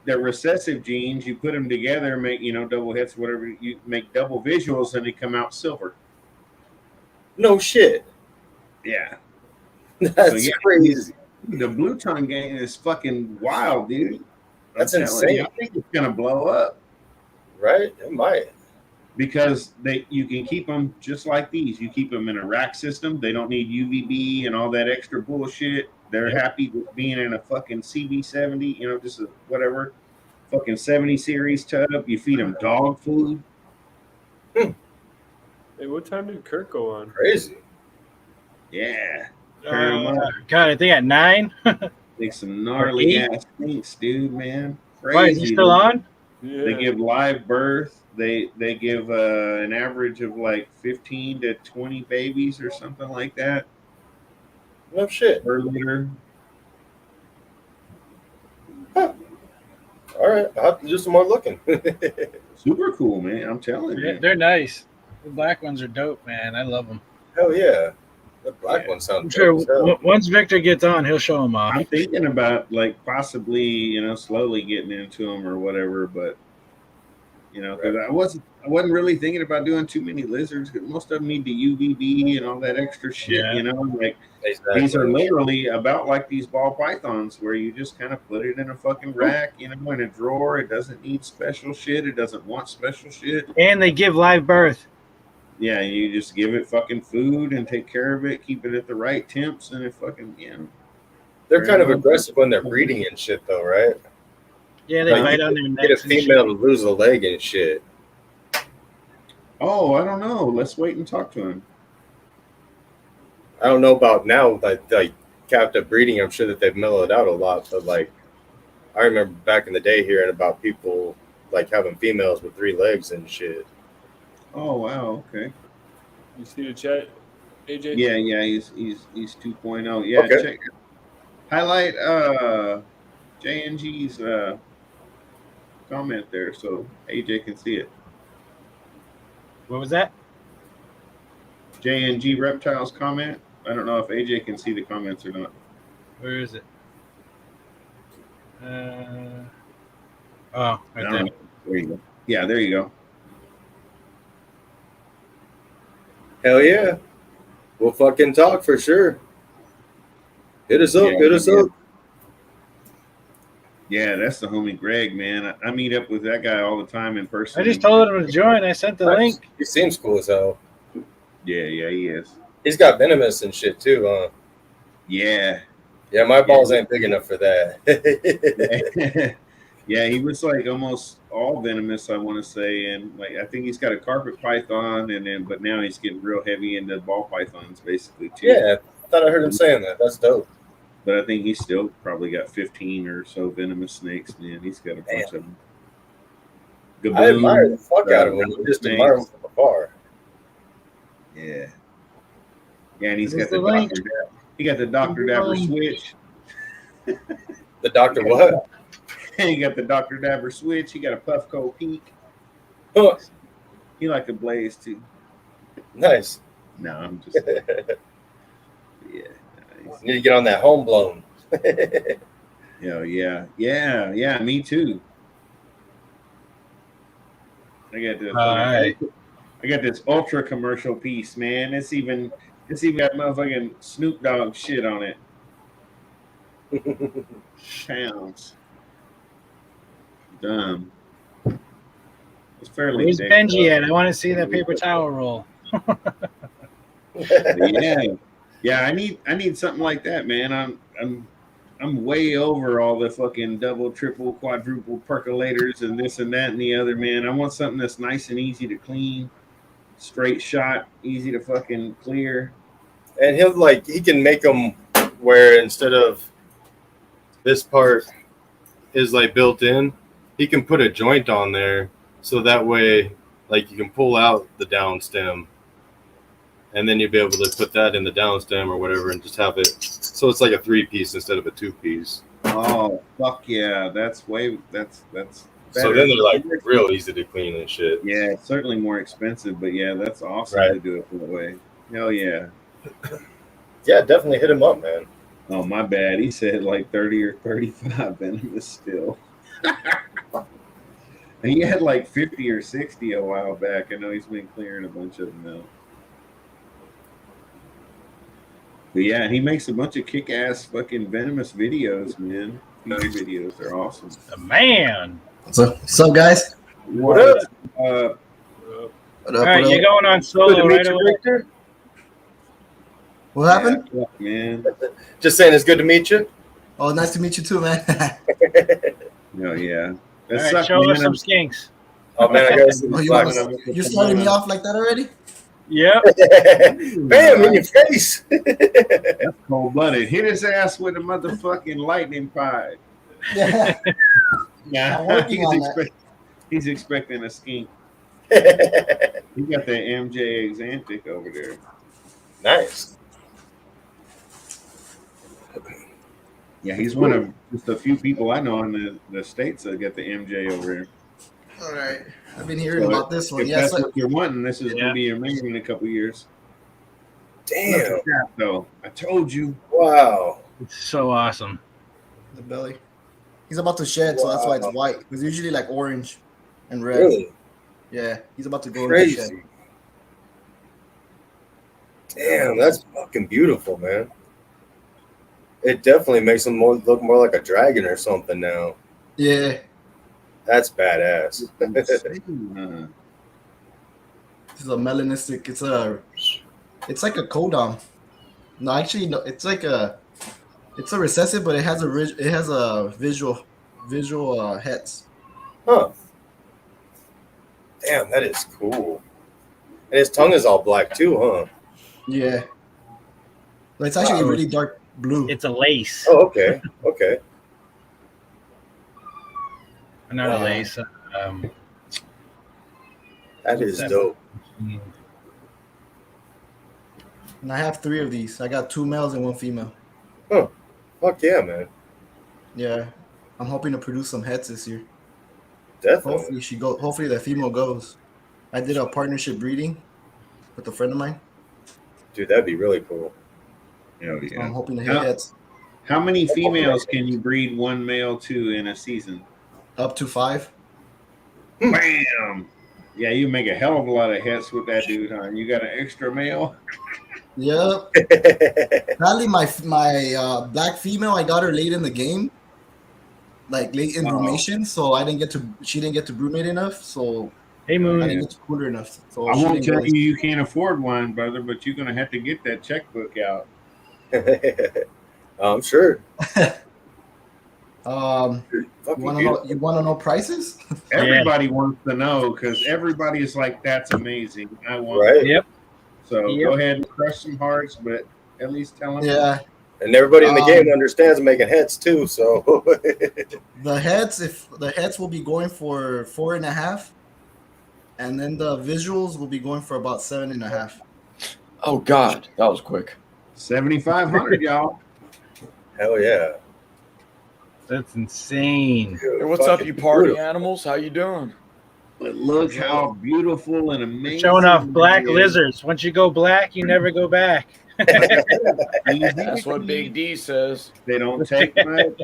they're recessive genes. You put them together, make double hits, whatever. You make double visuals, and they come out silver. No shit. Yeah. That's crazy. The blue tongue game is fucking wild, dude. That's insane. I think it's gonna blow up. Right? It might. Because you can keep them just like these. You keep them in a rack system. They don't need UVB and all that extra bullshit. They're happy with being in a fucking CB70, just a whatever, fucking 70 series tub. You feed them dog food. Hey, what time did Kirk go on? Crazy. Yeah. God, I think at 9. Like some gnarly ass stinks, dude, man. Crazy. Why, is he still on? Yeah. They give live birth. They give an average of like 15 to 20 babies or something like that. No shit. Per litter. Huh. All right, I'll have to do some more looking. Super cool, man. I'm telling you. They're nice. The black ones are dope, man. I love them. Hell yeah. The black one sounds I'm sure dope as hell. once Victor gets on, he'll show them off. I'm thinking about like possibly, slowly getting into them or whatever, but because I wasn't really thinking about doing too many lizards because most of them need the UVB and all that extra shit. Yeah. Like Exactly. these are literally about like these ball pythons where you just kind of put it in a fucking rack, in a drawer. It doesn't need special shit. It doesn't want special shit. And they give live birth. Yeah, you just give it fucking food and take care of it, keep it at the right temps, and it fucking They're kind of aggressive when they're breeding and shit, though, right? Yeah, they bite on their Get a necks and female to lose a leg and shit. Oh, I don't know. Let's wait and talk to him. I don't know about now, like captive breeding. I'm sure that they've mellowed out a lot, but like I remember back in the day hearing about people like having females with 3 legs and shit. Oh wow, okay. You see the chat, AJ? Yeah, he's 2.0. Yeah, Okay. check it. Highlight JNG's comment there so AJ can see it. What was that? JNG Reptiles comment. I don't know if AJ can see the comments or not. Where is it? Right I there. don't know. There you go. Yeah, there you go. Hell yeah. We'll fucking talk for sure. Hit us up, hit us up. Yeah, that's the homie Greg, man. I meet up with that guy all the time in person. I just told him to join. I sent the link. He seems cool as hell. Yeah, he is. He's got venomous and shit too, huh? Yeah. Yeah, my balls ain't big enough for that. Yeah, he was like almost all venomous, I want to say, and like I think he's got a carpet python, but now he's getting real heavy into ball pythons, basically too. Yeah, I thought I heard him saying that. That's dope. But I think he's still probably got 15 or so venomous snakes, man. He's got a bunch of them. I admire the fuck out of him. You just admire him from afar. Yeah. Yeah, and he's Where's got the the link? he got the Dr. Dabber switch. The Dr. what? He got the Dr. Dabber switch. He got a Puffco Peak. He like the Blaze too. Nice. No, I'm just yeah. Nice. Need to get on that home blown. Yeah, me too. I got this. All right. I got this ultra commercial piece, man. It's even got motherfucking Snoop Dogg shit on it. Pounds. Dumb. It's fairly. Where's thick, Benji though. at? I want to see that paper towel roll. Yeah. I need something like that, man. I'm way over all the fucking double, triple, quadruple percolators and this and that and the other, man. I want something that's nice and easy to clean, straight shot, easy to fucking clear. And he can make them where instead of this part is like built in, he can put a joint on there so that way like you can pull out the down stem and then you'll be able to put that in the down stem or whatever and just have it so it's like a 3-piece instead of a 2-piece. Oh fuck yeah, that's so then they're like real easy to clean and shit. Yeah, it's certainly more expensive, but yeah, that's awesome to do it that way. Hell yeah. Yeah, definitely hit him up, man. Oh, my bad. He said like 30 or 35 venomous still. And he had like 50 or 60 a while back. I know he's been clearing a bunch of them now. But yeah, he makes a bunch of kick-ass fucking venomous videos, man. These videos are awesome. The man. What's up, guys? What up? What up? All right, you're going on solo right away. What happened? Yeah, man. Just saying, it's good to meet you. Oh, nice to meet you too, man. No, yeah. All right, show us some skinks. Oh man, I gotta see You started me off like that already? Yep. Bam in your face. That's cold-blooded. Hit his ass with a motherfucking lightning pipe. Yeah. Yeah, I'm working on that. he's expecting a skink. He got that MJ Exantic over there. Nice. Yeah, he's one of just a few people I know in the States that get the MJ over here. All right. I've been hearing about this one. If Yes. that's what you're wanting, this is going to be your main in a couple years. Damn. Look at that, though. I told you. Wow. It's so awesome. The belly. He's about to shed, so that's why it's white. It's usually like orange and red. Really? Yeah, he's about to go Crazy. into shed. Damn, that's fucking beautiful, man. It definitely makes him look more like a dragon or something now. Yeah. That's badass. This is a melanistic. It's like a codon. No, actually, no. It's a recessive, but it has a visual heads. Huh. Damn, that is cool. And his tongue is all black too, huh? Yeah. But it's actually really dark blue. It's a lace. Oh, okay. Okay. Not a lace. That is dope. And I have 3 of these. I got 2 males and 1 female. Huh. Fuck yeah, man. Yeah. I'm hoping to produce some heads this year. Definitely. Hopefully the female goes. I did a partnership breeding with a friend of mine. Dude, that'd be really cool. Hell So I'm hoping to hit heads. How many females can you breed one male to in a season? Up to 5. Bam! Yeah, you make a hell of a lot of hits with that dude, huh? You got an extra male? Yep. Probably my black female, I got her late in the game. Like late in brumation, so she didn't get to brumate enough. So Hey, I Moon. didn't get older enough. So I she won't didn't tell really- you can't afford one, brother, but you're gonna have to get that checkbook out. I'm sure. You want to know prices? Everybody wants to know because everybody is like, "That's amazing. I want." Right. that." Yep. So Yep. go ahead and crush some hearts, but at least tell them. Yeah. And everybody in the game understands making heads too. So The heads will be going for 4.5, and then the visuals will be going for about 7.5. Oh God, that was quick. 7,500, y'all. Hell yeah. That's insane. Hey, what's up, you party animals? How you doing? But look how beautiful and amazing. Showing off black it is. lizards. Once you go black, you never go back. That's what Big D says. They don't take much.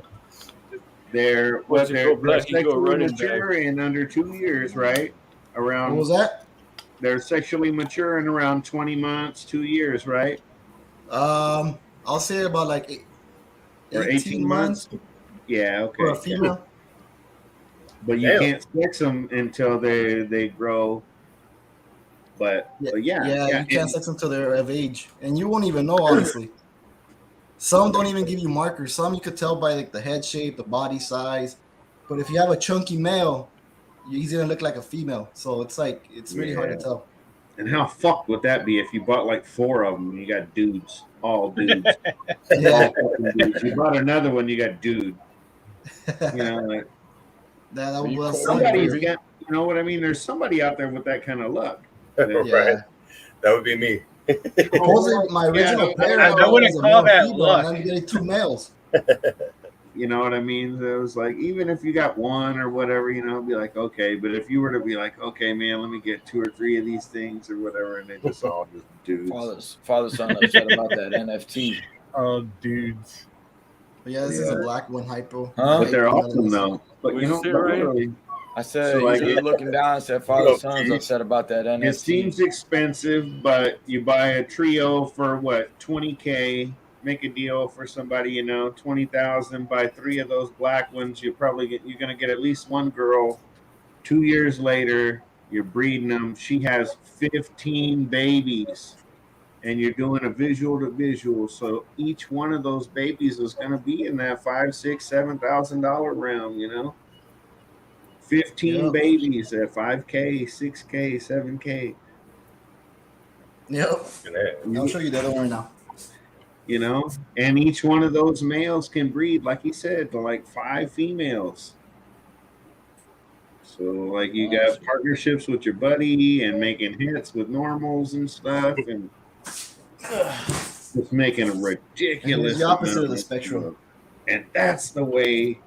They're Once you go black, you go sexually running mature back. in under 2 years, right? Around What was that? They're sexually mature in around 20 months, 2 years, right? I'll say about like Or 18 months Yeah, okay. for a female. But you Damn. can't sex them until they grow. But yeah, You can't sex until they're of age, and you won't even know, honestly. Some don't even give you markers. Some you could tell by like the head shape, the body size. But if you have a chunky male, he's gonna look like a female. So it's really hard to Yeah. tell. And how fucked would that be if you bought like 4 of them and you got dudes, all dudes. Yeah. All fucking dudes. You bought another one, you got dude. You know, like That was somebody's got, you know what I mean? There's somebody out there with that kind of luck. Right. That would be me. Supposedly, my original pair. I wouldn't was a call male that female, luck. and I'm getting 2 males. You know what I mean? So it was like, even if you got one or whatever, you know, it'd be like, okay. But if you were to be like, okay, man, let me get 2 or 3 of these things or whatever, and they just all just dudes. Father son upset about that NFT. Oh, dudes. But yeah, this is a black one, hypo. Huh? But they're awesome though. But you know, literally, I said, So, like, you're looking down and said, Father son's upset about that NFT. it seems expensive, but you buy a trio for what, 20K, make a deal for somebody, you know, 20,000, buy 3 of those black ones, you're going to get at least one girl. 2 years later, you're breeding them. She has 15 babies, and you're doing a visual to visual. So each one of those babies is going to be in that $5,000, $6,000, $7,000 realm, you know. 15 babies at 5K, 6K, 7K. Yep. I'll show you the other one now. You know, and each one of those males can breed, like he said, to like 5 females. So, like, you got partnerships with your buddy and making hits with normals and stuff, and just making a ridiculous. It's the opposite of the amount spectrum. And that's the way.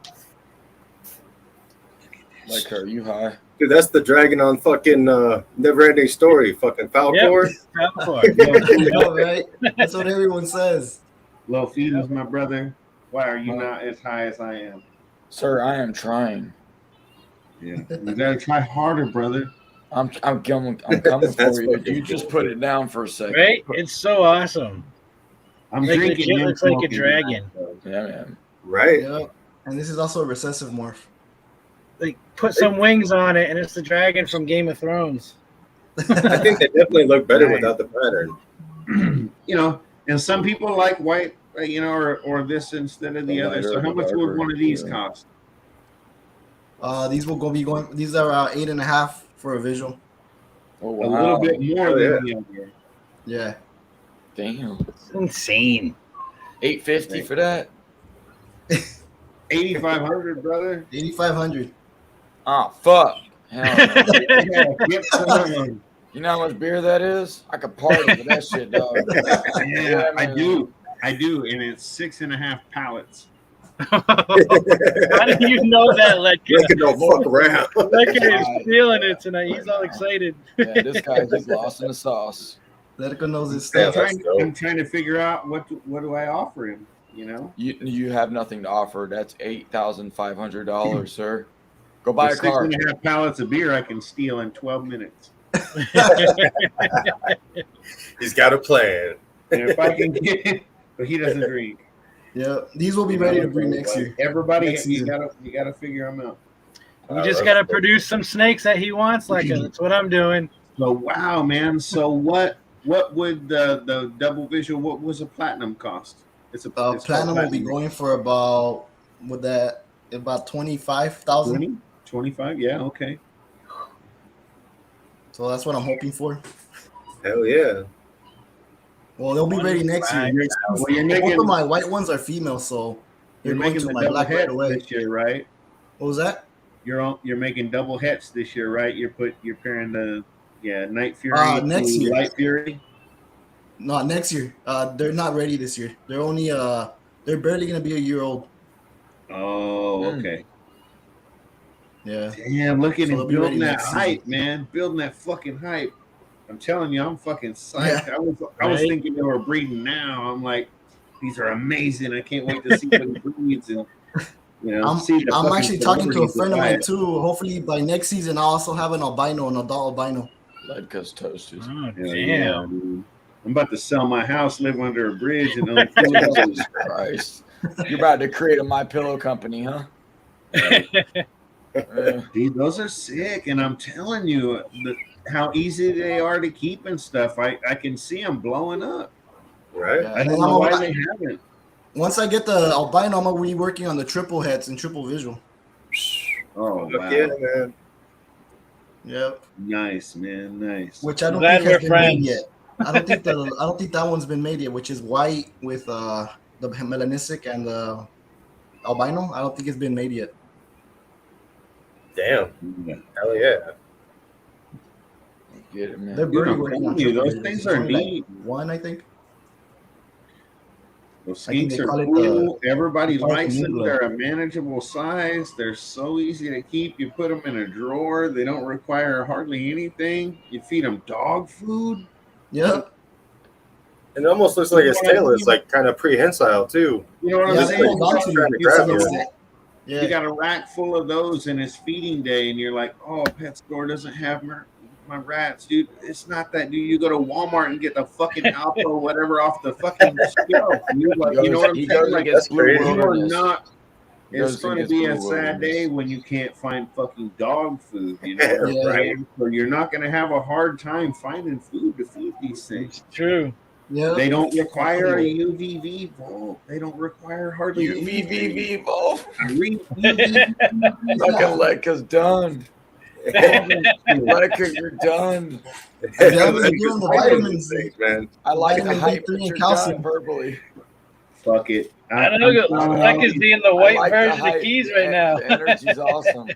Like her, you high? Dude, that's the dragon on fucking Never Ending Story. Fucking Falcor. Yeah, right? That's what everyone says. Low feelings, my brother. Why are you not as high as I am? Sir, I am trying. Yeah, you gotta try harder, brother. I'm coming for you. You just put it down for a second. Right? It's so awesome. I'm like, drinking. legit and looks like a smoking. dragon. Yeah, man. Right. Yep. And this is also a recessive morph. Like, put some wings on it, and it's the dragon from Game of Thrones. I think they definitely look better without the pattern. You know, and some people like white, you know, or this instead of the other. So how much would one of these cost? These will be going. These are 8.5 for a visual. Oh, A little bit more than the other. Yeah. Damn. It's insane. $850 for that? 8,500, brother. 8,500. Oh, fuck. Hell no. Yeah, get some. You know how much beer that is? I could party with that shit, dog. Yeah, I do, and it's 6.5 pallets. How do you know that, Letka? Don't fuck around. Letka is feeling it tonight. He's all excited. Yeah, this guy just lost in the sauce. Letka knows his I'm stuff. trying to figure out what do I offer him. You know, You have nothing to offer. That's $8,500, sir. Go buy a car. 6.5 pallets of beer I can steal in 12 minutes. He's got a plan. And if I can get it, but he doesn't drink. Yeah, these will be ready to breed next year. Everybody, Next you season. gotta figure them out. You just gotta produce some snakes that he wants, like that's what I'm doing. So wow, man. So what would the double visual? What was a platinum cost? It's Platinum will be going for about about 25,000. 25? Yeah, okay. So that's what I'm hoping for. Hell yeah. Well, they'll be ready next year. Well, you're Both making, of my white ones are female, so you're they're going making to the my double black right heads away. this year, right? What was that? You're making double hets this year, right? You're pairing the Night Fury next to year. Light Fury. No, next year. They're not ready this year. They're only they're barely gonna be a year old. Oh, okay. Yeah. Damn, look at So him they'll be building ready that next hype, season. man. Building that fucking hype. I'm telling you, I'm fucking psyched. Yeah. I was Right. thinking they were breeding now. I'm like, these are amazing. I can't wait to see what he breeds and see the I'm fucking actually talking to a celebrities friend of that buy mine it. too. Hopefully by next season I'll also have an adult albino. Ledka's toasted. Oh, Hell damn. yeah, dude. I'm about to sell my house, live under a bridge, and own food. Jesus Christ. You're about to create a My Pillow company, huh? Dude, those are sick, and I'm telling you how easy they are to keep and stuff. I can see them blowing up. Right? Yeah. I don't know why they haven't. Once I get the albino, I'm gonna be working on the triple heads and triple visual. Oh wow, Yeah, man. Yep. Nice, man, nice. Which I don't Glad think has we're been friends. made yet. I don't think that one's been made yet, which is white with the melanistic and the albino. I don't think it's been made yet. Damn. Yeah. Hell yeah. Get it, man. They're Dude, barely I'm working on telling you, triple those visuals. things It's are only like neat. one, I think. Those I think skinks they are call it cool. Everybody they call it likes the them. Negro. They're a manageable size. They're so easy to keep. You put them in a drawer. They don't require hardly anything. You feed them dog food. Yep. And it almost looks like its tail is like kind of prehensile too. You know what Yeah, I'm I saying? pulled onto Trying to it. grab So you. it's- Yeah. You got a rack full of those, and it's feeding day, and you're like, "Oh, pet store doesn't have my rats, dude." It's not that, dude. You go to Walmart and get the fucking Alpha or whatever off the fucking shelf. You know what I'm He saying? goes Like, against Blue you are Wilderness. not. He It's goes going to against be a Blue sad Wilderness. day when you can't find fucking dog food. You know what I'm Yeah. saying? So you're not going to have a hard time finding food to feed these things. It's true. Yeah. They don't require a UVV vault. They don't require hardly anything. UVVV, Volf. UVV. Fucking Ledka's done. Ledka, you're done. They're doing the vitamins. Things, man. I like the Vitamin hype, D3 but and you're calcium. done verbally. Fuck it. I don't know. Like is in the white like the version of hype. keys right now. The energy's awesome.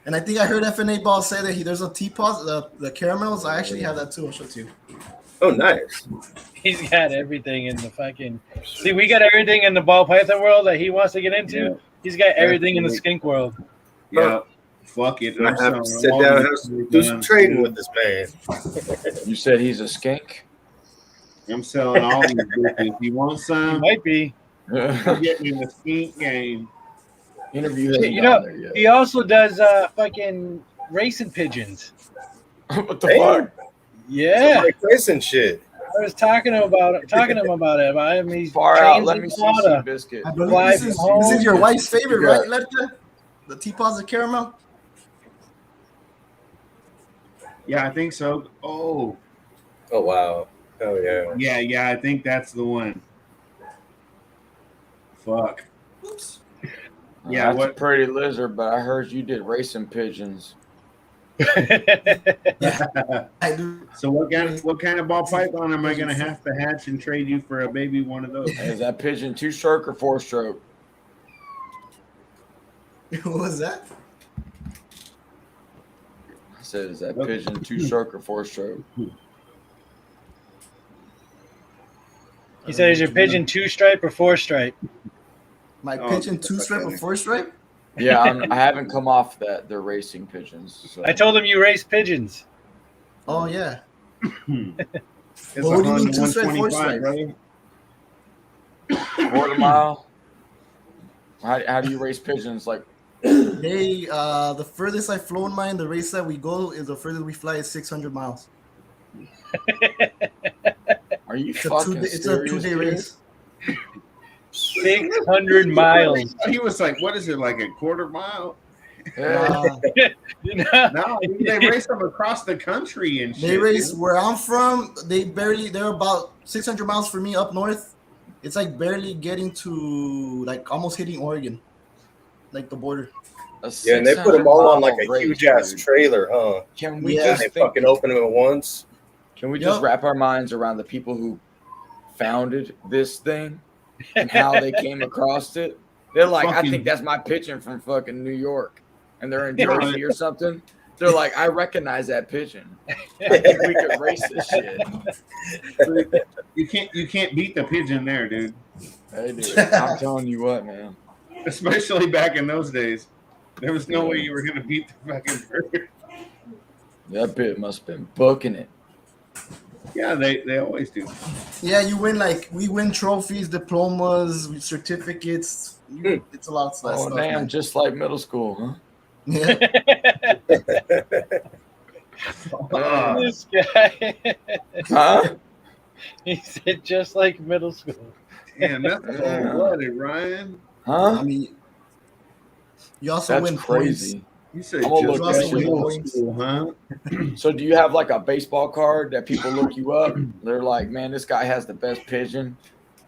And I think I heard FNA Ball say that there's a teapot, the caramels. I actually have that too. I'll show it to you. Oh, nice. He's got everything in the fucking. See, we got everything in the ball python world that he wants to get into. Yeah. He's got everything in the skink world. Yeah. Fuck it. I have to sit down and have to do some trading with this man. You said he's a skink? I'm selling all these bitches. You want some? Might be. I'm getting in the skink game. Interview You know, he also does fucking racing pigeons. What the Hey. fuck? Yeah, Like racing shit. I was talking to him about it. I mean, he's Far out. trains Let in me see Florida. some biscuit. I believe Fly this from is home. your wife's favorite, Yeah. right, Ledka? The teapots of caramel. Yeah, I think so. Oh, Oh, wow. Hell yeah. yeah. I think that's the one. Fuck. Yeah, That's what- a pretty lizard, but I heard you did racing pigeons. I do. So what kind of ball python am I gonna have to hatch and trade you for a baby one of those? Is that pigeon 2-stroke or 4-stroke? What was that? I said, is that pigeon 2-stroke or 4-stroke? He said, "Is your pigeon 2-stripe or 4-stripe?" My Oh, pigeon 2-stripe or 4-stripe? Yeah, I haven't come off that. They're racing pigeons. So. I told him you race pigeons. Oh yeah. It's Well, what do you mean 100, 2-stripe, 125, 4-stripe? brother. Quarter mile. How do you race pigeons? Like, They the furthest I've flown mine, the race that we go is the furthest we fly is 600 miles. are you It's fucking a serious? 2-day dude? race. 600 miles. He was like, "What is it, like a quarter mile?" No, they race them across the country and shit. They race dude. where I'm from. They're about 600 miles from me up north. It's like barely getting to like almost hitting Oregon, like the border. Yeah, and they put them all on like a huge ass trailer, huh? Can we Yeah, just they think- fucking open them at once. Can we just wrap our minds around the people who founded this thing and how they came across it? They're like, I think that's my pigeon from fucking New York, and they're in Jersey or something. They're like, I recognize that pigeon. I think we could race this shit. You can't beat the pigeon there, dude. Hey, dude, I'm telling you what, man. Especially back in those days, there was no way you were gonna beat the fucking bird. That bit must have been booking it. Yeah, they always do. Yeah, we win trophies, diplomas, certificates. It's a lot of stuff. Oh, damn, man. just like middle school, huh? Yeah. This guy. Huh? He said just like middle school. Damn, that's cold-blooded, Ryan. Huh? I mean, you also That's win crazy. points. You said I'm gonna just look that like shit middle up. school, huh? So do you have like a baseball card that people look you up? They're like, man, this guy has the best pigeon.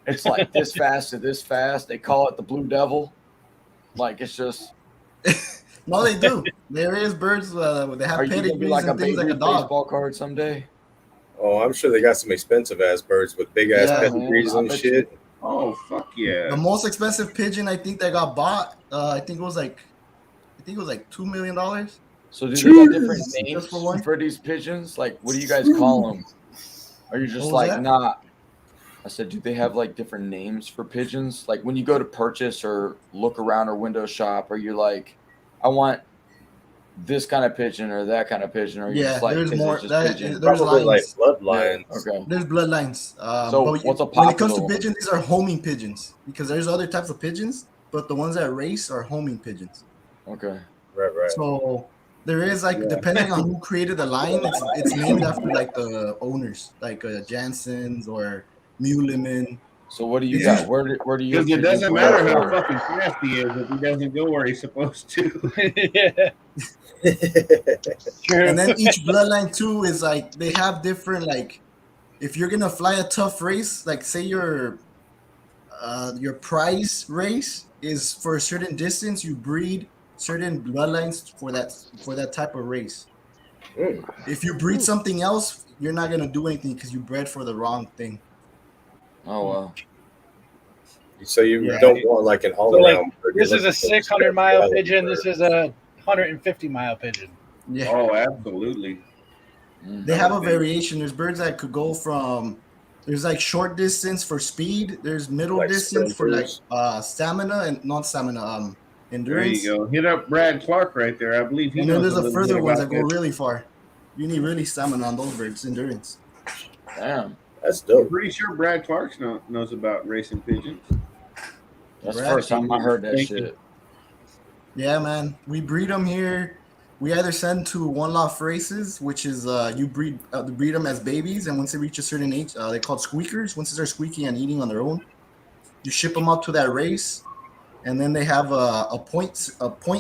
It's like this fast to this fast. They call it the Blue Devil. Like it's just. No, they do. There is birds. They have Are you gonna be pedigrees like a and things Babe like a Ruth dog. baseball card someday? Oh, I'm sure they got some expensive ass birds with big ass Yeah, pedigrees man, I and bet shit. Oh fuck yeah! The most expensive pigeon I think that got bought, I think it was like $2 million. So do they got different Just names for one? for these pigeons? Like, what do you guys call them? Are you just What was like, that? nah? I said, do they have like different names for pigeons? Like when you go to purchase or look around or window shop, are you like, I want this kind of pigeon or that kind of pigeon? Or you Yeah, just like, there's is it more. just That, pigeon? there's Probably like lines. bloodlines. Okay. There's bloodlines. So but what's a when it comes to popular one? pigeons, these are homing pigeons because there's other types of pigeons, but the ones that race are homing pigeons. Okay. Right. So there is like depending on who created the line, it's named after like the owners, like Jansen's or Muleman. So what do you got? Where do you? Because it doesn't matter how fucking fast he is if he doesn't go where he's supposed to. Yeah. And then each bloodline too is like they have different like if you're gonna fly a tough race, like say your prize race is for a certain distance, you breed certain bloodlines for that type of race. If you breed something else, you're not gonna do anything because you bred for the wrong thing. Oh wow. So you Yeah. don't want like an all So like, around. this is a 600-mile pigeon. This is a 150-mile pigeon. Yeah. Oh, absolutely. They have a variation. There's birds that could go from there's like short distance for speed. There's middle Like distance for like sprinters. stamina and not stamina There endurance. you go. Hit up Brad Clark right there. I believe he And then knows there's a the little further bit ones that about go this. really far. You need really stamina on those birds, endurance. Damn. That's I'm dope. pretty sure Brad Clark knows about racing pigeons. That's the Brad, first time I heard that thank you. shit. Yeah, man. We breed them here. We either send to one-off races, which is you breed them as babies, and once they reach a certain age, they're called squeakers. Once they're squeaky and eating on their own, you ship them up to that race, and then they have a point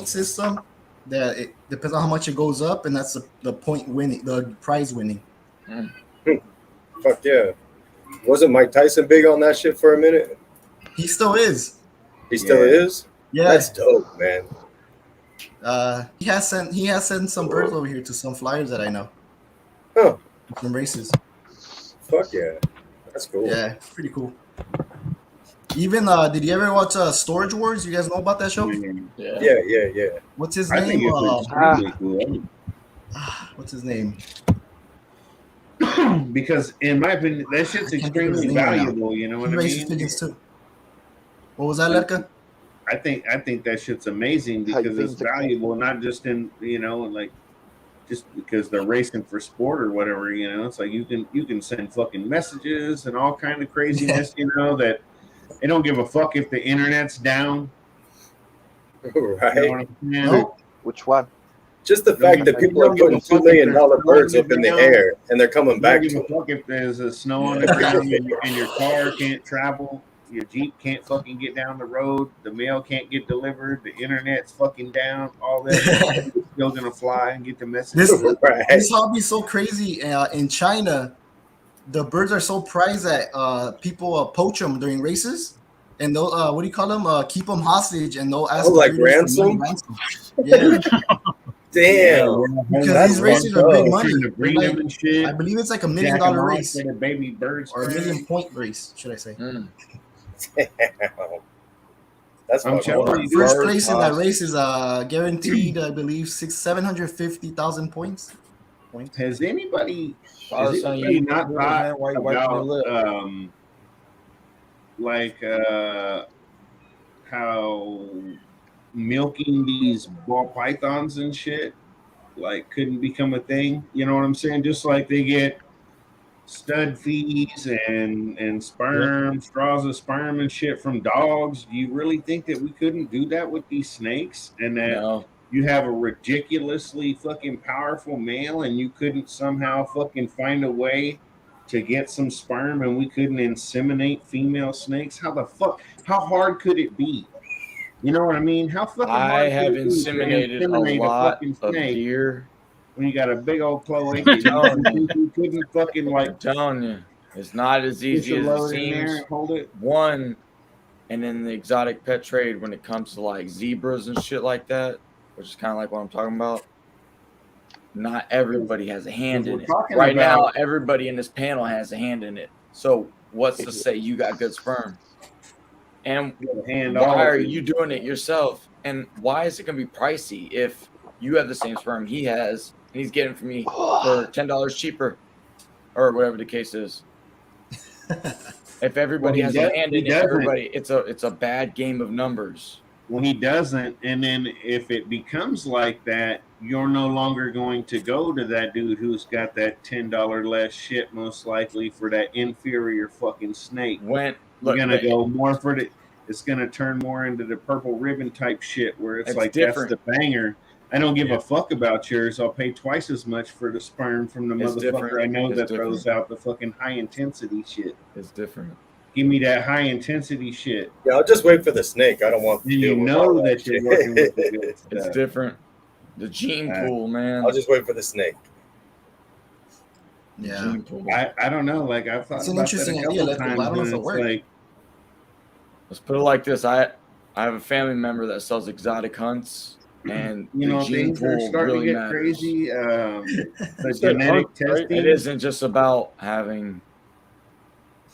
system that it depends on how much it goes up, and that's the point winning, the prize winning. Fuck yeah. Wasn't Mike Tyson big on that shit for a minute? He still is. He still is? Yeah. That's dope, man. He has sent some birds over here to some flyers that I know. Huh. Some races. Fuck yeah. That's cool. Yeah, it's pretty cool. Even did you ever watch Storage Wars? You guys know about that show? Yeah. What's his I think name? it's extremely cool. What's his name? Because in my opinion, that shit's I can't think of his extremely name right now. valuable. You know what He I races mean? pigeons too. What was that, Lerka? I think that shit's amazing How you because it's think the- valuable, not just in like just because they're racing for sport or whatever. You know, it's like you can send fucking messages and all kind of craziness. You know that they don't give a fuck if the internet's down. Right. You know what I'm saying? Nope. Which one? Just the fact that people are putting $2 million birds up in the air and they're coming Don't back give to a them. fuck if there's a snow on the ground and your car can't travel. your Jeep can't fucking get down the road, the mail can't get delivered, the internet's fucking down, all that. It's still gonna fly and get the message. This hobby is so crazy. In China, the birds are so prized that people poach them during races, and they'll what do you call them? Keep them hostage, and they'll ask. Oh, like breeders for money ransom? Yeah. Damn. Because these races are big money. To breed them and shit. I believe it's like $1 Jack million 'em off race, for the baby birds, or $1 million point race, should I say? Damn. That's I'm fucking telling you, First dude. place in that race is guaranteed, I believe, 750,000 points. Has anybody Father, has son, anybody you not man, thought why you wiping your lip? about how milking these ball pythons and shit like couldn't become a thing? You know what I'm saying? Just like they get stud feeds and sperm, straws of sperm and shit from dogs. Do you really think that we couldn't do that with these snakes? And that you have a ridiculously fucking powerful male and you couldn't somehow fucking find a way to get some sperm and we couldn't inseminate female snakes? How the fuck, how hard could it be? You know what I mean? How fucking hard I could have it be to inseminated a inseminate lot fucking of snake deer. when you got a big old cloaca? You couldn't fucking like I'm telling you, it's not as easy push a as load it in there seems. and hold it. One, and in the exotic pet trade, when it comes to like zebras and shit like that, which is kind of like what I'm talking about, not everybody has a hand in it. Right now, everybody in this panel has a hand in it. So what's to say you got good sperm? And why are you doing it yourself? And why is it going to be pricey if you have the same sperm he has and he's getting from me for $10 cheaper or whatever the case is? If everybody has a hand in it, everybody, it's a bad game of numbers. Well, he doesn't, and then if it becomes like that, you're no longer going to go to that dude who's got that $10 less shit, most likely for that inferior fucking snake. You're gonna go more for the. It's gonna turn more into the purple ribbon type shit, where it's like different. that's the banger. I don't give a fuck about yours. I'll pay twice as much for the sperm from the It's motherfucker different. I know It's that throws different. out the fucking high intensity shit. It's different. Give me that high intensity shit. Yeah, I'll just wait for the snake. I don't want to deal with all that you're working with the good It's stuff. different. The gene pool, man. I'll just wait for the snake. Yeah. I don't know. Like I've thought It's an about interesting that a idea. couple Let's- times. I don't know if And it'll it's work. like, Let's put it like this. I have a family member that sells exotic hunts, and you know, the gene things are pool starting really to get matters. crazy. The genetic testing. It isn't just about having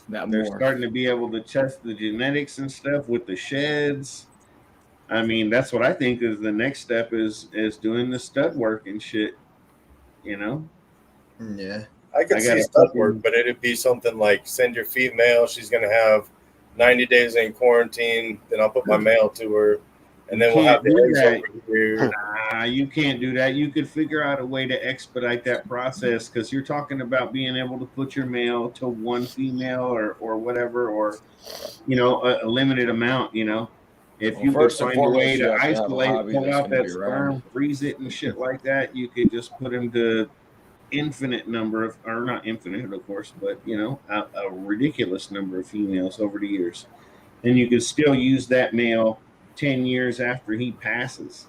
that They're more. starting to be able to test the genetics and stuff with the sheds. I mean, that's what I think is the next step is doing the stud work and shit. You know? Yeah. I could I see gotta stud fucking- work, but it'd be something like send your female. She's gonna have 90 days in quarantine. Then I'll put my male to her, and then we'll have the Can't eggs do over here. Nah, you can't do that. You could figure out a way to expedite that process because you're talking about being able to put your male to one female or whatever, or you know, a limited amount. You know, if Well, you could first and find a way foremost, to you have to have a isolate, hobby pull that's out gonna that be around. sperm, freeze it and shit like that, you could just put them to infinite number of, or not infinite, of course, but you know, a ridiculous number of females over the years, and you could still use that male 10 years after he passes.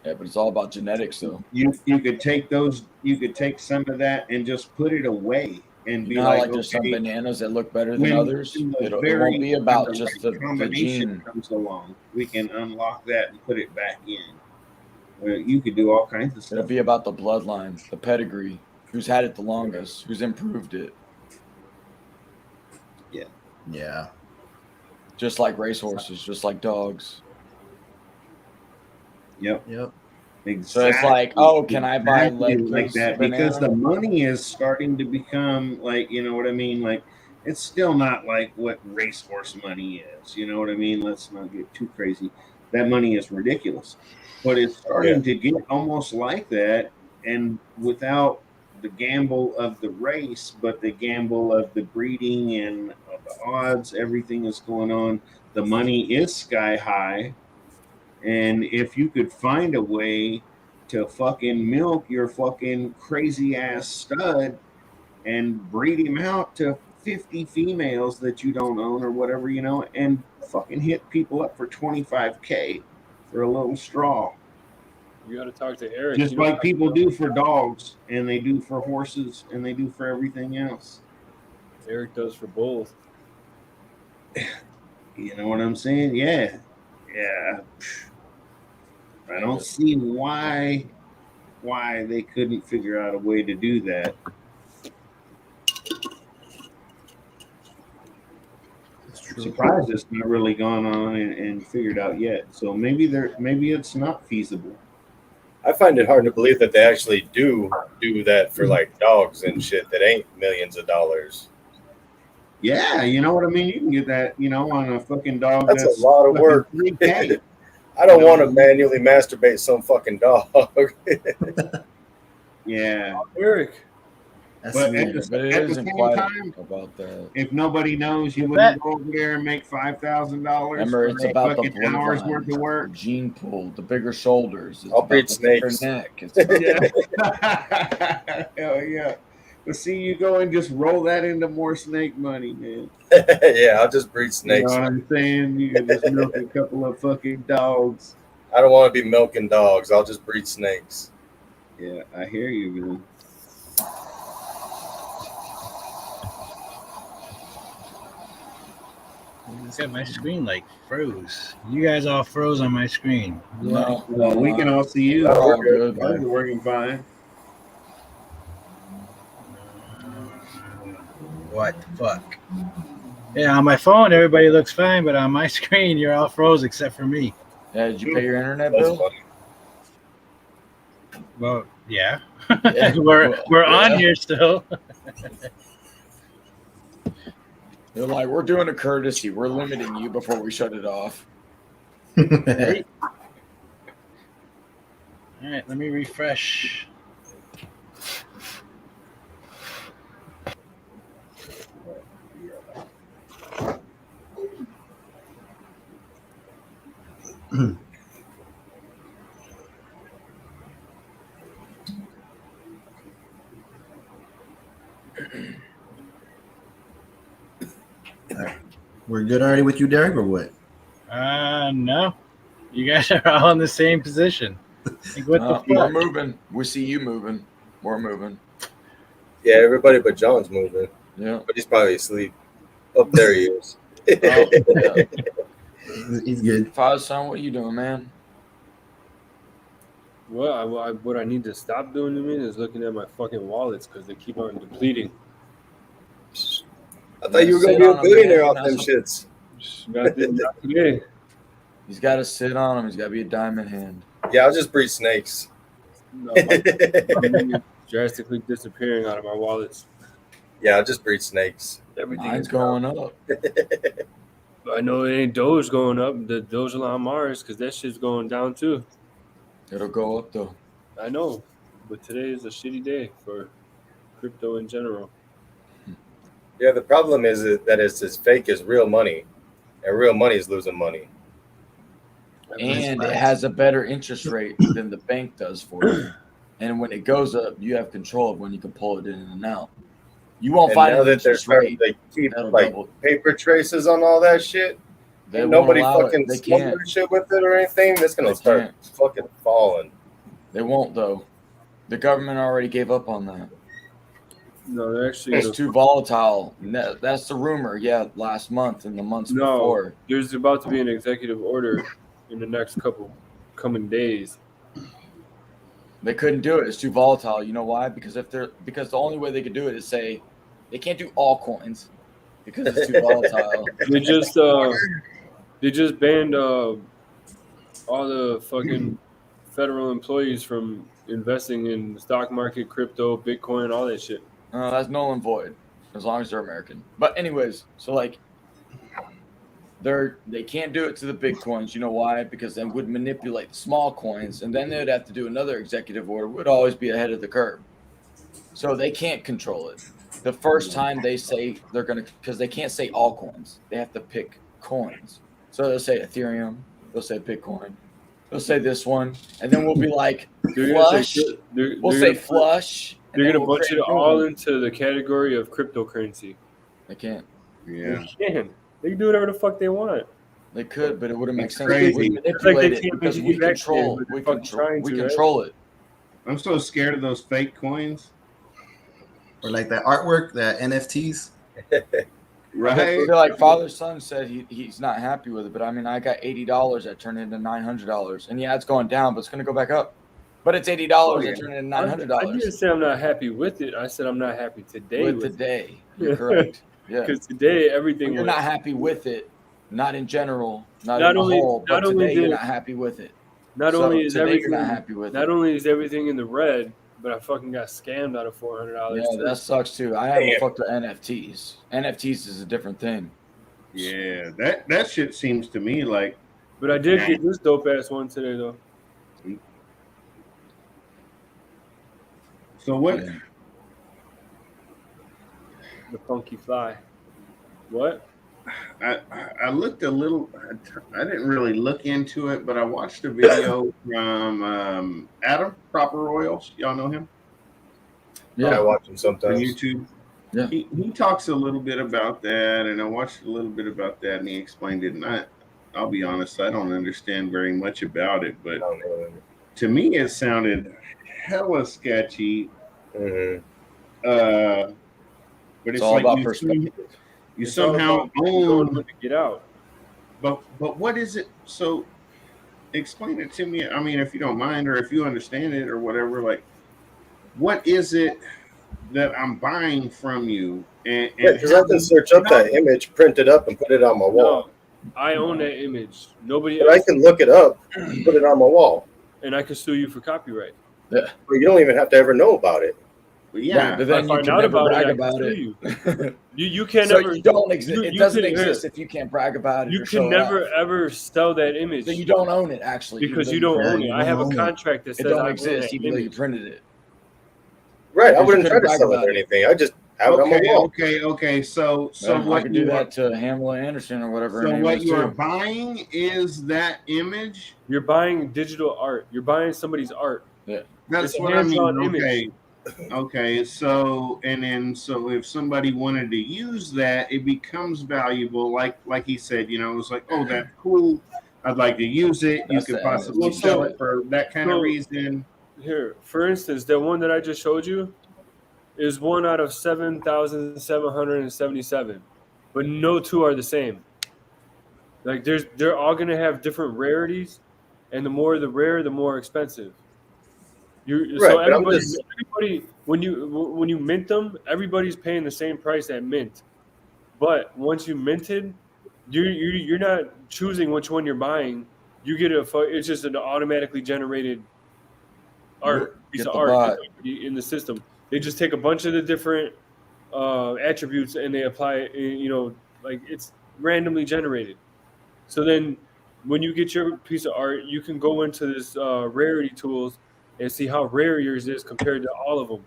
Yeah, but it's all about genetics, though. You could take those, you could take some of that and just put it away and You be know how, like, like there's some okay, bananas that look better than when others. the It very- won't be about when the just right the combination gene. comes along, we can unlock that and put it back in. You could do all kinds of It'll stuff. be about the bloodline, the pedigree, who's had it the longest, who's improved it. Yeah. Yeah. Just like racehorses, just like dogs. Yep. Yep. Exactly. So it's like, oh, can I buy Exactly leg like loose that? Because the banana? money is starting to become like, you know what I mean? Like, it's still not like what racehorse money is. You know what I mean? Let's not get too crazy. That money is ridiculous, but it's starting to get almost like that, and without the gamble of the race, but the gamble of the breeding and of the odds, everything is going on. The money is sky high. And if you could find a way to fucking milk your fucking crazy ass stud and breed him out to 50 females that you don't own or whatever, you know, and fucking hit people up for $25K for a little straw. You got to talk to Eric. Just You know like how- people do for dogs, and they do for horses, and they do for everything else. Eric does for both. You know what I'm saying? Yeah. Yeah. I don't see why they couldn't figure out a way to do that. I'm surprised it's not really gone on and figured out yet. So maybe it's not feasible. I find it hard to believe that they actually do that for like dogs and shit that ain't millions of dollars. Yeah, you know what I mean? You can get that, you know, on a fucking dog. That's a lot of work. $3K. I don't want to manually masturbate some fucking dog. Yeah. Eric. But at the same time, about that. if nobody knows, you wouldn't go over there and make $5,000. Remember, it's for about the fucking hours bloodline, worth of work. the gene pool, the bigger shoulders. It's I'll about breed the thicker snakes. neck. It's about Yeah. Hell yeah. But see, you go and just roll that into more snake money, man. Yeah, I'll just breed snakes. You know what I'm saying? You can just milk a couple of fucking dogs. I don't want to be milking dogs. I'll just breed snakes. Yeah, I hear you, man. Yeah, my screen like froze. You guys all froze on my screen. No. Well, we can all see you. We're all We're good, we're man. working fine. What the fuck? Yeah, on my phone everybody looks fine, but on my screen you're all froze except for me. Yeah, did you pay your internet That's bill? funny. Well, yeah. Yeah. we're on Yeah. here still. They're like, we're doing a courtesy. We're limiting you before we shut it off. Right? All right, let me refresh. We're good already with you, Derek, or what? No. You guys are all in the same position. Like, what the We're fuck? moving. We see you moving. We're moving. Yeah, everybody but John's moving. Yeah. But he's probably asleep. Up there he is. Oh, yeah. He's good. Father, son, what are you doing, man? Well, what I need to stop doing to me is looking at my fucking wallets because they keep on depleting. I thought you were Sit gonna be a on 'em, billionaire man. off them shits. Not today. He's got to sit on him. He's got to be a diamond hand. Yeah, I'll just breed snakes. No, my money is drastically disappearing out of my wallets. Yeah, I'll just breed snakes. Everything Mine's is going up. I know it ain't Doge going up. The Doge on Mars because that shit's going down too. It'll go up, though. I know, but today is a shitty day for crypto in general. Yeah, the problem is that it's as fake as real money, and real money is losing money. And it has a better interest rate than the bank does for you. And when it goes up, you have control of when you can pull it in and out. You won't And find now an that they're interest starting rate. to keep that'll like double. paper traces on all that shit, They and won't nobody allow it. fucking They smuggling can't. shit with it or anything, that's gonna They start can't. fucking falling. They won't, though. The government already gave up on that. No, they're actually It's too volatile. That's the rumor. Yeah, last month and the months no. before. There's about to be an executive order in the next couple coming days. They couldn't do it. It's too volatile. You know why? Because the only way they could do it is say they can't do all coins because it's too volatile. They just banned all the fucking federal employees from investing in the stock market, crypto, Bitcoin, all that shit. That's null and void as long as they're American. But anyways, so like they can't do it to the big coins. You know why? Because they would manipulate the small coins, and then they would have to do another executive order. Would always be ahead of the curve. So they can't control it. The first time they say they're gonna, because they can't say all coins. They have to pick coins. So they'll say Ethereum. They'll say Bitcoin. They'll say this one, and then we'll be like flush. We'll say flush. They're and then gonna we'll bunch it create new all ones. into the category of cryptocurrency. They can't. Yeah. They can. They can do whatever the fuck they want. They could, but it wouldn't make It's sense. crazy. We It's like they manipulate it can't because make we you vaccinated, control. but they're We fucking control. trying We to, right? control it. I'm so scared of those fake coins. Or like that artwork, that NFTs. Right. I feel like Father Son said he's not happy with it, but I mean, I got $80 that turned into $900, and yeah, it's going down, but it's going to go back up. But it's $80 that turned into I $900 didn't say I'm not happy with it. I said I'm not happy today. with today. You're correct. Yeah, Because today everything you're was not happy with it, not in general, not Not in only- the whole, but not only today you're did- not happy with it. not So only is today everything you're not happy with not it. only is everything in the red, but I fucking got scammed out of $400. Yeah, that sucks too. I haven't fucked with NFTs. NFTs is a different thing. Yeah, that shit seems to me like. But I did get this dope ass one today though. So what? The funky fly. What? I looked a little. I didn't really look into it, but I watched a video from Adam Proper Oils. Y'all know him? I watch him On sometimes. YouTube. Yeah. He talks a little bit about that, and I watched a little bit about that, and he explained it. And I'll be honest, I don't understand very much about it, but to me, it sounded hella sketchy. Mm-hmm. But it's all like about you perspective. It's somehow all about own. to get out. But what is it? So explain it to me. I mean, if you don't mind, or if you understand it, or whatever. Like, what is it that I'm buying from you? And Yeah, because I can search up that image, print it up, and put it on my wall. No, I own that image. Nobody But I else, can look it up, and put it on my wall. and I can sue you for copyright. Yeah. But you don't even have to ever know about it. But yeah, Right, but then If I you find can out never about it, brag I can about sue it. you can So never. you don't exist. you- It you doesn't can- exist if you can't brag about it. You or show can it never off. ever sell that image. So you don't own it actually, even because though you don't printed own it. I have a contract that It says I don't own exist, that even though you image. printed it. Right. I Because you wouldn't try couldn't to brag sell it about or it. anything. I just have it on my wall. Okay. So I what could do you are, that to Hamlet Anderson or whatever her so name what is you are too. buying is that image. You're buying digital art. You're buying somebody's art. Yeah. That's It's a what I mean. hands-on image. Okay. So if somebody wanted to use that, it becomes valuable. Like he said, it's like, oh, that's cool. I'd like to use it. You That's could the possibly image. sell it for that kind of So- reason. Here, for instance, that one that I just showed you is one out of 7,777, but no two are the same. Like they're all gonna have different rarities, and the more the rare, the more expensive. Right, So but I'm everybody, just- when you mint them, everybody's paying the same price at mint. But once you minted, you're not choosing which one you're buying. You get it's just an automatically generated piece Get of the art bot. in the system. They just take a bunch of the different attributes and they apply it. Like it's randomly generated. So then, when you get your piece of art, you can go into this rarity tools and see how rare yours is compared to all of them.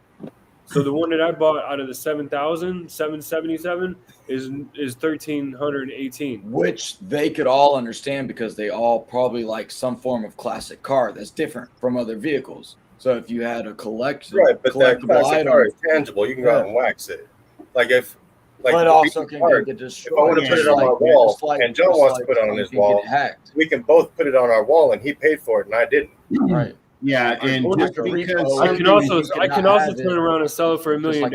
So the one that I bought out of the 7,777 is 1,318. Which they could all understand because they all probably like some form of classic car that's different from other vehicles. So if you had a collection, Right, but that collectible classic item, car is tangible. You can go out and wax it. Like but it the also piece of can art, get if I destroyed. want to put it on my wall and John wants to put it on his wall, we can both put it on our wall, and he paid for it and I didn't. Right. Yeah, and just because I can also turn around and sell it for $1 million.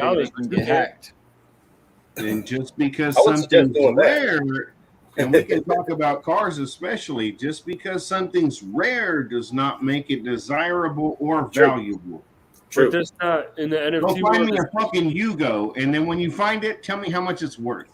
And just because I would suggest something's doing that. rare, and we can talk about cars especially, just because something's rare does not make it desirable or True. valuable. But that's not in the Go NFT find me world. a fucking Yugo, and then when you find it, tell me how much it's worth.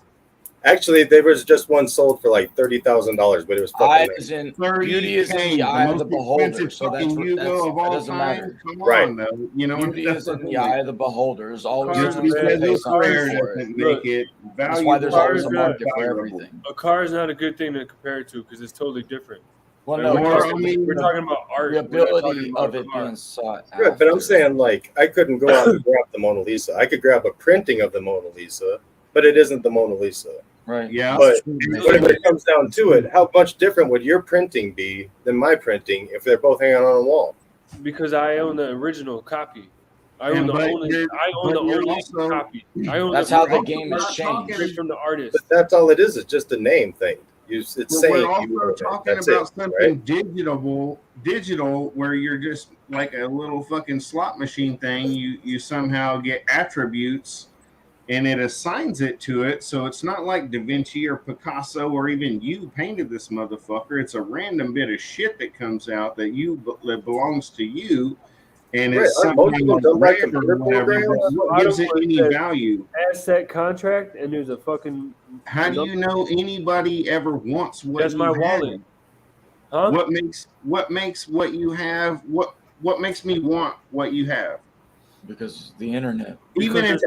Actually, there was just one sold for like $30,000, but it was Eye fucking is in 30K, beauty is in the the eye of the most beholder. expensive So that's fucking what Yugo of that all doesn't time. matter. Come Right. on, though. You know Beauty that's is in what the I mean. eye of the beholder. There's always Just something to because pay it's something rare for doesn't it. make it That's valuable. why there's always a Cars market for desirable. everything. A car is not a good thing to compare it to because it's totally different. Well, Like, no, we're, because talking, we're talking about art. the we're not talking ability about of it a car. being sought Right, but I'm after. saying like I couldn't go out and grab the Mona Lisa. I could grab a printing of the Mona Lisa, but it isn't the Mona Lisa. Right. Yeah. But when it comes down to it, how much different would your printing be than my printing if they're both hanging on a wall? Because I own the original copy. I own the but only. you're- I own but the you're only also- copy. I own That's the how the copy game has changed. straight from the artist. But that's all it is. It's just a name thing. It's But saying we're also you own it. talking That's about it, something right? digital, where you're just like a little fucking slot machine thing. You somehow get attributes, and it assigns it to it. So it's not like Da Vinci or Picasso or even you painted this motherfucker. It's a random bit of shit that comes out that belongs to you, and Right, it's aren't most something people done by rare or computer whatever. programs? But what gives it any value? Asset contract, and there's a fucking. How do you know anybody ever wants what That's you my have? wallet. Huh? What makes what you have what makes me want what you have? Because the internet. Even if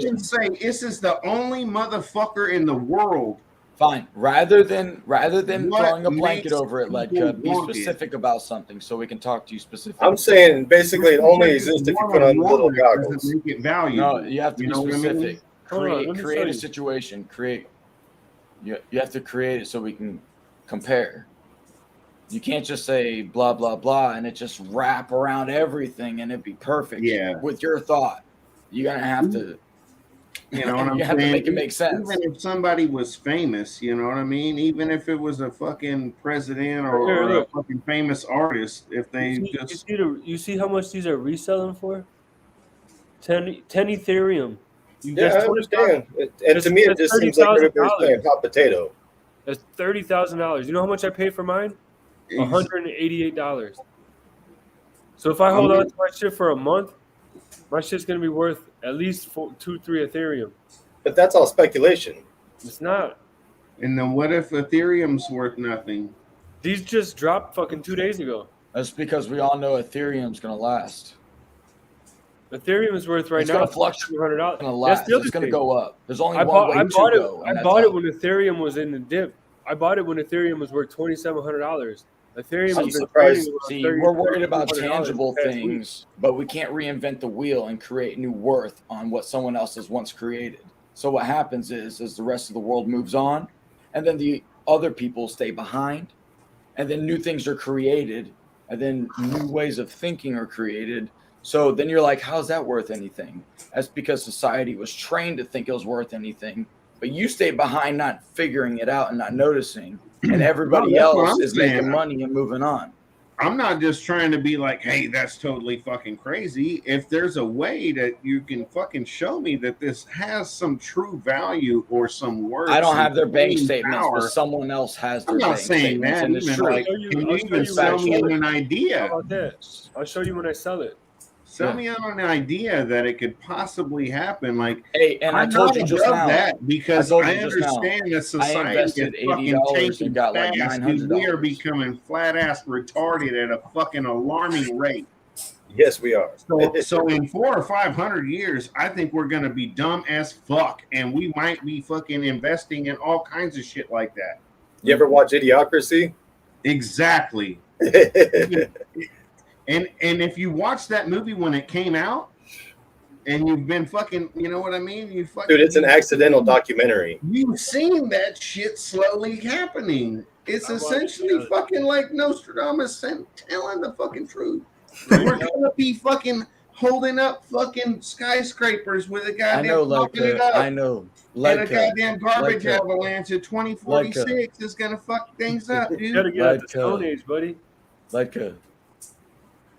you say this is the only motherfucker in the world. Fine. Rather than What throwing a blanket makes over it, like people be want it? specific about something so we can talk to you specifically. I'm saying basically it only exists if you put on the little goggles. Doesn't make it valuable. No, you have to You be know what I mean? specific. Hold on, let me Create show a you. situation. You have to create it so we can compare. You can't just say blah blah blah and it just wrap around everything and it'd be perfect. Yeah. With your thought, you're gonna have to. You know what I'm you have saying? to make it make sense. Even if somebody was famous, you know what I mean? Even if it was a fucking president Here, or a look. fucking famous artist, if they just You see how much these are reselling for? 10 Ethereum. Yeah, I understand. And to me, it just seems like everybody's playing hot potato. That's $30,000. You know how much I paid for mine? $188. So if I hold on to my shit for a month, my shit's gonna be worth at least 2-3 Ethereum. But that's all speculation. It's not. And then what if Ethereum's worth nothing? These just dropped fucking 2 days ago. That's because we all know Ethereum's gonna last. Ethereum is worth right It's now gonna fluctuate. $200. It's gonna last. the other It's gonna thing. go up. There's only I one way to bought go. it. and I that's bought it up. when Ethereum was in the dip. I bought it when Ethereum was worth $2,700. Ethereum has been trading around See, 30, we're worried about $200 tangible the past week. things, but we can't reinvent the wheel and create new worth on what someone else has once created. So what happens is, as the rest of the world moves on, and then the other people stay behind, and then new things are created, and then new ways of thinking are created. So then you're like, how's that worth anything? That's because society was trained to think it was worth anything, but you stay behind, not figuring it out and not noticing, and everybody No, that's what else I'm is saying. making money and moving on. I'm not just trying to be like, hey, that's totally fucking crazy. If there's a way that you can fucking show me that this has some true value or some worth, I don't some have their bank staying statements, power, but someone else has their I'm not bank saying statements, that. and it's Even true. like, can you even sell me an idea? How about that? I'll show you when I sell it. Sell me on an idea that it could possibly happen. Like, Hey, and I I'm told not you just above now. that because told I you just now. understand that I society invested is fucking $80 taking and got like fast, and we are $900. becoming flat ass retarded at a fucking alarming rate. Yes, we are. So in 400 or 500 years, I think we're gonna be dumb as fuck, and we might be fucking investing in all kinds of shit like that. You ever watch Idiocracy? Exactly. And if you watched that movie when it came out, and you've been fucking, you know what I mean? You fucking, Dude, it's an accidental documentary. You've seen that shit slowly happening. It's essentially fucking like Nostradamus telling the fucking truth. We're gonna be fucking holding up fucking skyscrapers with a I know, goddamn fucking it up. I know. And a Like goddamn garbage like avalanche at 2046 is gonna fuck things up, dude. Gotta get out the Stone Age, buddy.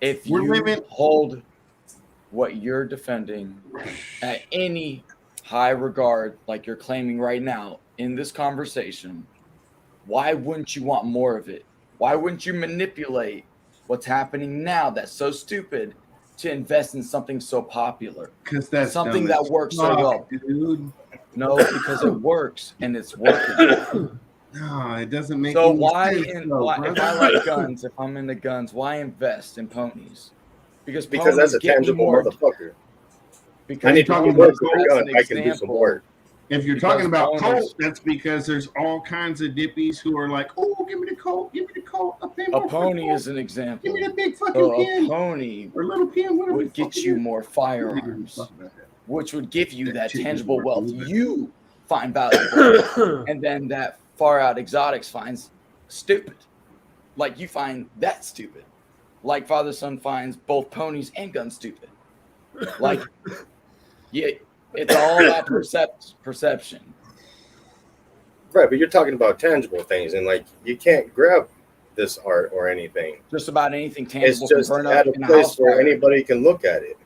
If We're you living- hold what you're defending at any high regard, like you're claiming right now in this conversation, why wouldn't you want more of it? Why wouldn't you manipulate what's happening now that's so stupid to invest in something so popular? Because that's something dumb that as works so fuck, well. dude. No, because it works and it's working. No, it doesn't make So any why, sense, in, though, why if brother. I like guns, if I'm into guns, why invest in ponies? Because that's a get me tangible more- motherfucker. Because I need to talking do work about with a gun. an I can do some example. work. If you're Because talking about boners- Colt, that's because there's all kinds of dippies who are like, "Oh, give me the Colt, give me the Colt." I'll pay A more for the pony Colt. is an example. Give me the big fucking So a pin pony or little pin, whatever. would the fuck get it you is. more firearms, which would give you that chick is tangible worth wealth moving. you find valuable, and then that far out exotics finds stupid, like you find that stupid. like Father Son finds both ponies and guns stupid. Like, yeah, it's all about perception. Right, but you're talking about tangible things, and like you can't grab this art or anything. Just about anything It's tangible just can burn at up a in a place house where fire. anybody can look at it.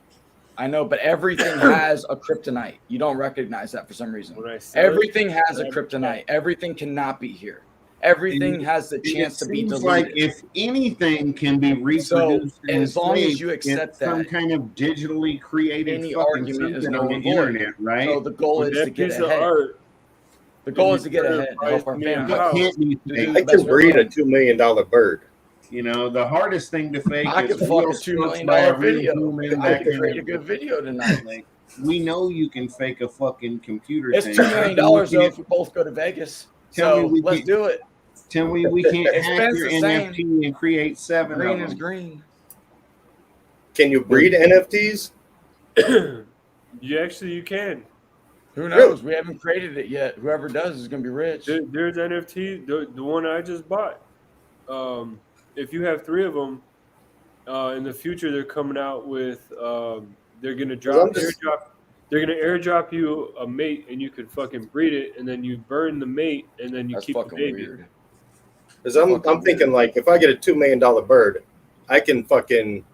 I know, but everything has a kryptonite. You don't recognize that for some reason. When I sell it, Everything has a I- kryptonite. Everything cannot be here. Everything has the chance to be Seems deleted. like if anything can be reproduced, So, as long as saved, you accept it's some that, kind of digitally created any fucking argument is something null on the and void. internet, right? So the goal With is that to get piece of ahead. art, The goal if is to you get put it ahead and price help our me a family. It house, can't be To do fake. the I best can we breed a can. $2 million bird. You know, the hardest thing to fake I is could fuck real a $2 stunts million by a real video. human. I That could kind create a of good video tonight. like, we know you can fake a fucking computer It's thing. $2 million though if we both go to Vegas. Tell me So we let's can't- do it. Tell me we can't hack Expense your the same. NFT and create 7 Green of is them. green. Can you breed NFTs? you can. Who knows? We haven't created it yet. Whoever does is gonna be rich. There's NFT. The one I just bought. If you have 3 of them, in the future they're coming out with. They're gonna airdrop. They're gonna airdrop you a mate, and you could fucking breed it, and then you burn the mate, and then you That's keep the fucking baby. weird. Because I'm thinking like if I get a $2 million bird, I can fucking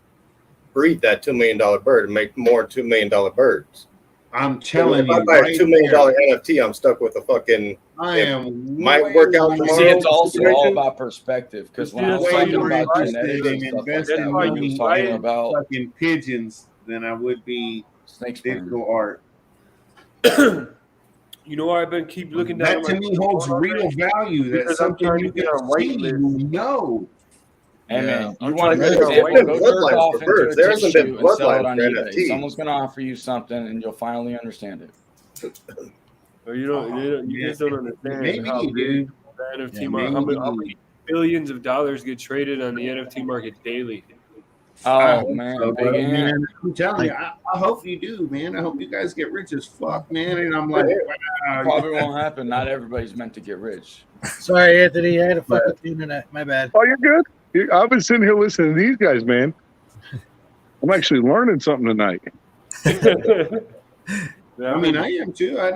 breed that $2 million bird and make more $2 million birds. I'm telling if you, I buy a right $2 million there, NFT, I'm stuck with a fucking. I am might way work out more- tomorrow. See, it's also all situation. about perspective. Because when See, I was that's why talking you about invest genetics in and stuff like investing that, That's why we money was you talking buy it. about fucking pigeons than I would be snake sperm. digital art. You know why I've been keep looking down. That at to my me holds phone all real day? value. That's Because I'm something trying you to get can on white see, list. you know. Hey Yeah. man, you I'm want a trying to good get on example? white Go list. jerk Bloodlines off for into birds. a There hasn't been tissue and sell it bloodlines on for eBay. NFTs. Someone's gonna offer you something, and you'll finally understand it. Or you just don't understand Maybe, how big dude. the NFT Yeah, market. maybe. How many billions of dollars get traded on the NFT market daily? Oh man, So, big ant. man, I'm telling you, I hope you do, man. I hope you guys get rich as fuck, man. And I'm like, wow. Probably won't happen. Not everybody's meant to get rich. Sorry, Anthony. I had a fucking internet. My bad. Oh, you're good. I've been sitting here listening to these guys, man. I'm actually learning something tonight. I mean, I am too. I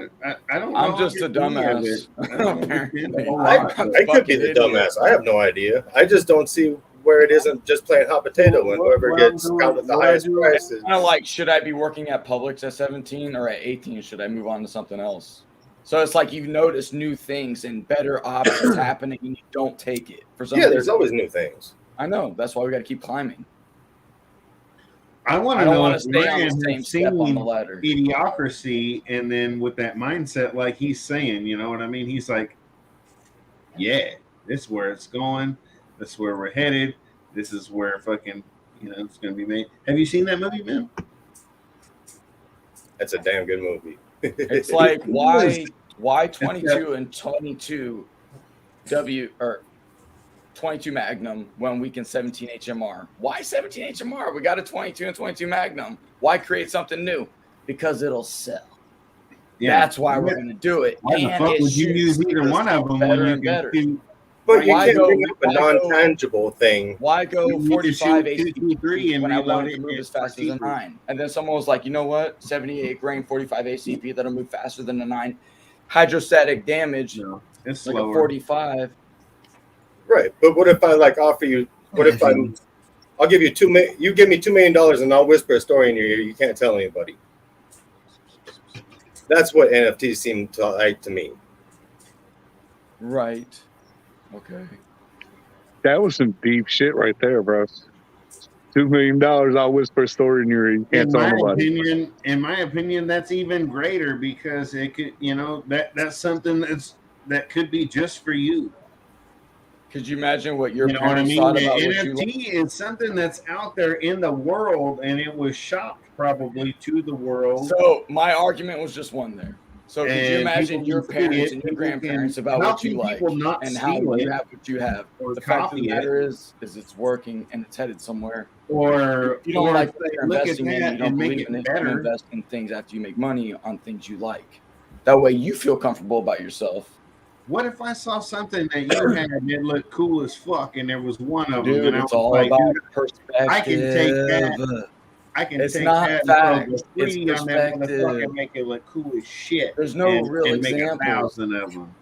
don't know. I'm just a dumbass. I don't understand a whole I lot. could be the dumbass. I have no idea. I just don't see where it isn't just playing hot potato and whoever gets out with the highest price is. Kind of like, should I be working at Publix at 17 or at 18? Should I move on to something else? So it's like you notice new things and better options happening, and you don't take it for some. Yeah, there's always new things. I know. That's why we got to keep climbing. I want I to don't know wanna if stay on the Ryan same has step on the seen ladder. Idiocracy, and then with that mindset, like he's saying, you know what I mean? He's like, yeah, this is where it's going. This is where we're headed. This is where fucking, it's going to be made. Have you seen that movie, man? That's a damn good movie. It's like why 22 and 22 or 22 Magnum when we can 17 HMR? Why 17 HMR? We got a 22 and 22 Magnum. Why create something new? Because it'll sell. Yeah. That's why we're going to do it. Why the And fuck it would you shoots use either one of them better when you and can better. shoot? But you Why can't go- bring up a why go- non-tangible thing. Why go You can 45 shoot 223 and when I reload wanted it to move and as fast as a cheaper. 9? And then someone was like, you know what? 78 grain, 45 ACP that'll move faster than a 9. Hydrostatic damage, It's like slower. a 45. Right, but what if I offer you? What if I'll give you you give me $2 million and I'll whisper a story in your ear. You can't tell anybody. That's what NFTs seem to like to me. Right. Okay. That was some deep shit right there, bro. $2 million, I'll whisper a story in your ear. You can't In tell my nobody. opinion, that's even greater because it could, that's something that could be just for you. Could you imagine what your You know what I parents mean? thought The about what you NFT is something that's out there in the world, and it was shopped probably to the world. So my argument was just one there. So could you And imagine people your can see parents it, and your people grandparents can- about how what you can like people not and how steal you it have what you have? or The fact of copy the it? matter is it's working and it's headed somewhere. Or If you don't or like say, what you're look at investing in, that you don't and make believe in it it, you better. invest in things after you make money on things you like. That way you feel comfortable about yourself What if I saw something that you had that looked cool as fuck, and there was one of them, Dude, and I it's was all like, about dude, perspective. I can take that. I can It's take not that facts, and throw it's graffiti on that perspective. motherfucker and make it look cool as shit. There's no real and make examples. 1,000 of them.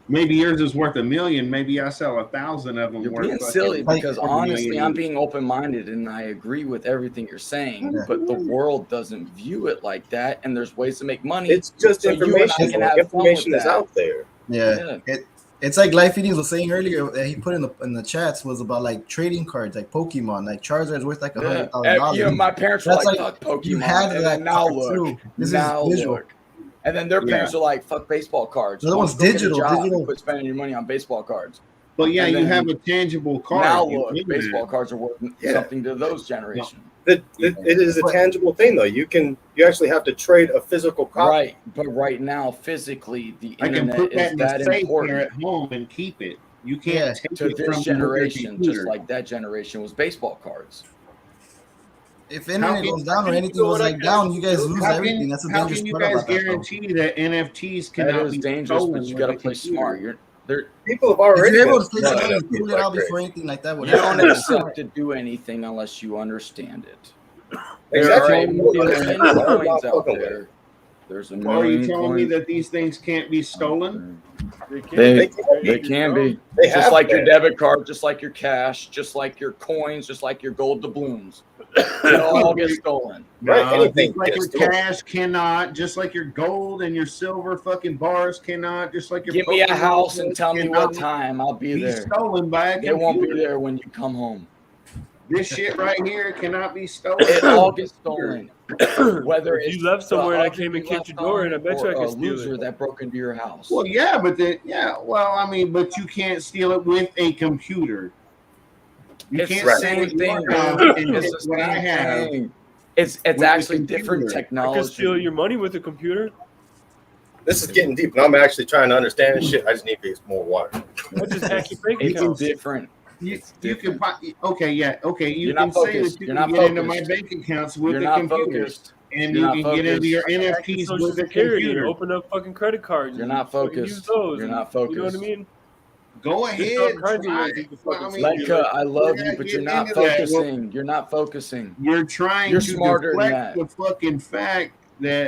Maybe yours is worth $1 million. Maybe I sell 1,000 of them. You're worth being fucking silly because $1 honestly, million I'm each. being open-minded and I agree with everything you're saying, Yeah. but the world doesn't view it like that, and there's ways to make money. It's just so you and I information. can have fun with Information is that. out there. Yeah. It's like Life Eating was saying earlier that he put in the chats was about like trading cards, like Pokemon, like Charizard's worth like Yeah. $100,000. You know, my parents were That's like, "Fuck Pokemon," you had and that then now card look, too. This now is visual. look, and then their Yeah. parents are like, "Fuck baseball cards." The other Why one's don't you go get a digital, job and digital. Quit spending your money on baseball cards. But yeah, And you then have a tangible card. Now You look, win baseball that. cards are worth Yeah. something to those generation. It is a tangible thing, though. You actually have to trade a physical copy. Right, but right now, physically, the I can internet put that is in that the safe important. here at home and keep it. You can't Yeah. take To it this from me with your generation, just computer. like that generation was baseball cards. If How internet can- goes down how or can you anything go goes like like that? down, you guys lose How everything. can, That's the how dangerous can you part guys about that. Though. guarantee that NFTs That cannot is be dangerous, stolen but you with got to a play computer? smart. They're People have If already you're able to been fix it running out and up figure it like out crazy. before anything like that would you don't happen. accept to do anything unless you understand it. There Exactly. are a million coins out Fucking way. there. There's a Well, are you million telling me coins. that these things can't be stolen? They They can be. They Just have like your been. debit card, just like your cash, just like your coins, just like your gold doubloons. They'll all get stolen. Right, No, anything just like gets your stolen. cash cannot, just like your gold and your silver fucking bars cannot, just like your Give me a Pokemon house and cards tell me what cannot time I'll be there. stolen by a They won't be computer. there when you come home. This shit right here cannot be stolen. It all gets stolen. Whether If it's you left somewhere the and I came ugly and kicked left your door on and I bet you or I a could steal loser it. that broke into your house. Well, yeah, but I mean, but you can't steal it with a computer. You It's can't the steal same what you thing, have bro. and It's take the what I same have. thing. It's with actually the different computer. I technology. could steal your money with a computer. This is getting deep, and I'm actually trying to understand this shit. I just need to get more water. I just hack your bank It's account. different. You It's can okay, yeah, okay. You You're can not say focused. that you You're can not get into my focused. bank accounts with You're the not computer, focused. and You're you not can get into your focused. Hack your NFTs Social with the Security, computer. open up fucking credit cards. You're and not fucking use focused. those. You're and- not You know what I focused. mean? Go There's all ahead, kinds of try ways it. you can Well, I fucking mean, steal Leica, it. I love gotta you, but get you're not into that. Well, focusing. You're not focusing. you're trying You're to smarter than deflect that. the fucking fact that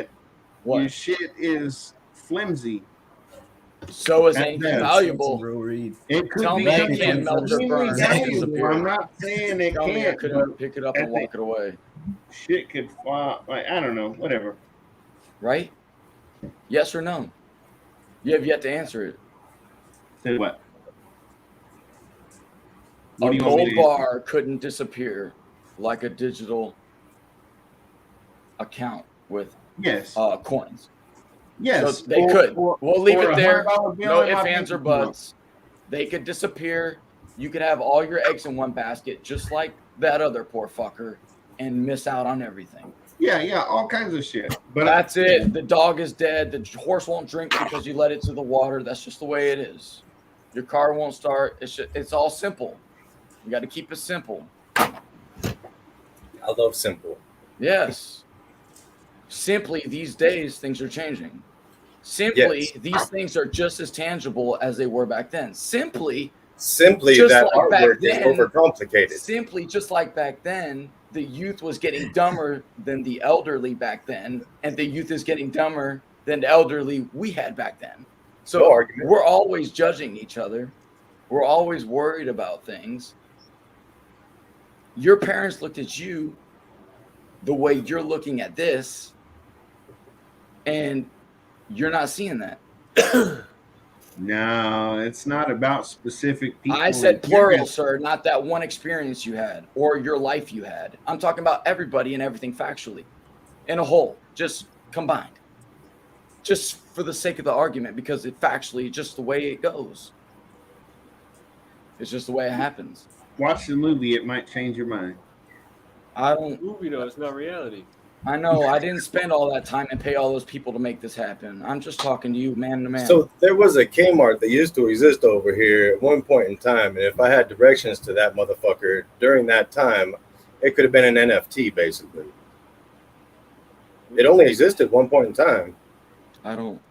your What? shit is flimsy. So is At anything best. valuable. Real read. It could Tell be me it Exactly. can't melt or extremely burn and valuable. disappear. I'm not saying it Tell me I can't, but couldn't pick it up and at the walk it away. shit could fly. Like, I don't know, whatever. Right? Yes or no? You have yet to answer it. Say what? What A do you want me gold to answer? bar couldn't disappear like a digital account with Yes. coins. Yes. So they could. We'll leave or it a there. $100 bill No in my ifs, bank ands, or account. buts. They could disappear. You could have all your eggs in one basket, just like that other poor fucker, and miss out on everything. Yeah, all kinds of shit. But That's it. The dog is dead. The horse won't drink because you let it to the water. That's just the way it is. Your car won't start. It's all simple. You got to keep it simple. I love simple. Yes. Simply, these days, things are changing. Simply, Yes. these things are just as tangible as they were back then. Simply, Simply just that like back artwork is then, overcomplicated. Simply, just like back then, the youth was getting dumber than the elderly back then, and the youth is getting dumber than the elderly we had back then. So No argument. we're always judging each other. We're always worried about things. Your parents looked at you the way you're looking at this, and you're not seeing that. no, it's not about specific people. I said plural, Yes. sir, not that one experience you had or your life you had. I'm talking about everybody and everything factually in a whole, just combined. Just for the sake of the argument, because it factually just the way it goes. It's just the way it happens. Watch the movie; it might change your mind. I don't. Movie though, it's not reality. I know. I didn't spend all that time and pay all those people to make this happen. I'm just talking to you, man to man. So there was a Kmart that used to exist over here at one point in time, and if I had directions to that motherfucker during that time, it could have been an NFT basically. It only existed one point in time. I don't.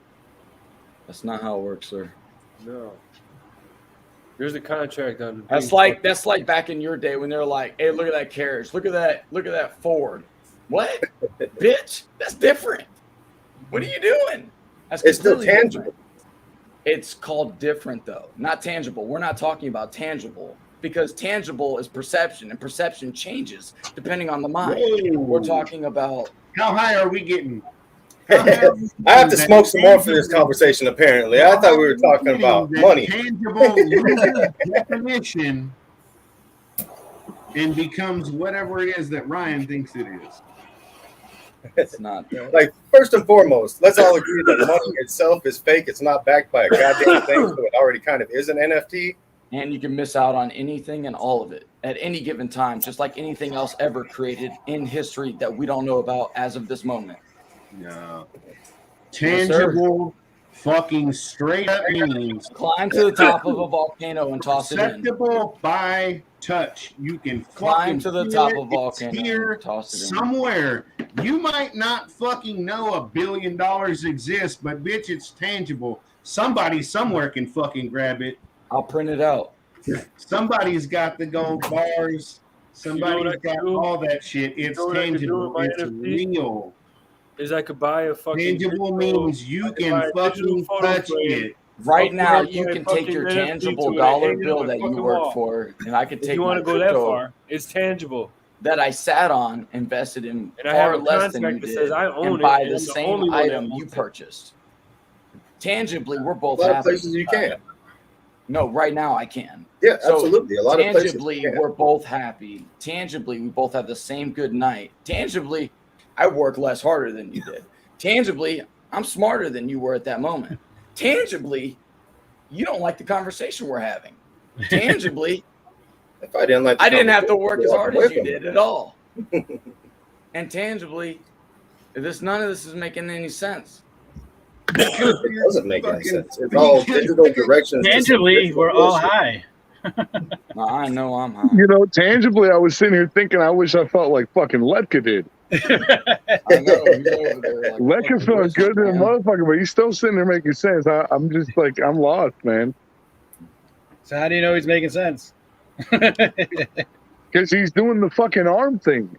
That's not how it works, sir. No. There's a contract on. That's like back in your day when they're like, "Hey, look at that carriage. Look at that Ford." What, bitch? That's different. What are you doing? That's It's still completely tangible. different. It's called different though, not tangible. We're not talking about tangible because tangible is perception, and perception changes depending on the mind. Whoa. We're talking about How high are we getting? I have to smoke some more for this conversation. Apparently, I thought we were talking about That money. Tangible loses definition and becomes whatever it is that Ryan thinks it is. it's not that. Like, first and foremost, let's all agree that money itself is fake. It's not backed by a goddamn thing, so it already kind of is an NFT. And you can miss out on anything and all of it at any given time, just like anything else ever created in history that we don't know about as of this moment. No. Yes, sir. Tangible fucking straight up means Climb to the top of a volcano and toss it in. perceptible by touch. You can Climb fucking to the feel top it. of a volcano It's here and toss it in. somewhere. You might not fucking know $1 billion exists, but bitch, it's tangible. Somebody somewhere can fucking grab it. I'll print it out. Somebody's got the gold bars. Somebody's got all that shit. It's know what I could do tangible. with my It's NFT? real. Is I could buy a fucking Tangible digital- means you I could buy can a digital fucking photo touch frame. it. Right I'll now, put you my can take fucking your NFT tangible to it, dollar hang it bill on my that you fucking work wall. for, and I could If take you my want to go that crypto far, it's tangible. that I sat on, invested in And I have far a less than you contract that did, says I own and it, buy and the I'm the same only one that item you owns it. purchased. Tangibly, we're both A lot of happy. places you can. No, right now I can. Yeah, So, absolutely. A lot of places tangibly, you can. we're both happy. Tangibly, we both have the same good night. Tangibly, I work less harder than you did. Tangibly, I'm smarter than you were at that moment. Tangibly, you don't like the conversation we're having. Tangibly, If I didn't like, the I didn't have to conversation, work I'd as walk hard away as you from it. did at all. And tangibly, none of this is making any sense. It doesn't make any sense. It's all digital directions. to some Tangibly, digital we're all bullshit. high. No, I know I'm high. You know, tangibly, I was sitting here thinking, I wish I felt like fucking Letka did. I know he's over there. Like, Letka felt good to the motherfucker, but he's still sitting there making sense. I'm just like, I'm lost, man. So how do you know he's making sense? Because he's doing the fucking arm thing.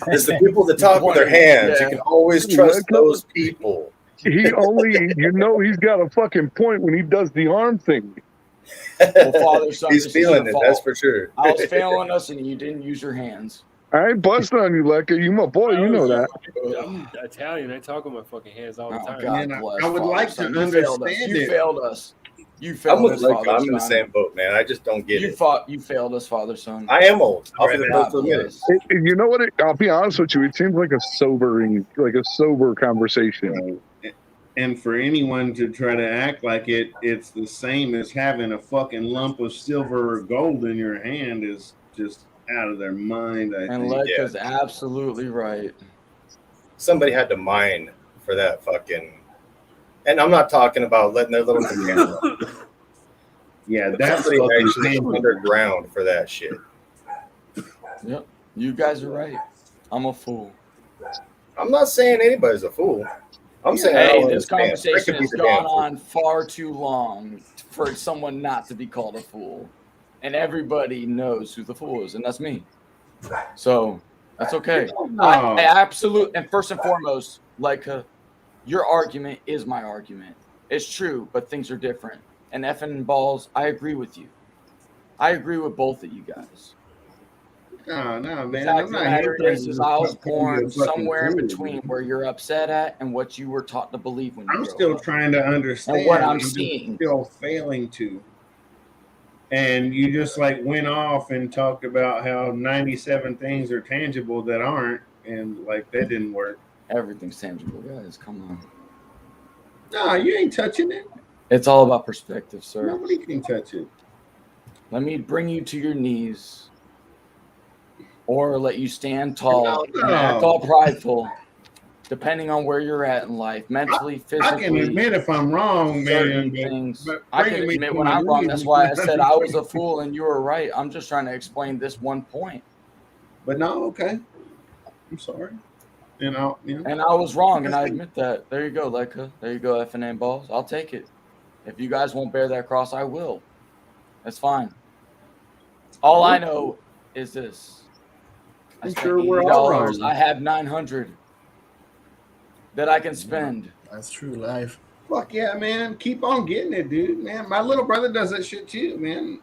It's the people that talk with their hands. You can always trust those people. He only, you know, he's got a fucking point when he does the arm thing. Well, father, son, He's this is feeling your it, fault. that's for sure. I was failing us, and you didn't use your hands. I ain't busting on you, Letka. You my boy, you know that. I'm Italian. I talk with my fucking hands all the Oh, time. God Man, bless. I would father, like son. to You failed us. understand You it. failed us. You I'm failed with us, Lake. father, I'm in the son. same boat, man. I just don't get it. You failed us, father, son. I am old. I'll be the God first to admit it. bless. You know what? I'll be honest with you. It seems like a sober conversation. And for anyone to try to act like it's the same as having a fucking lump of silver or gold in your hand is just out of their mind, I And think. Letka's absolutely right. Somebody had to mine for that fucking. And I'm not talking about letting their little camera. Yeah, that's Somebody fucking actually painful. underground for that shit. Yep. You guys are right. I'm a fool. I'm not saying anybody's a fool. I'm saying I Hey, don't this understand. I conversation could be has the gone damn fool. on far too long for someone not to be called a fool. And everybody knows who the fool is, and that's me. So that's okay. I absolutely, and first and foremost, your argument is my argument. It's true, but things are different. And effing and balls, I agree with you. I agree with both of you guys. No, The man. fact I'm of the not matter here is to I was call you a born fucking somewhere in fool, between man. where you're upset at and what you were taught to believe when you I'm grew still up. trying to understand. And what I'm just seeing. still failing to. And you just like went off and talked about how 97 things are tangible that aren't, and like that didn't work. Everything's tangible, guys. Come on. No, you ain't touching it. It's all about perspective, sir. Nobody can touch it. Let me bring you to your knees or let you stand tall No. and act all prideful, depending on where you're at in life, mentally, I physically. can admit if I'm wrong, certain man. things. But I can bringing me admit to when my I'm wrong. knees That's is why I not- said I was a fool and you were right. I'm just trying to explain this one point. But no, okay. I'm sorry. And And I was wrong, and I admit that. There you go, Leica. There you go, FNA balls. I'll take it. If you guys won't bear that cross, I will. That's fine. All I know is this. I I'm spent sure we're all $80. wrong. I have 900 that I can spend. That's true life. Fuck yeah, man. Keep on getting it, dude, man. My little brother does that shit too, man.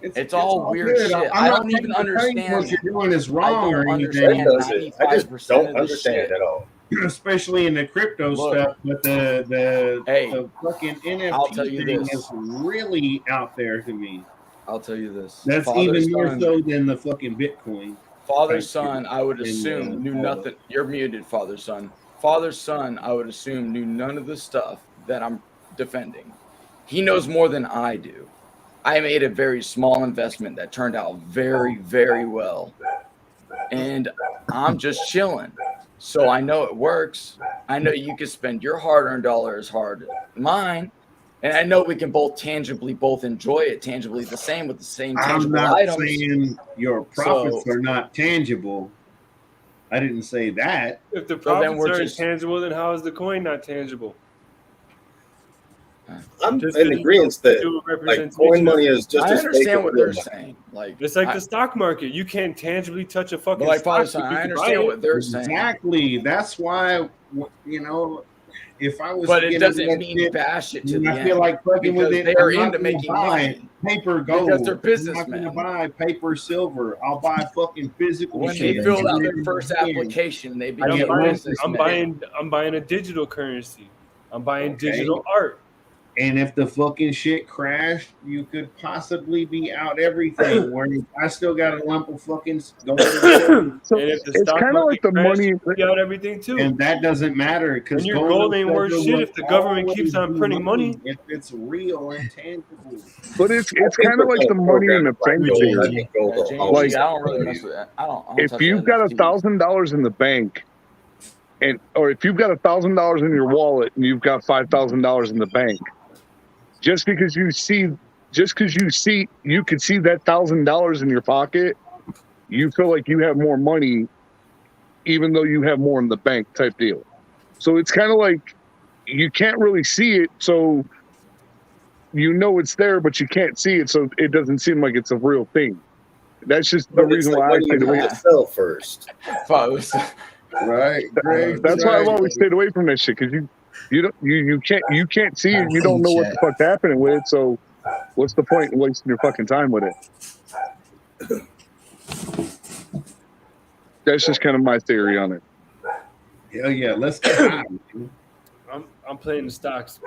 It's all weird good. shit. I'm I not don't even trying to tell you understand. what you're doing is I wrong don't or understand anything. 95% of this shit. at all. Especially in the crypto Look. stuff, but the fucking I'll tell NFT you thing this. is really out there to me. I'll tell you this. That's Father, even more son. so than the fucking Bitcoin. Father, Thank son, you. I would And, assume knew all nothing. You're muted, father, son. Father, son, I would assume knew none of the stuff that I'm defending. He knows more than I do. I made a very small investment that turned out very, very well. And I'm just chilling. So I know it works. I know you can spend your hard-earned dollar as hard as mine. And I know we can both tangibly both enjoy it tangibly the same with the same I'm tangible not items. saying your profits So- are not tangible. I didn't say that. If the So then profits we're are just- intangible, then how is the coin not tangible? I'm Just in because agreement that do a like representation coin of- money is just I as fake understand as what real they're money. saying. Like It's like I- the stock market. You can't tangibly touch a fucking But like stock. Father, son, but you I can buy understand it. what they're saying. Exactly. That's why, you know, if I was, But it getting doesn't that mean shit, bash it to the I end. feel like fucking with Because it. they are I'm not into gonna making buy money. paper gold. Because they're I'm not businessmen. gonna buy paper silver. I'll buy fucking physical When shit. they filled out And their then first again, application, they I became get businessmen. I'm buying a digital currency. I'm buying Okay. digital art. And if the fucking shit crashed, you could possibly be out everything. Where I still got a lump of fucking gold. So And if the it's stock kind of market like the crashed, money. you could be out everything too. And that doesn't matter because And your gold ain't worth shit if the government keeps on printing money. if it's real and tangible. But it's kind of like the money in the bank theory. Like, I don't really mess with that. I don't If touch you've the got NFTs. $1,000 in the bank, or if you've got $1,000 in your wallet and you've got $5,000 in the bank, just because you could see that $1,000 in your pocket, you feel like you have more money, even though you have more in the bank type deal. So it's kind of like you can't really see it, so you know it's there, but you can't see it, so it doesn't seem like it's a real thing. That's just the But it's reason like why I when you stayed away. have to sell first. Right, Greg. That's why I've always stayed away from that shit, because you can't see it. You don't know what the fuck's happening with it. So what's the point in wasting your fucking time with it? That's just kind of my theory on it. Hell yeah, let's get high. I'm playing the stocks.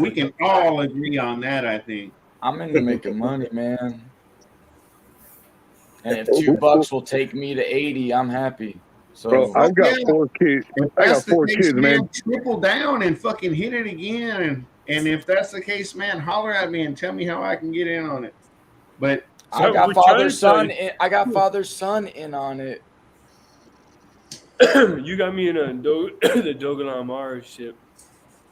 We can all agree on that, I think. I'm into making money, man. And if $2 will take me to 80, I'm happy. So Bro, I've got 4 kids. If I got that's the 4 case, kids, man. Triple down and fucking hit it again. And if that's the case, man, holler at me and tell me how I can get in on it. But I got father son. I got father son in on it. You got me in the Dogalan Mars ship.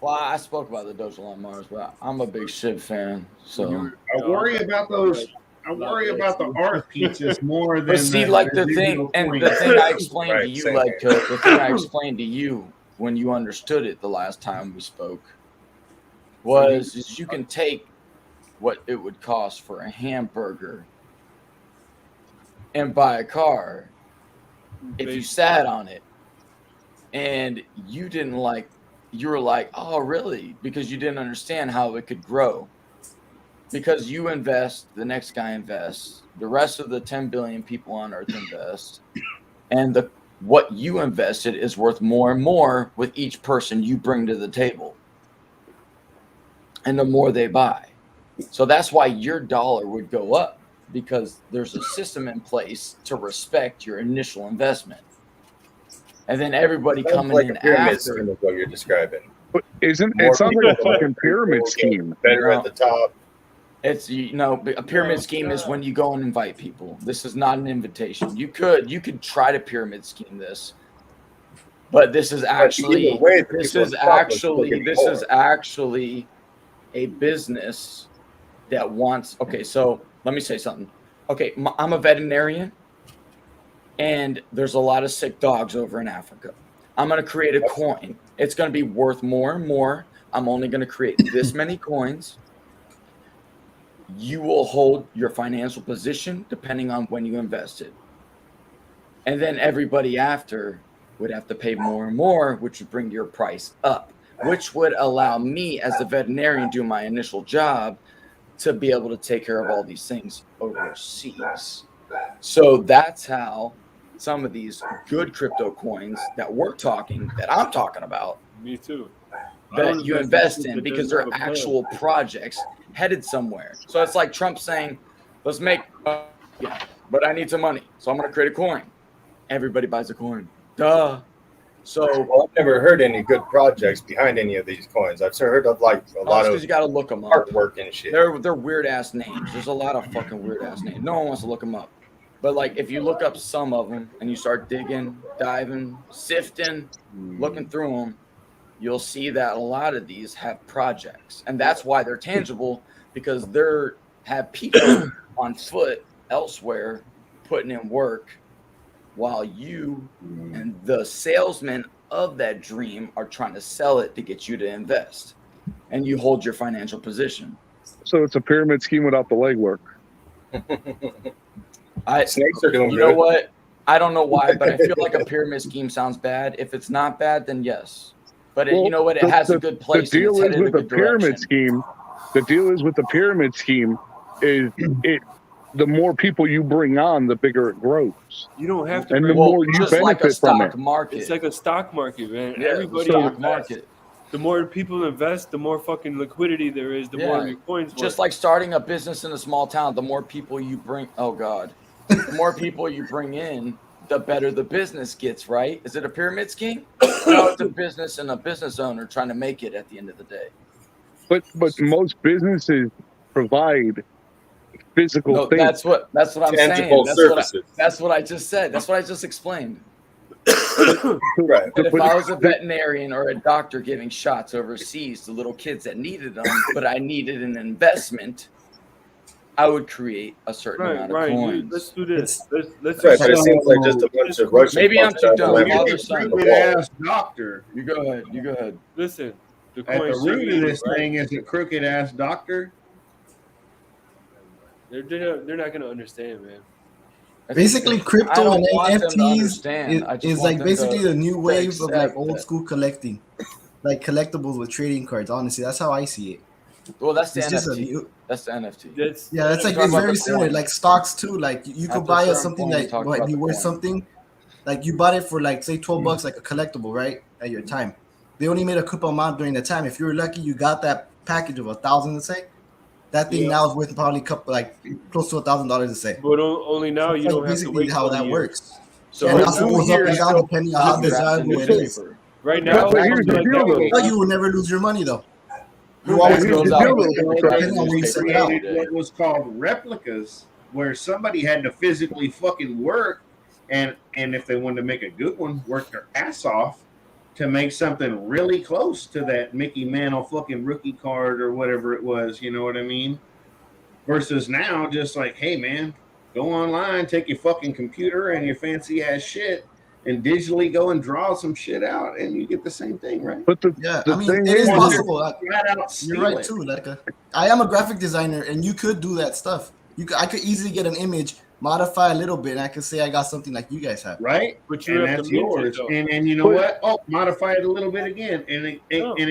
Well, I spoke about the Dogecoin Mars, but I'm a big ship fan. So I worry about those. I worry about the art pieces more than. But see, like the thing, and the thing I explained to you, like the thing I explained to you when you understood it the last time we spoke, was is you can take what it would cost for a hamburger and buy a car if you sat on it, and you didn't like. You were like, oh, really? Because you didn't understand how it could grow. Because you invest, the next guy invests, the rest of the 10 billion people on Earth invest, and what you invested is worth more and more with each person you bring to the table. And the more they buy. So that's why your dollar would go up, because there's a system in place to respect your initial investment. And then everybody Sounds coming like in a pyramid after. scheme is what you're describing. But it sounds More like a people fucking pyramid scheme. Better at the top. It's a pyramid scheme is when you go and invite people. This is not an invitation. You could try to pyramid scheme this, but this is actually either way, the this people is at the top are actually looking this for is it. actually a business that wants. Okay, so let me say something. Okay, I'm a veterinarian. and there's a lot of sick dogs over in Africa. I'm going to create a coin. It's going to be worth more and more. I'm only going to create this many coins. You will hold your financial position depending on when you invested. And then everybody after would have to pay more and more, which would bring your price up, which would allow me as the veterinarian do my initial job to be able to take care of all these things overseas. So that's how some of these good crypto coins that I'm talking about, Me too. that you invest in because they're actual projects headed somewhere. So it's like Trump saying, let's make, but I need some money. So I'm going to create a coin. Everybody buys a coin. Duh. So I've never heard any good projects behind any of these coins. I've heard of like a lot of you got to look them up. artwork and shit. They're weird ass names. There's a lot of fucking weird ass names. No one wants to look them up. But like if you look up some of them and you start digging, diving, sifting, looking through them, you'll see that a lot of these have projects. And that's why they're tangible, because they're have people on foot elsewhere putting in work while you and the salesman of that dream are trying to sell it to get you to invest. And you hold your financial position. So it's a pyramid scheme without the legwork. Snakes are doing You good. know what? I don't know why, but I feel like a pyramid scheme sounds bad. If it's not bad, then yes. But you know what? It has a good place. The deal and it's is headed with in a the good pyramid direction. scheme. The deal is with the pyramid scheme is it. The more people you bring on, the bigger it grows. You don't have to. And the bring- more you benefit from it. It's like a stock market, man. Yeah, Everybody stock invests. market. The more people invest, the more fucking liquidity there is. The more your coins. Just like starting a business in a small town, the more people you bring, the more people you bring in, the better the business gets, right? Is it a pyramid scheme? No, it's a business and a business owner trying to make it at the end of the day. But most businesses provide physical No, things. that's what I'm saying. Tangible services. That's what I just said. That's what I just explained. Right. But if I was a veterinarian or a doctor giving shots overseas to little kids that needed them, but I needed an investment, I would create a certain amount of coins. Let's do this. Let's Right, but it seems like just a bunch of Russian Maybe I'm punch too out dumb. the Father, wall. son. Crooked-ass doctor. You go ahead. You go ahead. Listen, the At the coins root of this right? thing is a crooked-ass doctor. They're not gonna understand, man. Basically, I crypto don't and want them to NFTs understand. I just is want like them basically to the new wave of like accept old that. school collecting, like collectibles with trading cards. Honestly, that's how I see it. Well, that's the It's just a NFT. new- That's the NFT. Yeah, that's like Talk it's about very the similar. coin. Like stocks too. Like you could After buy a a certain something point, that talk might about be the worth coin. something. Like you bought it for like say $12, like a collectible, right? At your time, they only made a coupon amount during the time. If you were lucky, you got that package of 1,000. Let's say that thing Yeah. now is worth probably like close to $1,000. To say. But only now you That's don't have to basically wait how 20 that years. works. So And right also now, goes up and down depending on how desirable it is. Right now, But here's the like deal, that, But you will never lose your money though. You Who always goes lose out out, with the depending on where you set it out. Created what was called replicas, where somebody had to physically fucking work, and if they wanted to make a good one, work their ass off to make something really close to that Mickey Mantle fucking rookie card or whatever it was. You know what I mean? Versus now, just like, hey man, go online, take your fucking computer and your fancy ass shit, and digitally go and draw some shit out, and you get the same thing, right? But Yeah, the I mean, thing it is is, possible. Flat out You're steal right it. too. Like, I am a graphic designer, and you could do that stuff. I could easily get an image, modify a little bit, and I could say I got something like you guys have. Right? But you And have that's to mint it, yours. though. And you know what? Oh, modify it a little bit again, and again, and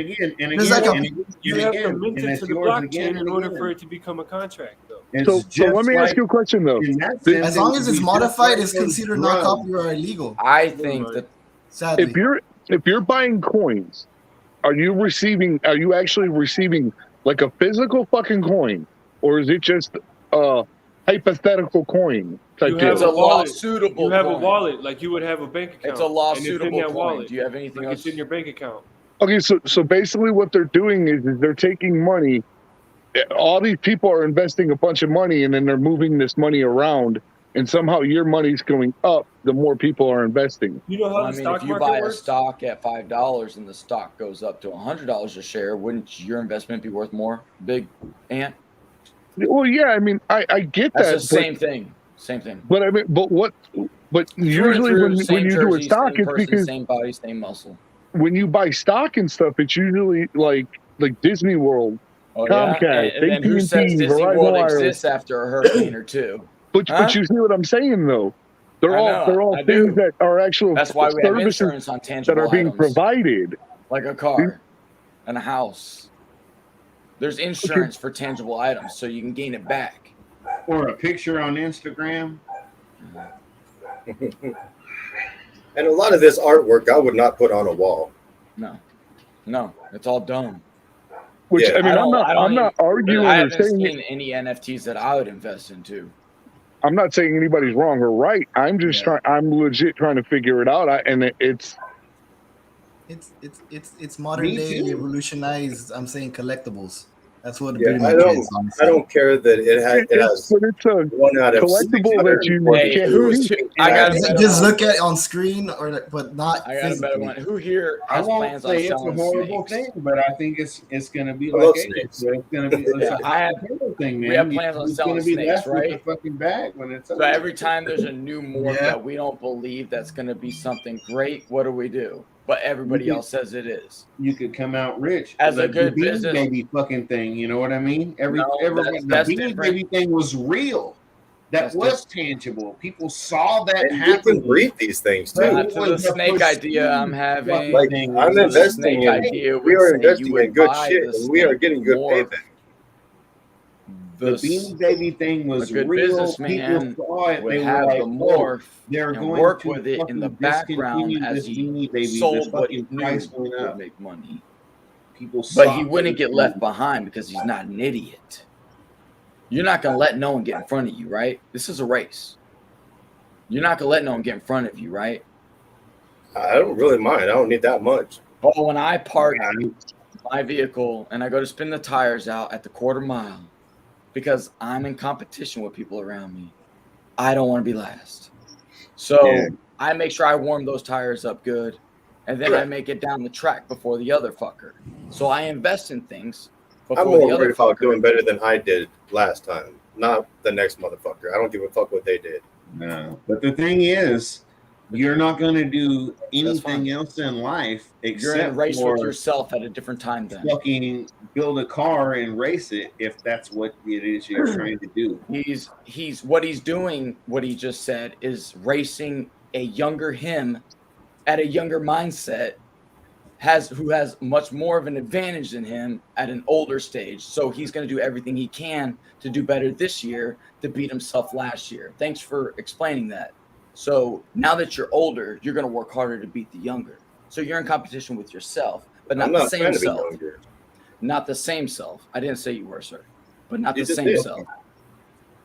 There's again, like a- and again, You and have to again, mint and it that's to the yours again blockchain and in order again. for it to become a contract, though. It's so just let me ask like- you a question though. in that This- sense, As long it as would it's be modified, just it's like those considered drugs. not copyright illegal. I think that Sadly, if you're buying coins, are you actually receiving like a physical fucking coin, or is it just a hypothetical coin type You deal? have It's a a wallet. law-suitable You have a coin. wallet, like you would have a bank account. It's a law-suitable and it's in that coin. wallet. Do you have anything like else? It's in your bank account. Okay, so basically what they're doing is they're taking money. All these people are investing a bunch of money, and then they're moving this money around, and somehow your money's going up the more people are investing. You know how Well, the I mean, stock if you market buy a works? stock at $5 and the stock goes up to $100 a share, wouldn't your investment be worth more? Big Ant? Well, yeah, I mean, I get That's that. the same thing. Same thing. But I mean, but But Through and usually through, when same you do a jersey, stock, same it's person, because same body, same muscle. when you buy stock and stuff, it's usually like Disney World, Oh yeah, Comcast, and then who says AT&T, Disney Verizon World Wireless. exists after a hurricane or two? But Huh? you see what I'm saying though? They're I all know, I things do. that are actual That's why we have services insurance on that tangible are being items, provided. like a car and a house. There's insurance for tangible items, so you can gain it back. Or a picture on Instagram. And a lot of this artwork I would not put on a wall. No, it's all dumb. Which Yeah. I mean, I'm not arguing I or haven't saying seen any NFTs that I would invest into. I'm not saying anybody's wrong or right. I'm just trying. I'm legit trying to figure it out. It's modern Me day too. revolutionized. I'm saying collectibles. That's what Yeah, pretty I much is. I don't care that it has but it's a one out of collectible that you Hey, can't who's? see. I got a better just one. look at on screen but not. I got a better physically. one. Who here I has won't plans on say it's a selling horrible snakes? thing, but I think it's gonna be I like love Aiden snakes. said, it's gonna be it's Yeah, a I have. horrible thing, man. We have plans on It's selling gonna be snakes, left with right? the fucking bag when it's So over. every time there's a new morph Yeah. that we don't believe that's going to be something great, what do? But everybody else says it is. You could come out rich. As a Like good the Beanie business- Baby fucking thing, you know what I mean? No, Everybody, that's the Beanie different. Baby thing was real. That That's was tangible. People saw that And you happen. can breed these things too. Not to the snake idea I'm having. Like thing I'm is the investing snake in. idea We would are say you investing would in good buy shit, the and we are snake getting good morph. payback. The Beanie Baby thing was A good real. businessman People saw it. would They were have like, the "Oh, morph they're and going work to with it in the fucking background discontinue as this he Beanie Baby. The sold what he fucking knew price went would up. make money. People saw But he wouldn't it. get left behind because he's not an idiot. You're not going to let no one get in front of you, right? This is a race. You're not going to let no one get in front of you, right? I don't really mind. I don't need that much. Oh, when I park my vehicle and I go to spin the tires out at the quarter mile because I'm in competition with people around me, I don't want to be last. So Yeah. I make sure I warm those tires up good, and then I make it down the track before the other fucker. So I invest in things I'm before more the other worried about fucker. doing better than I did last time, not the next motherfucker. I don't give a fuck what they did. No, but the thing is, you're not going to do fine. anything else in life You're in a except race for with yourself at a different time then. fucking build a car and race it if that's what it is you're trying to do. He's what he's doing, what he just said, is racing a younger him at a younger mindset, who has much more of an advantage than him at an older stage. So he's going to do everything he can to do better this year to beat himself last year. Thanks for explaining that. So now that you're older, you're going to work harder to beat the younger. So you're in competition with yourself, but not I'm the not same trying to be self. younger. Not the same self. I didn't say you were, sir, but not You the just same did. self.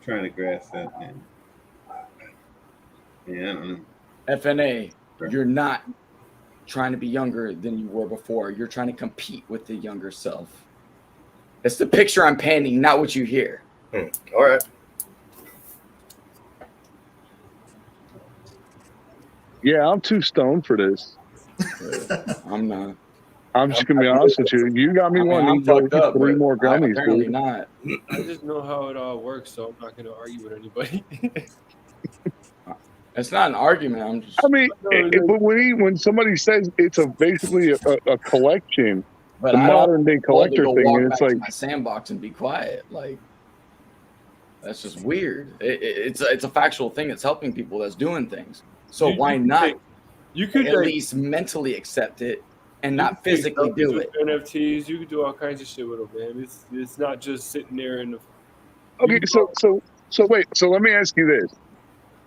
Trying to grasp that, man. Yeah, I don't know. FNA, you're not trying to be younger than you were before. You're trying to compete with the younger self. It's the picture I'm painting, not what you hear. All right. Yeah, I'm too stoned for this. I'm not. I'm just gonna be honest with you. You got me I mean, wanting I'm to go fucked get up, 3 but more I'm gummies, apparently dude. not. I just know how it all works, so I'm not going to argue with anybody. It's not an argument. I'm just. I mean, but when somebody says it's basically a collection, But the I don't modern day want to collector go thing, walk and back it's to like my sandbox and be quiet. Like that's just weird. It's a factual thing that's helping people. That's doing things. So why not? You could at like, least mentally accept it and you not can take physically selfies do with it. NFTs, you can do all kinds of shit with them, man. It's not just sitting there in the. okay. So wait. So let me ask you this.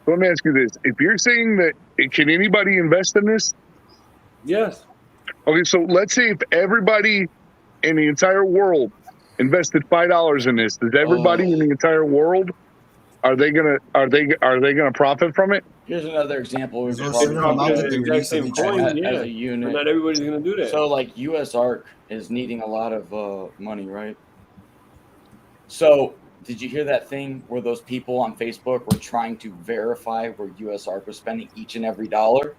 If you're saying that can anybody invest in this? Yes. Okay, so let's say if everybody in the entire world invested $5 in this, does everybody in the entire world are they gonna profit from it? Here's another example. We've There's a probably certain talked amount about that they exact release same each coin, month. yeah. as a unit. But not everybody's gonna do that. So like US ARC is needing a lot of money, right? So did you hear that thing where those people on Facebook were trying to verify where US ARC was spending each and every dollar?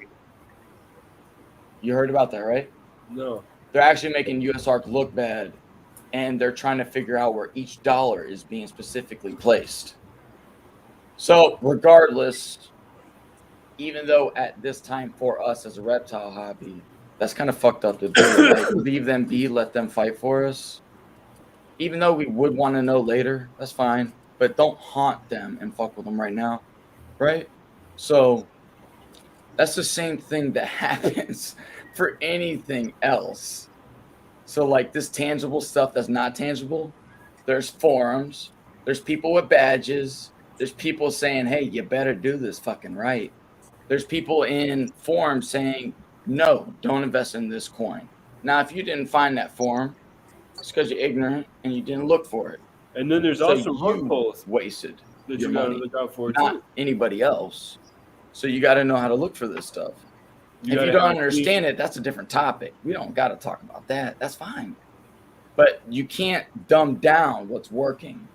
You heard about that, right? No. They're actually making US ARC look bad, and they're trying to figure out where each dollar is being specifically placed. So regardless, even though at this time for us as a reptile hobby, that's kind of fucked up to do. Like, leave them be, let them fight for us. Even though we would want to know later, that's fine. But don't haunt them and fuck with them right now, right? So that's the same thing that happens for anything else. So like this tangible stuff that's not tangible, there's forums, there's people with badges, there's people saying, hey, you better do this fucking right. There's people in forums saying, no, don't invest in this coin. Now, if you didn't find that forum, it's because you're ignorant and you didn't look for it. And then there's So also you rug pulls wasted that your you gotta money, look out for not too. anybody else. So you got to know how to look for this stuff. If you gotta don't have understand it, that's a different topic. We don't got to talk about that. That's fine. But you can't dumb down what's working.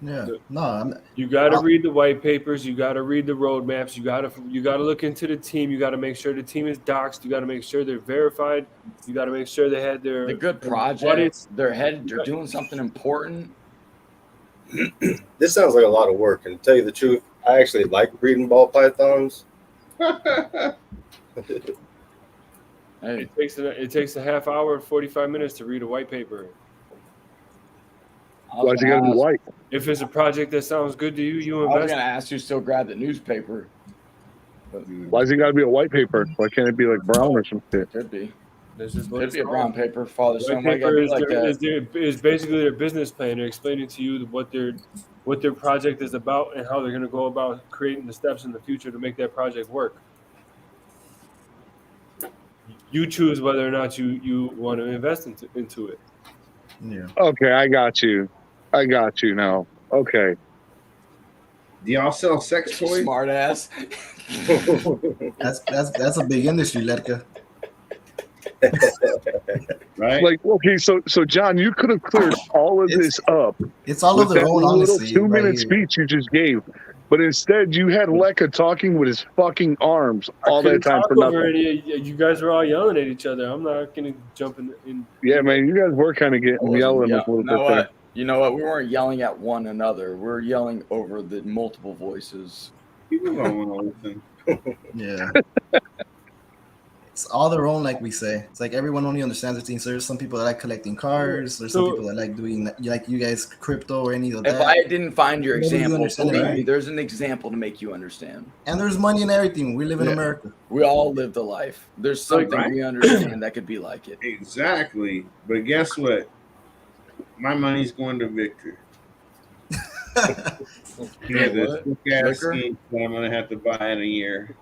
Yeah. No, You got to read the white papers. You got to read the roadmaps. You got to look into the team. You got to make sure the team is doxed. You got to make sure they're verified. You got to make sure they had their The good their project, audits. they're headed, they're doing something important. This sounds like a lot of work. And to tell you the truth, I actually like breeding ball pythons. Hey, It takes a half hour and 45 minutes to read a white paper. Why's it gotta be white? If it's a project that sounds good to you, you I was invest. going to ask you to still grab the newspaper. But Why's it gotta be a white paper? Why can't it be like brown or some shit? could be. This is what Could it's be a called. brown paper. Father, White son, why you gotta paper be is, like that? is basically their business plan. They're explaining to you what their project is about and how they're going to go about creating the steps in the future to make that project work. You choose whether or not you want to invest into it. Yeah. Okay, I got you now. Okay. Do y'all sell sex toys? Smart ass. That's a big industry, Letka. Right? Like, okay, so John, you could have cleared all of this up. It's all with of their that own, little honestly. 2-minute right here. speech you just gave, but instead you had Lekka talking with his fucking arms all that Couldn't time talk for over nothing. any- you guys were all yelling at each other. I'm not going to jump in. Yeah, man, you guys were kind of getting yelling a little You know bit there. what? You know what? We weren't yelling at one another. We're yelling over the multiple voices. People don't want to listen. Yeah. It's all their own, like we say. It's like everyone only understands their thing. So there's some people that like collecting cars. There's some So- people that like doing, like you guys, crypto or any of If that. I didn't find your Nobody example, understands believe it. me, there's an example to make you understand. And there's money in everything. We live in Yeah. America. We all lived a life. There's something Right. we understand that could be like it. Exactly. But guess what? My money's going to Victor. Yeah, this sick ass Liquor? skink that I'm gonna have to buy in a year.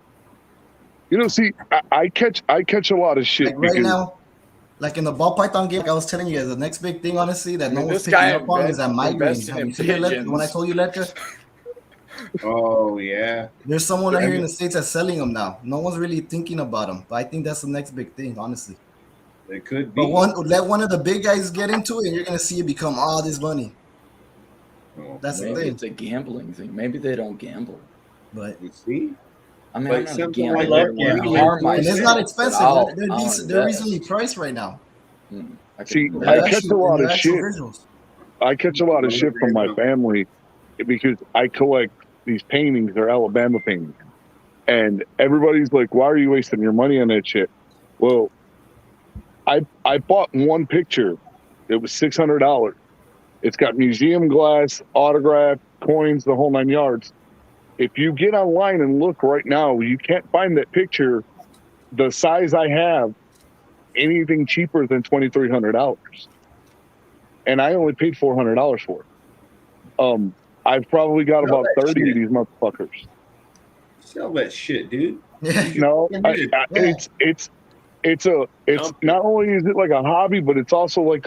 You know, see, I catch a lot of shit Like right because now, like in the ball python game, like I was telling you guys, the next big thing, honestly, that no mean, one's this guy picking up on is that migraines. invested Have in you seen it, Letka? pigeons. When I told you, Letka, Oh yeah. there's someone out here in the States that's selling them now. No one's really thinking about them, but I think that's the next big thing, honestly. It could be. But let one of the big guys get into it, and you're gonna see it become all this money. That's the Maybe thing. it's a gambling thing. Maybe they don't gamble. But you see, I mean, Like I'm not a something like gambler. that, I wouldn't yeah. harm and myself. it's not expensive. but I'll They're invest. reasonably priced right now. I could see, do I that. catch a lot of They're actual shit. visuals. I catch a lot of shit from my family because I collect these paintings. They're Alabama paintings, and everybody's like, "Why are you wasting your money on that shit?" Well, I bought one picture. It was $600. It's got museum glass, autograph, coins, the whole 9 yards. If you get online and look right now, you can't find that picture the size I have anything cheaper than $2,300. And I only paid $400 for it. I've probably got Sell about that 30 shit. of these motherfuckers. Sell that shit, dude. No, it's not only is it like a hobby, but it's also like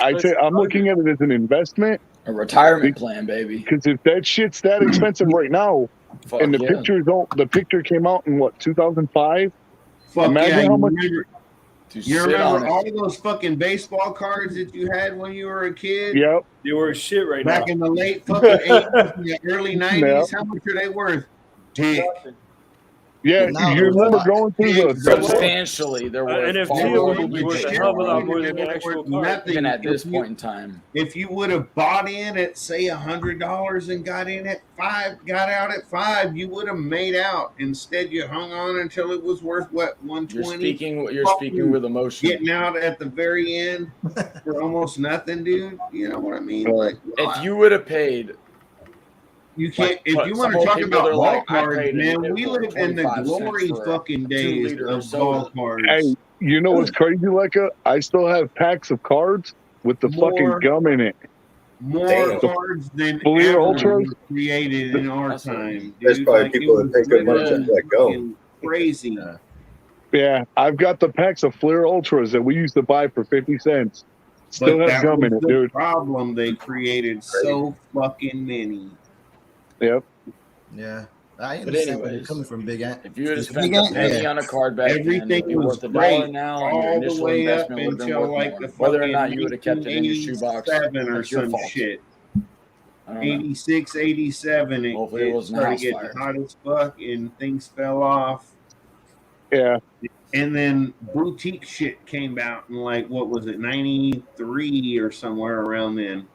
I'd say I'm looking at it as an investment. A retirement plan, baby. Because if that shit's that expensive right now, Fuck and the yeah. picture came out in what 2005. Fuck Imagine yeah, how you much. remember, To you sit remember on all it. those fucking baseball cards that you had when you were a kid? Yep. You were shit right Back now. in the late fucking 80s and the early 90s, Yep. how much are they worth? Dick. Yeah, Now you they're remember worth going through the Substantially, they're worth NFT far would be worth a hell of a lot more than the actual card. Nothing. even at this If you- point in time. If you would have bought in at say $100 and got in at 5, got out at 5, you would have made out. Instead, you hung on until it was worth what, 120. You're speaking with emotion. Getting out at the very end for almost nothing, dude. You know what I mean? Like, If you would have paid, you can't. like, If but you want to some talk people, about they're ball like, I cards, paid man, it we for live in the 25 cents glory for a fucking 2 days liter of soda. ball cards. Hey, you know what's crazy, Leica? I still have packs of cards with the fucking gum in it. More cards than Fleer ever Ultras? were created in our time. There's dude. probably Like, it people that was think they're much literally of that gum. fucking crazy. Yeah, I've got the packs of Fleer Ultras that we used to buy for 50 cents. Still But have that gum was in it, the dude. problem. They created so fucking many. Yep. Yeah. I But understand where you're anyways, coming from, Big Ant. if you would have Big spent a Ant, penny yeah. on a card back then, Everything it would be was worth $1 great now, and your all the initial way up investment would have been until worth like more. the Whether or fucking not you would have kept it in your shoebox, 1987 or that's your some fault. shit. I don't know. 86, 87. Hopefully it It wasn't started house getting fire. hot as fuck and things fell off. Yeah. And then boutique shit came out in like, what was it, 93 or somewhere around then.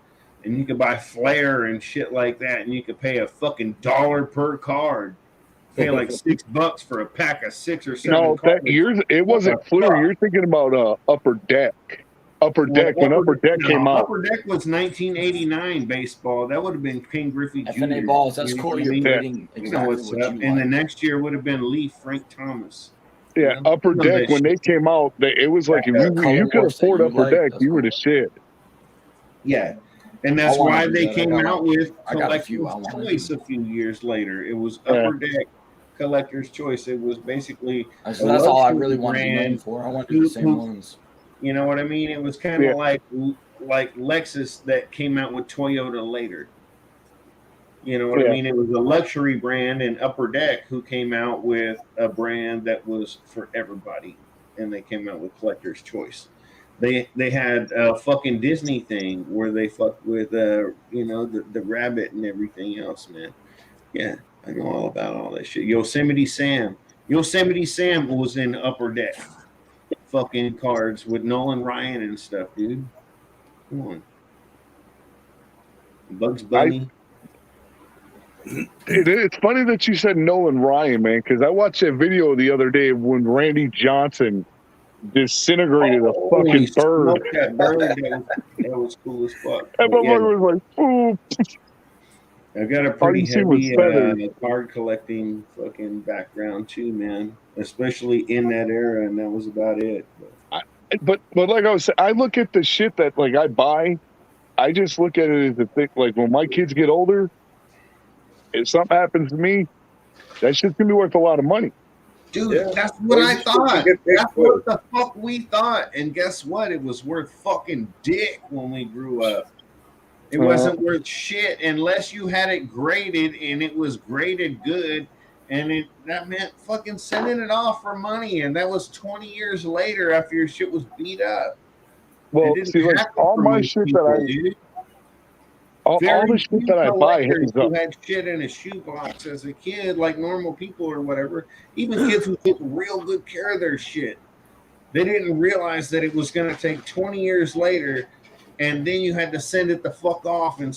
And you could buy Flair and shit like that, and you could pay a fucking $1 per card. Pay like $6 for a pack of 6 or 7 No, cards. that yours it wasn't Fleer. You're thinking about Upper Deck. Upper Deck when Upper Deck came out. Upper Deck was 1989 baseball. That would have been King Griffey Jr. FNA balls, that's You know cool. what I You're mean? reading You know exactly what's what up. you And the like. next year would have been Lee Frank Thomas. Yeah, Upper Deck when they came out, it was like if you could afford Upper Deck, you were the shit. Yeah. And that's I want why to do they that. came out with I got a few Collector's I want to Choice a few years later. It was Upper Deck Collector's Choice. It was basically That's a all I luxury really want to be known brand for. I want to do the same ones. You know what I mean? It was kind of Yeah. like Lexus that came out with Toyota later. You know what I Yeah. mean? It was a luxury brand, and Upper Deck who came out with a brand that was for everybody, and they came out with Collector's Choice. They had a fucking Disney thing where they fucked with you know, the rabbit and everything else, man. Yeah, I know all about all that shit. Yosemite Sam was in Upper Deck fucking cards with Nolan Ryan and stuff, dude. Come on. Bugs Bunny. It's funny that you said Nolan Ryan, man, because I watched that video the other day when Randy Johnson disintegrated a fucking bird. That bird, that was cool as fuck. That But yeah, motherfucker was like, ooh. I've got a All pretty you see was heavy feathers. card collecting fucking background too, man. Especially in that era, and that was about it. But like I was saying, I look at the shit that like I buy. I just look at it as a thing. Like when my kids get older, if something happens to me, that shit's gonna be worth a lot of money. Dude, Yeah. that's what I thought. Get paid That's for what the fuck we thought. And guess what? It was worth fucking dick when we grew up. It wasn't worth shit unless you had it graded and it was graded good. And that meant fucking sending it off for money. And that was 20 years later after your shit was beat up. Well, It didn't see, like happen all for my most shit people, that dude. all Very the shit few that I buy collectors is up. who had shit in a shoebox as a kid, like normal people or whatever. Even kids who took real good care of their shit. They didn't realize that it was going to take 20 years later, and then you had to send it the fuck off, and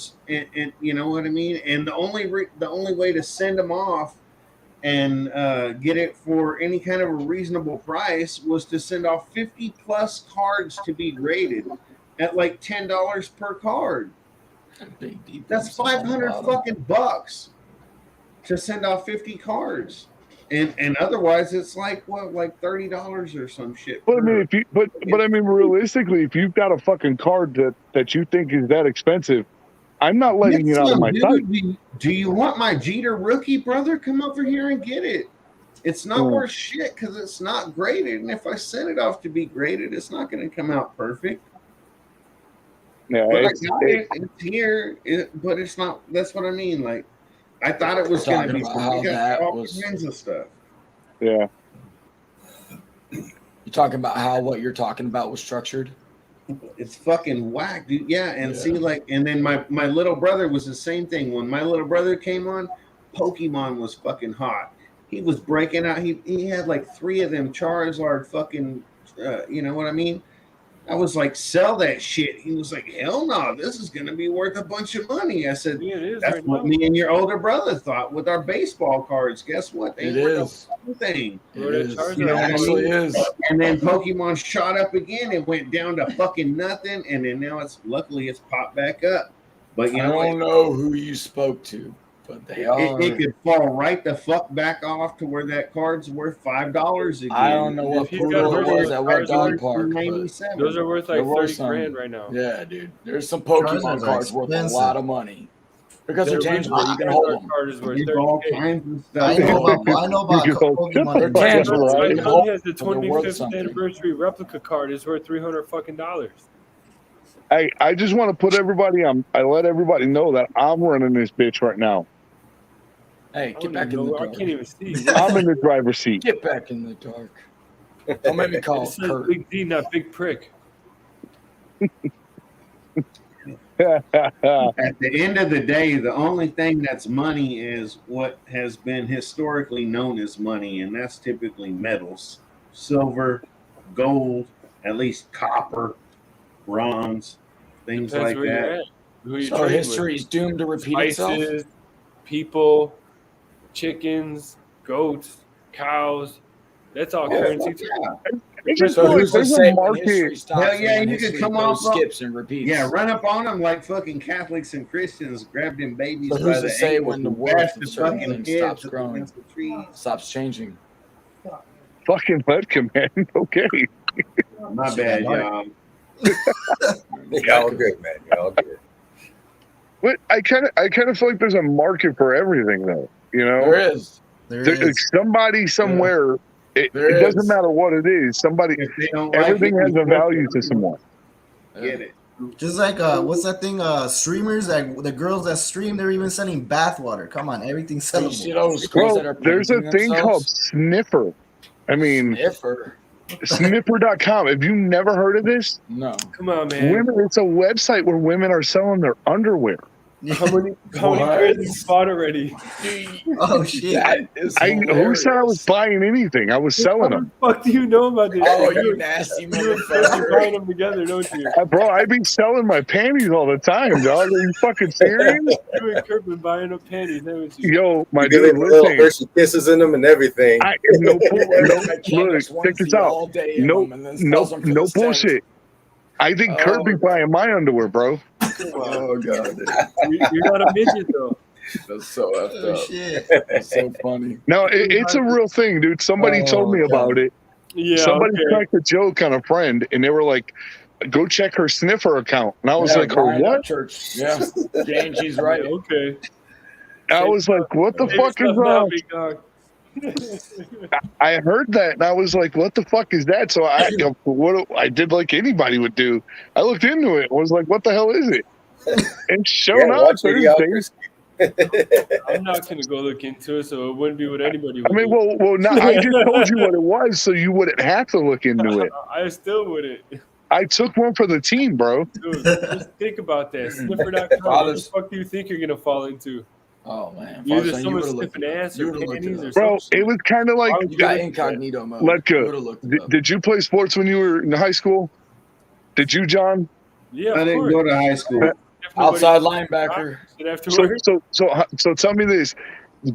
you know what I mean. And the only way to send them off and get it for any kind of a reasonable price was to send off 50 plus cards to be graded at like $10 per card. That's 500 fucking bucks to send off 50 cards. And otherwise it's like what, like $30 or some shit. But I mean, if you but I mean, realistically, if you've got a fucking card that you think is that expensive, I'm not letting it out of my sight. Do you want my Jeter rookie, brother? Come over here and get it. It's not worth shit because it's not graded. And if I send it off to be graded, it's not going to come out perfect. Yeah, But I got it. It's here, but it's not. That's what I mean. Like, I thought it was going to be. Talking about how You got that all was- kinds of stuff. Yeah. You talking about how what you're talking about was structured? It's fucking whack, dude. Yeah, and see, like, and then my little brother was the same thing. When my little brother came on, Pokemon was fucking hot. he was breaking out. He had like 3 of them Charizard fucking, you know what I mean? I was like, sell that shit. He was like, hell no, this is gonna be worth a bunch of money. I said, that's what me and your older brother thought with our baseball cards. Guess what? They It were is. the thing. It is. You know It what I actually mean? is. And then Pokemon shot up again. It went down to fucking nothing, and then now luckily it's popped back up. But you I know, don't know who you spoke to, but they are. it could fall right the fuck back off to where that card's worth $5 again. I don't know what If he's got poodle it those was at what Charizard dog park. but 97. Those are worth like there were 30 some. grand right now. Yeah, dude. There's some Pokemon Charizards are cards worth a expensive. lot of money because they're Their tangible. original You can hold Charizard them. card is worth There's all 30K. kinds of stuff. I know about You go, Pokemon. They're in tangible. general. My You can son hold has the them. They're worth 25th something. anniversary replica card. It's worth $300 fucking dollars. I just want to put everybody on. I let everybody know that I'm running this bitch right now. Hey, I get don't back even in the know. I dark. can't even see. I'm in the driver's seat. Get back in the dark. Don't make me call It says Kurt. Big D, not Big Prick. At the end of the day, the only thing that's money is what has been historically known as money, and that's typically metals, silver, gold, at least copper, bronze, things Depends like where you're that. at. Who you So trading history is doomed to repeat itself. Spices, people, chickens, goats, cows. That's all currency too. It's just So like who's to there's say a when history market. stops Hell and yeah, when you could history come goes, off. skips and repeats? Yeah, run up on them like fucking Catholics and Christians, grab them babies So by who's the to say ankles when the and worth bash of the certain fucking things heads stops up growing, against the trees. stops changing? Fucking vodka, man. Okay. My bad, y'all. Y'all good, man. Y'all good. But I kind of feel like there's a market for everything, though. You know, There is. There There- is. somebody somewhere. It There doesn't is. matter what it is. Somebody, If they don't like everything it, has you a value to fucking someone. get it. Just like what's that thing? Streamers, like the girls that stream, they're even selling bathwater. Come on, everything's So you see sellable. those girls that Bro, are there's a painting thing called themselves? Sniffer. I mean, Sniffer. Sniffer.com. Have you never heard of this? No. Come on, man. Women, it's a website where women are selling their underwear. How many pairs you bought already? Oh shit! That is Who hilarious. said I was buying anything? I was selling them. How the fuck do you know about this? Oh, shit? you nasty You and Chris are motherfucker. buying them together, don't you? Bro, I be selling my panties all the time, dog. Are you fucking serious? You and Kurt been buying up panties, haven't you? Yo, my You dude, give it little listen. Hershey kisses in them and everything. No, look, Candace check this onesie out. all day in No, them and then sells them for no the cent. bullshit. I think Kurt be buying my underwear, bro. Oh god, You're not a midget though. that's so effed Oh up. shit! That's so funny. No, it's a real thing, dude. Somebody told me about it. Yeah. Somebody okay. cracked a joke on a friend, and they were like, "Go check her Sniffer account." And I was Yeah, like, "Her Brian what?" Upchurch. Yeah, James, she's right. Yeah, okay. I was like, "What the Say fuck is stuff now, wrong?" big dog. I heard that, and I was like, "What the fuck is that?" So I did like anybody would do. I looked into it. And was like, "What the hell is it?" And sure enough, watch there's Idiocracy. things. I'm not gonna go look into it, so it wouldn't be what anybody would I mean, do. well, not, I just told you what it was, so you wouldn't have to look into it. I still wouldn't. I took one for the team, bro. Dude, just think about that. Sniffer.com. What the fuck do you think you're gonna fall into? Oh man, Either Father, son, you someone would've looked sniffing it up. ass You or would've looked panties it or up. Bro, something. it was kind of like, Why would You got incognito mode. like, You would've looked it up. did you play sports when you were in high school? Did you, John? Yeah, I of didn't course. go to high school. If nobody- Outside linebacker. Sit afterwards. So tell me this.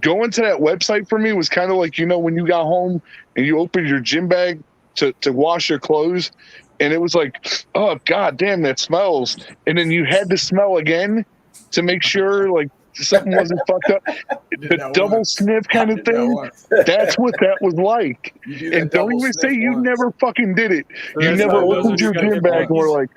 Going to that website for me was kind of like, when you got home and you opened your gym bag to wash your clothes, and it was like, oh god damn, that smells, and then you had to smell again to make sure like something wasn't fucked up. The double sniff kind of thing. That's what that was like. And don't even say you never fucking did it. So You that's never how it was opened when you your got gym your bag and were baggies? Oh, like,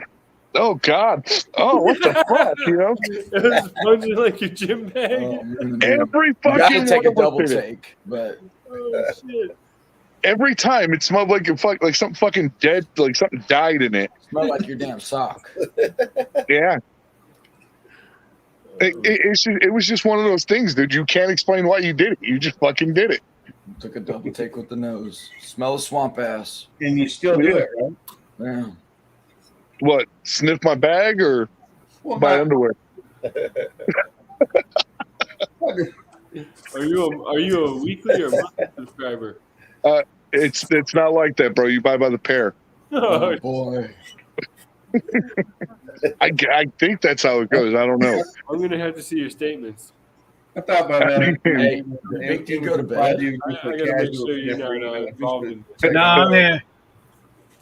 oh god, oh what the fuck, It was sponging like your gym bag. Every You fucking gotta take a one of us double did it. take, but Oh shit. Every time it smelled like like something fucking dead, like something died in it. smell like your damn sock. Yeah. It was just one of those things, dude. You can't explain why you did it. You just fucking did it. Took a double take with the nose. Smell of swamp ass. And you still do it, right? Yeah. What? Sniff my bag or Well, buy not- underwear? Are you a weekly or monthly subscriber? It's not like that, bro. You buy by the pair. Oh, boy. I think that's how it goes. I don't know. I'm gonna have to see your statements. I thought about that. Hey, Big D, go to bed. I gotta make sure you're not involved in. No, I'm here.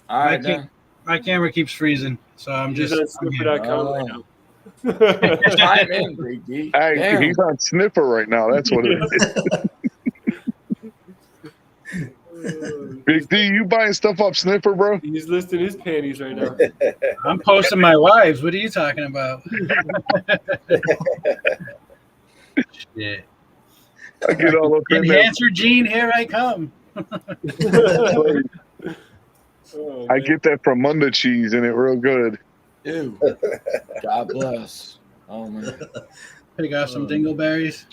All right, then. My camera keeps freezing, so I'm just. I'm here. right now. Chime in, Big D. Hey, Damn. he's on Sniffer right now. That's what it is. Big D, you buying stuff off Sniffer, bro? He's listing his panties right now. I'm posting my wives. What are you talking about? Shit. I get all up in there. Enhancer Gene, here I come. I get that from Munda cheese and it real good. Ew. God bless. Oh man. Pick off some dingleberries.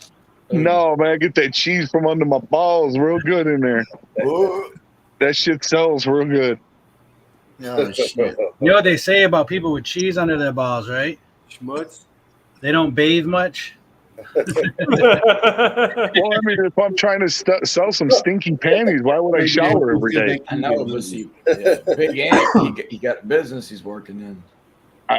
No, man, I get that cheese from under my balls real good in there. That shit sells real good. Oh, shit. You know what they say about people with cheese under their balls, right? Schmutz. They don't bathe much. Well, I mean, if I'm trying to sell some stinky panties, why would I shower every day? I know, but see, Big Ant, he got a business he's working in.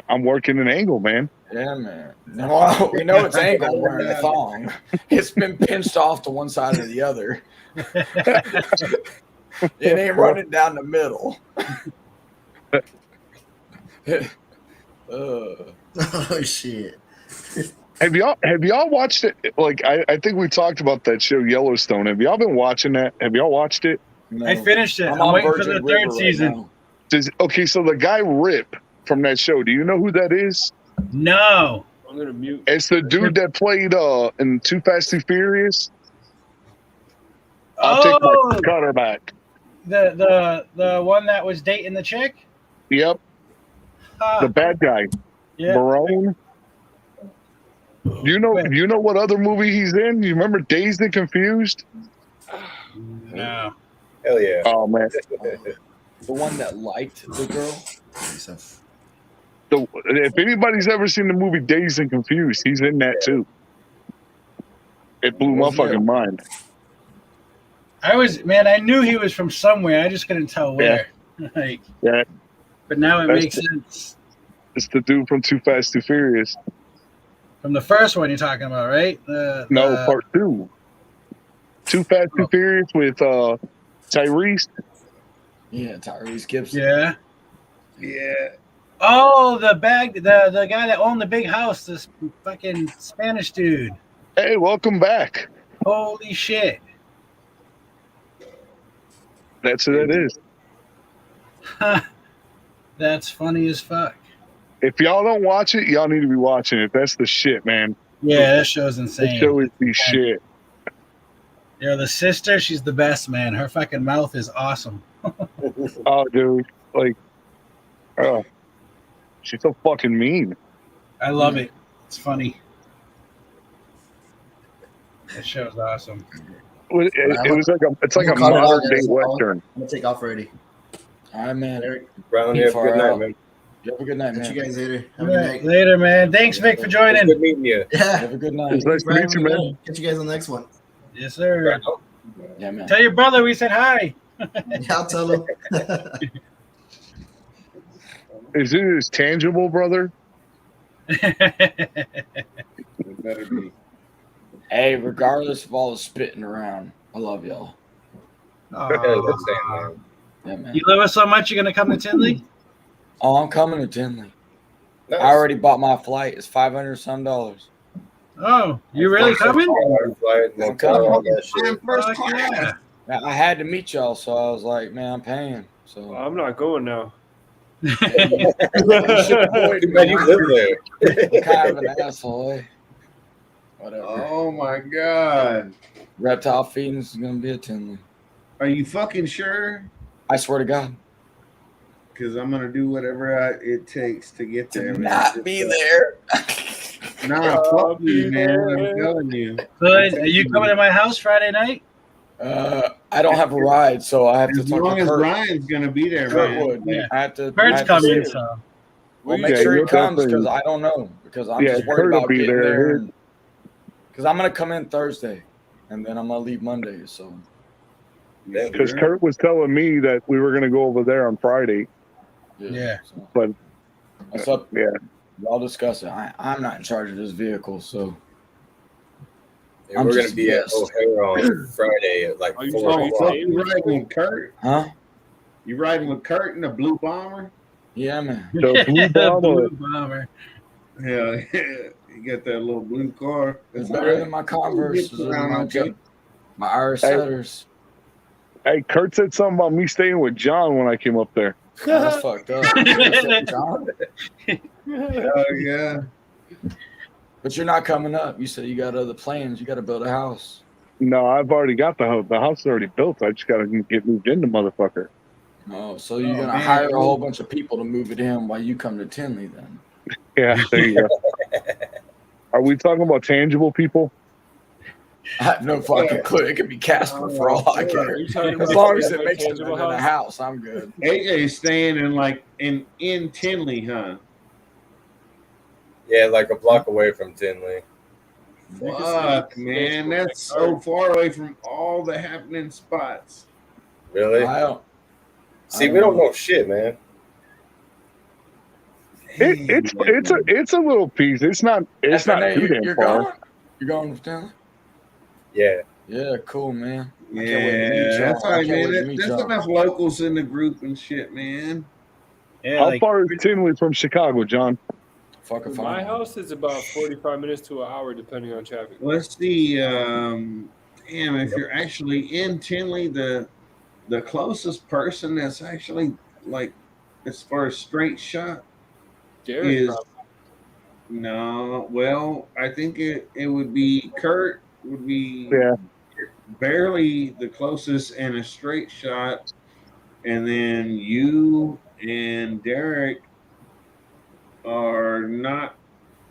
I'm working an angle, man. Yeah, man. No, we know it's angle wearing a thong. It's been pinched off to one side or the other. It ain't running down the middle. Oh shit. Have y'all watched it? Like I think we talked about that show Yellowstone. Have y'all been watching that? Have y'all watched it? No. I finished it. I'm waiting for the third season. Okay, so the guy Rip from that show, do you know who that is? No. I'm gonna mute. It's the dude that played in Too Fast and Furious. I'll take my cutter back. The one that was dating the chick? Yep. The bad guy. Yeah. Barone. Do you know what other movie he's in? You remember Dazed and Confused? No. Hell yeah. Oh man. The one that liked the girl. If anybody's ever seen the movie Dazed and Confused, he's in that too. It blew my fucking mind. I knew he was from somewhere. I just couldn't tell where. Yeah. But now it That's makes sense. It's the dude from Too Fast, Too Furious. From the first one you're talking about, right? No, part 2. Too Fast, Too Furious with Tyrese. Yeah, Tyrese Gibson. Yeah. Yeah. Oh, the guy that owned the big house, this fucking Spanish dude. Hey, welcome back. Holy shit. That's who that is. That's funny as fuck. If y'all don't watch it, y'all need to be watching it. That's the shit, man. Yeah, that show's insane. That show is the shit. Yeah, the sister, she's the best, man. Her fucking mouth is awesome. Oh, dude. Like, oh, she's so fucking mean. I love it. It's funny. That show's awesome. It was like a modern day Western. I'm gonna take off already. All right, man. Brown, have a good night, man. You have a good night, man. Catch you guys later. Have a Yeah, good night. later, man. Thanks, Vic, for joining. Good meeting you. Yeah. Have a good night. It's nice to meet you, man. Catch you guys on the next one. Yes, sir. Yeah, man. Tell your brother we said hi. Yeah, I'll tell him. Is it his tangible brother? It better be. Hey, regardless of all the spitting around, I love y'all. Aw. Yeah, man. You love us so much, you're going to come to Tinley? Oh, I'm coming to Tinley. Nice. I already bought my flight. It's $500 some. Oh, you really coming? I'm coming. Fuck yeah. I had to meet y'all, so I was like, man, I'm paying. So I'm not going now. You should avoid me. Man, you live there. I'm kind of an asshole, eh? Whatever. Oh my god. Reptile Feedings is gonna be at Tinley. Are you fucking sure? I swear to God. Because I'm gonna do whatever it takes to get there. Man. Not be there. Nah, fuck you, man. I'm telling you. Good. Are you coming to my house Friday night? I don't have a ride, so I have to As talk long to as Kurt. Ryan's gonna be there, Kurt man. would. Yeah. I have to. Kurt's coming, see it. so. Well, make Yeah, sure he you'll comes definitely- because I don't know because I'm Yeah, just worried Kurt will about be getting there. there. Because I'm gonna come in Thursday. and then I'm gonna leave Monday. So Because Kurt was telling me that we were gonna go over there on Friday. Yeah. But what's up? Yeah. Y'all discuss it. I'm not in charge of this vehicle, so Yeah, I'm we're just gonna be at guest. O'Hare on Friday at like Are you 4 sorry, o'clock. You riding with Kurt? Huh? You riding with Kurt in the blue bomber? Yeah, man. The blue bomber. Blue bomber. Hell yeah. You got that little blue car. It's That's better all than my right. Converse, You get around okay. my Irish Hey. setters. Hey, Kurt said something about me staying with John when I came up there. Oh, that's fucked up. John? Oh yeah. But you're not coming up. You said you got other plans. You got to build a house. No, I've already got the house. The house is already built. I just gotta get moved into motherfucker. Oh, so you're Oh, gonna man. hire a whole bunch of people to move it in while you come to Tinley then? Yeah, there you go. Are we talking about tangible people? I have no fucking clue. It could be Casper for all I care. As long as it makes it in a house, I'm good. AJ's staying in Tinley, huh? Yeah, like a block away from Tinley. Fuck, man, that's so far away from all the happening spots. Really? I don't. See, we don't know shit, man. It's a little piece. It's not FNA, too damn you're far. going? You're going with Tinley? Yeah. Yeah, cool, man. I can't wait to Yeah, meet y'all. that's all I right, can't man. wait to meet There's y'all. enough locals in the group and shit, man. Yeah, How like, far is Tinley from Chicago, John? Fucking My fine. house is about 45 minutes to an hour, depending on traffic. Let's see. Damn, if you're actually in Tinley, the closest person that's actually like as far as straight shot Derek, is probably. no. Well, I think it would be Kurt would be Yeah. barely the closest and a straight shot, and then you and Derek are not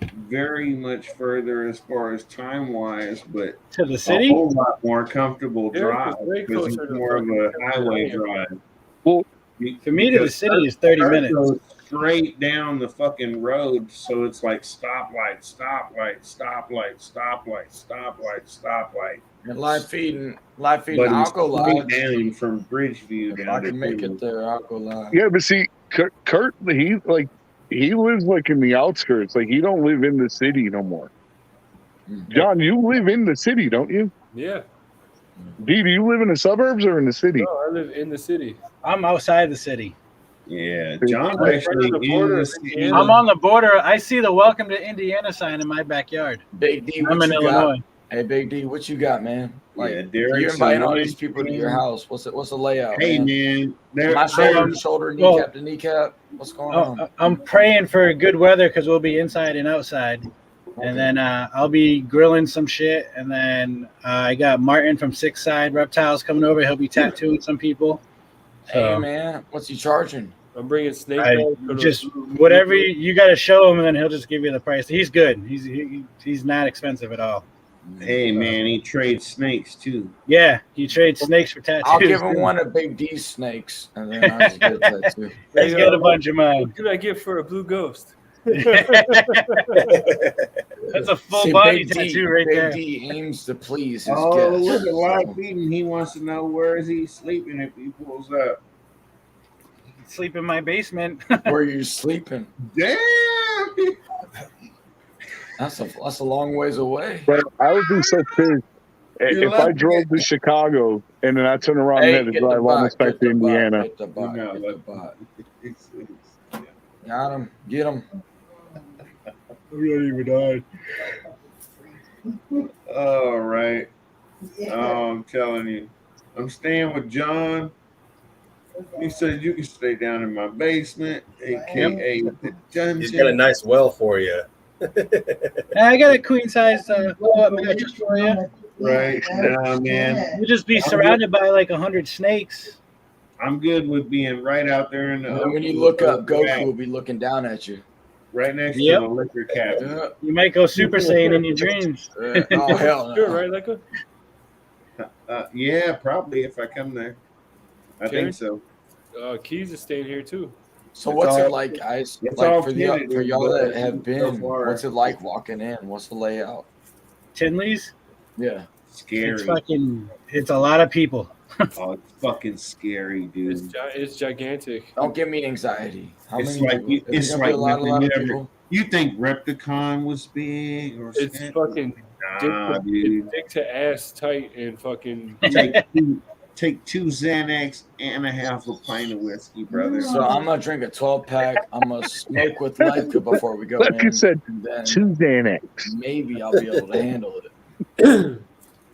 very much further as far as time wise, but to the a city? whole lot more comfortable Derek drive is way because it's closer to more of a fucking highway Pennsylvania. drive. Well, For me to the Because city is 30 Kurt minutes. goes straight down the fucking road, so it's like stoplight, stoplight, stoplight, stoplight, stoplight, stoplight. And live feeding But I'll go straight live. down from Bridgeview If down I to can make Tinley. it there, I'll go live. Yeah, but see, Kurt, he lives like in the outskirts. Like he don't live in the city no more. John, you live in the city, don't you? Yeah. D, do you live in the suburbs or in the city? No, I live in the city. I'm outside the city. Yeah, John's I'm actually on the in border the of city. Indiana. I'm on the border. I see the Welcome to Indiana sign in my backyard. Big D, I'm what in you Illinois. got? Hey, Big D, what you got, man? Like, Yeah, you Derek's inviting all in these people to your Washington. house. What's the layout, Hey man? man, My shoulder they're to shoulder, well- kneecap to kneecap. What's going Oh, on? I'm praying for good weather because we'll be inside and outside. And then I'll be grilling some shit. And then I got Martin from Six Side Reptiles coming over. He'll be tattooing some people. Hey, man, what's he charging? I'm bringing snake I oil for the- just whatever you got to show him, and then he'll just give you the price. He's good. He's not expensive at all. Hey man, he trades snakes too. Yeah, he trades snakes for tattoos. I'll give him one of Big D's snakes, and then I'll just get a tattoo. He's got a bunch of mine. What did I get for a blue ghost? That's a full See, body Big D, tattoo right Big there. D aims to please his Oh, guests. look at live feeding. He wants to know where is he sleeping if he pulls up. Sleep in my basement. Where you sleeping? Damn. That's a long ways away. But I would be so pissed if I lucky. drove to Chicago and then I turn around and had to Get the drive bot, almost back get the to bot, Indiana. Get the bot, No, get the bot. It's- Got him. Get him. I'm not even died. All right. Oh, I'm telling you. I'm staying with John. He said you can stay down in my basement, aka the dungeon. He's got a nice well for you. I got a queen size blow-up mattress for you. Right. Man. You'll just be surrounded by like 100 snakes. I'm good with being right out there in the And then when you open, look up, back, Goku will be looking down at you. right next Yep. to the liquor cabinet. Yeah. You might go Super Saiyan in your dreams. Oh hell no. Sure, right, Leica? Yeah, probably if I come there. I Karen? think so. Keys is staying here too. So It's what's all- it like, guys? it's Like all for tentative, y'all but that have so been, far- what's it like walking in? What's the layout? Tinley's? Yeah. Scary. It's a lot of people. Oh, it's fucking scary, dude. It's gigantic. Don't give me anxiety. How It's many like people? you, Is it's it gonna like be a lot nothing you of ever. people? You think Repticon was big or It's something? fucking Nah, dude. dick to ass tight and fucking. Take two Xanax and a half a pint of whiskey, brother. So I'm gonna drink a 12-pack. I'm gonna smoke with Lepka before we go Like you in. said, and then 2 Xanax. maybe I'll be able to handle it.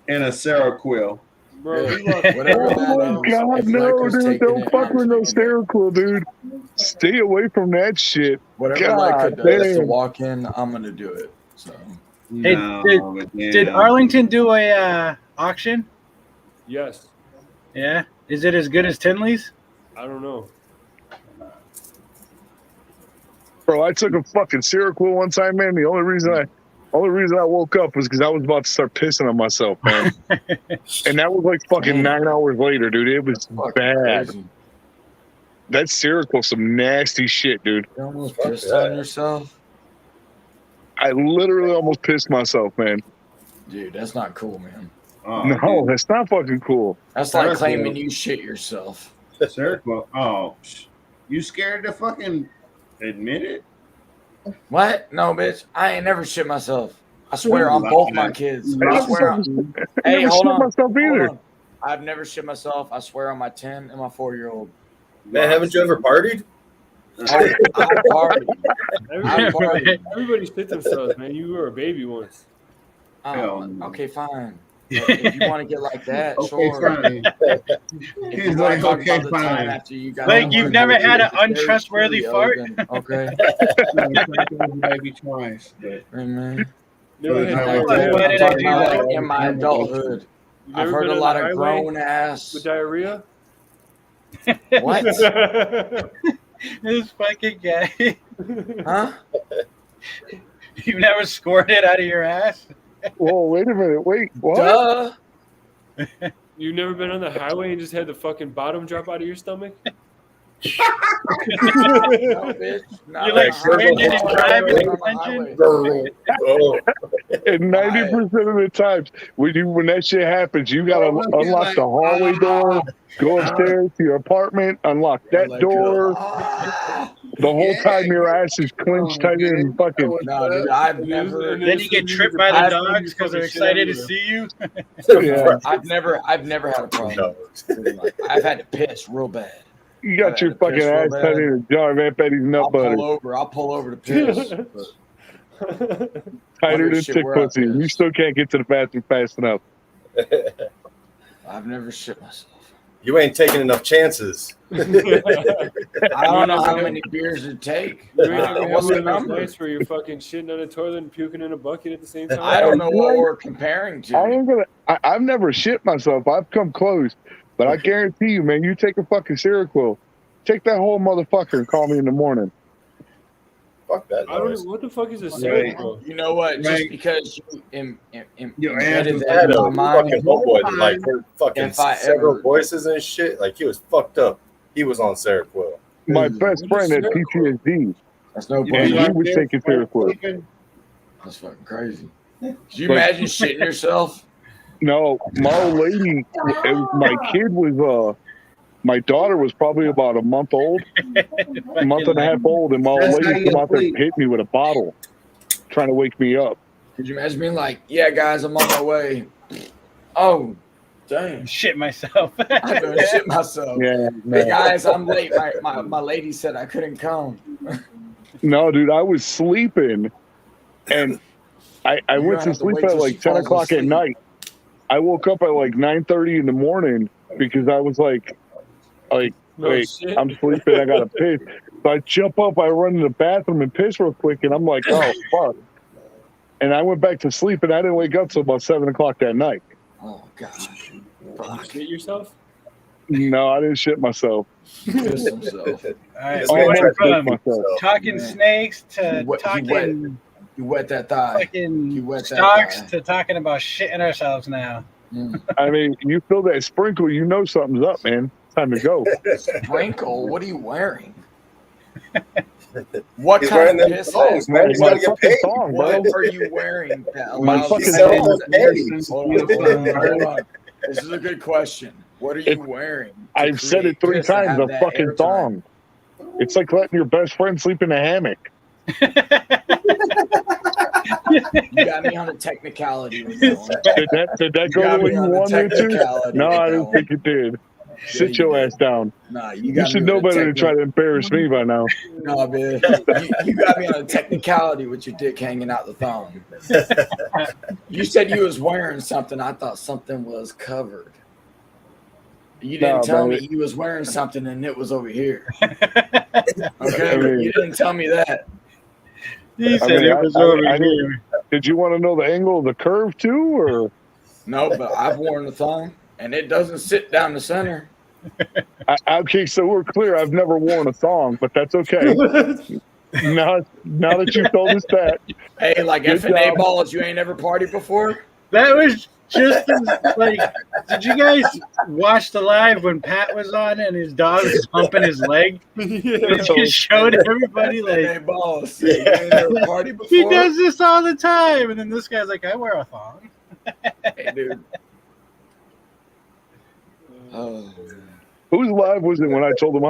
And a Seroquel. Bro, Whatever that Oh is, God, if no, Lepka's dude! taking Don't it, fuck I'm with no taking it. Seroquel, dude. Stay away from that shit. Whatever God Lepka does to damn. walk in, I'm gonna do it. So Hey, did Arlington do a auction? Yes. Yeah. Is it as good as Tinley's? I don't know. Bro, I took a fucking Seroquel one time, man. The only reason I woke up was because I was about to start pissing on myself, man. And that was like fucking 9 hours later, dude. It was bad. crazy. That Seroquel, some nasty shit, dude. You almost pissed on yourself, I literally almost pissed myself, man. dude. That's not cool, man. Oh, No, that's not fucking cool. That's like Seroquel. claiming you shit yourself. Seroquel. Oh, you scared to fucking admit it? What? No, bitch. I ain't never shit myself. I swear on both my kids. I swear. I Hey, never hold shit on. myself either. Hold on. I've never shit myself. I swear on my 10 and my 4-year-old. Man, haven't you ever partied? I party. I party. Everybody shit themselves, man. You were a baby once. Okay, fine. If you want to get like that, Okay, sure. fine. If He's you like, want to talk okay, about the time fine. after you got Like, you've never had an untrustworthy fart? Okay. Maybe twice. But Hey, man. Never had Like diarrhea. that. I'm talking about like in my adulthood. You I've never heard been a on lot the of highway grown ass. with diarrhea. What? This fucking guy. Huh? You never scored it out of your ass? Whoa, wait a minute. Wait, what? Duh. You never been on the highway and just had the fucking bottom drop out of your stomach? No, bitch. Not You're like on the highway. stranded and driving Not on and the clenching? Oh. And 90% of the times when that shit happens, you gotta unlock the hallway door, go upstairs to your apartment, unlock that door. The whole time your ass is clenched tighter than fucking. No, dude, I've never. Then you get tripped by the I've- dogs because they're excited to see you. Yeah. I've never had a problem. I've had to piss real bad. You got your fucking ass tighter than a jar of Aunt Betty's nut butter. I'll pull over to piss. Tighter than Shit, tick we're out pussy. You still can't get to the bathroom fast enough. I've never shit myself. You ain't taking enough chances. I don't know how many beers it take. You ain't ever had What's one the of those number? nights where you're fucking shitting on a toilet and puking in a bucket at the same time? I don't know what we're comparing to. I ain't gonna. I've never shit myself. I've come close, but I guarantee you, man, you take a fucking Seroquel, take that whole motherfucker and call me in the morning. Fuck that I don't noise. know. What the fuck is a Seroquel? You know what? Just Right. because you Your ass embedded was that in my mind, Fucking homeboy that like heard fucking If I several ever- voices and shit. Like he was fucked up. He was on Seroquel. My best friend had PTSD, that's no and bullshit. he was taking Seroquel. That's fucking crazy. Could you imagine shitting yourself? No, my old lady, my kid was, my daughter was probably about a month old, a month and a half old, and my old That's how lady you come out there sleep. and hit me with a bottle, trying to wake me up. Could you imagine being like, "Yeah, guys, I'm on my way." Oh, damn! Shit myself. I done shit myself. Yeah, Hey guys, I'm late. My lady said I couldn't come. no, dude, I was sleeping, and I You went don't to have to sleep wait at till like she 10 falls o'clock at asleep. night. I woke up at like 9:30 in the morning because I was like, No wait, shit. I'm sleeping, I gotta piss. So I jump up, I run to the bathroom and piss real quick, and I'm like, oh fuck. And I went back to sleep, and I didn't wake up till about 7 o'clock that night. Oh gosh. You shit yourself? No, I didn't shit myself. Pissed himself. All right, Oh, we I went pissed from myself. talking snakes to He wet- talking You wet that thigh. fucking You wet that stocks thigh. to talking about shitting ourselves now. I mean, you feel that sprinkle, you know something's up, man. Time to go. Sprinkle? What are you wearing? What He's kind wearing of them piss thongs, man. He's gotta get paid. What are you wearing that My allows fucking you sell to those panties. Hold on. This is a good question. What are you wearing? I've said it 3 times. A fucking thong. It's like letting your best friend sleep in a hammock. You got me on a technicality with that one. Did that You go got the way me you on the wanted it to? technicality No, with I that didn't one. think it did. Sit you your did. ass down. Nah, You got should me know on a better than try to embarrass me by now. No, man. You got me on a technicality with your dick hanging out the thong. You said you was wearing something. I thought something was covered. You didn't No, tell man. me you was wearing something and it was over here. I Okay, mean- you didn't tell me that. He I said mean, it was over I didn't- here. Did you want to know the angle of the curve too, or? No, but I've worn the thong and it doesn't sit down the center. Okay, so we're clear. I've never worn a thong, but that's okay. now that you've told us that, Hey, like Good FNA job. balls, you ain't never partied before? That was just as, like, did you guys watch the live when Pat was on and his dog was humping his leg? It just showed everybody FNA like balls. You ain't never partied before? he does this all the time, and then this guy's like, I wear a thong. Hey, dude. Oh. whose live was it when I told them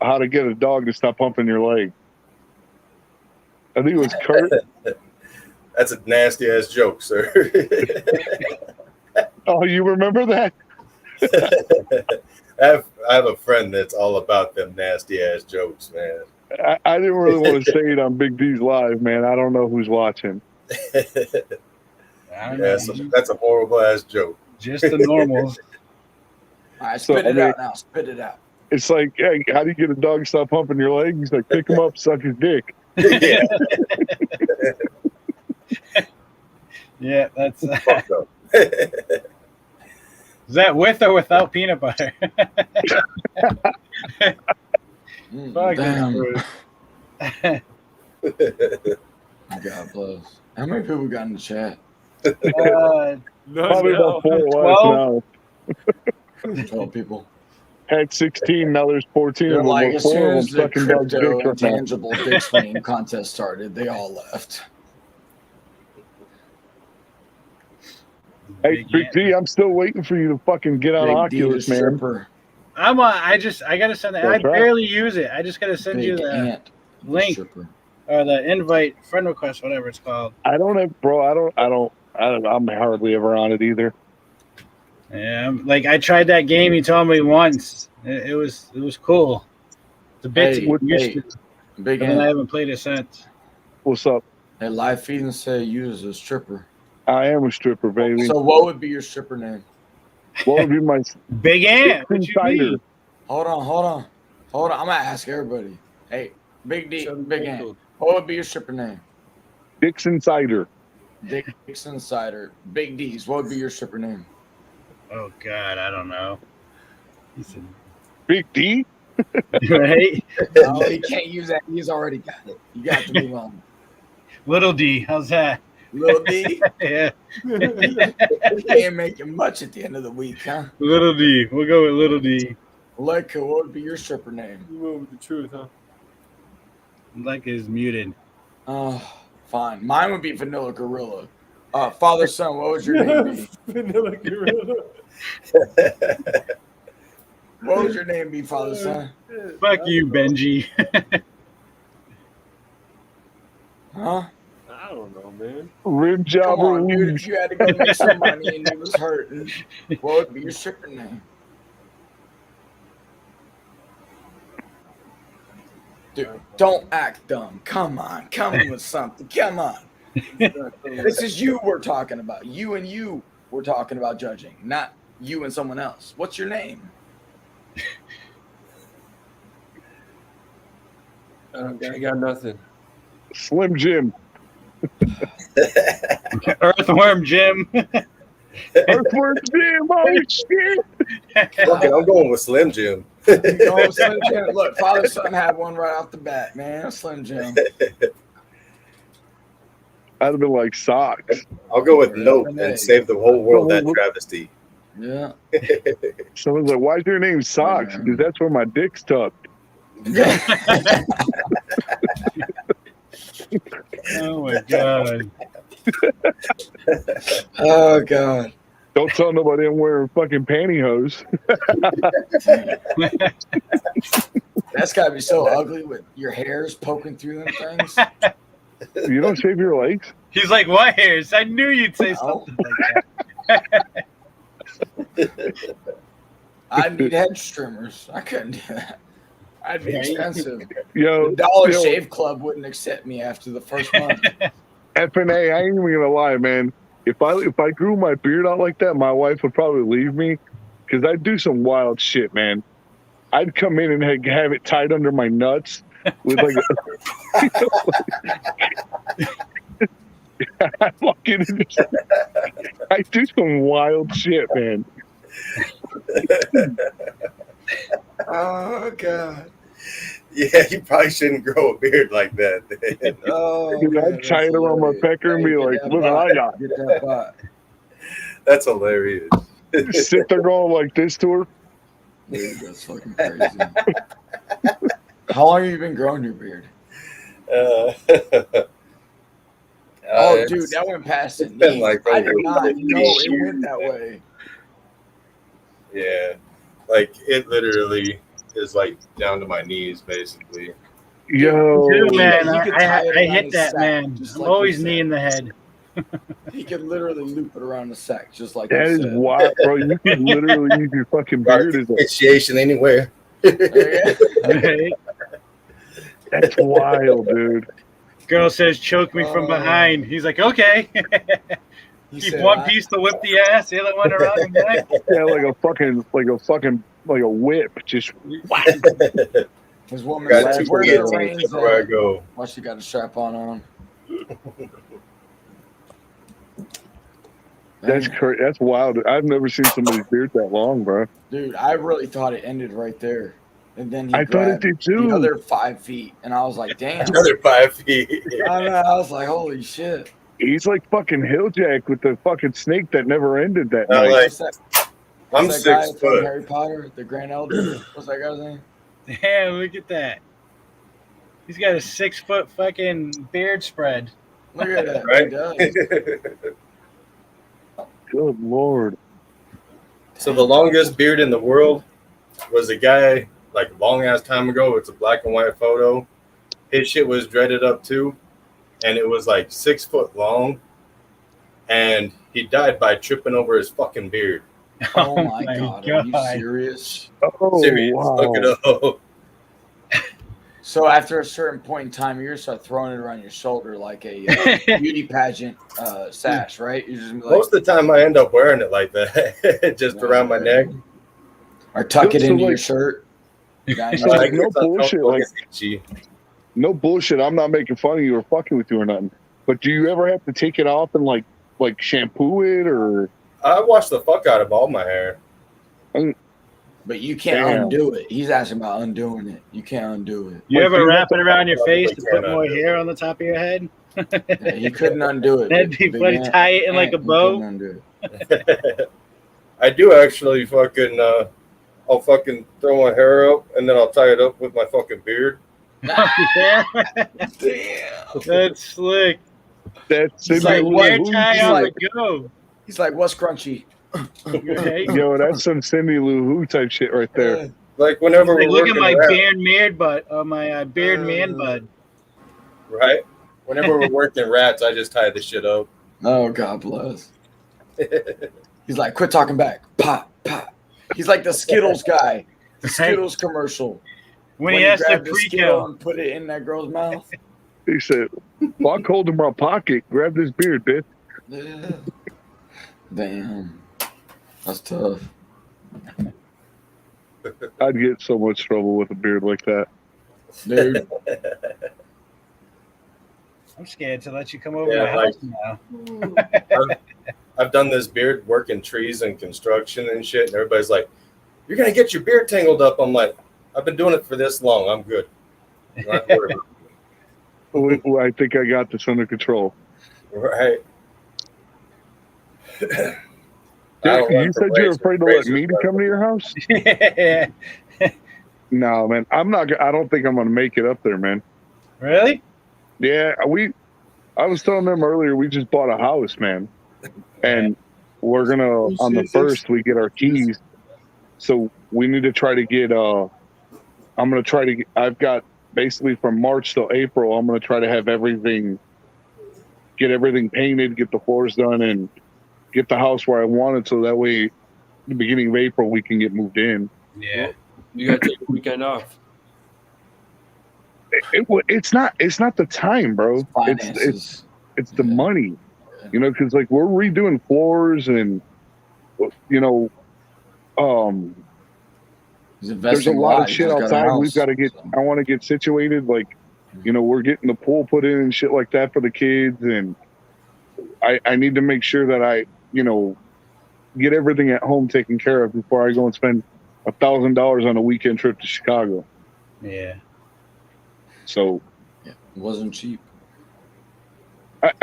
how to get a dog to stop humping your leg? I think it was Kurt. That's a nasty ass joke, sir. Oh, you remember that? I have a friend that's all about them nasty ass jokes, man. I didn't really want to say it on Big D's live, man. I don't know who's watching. Yeah, so that's a horrible ass joke. Just the normals. All right, So, spit I it mean- out now. Spit it out. It's like, hey, how do you get a dog to stop humping your leg? He's like, pick him up, suck his dick. Yeah. Yeah, that's. Fucked up. Is that with or without peanut butter? Fuck Damn. this God bless. How many people got in the chat? food. Probably about 4 12? left now. 12 people. Had 16, now there's 14 They're of them. like, but as 4 soon of them as the sucking dogs' crypto dicks right now. intangible dick swinging contest started, they all left. Hey, Big D, I'm still waiting for you to fucking get on Big D the Oculus, man. stripper. I gotta send that. I That's right. barely use it. I just gotta send you Big the ant. the link stripper. or the invite, friend request, whatever it's called. I don't have, bro. I'm hardly ever on it either. Yeah, like I tried that game you told me once. It was cool. It's a bit Hey, too used hey, to, Big and then I ant. haven't played it since. What's up? Hey, live feeding say you as a stripper. I am a stripper, baby. So what would be your stripper name? What would be my Big Ant? What you Insider? mean? Hold on. I'm gonna ask everybody. Hey, Big D, Big Ant. What would be your stripper name? Dixon Cider. Dixon Cider. Big D's. What would be your stripper name? Oh God, I don't know. Big D? Right? No, he can't use that. He's already got it. You got to move on. Little D, how's that? Little D. Yeah. Can't make it much at the end of the week, huh? Little D. We'll go with Little D. Leica, what would be your stripper name? You went with the truth, huh? Like is muted. Oh, fine. Mine would be Vanilla Gorilla. Father, son, what would your name be? Vanilla Gorilla. What would your name be, Father, son? Fuck you, Benji. Huh? I don't know, man. Rim job. Come on, dude. If you had to go make some money and you was hurting, what would be your stripper name? Dude, don't act dumb. Come on. Come in with something. Come on. This is you we're talking about. You and you we're talking about judging, not you and someone else. What's your name? I got nothing. Slim Jim. Earthworm Jim. Earthworm Jim. Oh, shit. Okay, I'm going with Slim Jim. Oh, Slim Jim. Look, Father Son had one right off the bat, man. Slim Jim. I'd have been like socks. I'll go with Nope and save the whole world that travesty. Yeah. Someone's like, why's your name Socks? Because that's where my dick's tucked. Oh my god. Oh god. Don't tell nobody I'm wearing fucking pantyhose. That's gotta be so ugly with your hairs poking through them things. You don't shave your legs? He's like, what hairs? I knew you'd say something like that. I need head trimmers. I couldn't do that. I'd be expensive. Yo, The Dollar yo. Shave Club wouldn't accept me after the first month. FNA, I ain't even gonna lie, man. If I grew my beard out like that, my wife would probably leave me because I'd do some wild shit, man. I'd come in and have it tied under my nuts with like I do some wild shit, man. Oh god. Yeah, you probably shouldn't grow a beard like that. Oh, Dude, I'd tie it around my pecker and be like, look what I got. Get that butt. That's hilarious. Sit there going like this to her. Dude, that's fucking crazy. How long have you been growing your beard? Oh, Dude, that went past it. been like I did over not 50 know it years. went that way. Yeah, like it literally is like down to my knees, basically. Yo, Dude, man, You could I tie it hit around that, his sack, man. just I'm like always you knee said. in the head. He could literally loop it around the sack, just like That you is said. wild, bro. You could literally use your fucking beard as a. Initiation anywhere. That's wild, dude. Girl says, choke me from behind. He's like, okay. Keep said, one piece to whip the ass, the other one around the neck. Yeah, like a whip. Just His woman Got said, two "Where's kids the reins everywhere I at?" go. Why she got a strap on? that's crazy. That's wild. I've never seen somebody's beard that long, bro. Dude, I really thought it ended right there. And then he I thought it grabbed did too. Another 5 feet. And I was like, damn. Another 5 feet. I know, I was like, holy shit. He's like fucking Hilljack with the fucking snake that never ended that No, night. like, What's that, I'm what's that guy 6 from foot. Harry Potter, the Grand Elder? What's that guy's name? Damn, look at that. He's got a 6 foot fucking beard spread. Look at that. Right? He does. Good lord. So the longest beard in the world was a guy like long ass time ago. It's a black and white photo. His shit was dreaded up too, and it was like 6 foot long. And he died by tripping over his fucking beard. Oh my god. Are you serious? Oh, Serious. wow. Look it up. So after a certain point in time, you're gonna start throwing it around your shoulder like a beauty pageant sash, right? You're just gonna be like, Most of the time, I end up wearing it like that, just around my neck. or tuck it So, into like- your shirt. Yeah, So, like, no It's uncomfortable, bullshit. Like, it's itchy. no bullshit. I'm not making fun of you or fucking with you or nothing. But do you ever have to take it off and like shampoo it or? I wash the fuck out of all my hair. But you can't Damn. undo it. He's asking about undoing it. You can't undo it. You Like, ever you wrap have it to- around your face to Probably put can't more undo hair on the top of your head? Yeah, he couldn't undo it. That'd be Big funny. Ant- Tie it in like a Ant, he bow. couldn't undo it. I do actually fucking. I'll fucking throw my hair up and then I'll tie it up with my fucking beard. Yeah. Damn. That's slick. That's He's Cindy like, Lou what? Hair Who tie He's on like- the go. He's like, what's crunchy? Okay. Yo, that's some Cindy Lou Who type shit right there. Like whenever Like, we're look at working my around, beard beard butt, my beard man bud. right? Whenever we're working rats, I just tie the shit up. Oh, God bless. He's like, quit talking back. Pop, pop. He's like the Skittles guy. The Skittles commercial. When he has to grabbed the Skittle pre-kill. and put it in that girl's mouth. He said, "Fuck, hold in my pocket. Grab this beard, bitch." Yeah. Damn. That's tough. I'd get so much trouble with a beard like that. Dude. I'm scared to let you come over Yeah, my house now. I've done this beard working trees and construction and shit, and everybody's like, "You're gonna get your beard tangled up." I'm like, "I've been doing it for this long. I'm good." Not worried about Well, I think I got this under control. it. Right. Dude, you said you were afraid to let me to come to your house? Yeah. No, man. I'm not. I don't think I'm gonna make it up there, man. Really? Yeah, I was telling them earlier, we just bought a house, man. And we're going to, on the 1st, we get our keys. So we need to try to get, I'm going to try to get, I've got basically from March till April, I'm going to try to have get everything painted, get the floors done, and get the house where I want it. So that way, the beginning of April, we can get moved in. Yeah. You got to take a weekend off. It's not the time, bro. It's the money, you know, because like we're redoing floors and you know, there's a lot of shit outside. We've got to get. I want to get situated. Like, you know, we're getting the pool put in and shit like that for the kids, and I need to make sure that I, you know, get everything at home taken care of before I go and spend $1,000 on a weekend trip to Chicago. Yeah. So it wasn't cheap.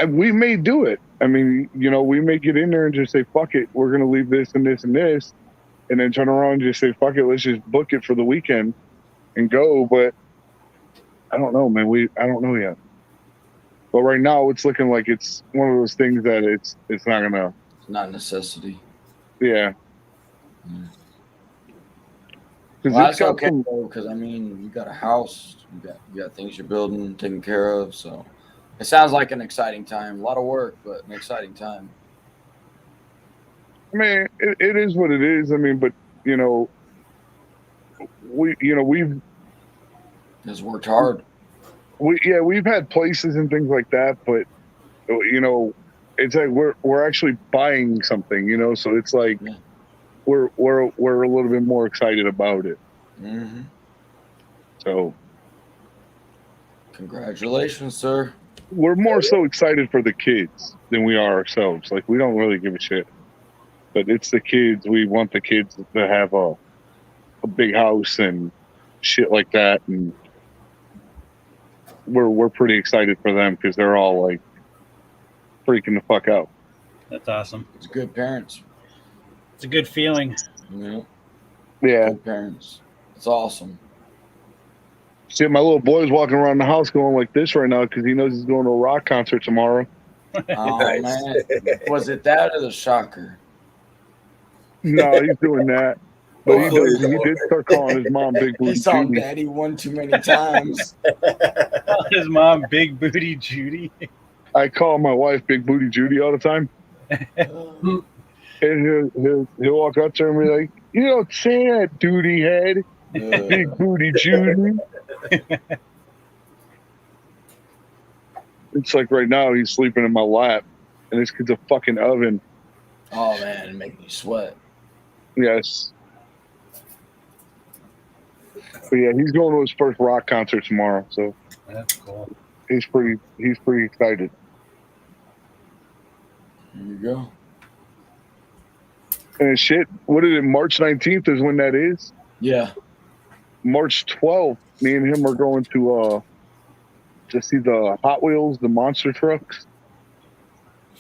We may do it. I mean, you know, we may get in there and just say, fuck it, we're going to leave this and this and this, and then turn around and just say, fuck it, let's just book it for the weekend and go. But I don't know, man. I don't know yet. But right now, it's looking like it's one of those things that it's not going to. It's not a necessity. Yeah. Well, that's okay, though, because I mean, you got a house, you got things you're building, taking care of. So it sounds like an exciting time. A lot of work, but an exciting time. I mean, it is what it is. I mean, but you know, we've just worked hard. We've had places and things like that, but you know, it's like we're actually buying something, you know. So it's like. Yeah. We're a little bit more excited about it. Mm-hmm. So, congratulations, sir. We're more so excited for the kids than we are ourselves. Like, we don't really give a shit, but it's the kids. We want the kids to have a big house and shit like that, and we're pretty excited for them because they're all like freaking the fuck out. That's awesome. It's good parents. It's a good feeling. Yeah. Good parents. It's awesome. See, my little boy's walking around the house going like this right now because he knows he's going to a rock concert tomorrow. Oh, man. Was it that or the shocker? No, he's doing that. But he did start calling his mom Big Booty Judy. He saw Daddy one too many times. His mom Big Booty Judy. I call my wife Big Booty Judy all the time. And he'll walk up to her and be like, you don't say that, duty head. Big Booty Judy. It's like right now he's sleeping in my lap and this kid's a fucking oven. Oh man, it makes me sweat. Yes. But yeah, he's going to his first rock concert tomorrow, so that's cool. He's pretty excited. There you go. And shit, what is it? March 19th is when that is? Yeah. March 12th, me and him are going to see the Hot Wheels, the monster trucks.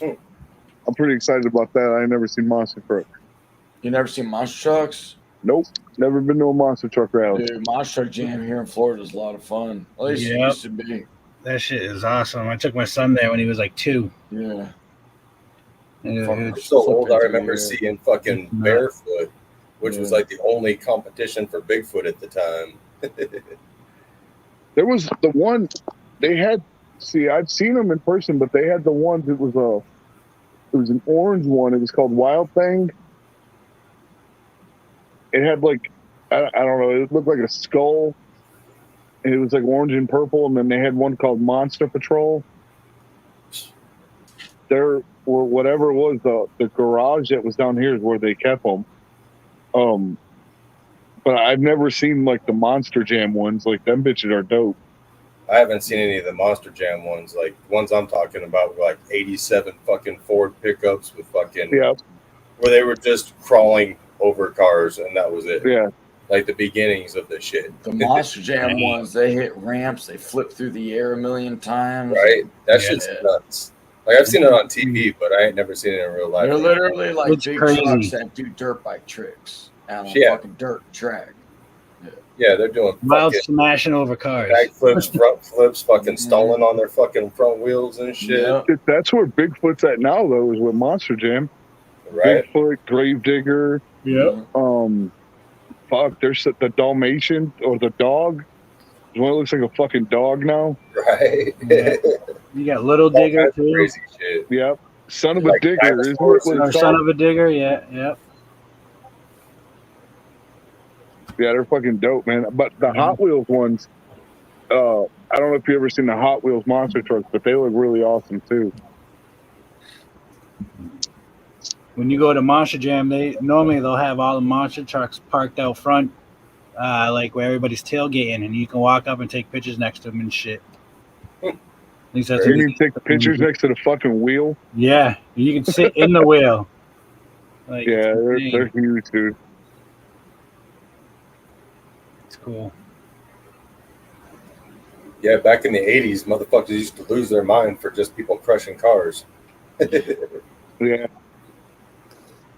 I'm pretty excited about that. I ain't never seen monster trucks. You never seen monster trucks? Nope. Never been to a monster truck rally. Dude, monster truck jam here in Florida is a lot of fun. At least it used to be. That shit is awesome. I took my son there when he was like 2. Yeah. I'm so old. I remember seeing fucking Barefoot, which was like the only competition for Bigfoot at the time. There was the one they had. See, I've seen them in person, but they had the ones. It was an orange one. It was called Wild Thing. It had like I don't know. It looked like a skull. And it was like orange and purple, and then they had one called Monster Patrol. There. Or whatever it was, the garage that was down here is where they kept them. But I've never seen like the Monster Jam ones. Like them bitches are dope. I haven't seen any of the Monster Jam ones. Like ones I'm talking about were like 87 fucking Ford pickups with fucking where they were just crawling over cars and that was it. Yeah. Like the beginnings of the shit. The Monster Jam ones, they hit ramps, they flip through the air a million times. Right? That shit's nuts. Like I've seen it on TV, but I ain't never seen it in real life. They're literally like It's big crazy. trucks that do dirt bike tricks out on a Yeah. fucking dirt track. Yeah, they're doing Wild fucking smashing over cars. backflips, front flips, fucking stalling on their fucking front wheels and shit. That's where Bigfoot's at now, though, is with Monster Jam. Right. Bigfoot, Gravedigger. Yep. Fuck, there's the Dalmatian or the dog. The one that looks like a fucking dog now. Right. Yeah. You got Little Digger too. Crazy shit. Yep. Son of a Like digger, isn't it? dinosaurs what Or it's Son called? of a Digger, yeah, yep. Yeah, they're fucking dope, man. But the Hot Wheels ones, I don't know if you ever seen the Hot Wheels monster trucks, but they look really awesome too. When you go to Monster Jam, they'll have all the monster trucks parked out front, like where everybody's tailgating, and you can walk up and take pictures next to them and shit. At least that's You what mean take pictures next to the fucking wheel? Yeah, you can sit in the wheel. Like, Yeah, they're insane. huge, dude. It's cool. Yeah, back in the 80s, motherfuckers used to lose their mind for just people crushing cars. Yeah.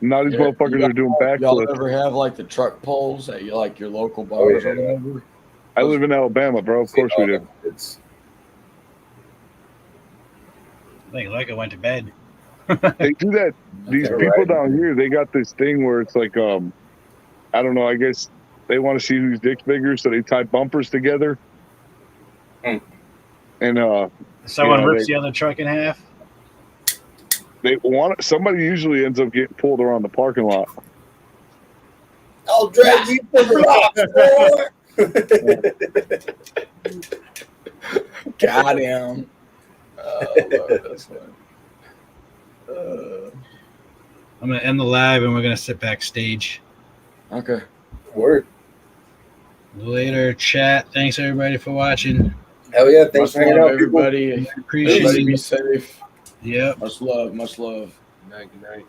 Now these motherfuckers are doing Y'all backflips. ever have like the truck poles at your local bars or whatever? I live in Alabama, bro. Of course we do. I think Leica went to bed. They do that. These Okay, people right. down here, they got this thing where it's like, I don't know. I guess they want to see whose dick's bigger, so they tie bumpers together. And Someone you know, rips the other truck in half. they want somebody usually ends up getting pulled around the parking lot. I'll drag you to the block, Got him. Lord, that's funny. I'm gonna end the live and we're gonna sit backstage. Okay. Word. Later, chat. Thanks everybody for watching. Hell yeah! Thanks Much for hanging love, out, people. everybody. Appreciate Everybody it. be safe. Yep. Much love. Much love. Good night. Good night.